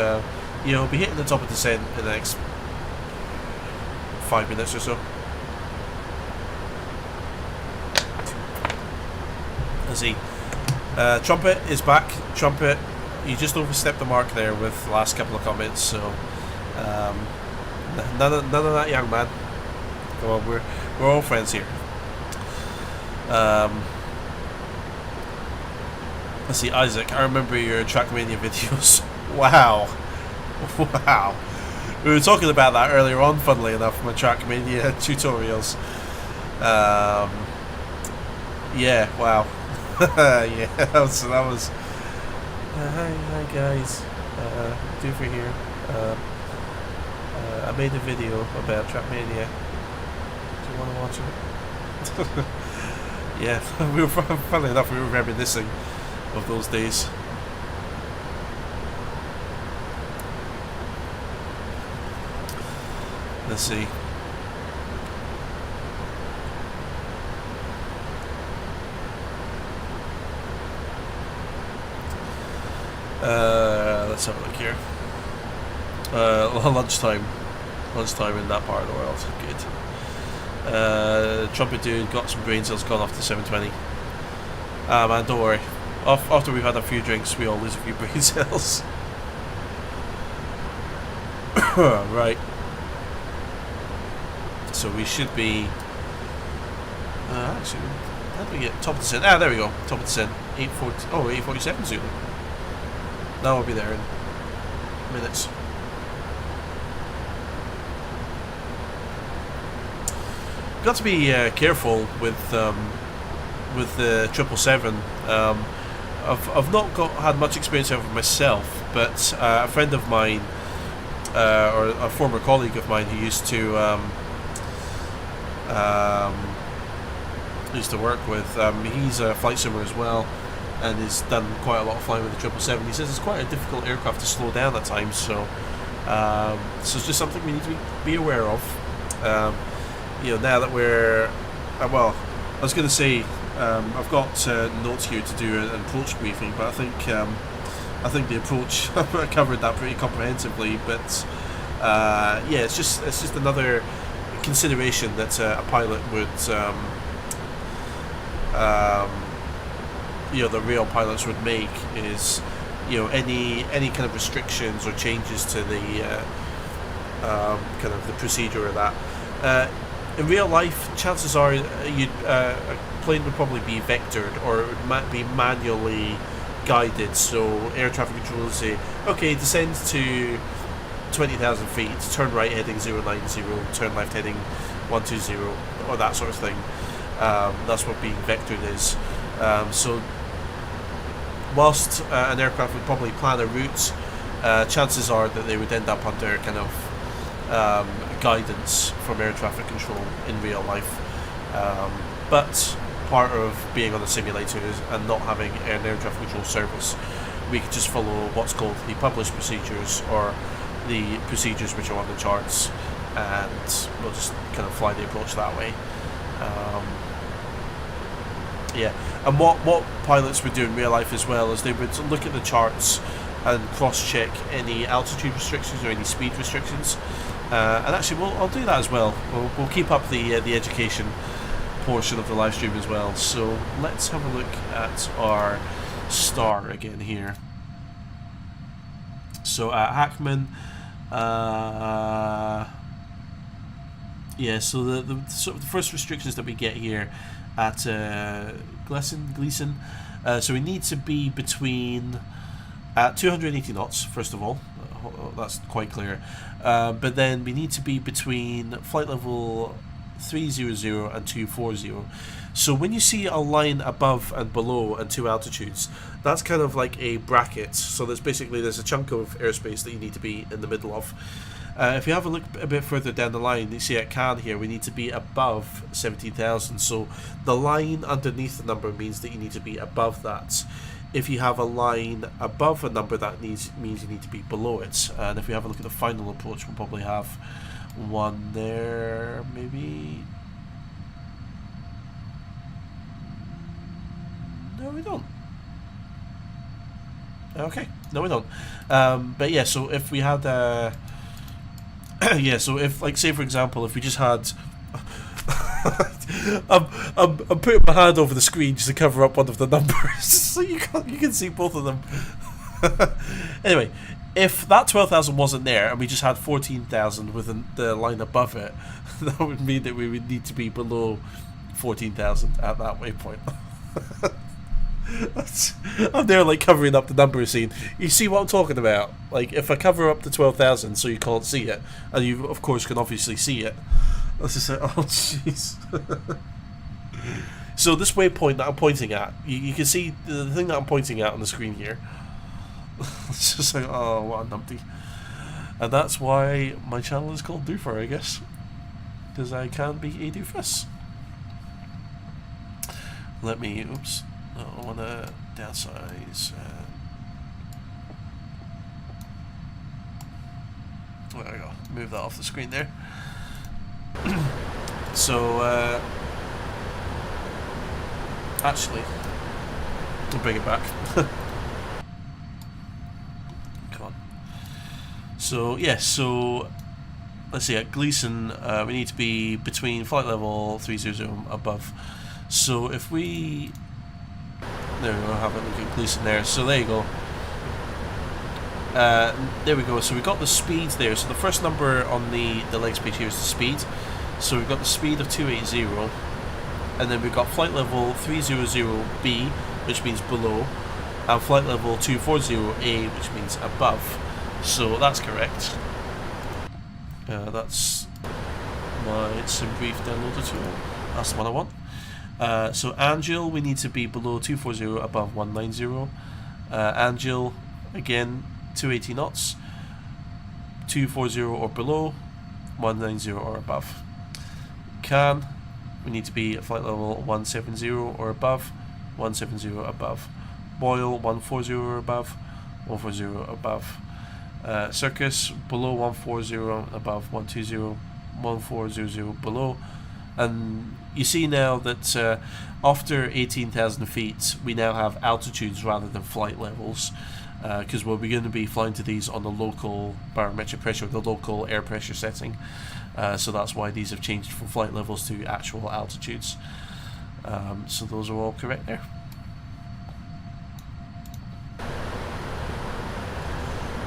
you know, we'll be hitting the top of descent in the next 5 minutes or so. Let's see. Trumpet is back. Trumpet, you just overstepped the mark there with the last couple of comments. So none of that, young man. Come on, we're all friends here. Let's see, Isaac, I remember your Trackmania videos. Wow. Wow. We were talking about that earlier on, funnily enough, my Trackmania tutorials. Yeah, wow. Yeah, that was hi guys. Do for here. I made a video about Trackmania. Do you want to watch it? Yeah, we were, funnily enough, we were reminiscing of those days. Let's see. Let's have a look here. Lunchtime in that part of the world. Good. Trumpet dude got some brain cells, gone off to 720. Man, don't worry. After we've had a few drinks, we all lose a few brain cells. Right. So we should be. Actually, how do we get top of the descent? There we go. Top of the descent. 840. Oh, 847 soon. That will be there in minutes. Got to be careful with the 777. I've not had much experience over myself, but a friend of mine, or a former colleague of mine who used to work with, he's a flight simmer as well, and has done quite a lot of flying with the 777. He says it's quite a difficult aircraft to slow down at times, so it's just something we need to be aware of. Now that we're well, I was going to say I've got notes here to do an approach briefing, but I think the approach I covered that pretty comprehensively. But it's just another consideration that a pilot would the real pilots would make is any kind of restrictions or changes to the kind of the procedure of that. In real life, chances are a plane would probably be vectored, or it would be manually guided. So air traffic control would say, okay, descend to 20,000 feet, turn right heading 090, turn left heading 120, or that sort of thing. That's what being vectored is. So whilst an aircraft would probably plan a route, chances are that they would end up under kind of guidance from air traffic control in real life. But part of being on a simulator and not having an air traffic control service, we could just follow what's called the published procedures, or the procedures which are on the charts, and we'll just kind of fly the approach that way. And what pilots would do in real life as well is they would look at the charts and cross-check any altitude restrictions or any speed restrictions. And actually, I'll do that as well. We'll keep up the education portion of the live stream as well. So let's have a look at our star again here. So Hackman, so the sort of the first restrictions that we get here at Gleason. So we need to be between 280 knots, first of all. That's quite clear. But then we need to be between flight level 300 and 240. So when you see a line above and below and two altitudes, that's kind of like a bracket. So there's a chunk of airspace that you need to be in the middle of. If you have a look a bit further down the line, you see at Cannes here, we need to be above 17,000. So the line underneath the number means that you need to be above that. If you have a line above a number, that means you need to be below it. And if we have a look at the final approach, we'll probably have one there, maybe. No, we don't. Okay, no, we don't. But yeah, so if we had so if, like, say for example, if we just had I'm putting my hand over the screen just to cover up one of the numbers so you can see both of them. Anyway, if that 12,000 wasn't there and we just had 14,000 with the line above it, that would mean that we would need to be below 14,000 at that waypoint. I'm there like covering up the number scene. You see what I'm talking about? Like, if I cover up the 12,000 so you can't see it, and you of course can obviously see it, let's just say, oh jeez. So this waypoint that I'm pointing at, you can see the thing that I'm pointing at on the screen here. It's just like, oh, what a numpty. And that's why my channel is called Doofer, I guess, because I can be a doofus. Let me, oops, no, I want to downsize. There we go, move that off the screen there. So, actually, I'll bring it back. Come on. So, yes, so let's see, at Gleason, we need to be between flight level 300 above. So if we, there we go, have a look at Gleason there. So there you go. There we go. So we got the speed there. So the first number on the LAX page here is the speed. So we've got the speed of 280, and then we've got flight level 300B, which means below, and flight level 240A, which means above. So that's correct. That's my sim brief downloader tool. That's the one I want. So Angel, we need to be below 240, above 190. Angel, again, 280 knots, 240 or below, 190 or above. Can, we need to be at flight level 170 or above, 170 above. Boil, 140 or above, 140 above. Circus, below 140, above 120, 1400 below. And you see now that after 18,000 feet, we now have altitudes rather than flight levels, because we're going to be flying to these on the local barometric pressure, the local air pressure setting. So that's why these have changed from flight levels to actual altitudes. So those are all correct there.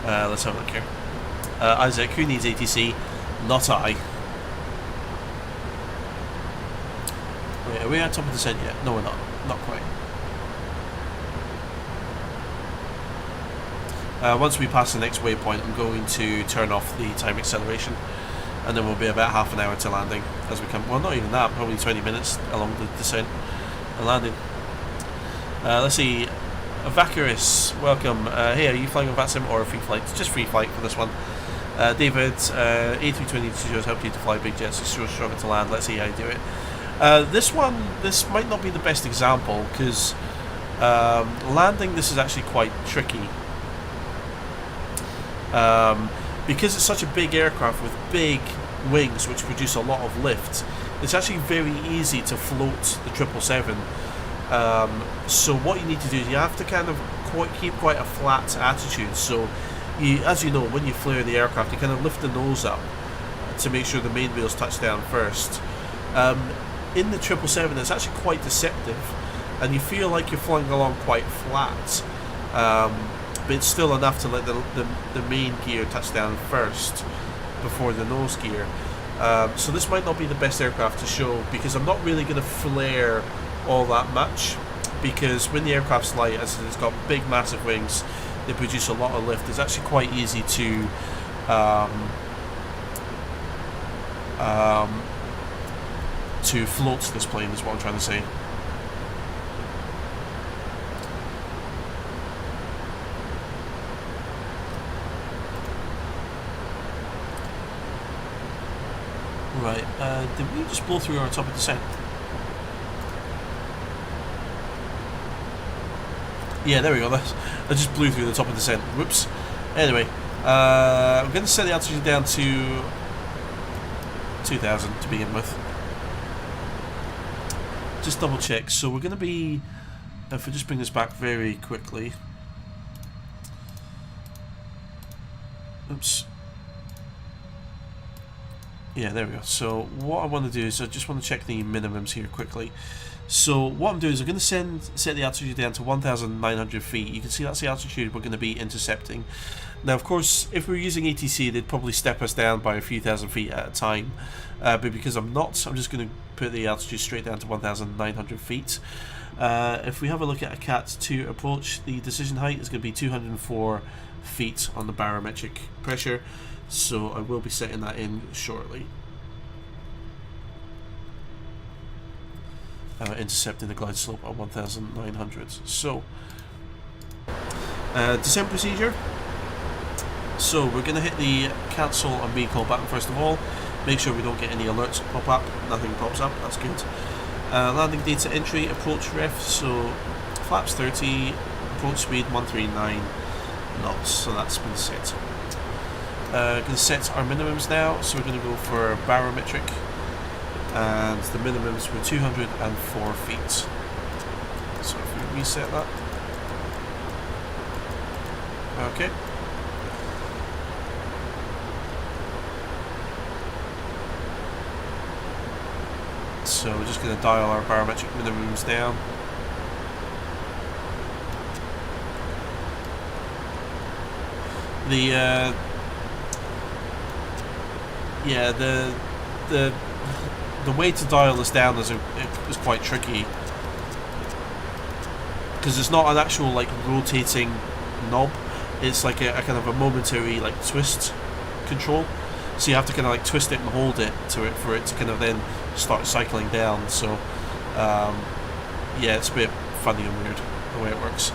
Let's have a look here. Isaac, who needs ATC? Not I. Wait, are we at top of the descent yet? No, we're not. Not quite. Once we pass the next waypoint, I'm going to turn off the time acceleration, and then we'll be about half an hour to landing as we come. Well, not even that, probably 20 minutes along the descent and landing. Let's see. Vacarus, welcome. Hey, are you flying with VATSIM or a free flight? Just free flight for this one. David, A320 studios helped you to fly big jets, it's so stronger to land. Let's see how you do it. This might not be the best example, because landing this is actually quite tricky. Because it's such a big aircraft with big wings which produce a lot of lift, it's actually very easy to float the 777. So what you need to do is you have to kind of keep quite a flat attitude. So as you know, when you flare the aircraft, you kind of lift the nose up to make sure the main wheels touch down first. In the 777, it's actually quite deceptive, and you feel like you're flying along quite flat, but it's still enough to let the main gear touch down first before the nose gear. So this might not be the best aircraft to show, because I'm not really going to flare all that much, because when the aircraft's light, as it's got big massive wings, they produce a lot of lift. It's actually quite easy to float this plane, is what I'm trying to say. Right, did we just blow through our top of descent? Yeah, there we go. I just blew through the top of the descent. Whoops. Anyway, I'm going to set the altitude down to 2,000 to begin with. Just double check. So we're going to be, if we just bring this back very quickly. Oops. Yeah, there we go. So what I want to do is I just want to check the minimums here quickly. So what I'm doing is I'm going to set the altitude down to 1,900 feet. You can see that's the altitude we're going to be intercepting. Now, of course, if we're using ATC, they'd probably step us down by a few thousand feet at a time. But because I'm not, I'm just going to put the altitude straight down to 1,900 feet. If we have a look at a Cat 2 approach, the decision height is going to be 204 feet on the barometric pressure. So I will be setting that in shortly. Intercepting the glide slope at 1,900. So, descent procedure. So we're going to hit the cancel and recall button first of all. Make sure we don't get any alerts pop up. Nothing pops up. That's good. Landing data entry, approach ref. So flaps 30, approach speed 139 knots. So that's been set. Going to set our minimums now. So we're going to go for barometric. and the minimums were 204 feet. So if we reset that. Okay. So we're just going to dial our barometric minimums down. The way to dial this down is quite tricky, because it's not an actual like rotating knob. It's like a kind of a momentary like twist control. So you have to kind of like twist it and hold it for it to kind of then start cycling down. So yeah, it's a bit funny and weird the way it works.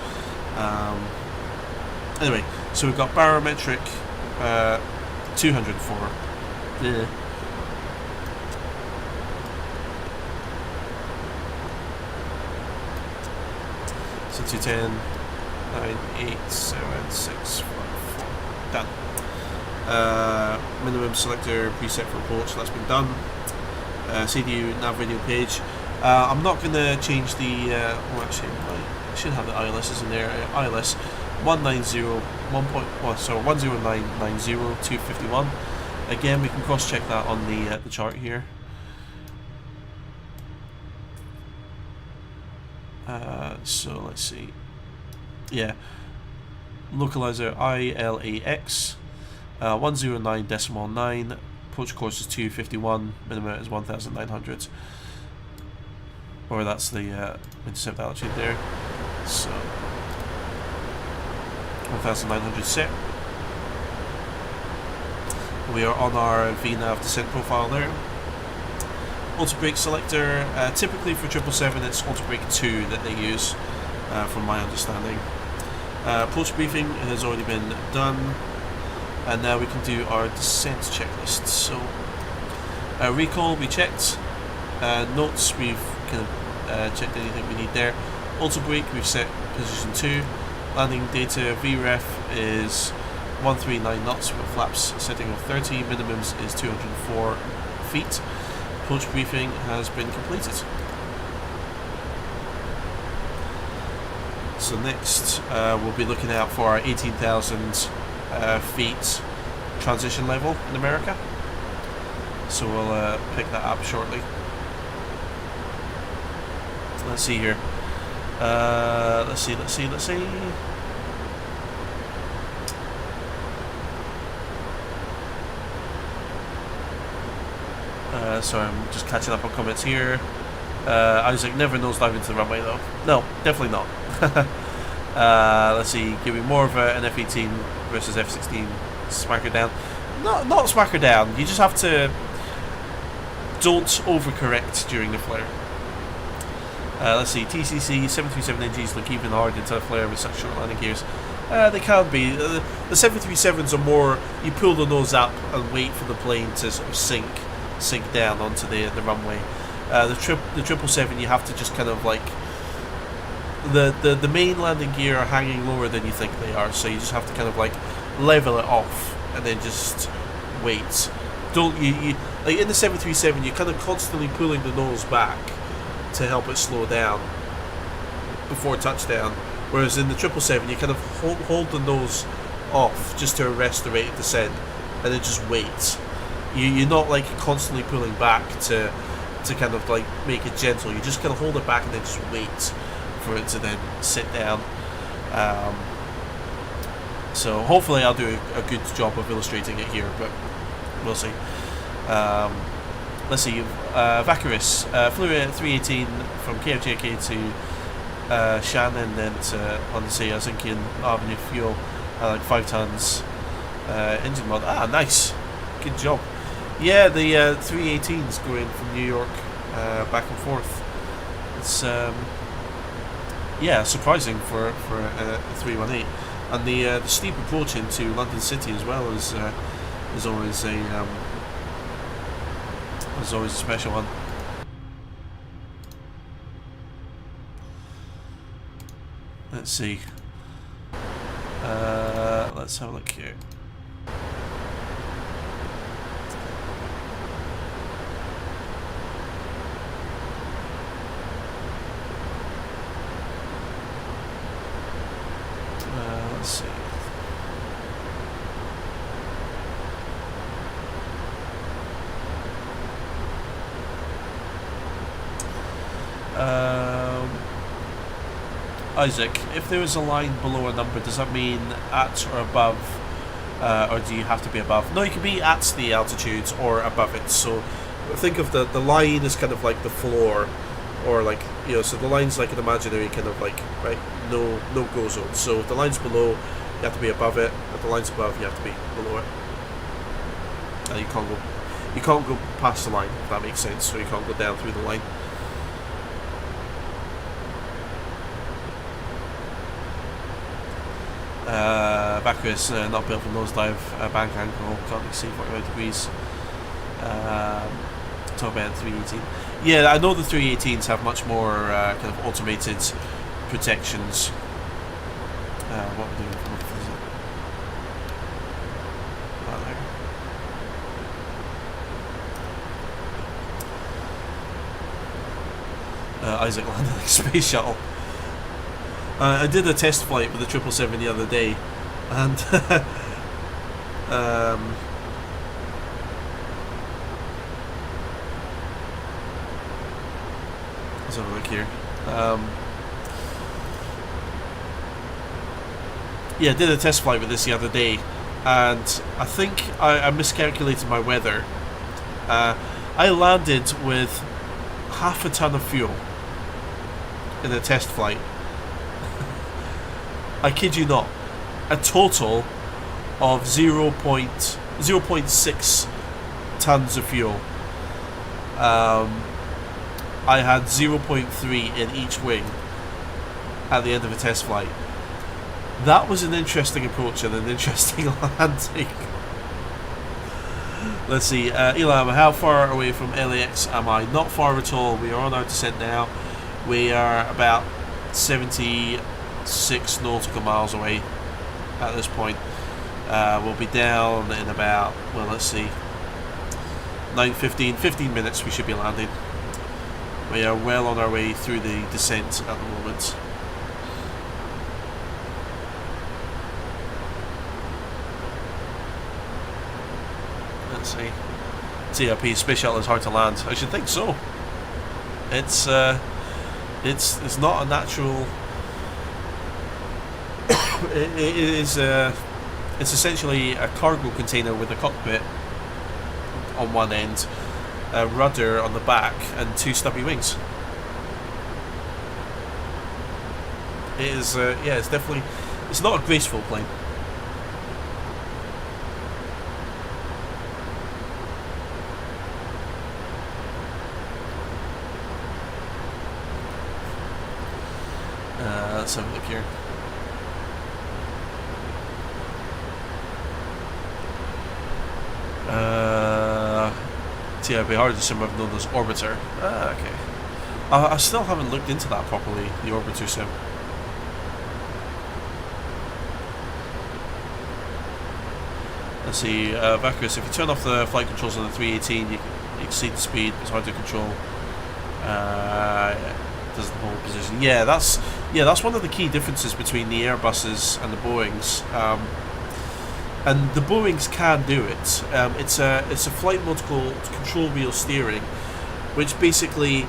Anyway, so we've got barometric 204. Yeah. So 210, 9, 8, 7, 6, 5, 4. Done. Minimum selector preset for approach, so that's been done. CDU nav radio page. I'm not going to change the. Well, actually, I should have the ILSs in there. ILS 10990.251. Again, we can cross check that on the chart here. So let's see. Yeah, localizer ILAX 109.9. Approach course is 251. Minimum is 1,900. Or that's the intercept altitude there. So 1,900 set. We are on our VNAV descent profile there. Auto brake selector. Typically for 777 it's auto brake 2 that they use, from my understanding. Approach briefing has already been done, and now we can do our descent checklist. So recall we checked, notes we've kind of checked anything we need there. Auto brake we've set position 2. Landing data VREF is 139 knots with flaps setting of 30. Minimums is 204 feet. Approach briefing has been completed. So next we'll be looking out for our 18,000 feet transition level in America. So we'll pick that up shortly. Let's see here. Let's see. Sorry, I'm just catching up on comments here. Isaac never nosedive into the runway though. No, definitely not. Let's see, give me more of an F-18 versus F-16 smack her down. Not smack her down, you just have to don't overcorrect during the flare. Let's see, TCC 737NGs look even hard into a flare with such short landing gears. They can be. The 737s are more, you pull the nose up and wait for the plane to sort of sink down onto the runway. The 777 you have to just kind of like the main landing gear are hanging lower than you think they are, so you just have to kind of like level it off and then just wait. Don't you like in the 737 you're kind of constantly pulling the nose back to help it slow down before touchdown, whereas in the 777 you kind of hold the nose off just to arrest the rate of descent and then just wait. You're not like constantly pulling back to kind of like make it gentle. You just kind of hold it back and then just wait for it to then sit down. So hopefully I'll do a good job of illustrating it here, but we'll see. Let's see. Vacaris flew at 318 from KFJK to Shannon, then to on the Helsinki and Avenue fuel, like 5 tons engine mod. Ah, nice, good job. Yeah, the 318's going from New York back and forth. It's yeah, surprising for a 318, and the steep approach into London City as well is always a special one. Let's see. Let's have a look here. Let's see. Isaac, if there is a line below a number, does that mean at or above, or do you have to be above? No, you can be at the altitude or above it. So think of the line as kind of like the floor, or like, you know, so the line's like an imaginary kind of like, right, no go zone. So if the line's below, you have to be above it. If the line's above, you have to be below it. And you can't go past the line, if that makes sense. So you can't go down through the line. Vacuous, not built for nosedive, bank angle, can't exceed 45 degrees. Talk about 318. Yeah, I know the 318s have much more kind of automated protections. What we're doing? Isaac landed like a space shuttle. I did a test flight with the 777 the other day, and let's have a look here. Yeah, I did a test flight with this the other day, and I think I miscalculated my weather. I landed with half a ton of fuel in a test flight. I kid you not, a total of 0.6 tons of fuel. I had 0.3 in each wing at the end of a test flight. That was an interesting approach and an interesting landing. Let's see, Elam, how far away from LAX am I? Not far at all. We are on our descent now. We are about 76 nautical miles away at this point. We'll be down in about, well, let's see, 15 minutes we should be landing. We are well on our way through the descent at the moment. Let's see. TRP space shuttle is hard to land. I should think so. It's not a natural. It is it's essentially a cargo container with a cockpit on one end, a rudder on the back, and two stubby wings. It is yeah, it's definitely, it's not a graceful plane. Let's have a look here. TIB hard to sim I've known as Orbiter. Okay. I still haven't looked into that properly, the Orbiter sim. Let's see, Vacuous, if you turn off the flight controls on the 318, you exceed the speed, it's hard to control. Doesn't hold position. Yeah, that's one of the key differences between the Airbuses and the Boeings. And the Boeings can do it. It's a flight mode called control wheel steering, which basically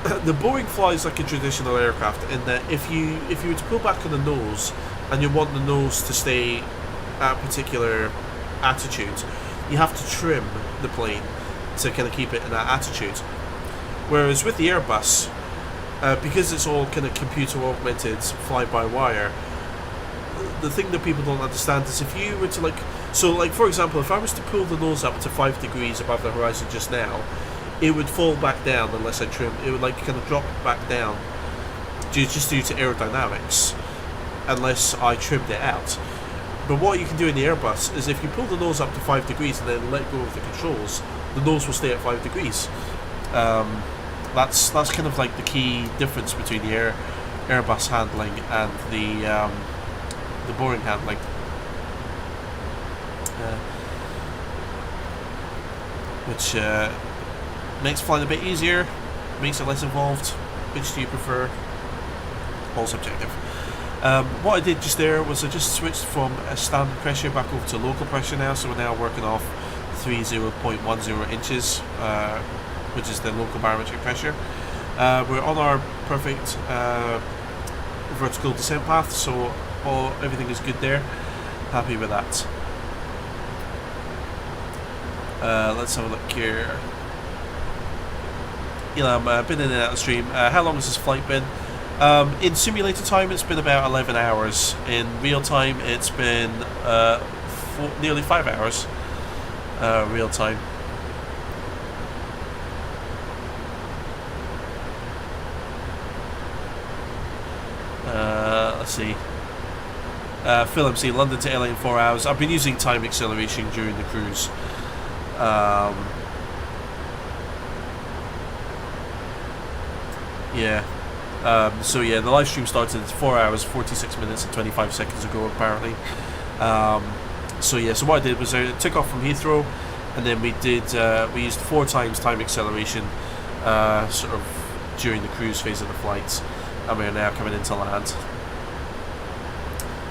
the Boeing flies like a traditional aircraft in that if you were to pull back on the nose and you want the nose to stay at a particular attitude, you have to trim the plane to kind of keep it in that attitude. Whereas with the Airbus, because it's all kind of computer augmented fly-by-wire, the thing that people don't understand is if you were to like for example, if I was to pull the nose up to 5 degrees above the horizon just now, it would fall back down unless I trimmed. It would like kind of drop back down just due to aerodynamics unless I trimmed it out. But what you can do in the Airbus is if you pull the nose up to 5 degrees and then let go of the controls, the nose will stay at 5 degrees. That's kind of like the key difference between the Airbus handling and the Boeing handling. Which makes flying a bit easier, makes it less involved. Which do you prefer? All subjective. What I did just there was I just switched from a standard pressure back over to local pressure now, so we're now working off 30.10 inches, which is the local barometric pressure. We're on our perfect vertical descent path, so everything is good there. Happy with that. Let's have a look here. Elam, been in and out of the stream. How long has this flight been? In simulator time, it's been about 11 hours. In real time, it's been nearly 5 hours. Real time. Let's see. Phil MC, London to LA in 4 hours. I've been using time acceleration during the cruise. Yeah. So yeah, the live stream started 4 hours, 46 minutes and 25 seconds ago apparently. So yeah, so what I did was I took off from Heathrow, and then we used 4 times time acceleration sort of during the cruise phase of the flight, and we're now coming into land.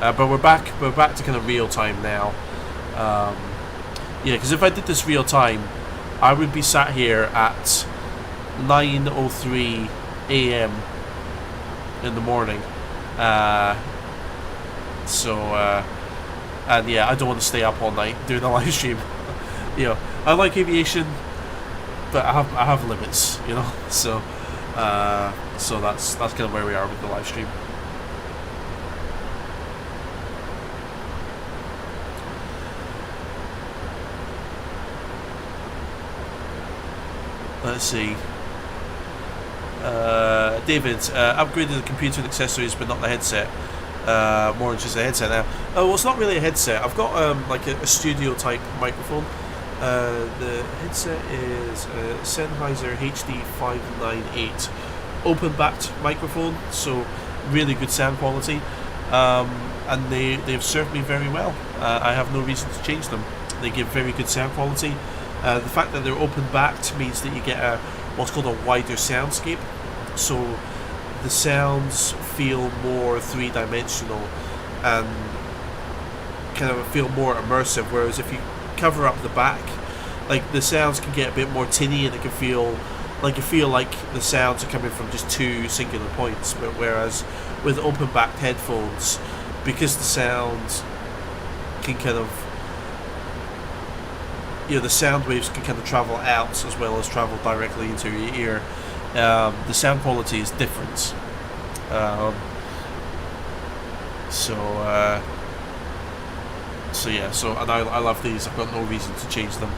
But we're back to kind of real time now. Yeah, because if I did this real time, I would be sat here at 9:03 a.m. in the morning. And yeah, I don't want to stay up all night doing a live stream. You know, I like aviation, but I have limits. You know, so that's kind of where we are with the live stream. Let's see. David, upgraded the computer and accessories, but not the headset. More than just a headset now. Oh, well, it's not really a headset. I've got like a studio type microphone. The headset is a Sennheiser HD598 open backed microphone, so really good sound quality. And they've served me very well. I have no reason to change them. They give very good sound quality. The fact that they're open backed means that you get what's called a wider soundscape, so the sounds feel more three-dimensional and kind of feel more immersive, whereas if you cover up the back, like, the sounds can get a bit more tinny, and it can feel like the sounds are coming from just 2 singular points. But whereas with open-backed headphones, because the sound can kind of, you know, the sound waves can kind of travel out as well as travel directly into your ear. The sound quality is different. So yeah, and I love these. I've got no reason to change them.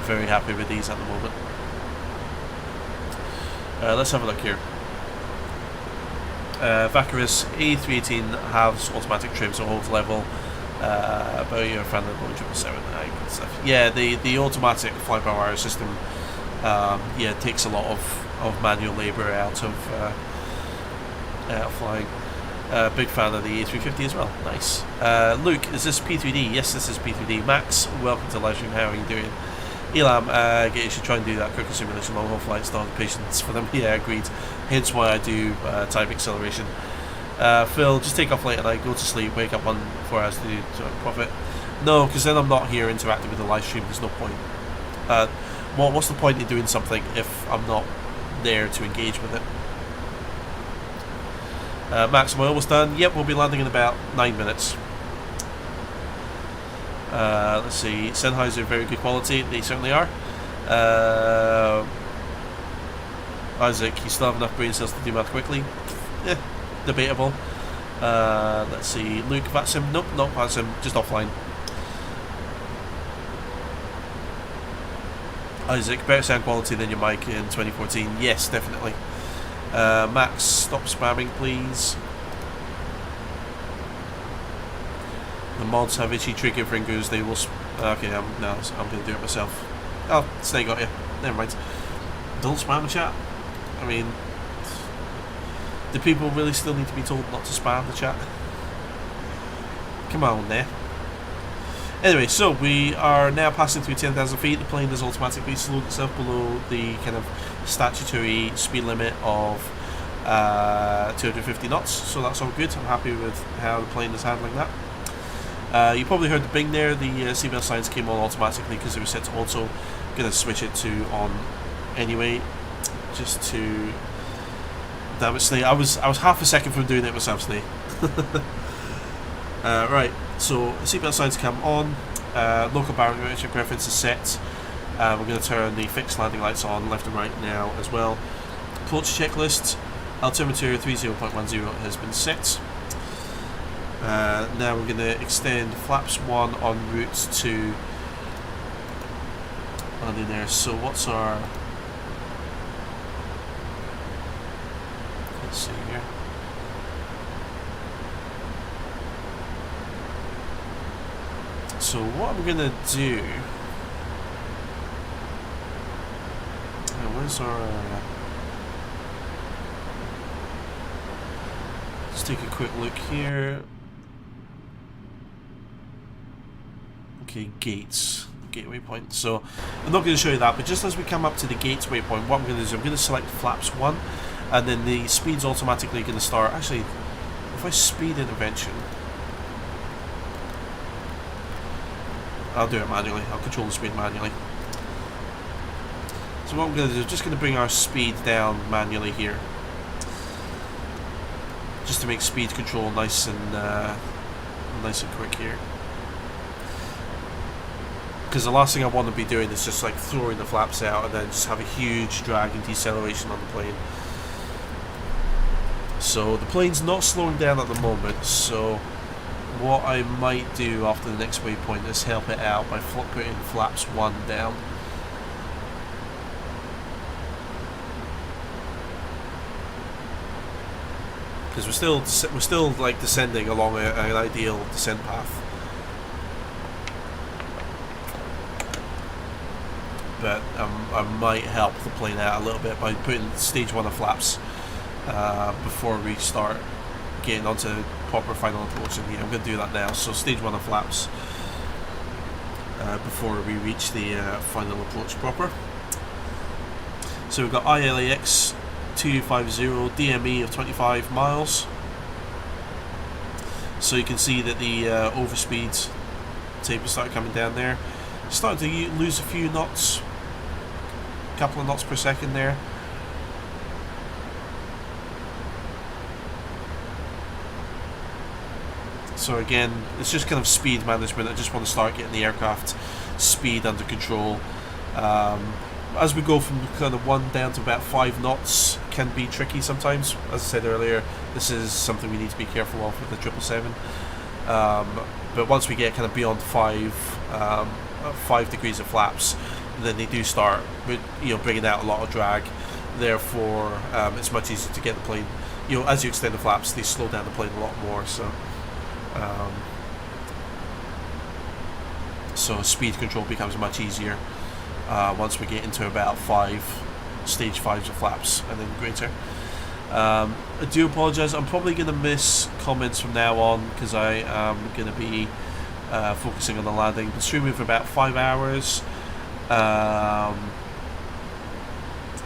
Very happy with these at the moment. Let's have a look here. Vacarus A318 halves automatic trim, so holds level. About your friendly Boeing 777, good stuff. Yeah, the automatic fly-by-wire system, yeah, takes a lot of manual labour out of flying. Big fan of the A350 as well. Nice. Luke, is this P3D? Yes, this is P3D. Max, welcome to Livestream. How are you doing? Elam, you should try and do that quicker simulation long haul flights. Don't have patience for them. Yeah, agreed. Hence why I do time acceleration. Phil, just take off late at night, go to sleep, wake up on 4 hours to do profit. No, because then I'm not here interacting with the live stream. There's no point. What's the point in doing something if I'm not there to engage with it? Max, am I almost done? Yep, we'll be landing in about 9 minutes. Let's see. Sennheiser, very good quality. They certainly are. Isaac, you still have enough brain cells to do math quickly? Yeah, debatable. Let's see. Luke, VATSIM? Nope, not VATSIM, just offline. Isaac, better sound quality than your mic in 2014. Yes, definitely. Max, stop spamming, please. The mods have itchy trigger fingers. They will. Okay, I'm going to do it myself. Oh, Snake got you. Never mind. Don't spam the chat. I mean, do people really still need to be told not to spam the chat? Come on there. Anyway, so we are now passing through 10,000 feet. The plane has automatically slowed itself below the kind of statutory speed limit of 250 knots, so that's all good. I'm happy with how the plane is handling that. You probably heard the bing there. The seatbelt signs came on automatically because it was set to auto. Gonna switch it to on anyway, just to damn it, Snake. I was half a second from doing it myself, Snake. Right, so the seatbelt signs come on. Local barometric reference is set. We're going to turn the fixed landing lights on left and right now as well. Approach checklist. Altimeter 30.10 has been set. Now we're going to extend flaps 1 en route to landing there. So what's our... Let's see here. So what I'm going to do... Where's our... Let's take a quick look here. Okay, gates. Gateway point. So I'm not going to show you that, but just as we come up to the gateway point, what I'm going to do is I'm going to select flaps 1, and then the speed's automatically going to start. Actually, if I speed intervention, I'll do it manually. I'll control the speed manually. So what I'm going to do is just going to bring our speed down manually here, just to make speed control nice and quick here. Because the last thing I want to be doing is just like throwing the flaps out and then just have a huge drag and deceleration on the plane. So the plane's not slowing down at the moment, so what I might do after the next waypoint is help it out by putting flaps 1 down. Because we're still like descending along an ideal descent path. But I might help the plane out a little bit by putting stage 1 of flaps before we start getting onto proper final approach in here. I'm going to do that now. So stage 1 of flaps before we reach the final approach proper. So we've got ILAX 250 DME of 25 miles. So you can see that the overspeed taper started coming down there. Starting to lose a few knots, a couple of knots per second there. So again, it's just kind of speed management. I just want to start getting the aircraft speed under control. As we go from kind of 1 down to about 5 knots can be tricky sometimes. As I said earlier, this is something we need to be careful of with the 777. But once we get kind of beyond 5 degrees of flaps, then they do start with, bringing out a lot of drag. Therefore, it's much easier to get the plane. As you extend the flaps, they slow down the plane a lot more. So speed control becomes much easier once we get into about stage 5s of flaps and then greater. I do apologise. I'm probably going to miss comments from now on because I am going to be focusing on the landing. Been streaming for about 5 hours.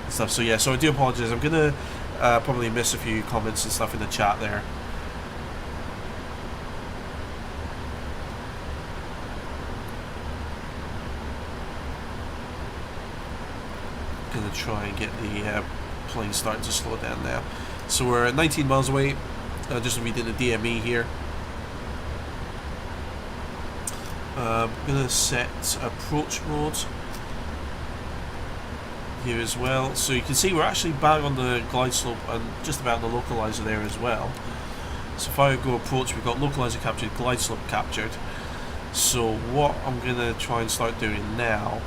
Stuff. So yeah, so I do apologise. I'm going to probably miss a few comments and stuff in the chat there. Going to try and get the plane starting to slow down now. So we're at 19 miles away. Just reading the DME here. I'm going to set approach mode here as well. So you can see we're actually back on the glide slope and just about the localizer there as well. So if I go approach, we've got localizer captured, glide slope captured. So what I'm going to try and start doing now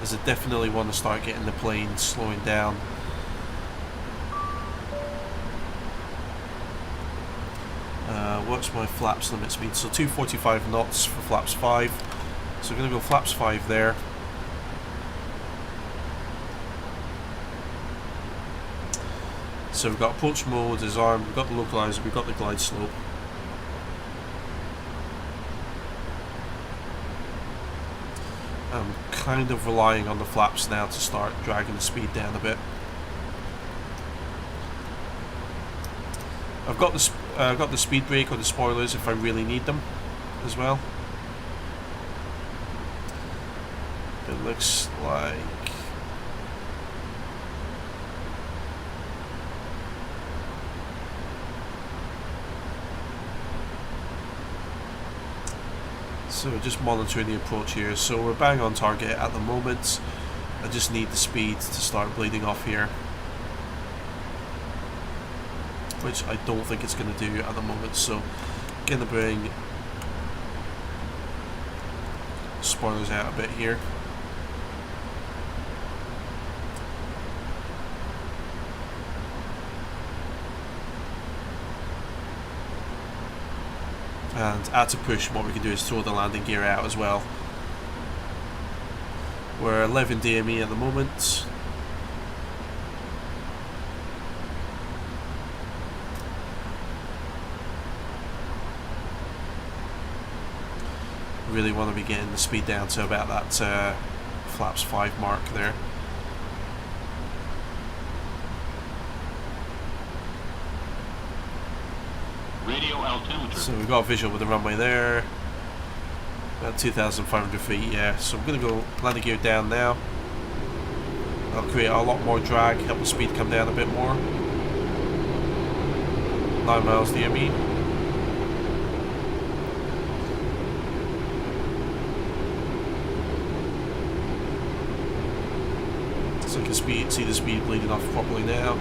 is I definitely want to start getting the plane slowing down. What's my flaps limit speed? So 245 knots for flaps 5. So we're going to go flaps 5 there. So we've got approach mode, disarm, we've got the localizer, we've got the glide slope. I'm kind of relying on the flaps now to start dragging the speed down a bit. I've got the speed brake or the spoilers if I really need them as well. It looks like so we're just monitoring the approach here. So we're bang on target at the moment. I just need the speed to start bleeding off here, which I don't think it's going to do at the moment. So going to bring spoilers out a bit here. And at a push, what we can do is throw the landing gear out as well. We're 11 DME at the moment. Really want to be getting the speed down to about that flaps 5 mark there. Radio altimeter. So we've got a visual with the runway there. About 2,500 feet, yeah. So I'm going to go landing gear down now. That'll create a lot more drag, help the speed come down a bit more. 9 miles DME. So you can see the speed bleeding off properly now.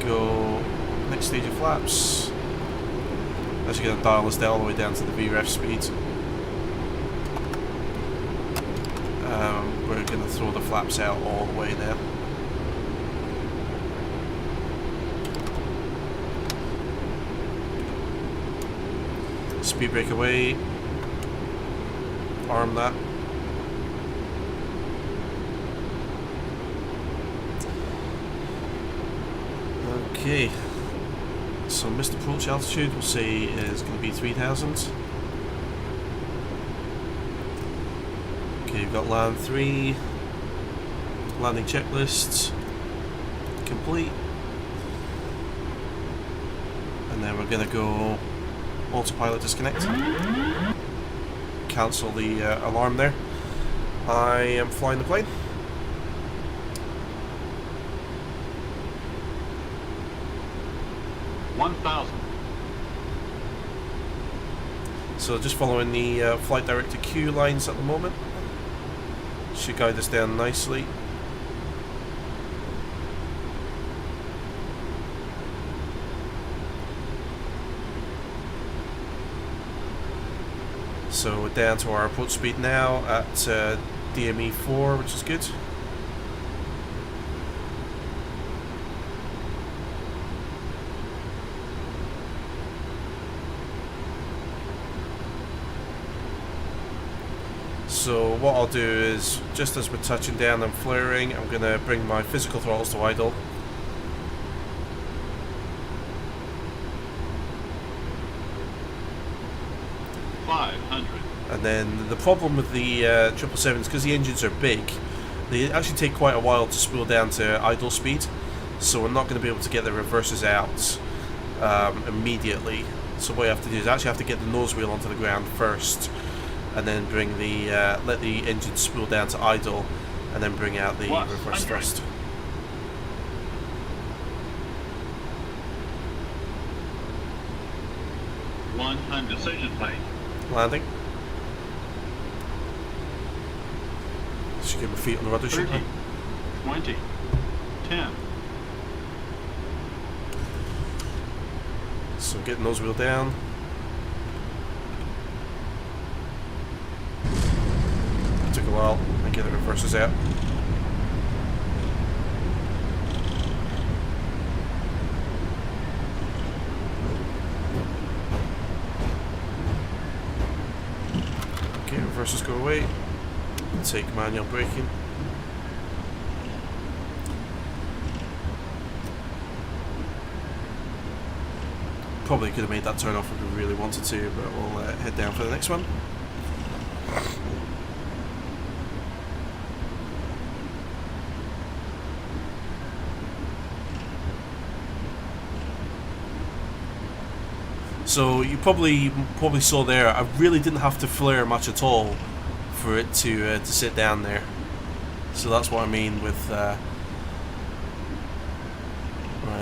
Go next stage of flaps. Actually going to dial us down all the way down to the VREF speed. We're going to throw the flaps out all the way now. Speed brake away. Arm that. Okay. So missed approach altitude we'll say is going to be 3,000. Okay, you've got land 3. Landing checklist complete. And then we're going to go autopilot disconnect. Cancel the alarm there. I am flying the plane. So just following the flight director Q lines at the moment. Should guide us down nicely. So we're down to our approach speed now at DME 4, which is good. So what I'll do is, just as we're touching down and flaring, I'm going to bring my physical throttles to idle. And then the problem with the 777s, because the engines are big, they actually take quite a while to spool down to idle speed. So we're not going to be able to get the reverses out immediately. So what you have to do is actually have to get the nose wheel onto the ground first, and then bring the let the engine spool down to idle, and then bring out the reverse thrust. Decision plate. Landing. Should get my feet on the rudder, shouldn't I? 20, 10. So get nose wheel down. Took a while and get the reverses out. Okay, reverses go away. Take manual braking. Probably could have made that turn off if we really wanted to, but we'll head down for the next one. So you probably saw there, I really didn't have to flare much at all for it to sit down there. So that's what I mean with right,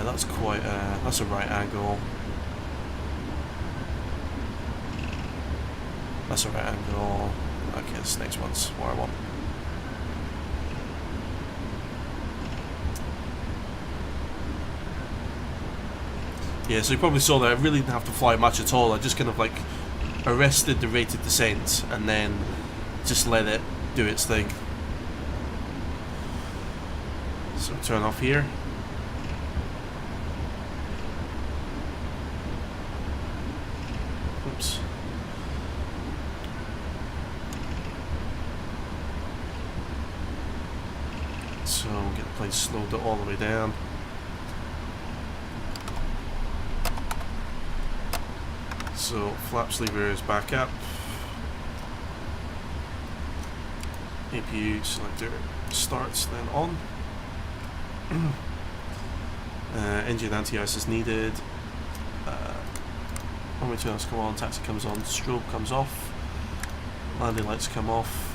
that's quite that's a right angle. That's a right angle. Okay, this next one's what I want. Yeah, so you probably saw that I really didn't have to fly much at all. I just kind of like arrested the rate of descent and then just let it do its thing. So turn off here. Oops. So get the plane slowed all the way down. So flaps lever is back up. APU selector starts then on. Engine anti-ice is needed. Runway tunnels come on, taxi comes on, strobe comes off, landing lights come off.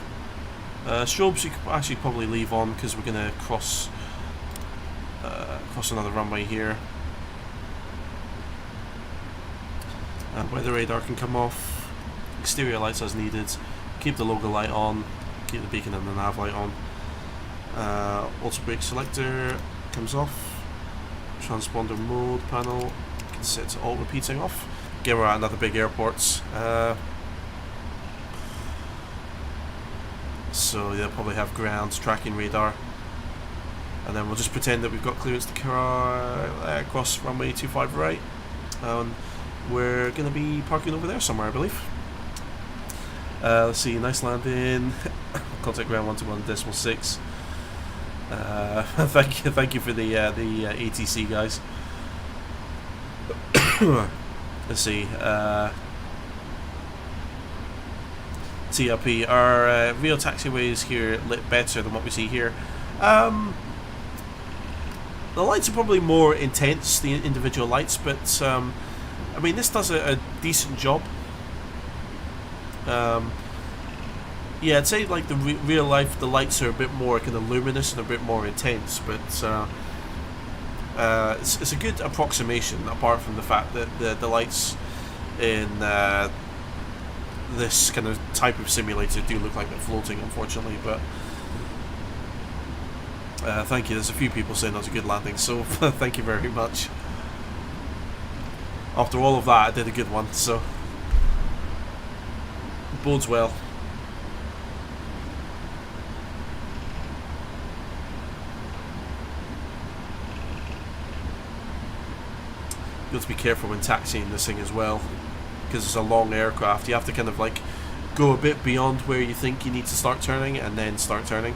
Strobes you could actually probably leave on because we're going to cross another runway here. Weather radar can come off. Exterior lights as needed. Keep the logo light on. Keep the beacon and the nav light on. Auto brake selector comes off. Transponder mode panel can set to alt repeating off. Again, we're at another big airports. So they'll probably have ground tracking radar. And then we'll just pretend that we've got clearance to cross runway 25 right. We're going to be parking over there somewhere, I believe. Let's see, nice landing. Contact ground 121.6. Thank you for the ATC guys. Let's see. TRP. Our real taxiway is here lit better than what we see here. The lights are probably more intense, the individual lights, but I mean, this does a decent job. Yeah, I'd say like the real life, the lights are a bit more kind of luminous and a bit more intense, but it's a good approximation. Apart from the fact that the lights in this kind of type of simulator do look like they're floating, unfortunately. But thank you. There's a few people saying that was a good landing, so thank you very much. After all of that, I did a good one, so bodes well. You have to be careful when taxiing this thing as well, because it's a long aircraft. You have to kind of like go a bit beyond where you think you need to start turning and then start turning.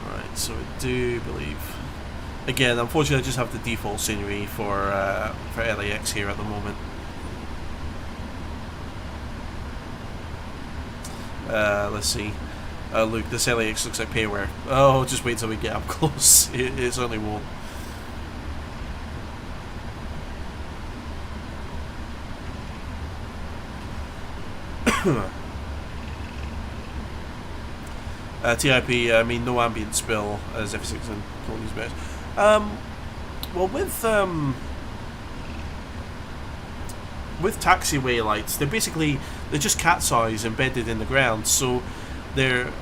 Alright, so I do believe, again, unfortunately I just have the default scenery for LAX here at the moment. Let's see. Look, this LAX looks like payware. Oh, just wait till we get up close. It certainly won't. TIP, I mean, no ambient spill as F6 and Tony's best. Well, with taxiway lights, they're just cat's eyes embedded in the ground, so they're...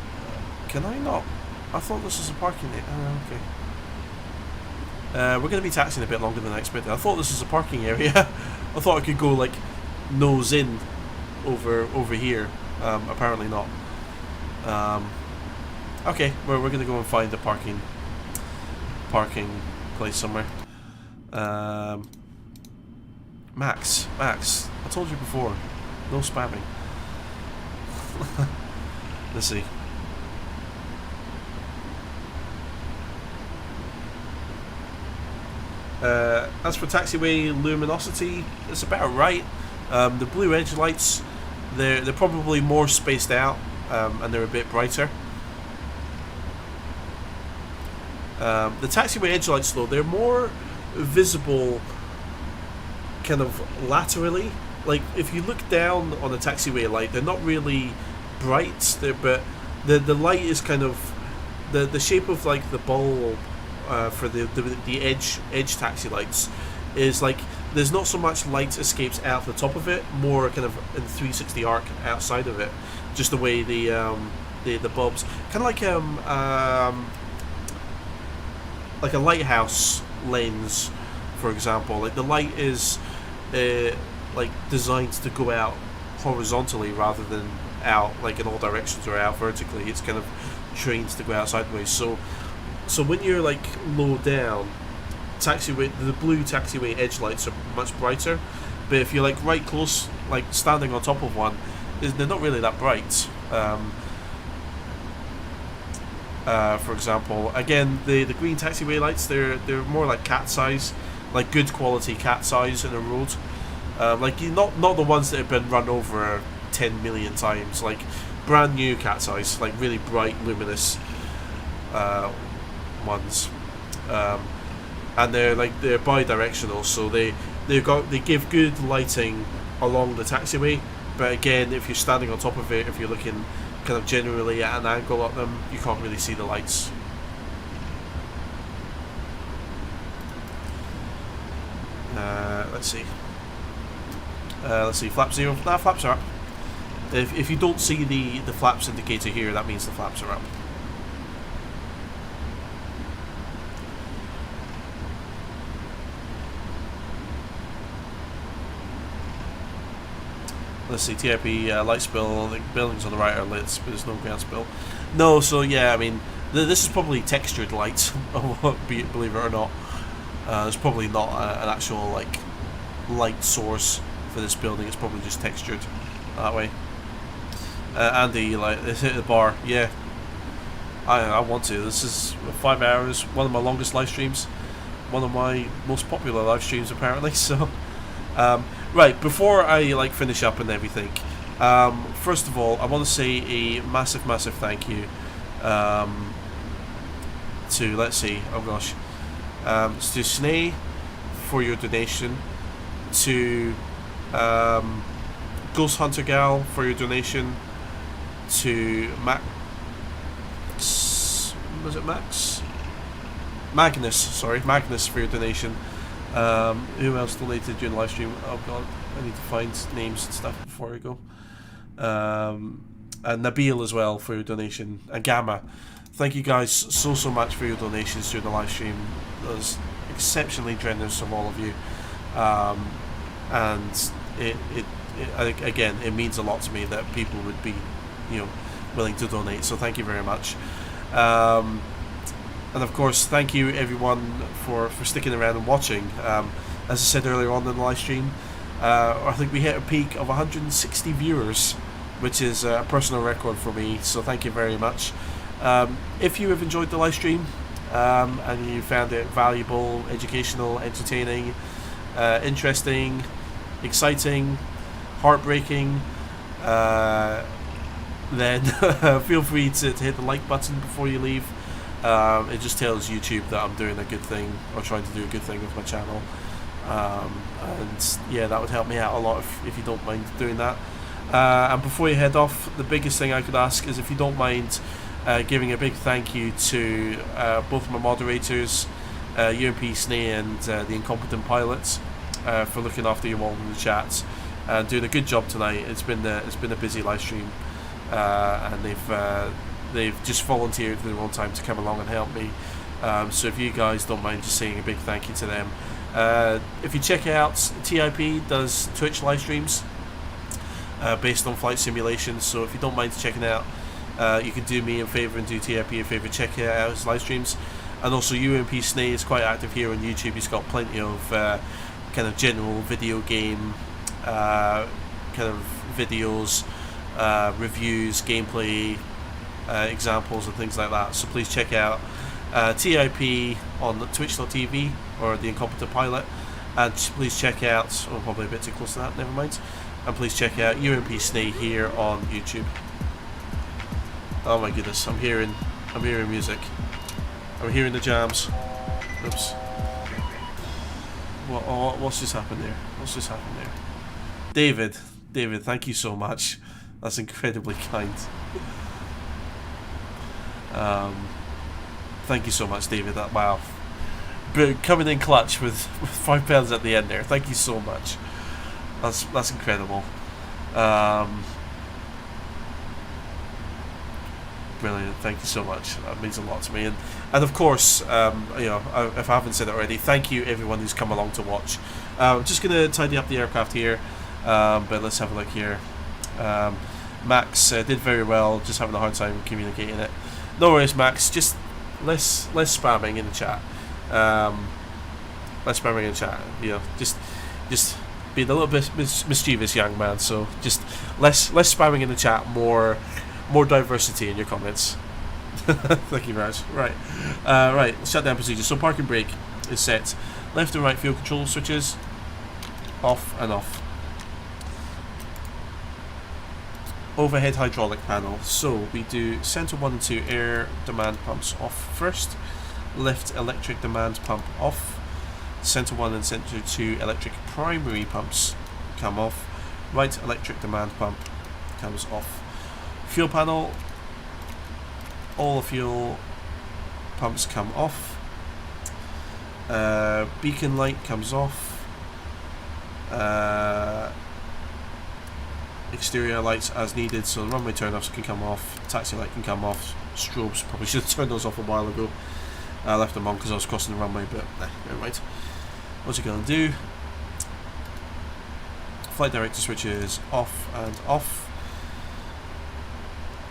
Can I not? I thought this was a parking area. Okay. We're going to be taxiing a bit longer than I expected. I thought this was a parking area. I thought I could go like nose in over here. Apparently not. Okay, we're going to go and find a parking place somewhere. Max, I told you before, no spamming. Let's see. As for taxiway luminosity, it's about right. The blue edge lights, they're probably more spaced out, and they're a bit brighter. The taxiway edge lights, though, they're more visible kind of laterally. Like, if you look down on a taxiway light, they're not really bright, but the light is kind of the shape of like the bulb for the edge taxi lights is like there's not so much light escapes out of the top of it, more kind of in 360 arc outside of it, just the way the bulbs kind of like a lighthouse lens, for example. Like the light is like designed to go out horizontally rather than out like in all directions or out vertically. It's kind of trained to go out sideways. So when you're like low down, the blue taxiway edge lights are much brighter. But if you're like right close, like standing on top of one, they're not really that bright. For example, again, the green taxiway lights, they're more like cat size, like good quality cat size in a road. Like not the ones that have been run over 10 million times, like brand new cat size, like really bright, luminous ones. And they're bi-directional, so they give good lighting along the taxiway. But again, if you're standing on top of it, if you're looking kind of generally at an angle at them, you can't really see the lights. Let's see, flap 0. Nah, flaps are up. If you don't see the flaps indicator here, that means the flaps are up. Let's see, TIP light spill. The buildings on the right are lit, but there's no ground spill. No, so yeah, I mean, this is probably textured light, believe it or not. There's probably not an actual like light source for this building. It's probably just textured that way. Andy, like, it's hit the bar. Yeah, I want to. This is 5 hours, one of my longest live streams, one of my most popular live streams apparently. So, right, before I like finish up and everything, first of all, I want to say a massive thank you to, let's see, oh gosh, to Snay for your donation, to Ghost Hunter Gal for your donation, to Magnus for your donation. Who else donated during the live stream? Oh god, I need to find names and stuff before I go. And Nabil as well for your donation, and Gamma. Thank you guys so much for your donations during the live stream. That was exceptionally generous of all of you, and again, it means a lot to me that people would be, willing to donate. So thank you very much. And of course, thank you everyone for sticking around and watching. As I said earlier on in the live stream, I think we hit a peak of 160 viewers, which is a personal record for me. So thank you very much. If you have enjoyed the live stream and you found it valuable, educational, entertaining, interesting, exciting, heartbreaking, then feel free to hit the like button before you leave. It just tells YouTube that I'm doing a good thing, or trying to do a good thing with my channel, and yeah, that would help me out a lot if you don't mind doing that. And before you head off, the biggest thing I could ask is if you don't mind giving a big thank you to both my moderators, UMP Snay and the Incompetent Pilots, for looking after you all in the chats and doing a good job tonight. It's been a busy live stream, and they've just volunteered their own time to come along and help me. So if you guys don't mind just saying a big thank you to them. If you check out, TIP does Twitch live streams based on flight simulations, so if you don't mind checking out, you can do me a favour and do TIP a favour, check out his live streams. And also UMP Snay is quite active here on YouTube. He's got plenty of kind of general video game kind of videos, reviews, gameplay examples and things like that. So please check out TIP on twitch.tv or the Incompetent Pilot, and please check out, oh, probably a bit too close to that, never mind, and please check out UMP Snay here on YouTube. Oh my goodness, I'm hearing music. Are we hearing the jams? Oops. What's just happened there? What's just happened there? David, thank you so much. That's incredibly kind. Thank you so much, David. Wow. Coming in clutch with £5 at the end there. Thank you so much. That's incredible. Brilliant. Thank you so much. That means a lot to me. And of course, if I haven't said it already, thank you everyone who's come along to watch. I'm just going to tidy up the aircraft here, but let's have a look here. Max did very well, just having a hard time communicating it. No worries, Max. Just less spamming in the chat. Less spamming in the chat. Just being a little bit mischievous, young man. So just less spamming in the chat. More diversity in your comments. Thank you, Raj. Right. Right. Shutdown procedure. So parking brake is set. Left and right fuel control switches off and off. Overhead hydraulic panel. So we do center 1 and 2 air demand pumps off first. Left electric demand pump off. Center 1 and center 2 electric primary pumps come off. Right electric demand pump comes off. Fuel panel. All the fuel pumps come off. Beacon light comes off. Exterior lights as needed, so the runway turn-offs can come off, taxi light can come off, strobes, probably should have turned those off a while ago. I left them on because I was crossing the runway, but never mind. What's it going to do? Flight director switches off and off.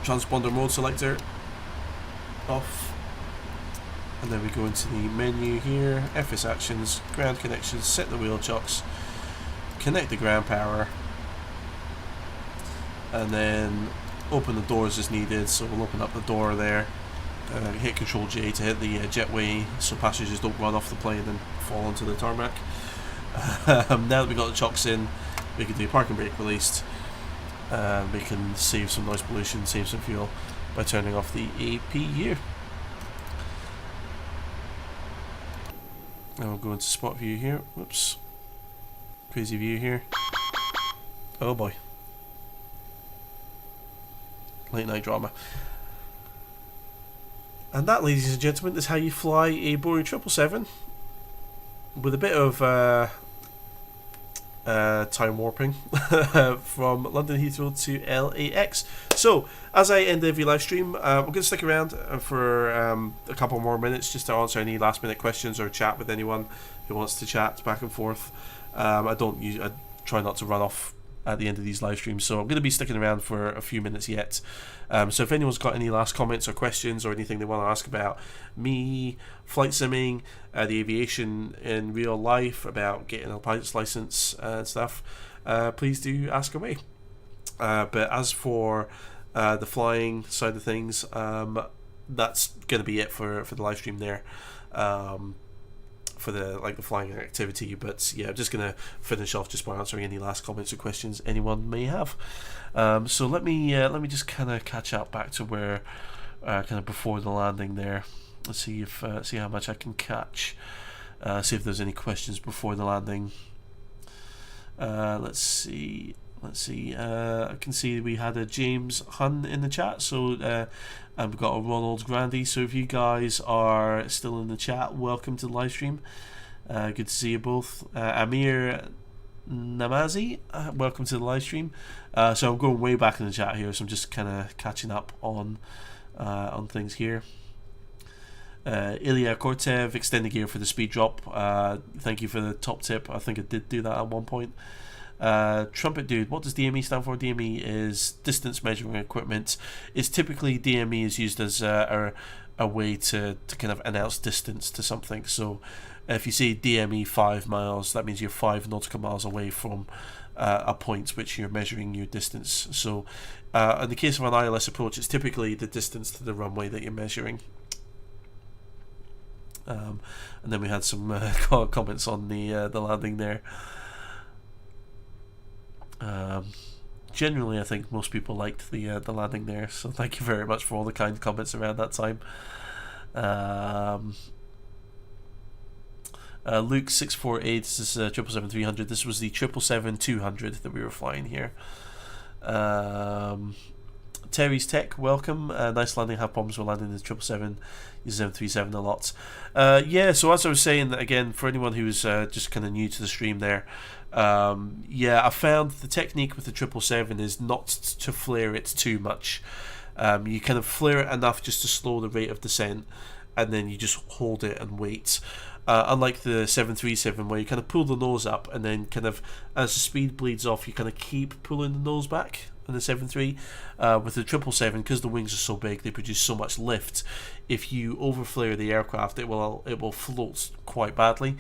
Transponder mode selector off. And then we go into the menu here, FS actions, ground connections, set the wheel chocks, connect the ground power, and then open the doors as needed. So we'll open up the door there, hit Control J to hit the jetway so passengers don't run off the plane and fall onto the tarmac. Now that we've got the chocks in, we can do parking brake released. We can save some noise pollution, save some fuel by turning off the APU. And we'll go into spot view here. Whoops. Crazy view here. Oh boy. Late night drama. And that, ladies and gentlemen, is how you fly a Boeing 777 with a bit of time warping from London Heathrow to LAX. So, as I end every live stream, I'm going to stick around for a couple more minutes just to answer any last minute questions or chat with anyone who wants to chat back and forth. I try not to run off at the end of these live streams, so I'm going to be sticking around for a few minutes yet. So if anyone's got any last comments or questions or anything they want to ask about me, flight simming, the aviation in real life, about getting a pilot's license and stuff, please do ask away. But as for the flying side of things, that's going to be it for the live stream there. For the flying activity, but yeah, I'm just gonna finish off just by answering any last comments or questions anyone may have. So let me just kind of catch up back to where kind of before the landing there. Let's see how much I can catch. See if there's any questions before the landing. Let's see. I can see we had a James Hun in the chat, so and we've got a Ronald Grandy. So if you guys are still in the chat, welcome to the live stream. Good to see you both. Amir Namazi, welcome to the live stream. So I'm going way back in the chat here, so I'm just kind of catching up on things here. Ilya Kortev, extend the gear for the speed drop. Thank you for the top tip. I think I did do that at one point. Trumpet Dude, what does DME stand for? DME is distance measuring equipment. It's typically DME is used as a way to kind of announce distance to something. So if you say DME 5 miles, that means you're 5 nautical miles away from a point which you're measuring your distance. So in the case of an ILS approach, it's typically the distance to the runway that you're measuring. And then we had some comments on the landing there. Generally, I think most people liked the landing there, so thank you very much for all the kind comments around that time. Luke 648. This is 777-300. This was the 777-200 that we were flying here. Terry's Tech, welcome. Nice landing. Have problems with landing the 777. Use 737 a lot. Yeah, so as I was saying, again, for anyone who's just kind of new to the stream there, yeah, I found the technique with the 777 is not to flare it too much. You kind of flare it enough just to slow the rate of descent, and then you just hold it and wait. Unlike the 737, where you kind of pull the nose up, and then kind of as the speed bleeds off, you kind of keep pulling the nose back. In the 73, with the 777, because the wings are so big, they produce so much lift. If you overflare the aircraft, it will float quite badly.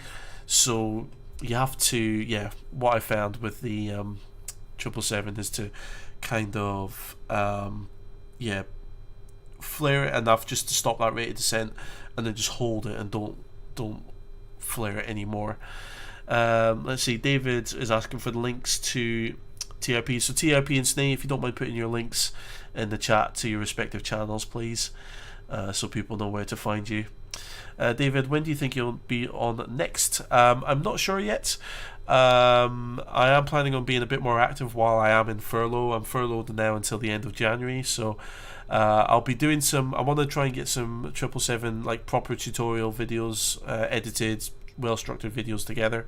So you have to, yeah. What I found with the 777 is to kind of, yeah, flare it enough just to stop that rate of descent, and then just hold it and don't flare it anymore. Let's see. David is asking for the links to TIP. So TIP and Snay, if you don't mind putting your links in the chat to your respective channels, please, so people know where to find you. David, when do you think you'll be on next? I'm not sure yet. I am planning on being a bit more active while I am in furlough. I'm furloughed now until the end of January, so I'll be doing some. I want to try and get some 777 like proper tutorial videos, edited, well structured videos together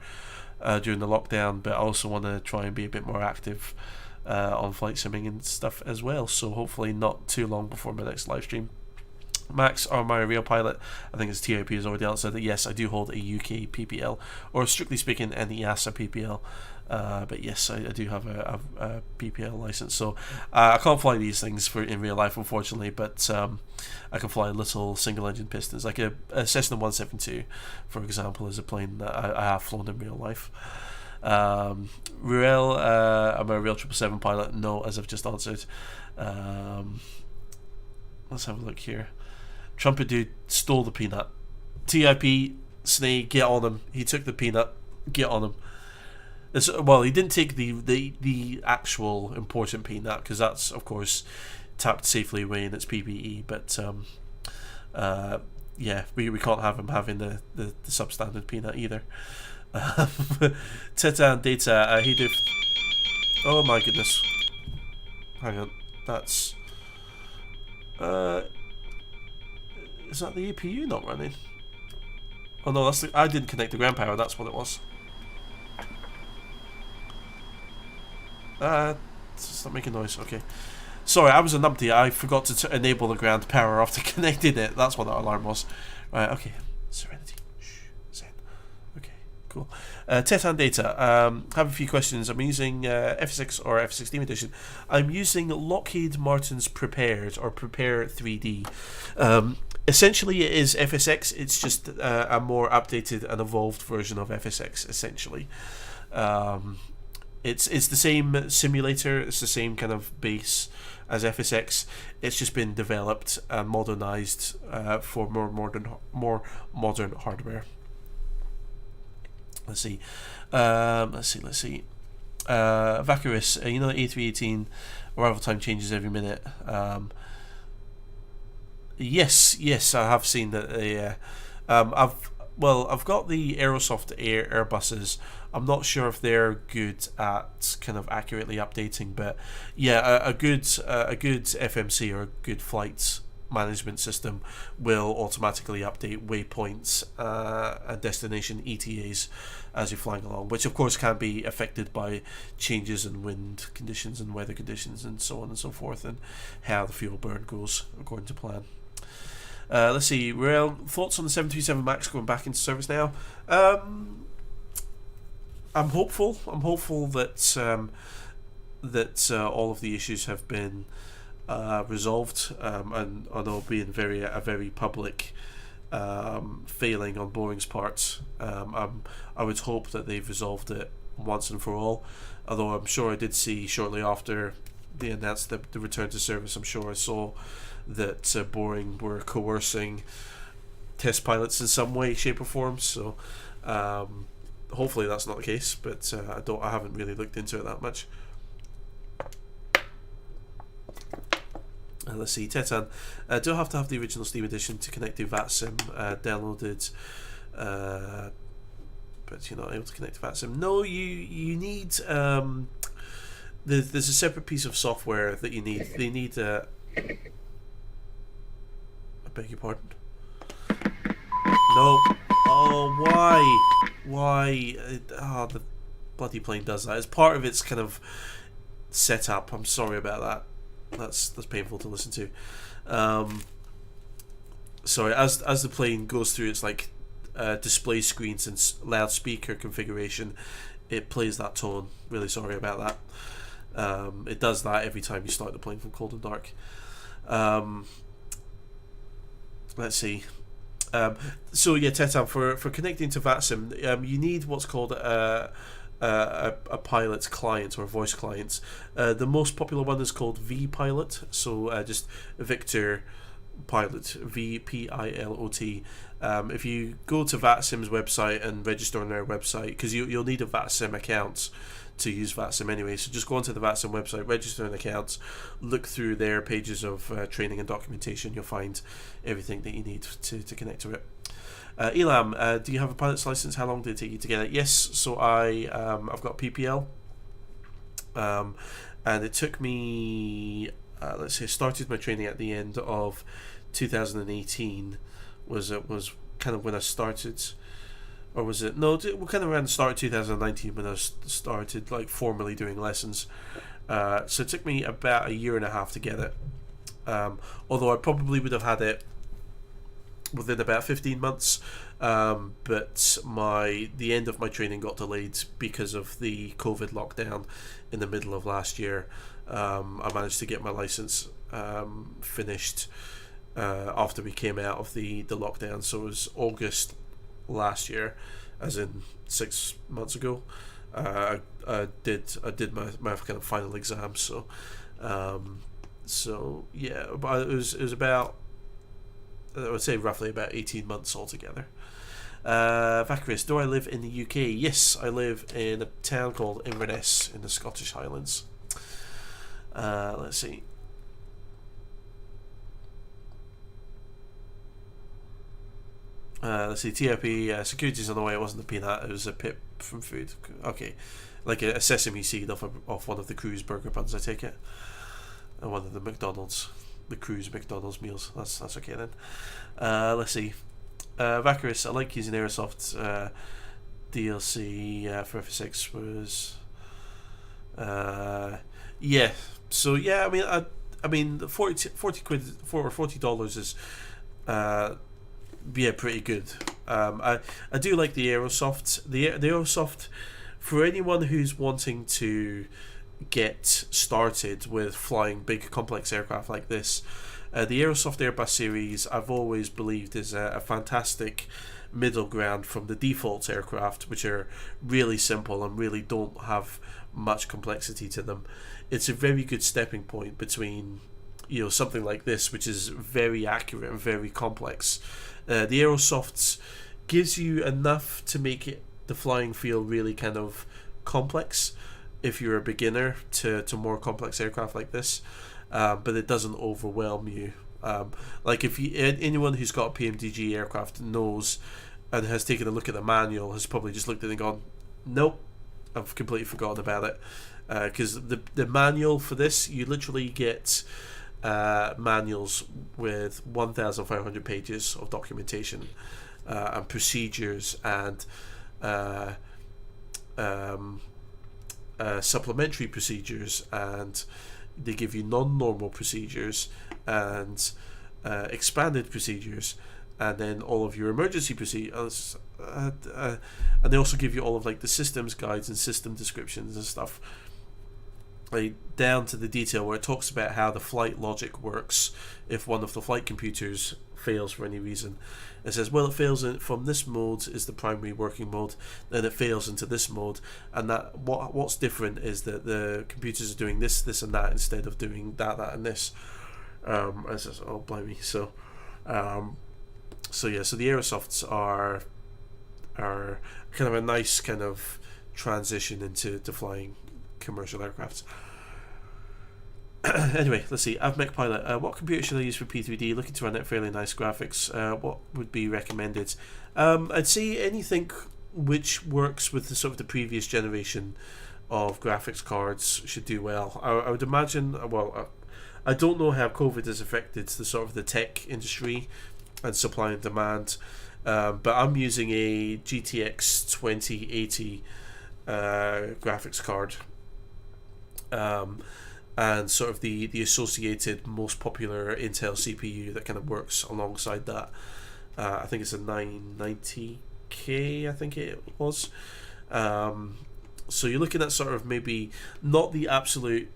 during the lockdown, but I also want to try and be a bit more active on flight simming and stuff as well, so hopefully not too long before my next live stream. Max, are my real pilot? I think his TIP has already answered that yes, I do hold a UK PPL, or strictly speaking an EASA PPL, but yes, I do have a PPL license, so I can't fly these things in real life, unfortunately, but I can fly little single engine pistons, like a Cessna 172, for example, is a plane that I have flown in real life. Ruel, am I a real 777 pilot? No, as I've just answered. Let's have a look here. Trumpet dude stole the peanut. TIP, Snake, get on him. He took the peanut. Get on him. Well, he didn't take the actual important peanut, because that's, of course, tapped safely away in its PPE. But yeah, we can't have him having the substandard peanut either. Titan Data, he did. Oh my goodness! Hang on, that's. Is that the APU not running? Oh no, that's I didn't connect the ground power. That's what it was. Stop making noise. Okay. Sorry, I was a numpty. I forgot to enable the ground power after connecting it. That's what that alarm was. Right. Okay. Serenity. Shh. Zen. Okay. Cool. Tetan Data. Have a few questions. I'm using F6 or F16 edition. I'm using Lockheed Martin's Prepared or Prepare 3D. Essentially, it is FSX. It's just a more updated and evolved version of FSX. Essentially, it's the same simulator. It's the same kind of base as FSX. It's just been developed and modernized for more modern hardware. Let's see. Vacarus, you know, A318 arrival time changes every minute. Yes, I have seen that. I've got the Aerosoft Airbuses. I'm not sure if they're good at kind of accurately updating, but yeah, a good FMC or a good flight management system will automatically update waypoints and destination ETAs as you're flying along, which of course can be affected by changes in wind conditions and weather conditions and so on and so forth, and how the fuel burn goes according to plan. Let's see, Rael, thoughts on the 737 MAX going back into service now? I'm hopeful that all of the issues have been resolved, and although being a very public failing on Boeing's part, I would hope that they've resolved it once and for all. Although I'm sure I did see shortly after they announced the return to service, I'm sure I saw that Boeing were coercing test pilots in some way, shape or form, so hopefully that's not the case, but I haven't really looked into it that much. Let's see, Tetan. Do I have to have the original Steam edition to connect to VATSIM? Downloaded, but you're not able to connect to VATSIM. No, you need. There's a separate piece of software that you need. They need. I beg your pardon. No. Oh, why? Why? The bloody plane does that. It's part of its kind of setup. I'm sorry about that. That's painful to listen to. Sorry, as the plane goes through its like display screens and loudspeaker configuration, it plays that tone. Really sorry about that. It does that every time you start the plane from cold and dark. Let's see. So yeah, Tetam, for connecting to VATSIM, you need what's called a pilot client or voice client. The most popular one is called vPilot, so just Victor Pilot, VPILOT. If you go to VATSIM's website and register on their website, because you'll need a VATSIM account to use VATSIM anyway, so just go onto the VATSIM website, register an account, look through their pages of training and documentation. You'll find everything that you need to connect to it. Elam, do you have a pilot's license? How long did it take you to get it? Yes, so I've got PPL, and it took me, let's say, started my training at the end of 2018. Was kind of when I started. Or was it? No, we're kind of around the start of 2019 when I started like formally doing lessons. So it took me about a year and a half to get it. Although I probably would have had it within about 15 months. But the end of my training got delayed because of the COVID lockdown in the middle of last year. I managed to get my license finished after we came out of the lockdown. So it was August last year, as in 6 months ago. I did my kind of final exam, so yeah, but it was about, I would say, roughly about 18 months altogether. Vacarius, do I live in the UK? Yes, I live in a town called Inverness in the Scottish Highlands. Let's see. Let's see, TRP, security's on the way. It wasn't a peanut, it was a pip from food. Okay, like a sesame seed off one of the cruise burger buns, I take it. And one of the cruise McDonald's meals. That's okay then. Let's see. Vacarius, I like using Aerosoft. DLC for FS6 was... yeah, so yeah, I mean, 40 quid or $40 is... yeah, pretty good. I do like the Aerosoft. The Aerosoft, for anyone who's wanting to get started with flying big complex aircraft like this, the Aerosoft Airbus series I've always believed is a fantastic middle ground from the default aircraft, which are really simple and really don't have much complexity to them. It's a very good stepping point between, something like this, which is very accurate and very complex. The Aerosofts gives you enough to make the flying feel really kind of complex if you're a beginner to more complex aircraft like this, but it doesn't overwhelm you. Like if anyone who's got a PMDG aircraft knows and has taken a look at the manual has probably just looked at it and gone, nope, I've completely forgotten about it, because the manual for this, you literally get manuals with 1,500 pages of documentation and procedures and supplementary procedures, and they give you non-normal procedures and expanded procedures, and then all of your emergency procedures, and they also give you all of like the systems guides and system descriptions and stuff, like down to the detail where it talks about how the flight logic works if one of the flight computers fails for any reason. It says, well, it fails from this mode is the primary working mode, then it fails into this mode, and that what's different is that the computers are doing this and that instead of doing that and this. It says, oh blimey, so yeah, so the Aerosofts are kind of a nice kind of transition into flying commercial aircrafts. Anyway, let's see. AvMech Pilot. What computer should I use for P3D? Looking to run at fairly nice graphics. What would be recommended? I'd say anything which works with the sort of the previous generation of graphics cards should do well. I would imagine. Well, I don't know how COVID has affected the sort of the tech industry and supply and demand, but I'm using a GTX 2080 graphics card. And sort of the associated most popular Intel CPU that kind of works alongside that. I think it's a 990K, I think it was. So you're looking at sort of maybe not the absolute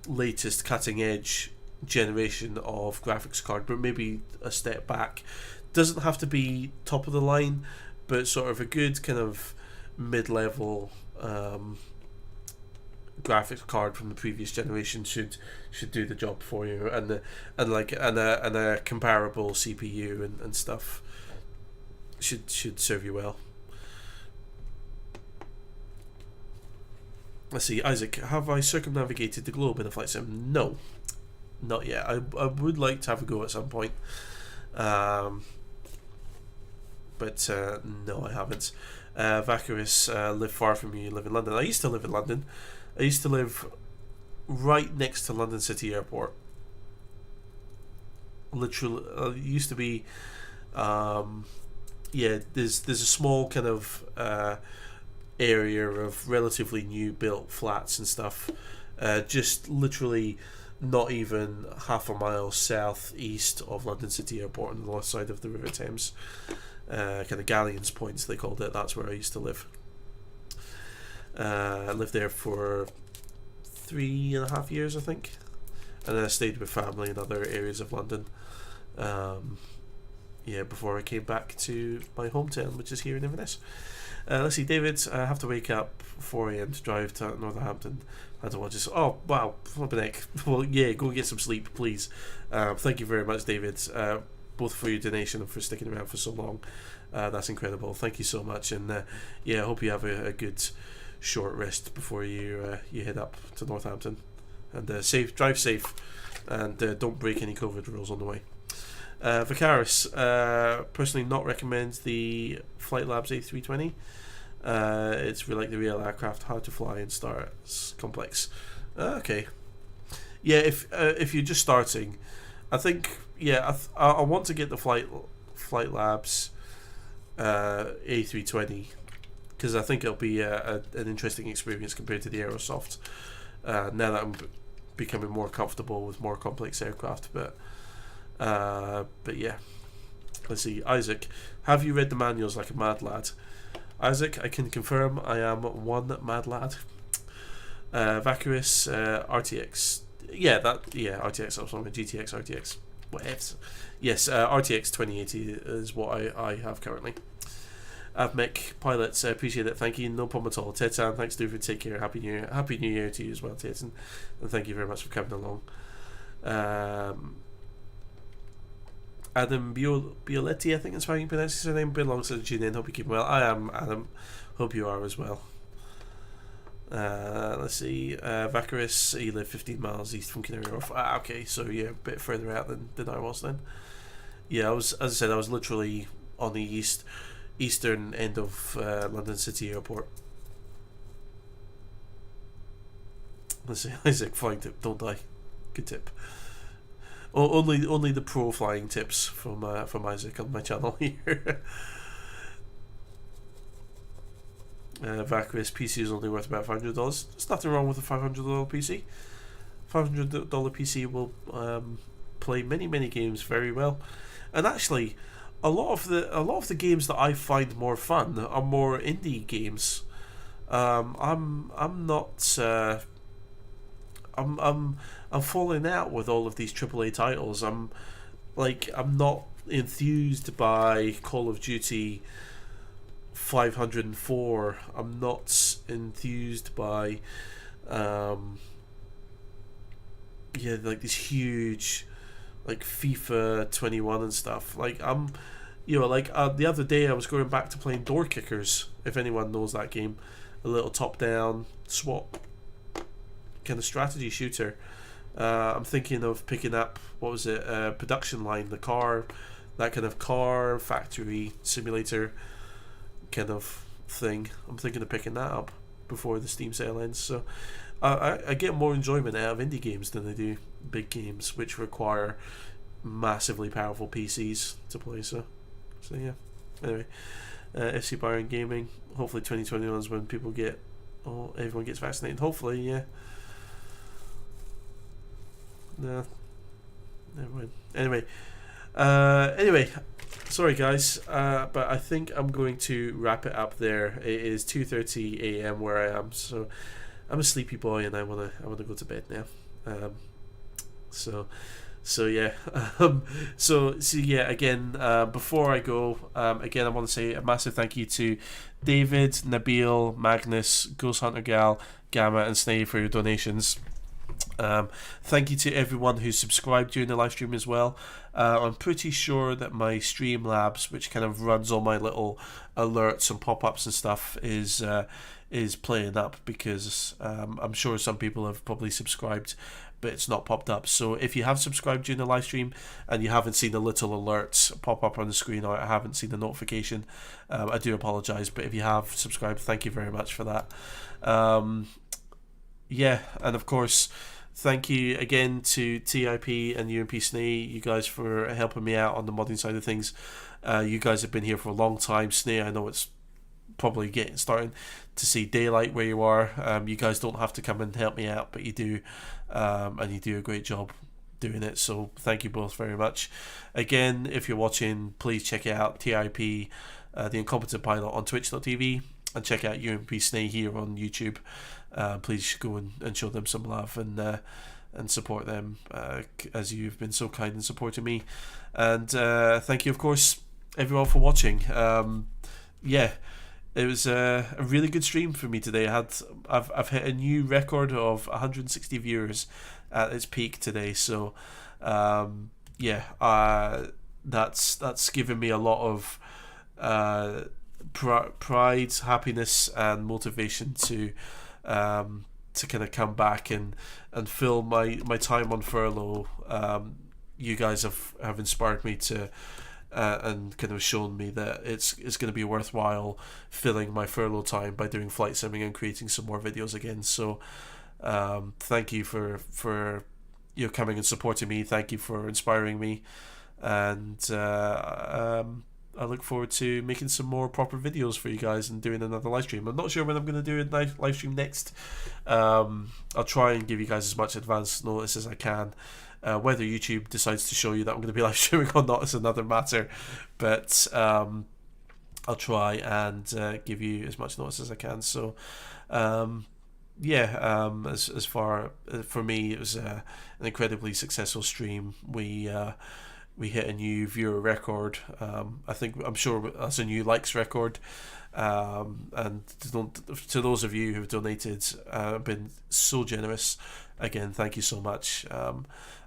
latest cutting edge generation of graphics card, but maybe a step back. Doesn't have to be top of the line, but sort of a good kind of mid-level graphics card from the previous generation should do the job for you, and a comparable CPU and stuff should serve you well. Let's see, Isaac, have I circumnavigated the globe in a flight sim? No, not yet. I would like to have a go at some point, but no, I haven't. Vacarus, live far from you, live in London. I used to live in London. I used to live right next to London City Airport. Literally, used to be, there's a small kind of area of relatively new built flats and stuff, just literally not even half a mile southeast of London City Airport on the north side of the River Thames. Kind of Galleons Points they called it. That's where I used to live. I lived there for 3.5 years, I think, and then I stayed with family in other areas of London. Before I came back to my hometown, which is here in Inverness. Let's see, David. I have to wake up 4 a.m. to drive to Northampton. I don't want to just. Oh wow, flipping heck. Well, yeah, go and get some sleep, please. Thank you very much, David. Both for your donation and for sticking around for so long. That's incredible. Thank you so much, and I hope you have a good short rest before you head up to Northampton, and drive safe, and don't break any COVID rules on the way. Vicaris, personally not recommend the Flight Labs A320. It's like the real aircraft, hard to fly and start. It's complex. Okay, yeah. If you're just starting, I think I want to get the Flight Labs A320. Because I think it'll be an interesting experience compared to the Aerosoft. Now that I'm becoming more comfortable with more complex aircraft, but yeah. Let's see, Isaac, have you read the manuals like a mad lad? Isaac, I can confirm I am one mad lad. Vacarus, RTX, RTX. I was on my GTX, RTX. What ifs? Yes, RTX 2080 is what I have currently. AvMech Pilots, appreciate it, thank you, no problem at all. Ted-san, thanks to you, take care, Happy New Year to you as well, Ted, and thank you very much for coming along. Adam Bioletti, I think that's how you pronounce his name, been long since tune in, hope you keep well. I am, Adam, hope you are as well. Let's see, Vacarus, you live 15 miles east from Canary Wharf. Okay, so yeah, a bit further out than I was then. Yeah, I was literally on the eastern end of London City Airport. Let's see, Isaac, flying tip, don't die. Good tip. Only the pro flying tips from Isaac on my channel here. Vacarus, PC is only worth about $500. There's nothing wrong with a $500 PC. $500 PC will play many games very well, and actually a lot of the games that I find more fun are more indie games. I'm falling out with all of these AAA titles. I'm not enthused by Call of Duty 504. I'm not enthused by these huge FIFA 21 and stuff. The other day I was going back to playing Door Kickers, if anyone knows that game, a little top down SWAT kind of strategy shooter. I'm thinking of picking up, what was it, production line, the car, that kind of car factory simulator kind of thing. I'm thinking of picking that up before the Steam sale ends. So I get more enjoyment out of indie games than I do big games, which require massively powerful PCs to play. So yeah. Anyway, FC Bayern Gaming. Hopefully 2021 is when everyone gets vaccinated. Hopefully, yeah. No, never mind. Anyway, sorry guys, but I think I'm going to wrap it up there. It is 2:30 a.m. where I am, so I'm a sleepy boy and I wanna go to bed now. So yeah. So yeah. Again, before I go, again I want to say a massive thank you to David, Nabil, Magnus, Ghost Hunter Gal, Gamma, and Snay for your donations. Thank you to everyone who subscribed during the live stream as well. I'm pretty sure that my Streamlabs, which kind of runs all my little alerts and pop-ups and stuff, is playing up, because I'm sure some people have probably subscribed but it's not popped up. So if you have subscribed during the live stream and you haven't seen the little alerts pop up on the screen, or I haven't seen the notification, I do apologise, but if you have subscribed, thank you very much for that. Yeah, and of course, thank you again to TIP and UMP Snay, you guys, for helping me out on the modding side of things. You guys have been here for a long time. Snay, I know it's probably starting to see daylight where you are. You guys don't have to come and help me out, but you do, and you do a great job doing it, so thank you both very much. Again, if you're watching, please check out TIP, The Incompetent Pilot, on twitch.tv, and check out UMP Snay here on YouTube. Please go and show them some love and support them, as you've been so kind in supporting me. And thank you, of course, everyone, for watching. Yeah, it was a really good stream for me today. I've hit a new record of 160 viewers at its peak today. So yeah, that's given me a lot of pride, happiness, and motivation to kind of come back and fill my time on furlough. You guys have inspired me to and kind of shown me that it's going to be worthwhile filling my furlough time by doing flight simming and creating some more videos again. So thank you for coming and supporting me. Thank you for inspiring me, and I look forward to making some more proper videos for you guys and doing another live stream. I'm not sure when I'm going to do a live stream next. I'll try and give you guys as much advance notice as I can. Whether YouTube decides to show you that I'm going to be live streaming or not is another matter, but I'll try and give you as much notice as I can. So yeah, as far for me, it was an incredibly successful stream. We hit a new viewer record. I'm sure that's a new likes record. And to those of you who've donated, been so generous, again, thank you so much.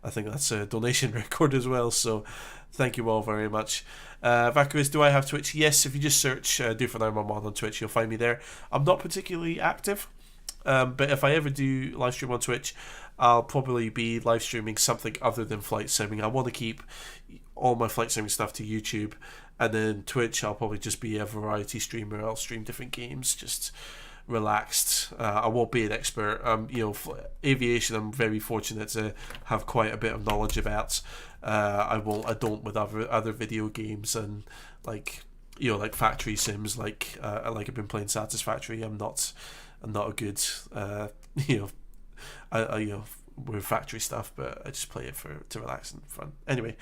I think that's a donation record as well, so thank you all very much. Vacuous, do I have Twitch? Yes, if you just search Do For Now Mom on Twitch, you'll find me there. I'm not particularly active, but if I ever do live stream on Twitch, I'll probably be live streaming something other than flight simming. I want to keep all my flight simming stuff to YouTube, and then Twitch, I'll probably just be a variety streamer. I'll stream different games, just relaxed. I won't be an expert. Aviation, I'm very fortunate to have quite a bit of knowledge about. I don't with other video games, and like factory sims, like I've been playing Satisfactory. I'm not a good with factory stuff, but I just play it to relax and fun. Anyway,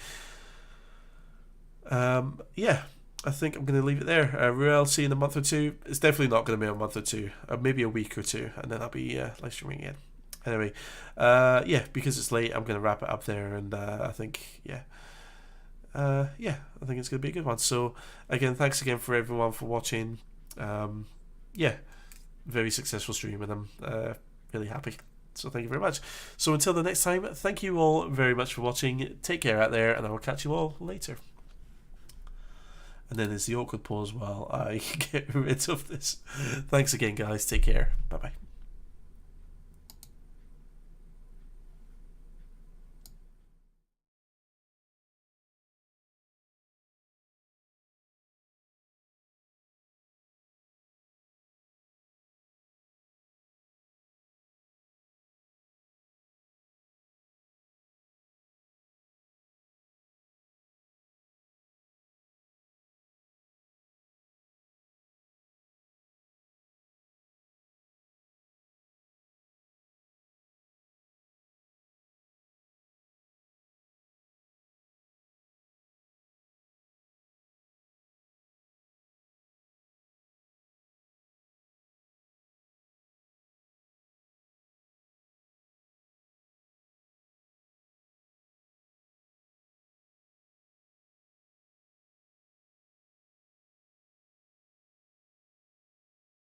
yeah, I think I'm going to leave it there. We'll see in a month or two. It's definitely not going to be a month or two, maybe a week or two, and then I'll be live streaming again. Anyway, yeah, because it's late, I'm going to wrap it up there, and I think, I think it's going to be a good one. So again, thanks again for everyone for watching. Yeah, very successful stream, and I'm really happy. So thank you very much. So until the next time, thank you all very much for watching. Take care out there, and I will catch you all later. And then there's the awkward pause while I get rid of this. Thanks again, guys. Take care. Bye-bye.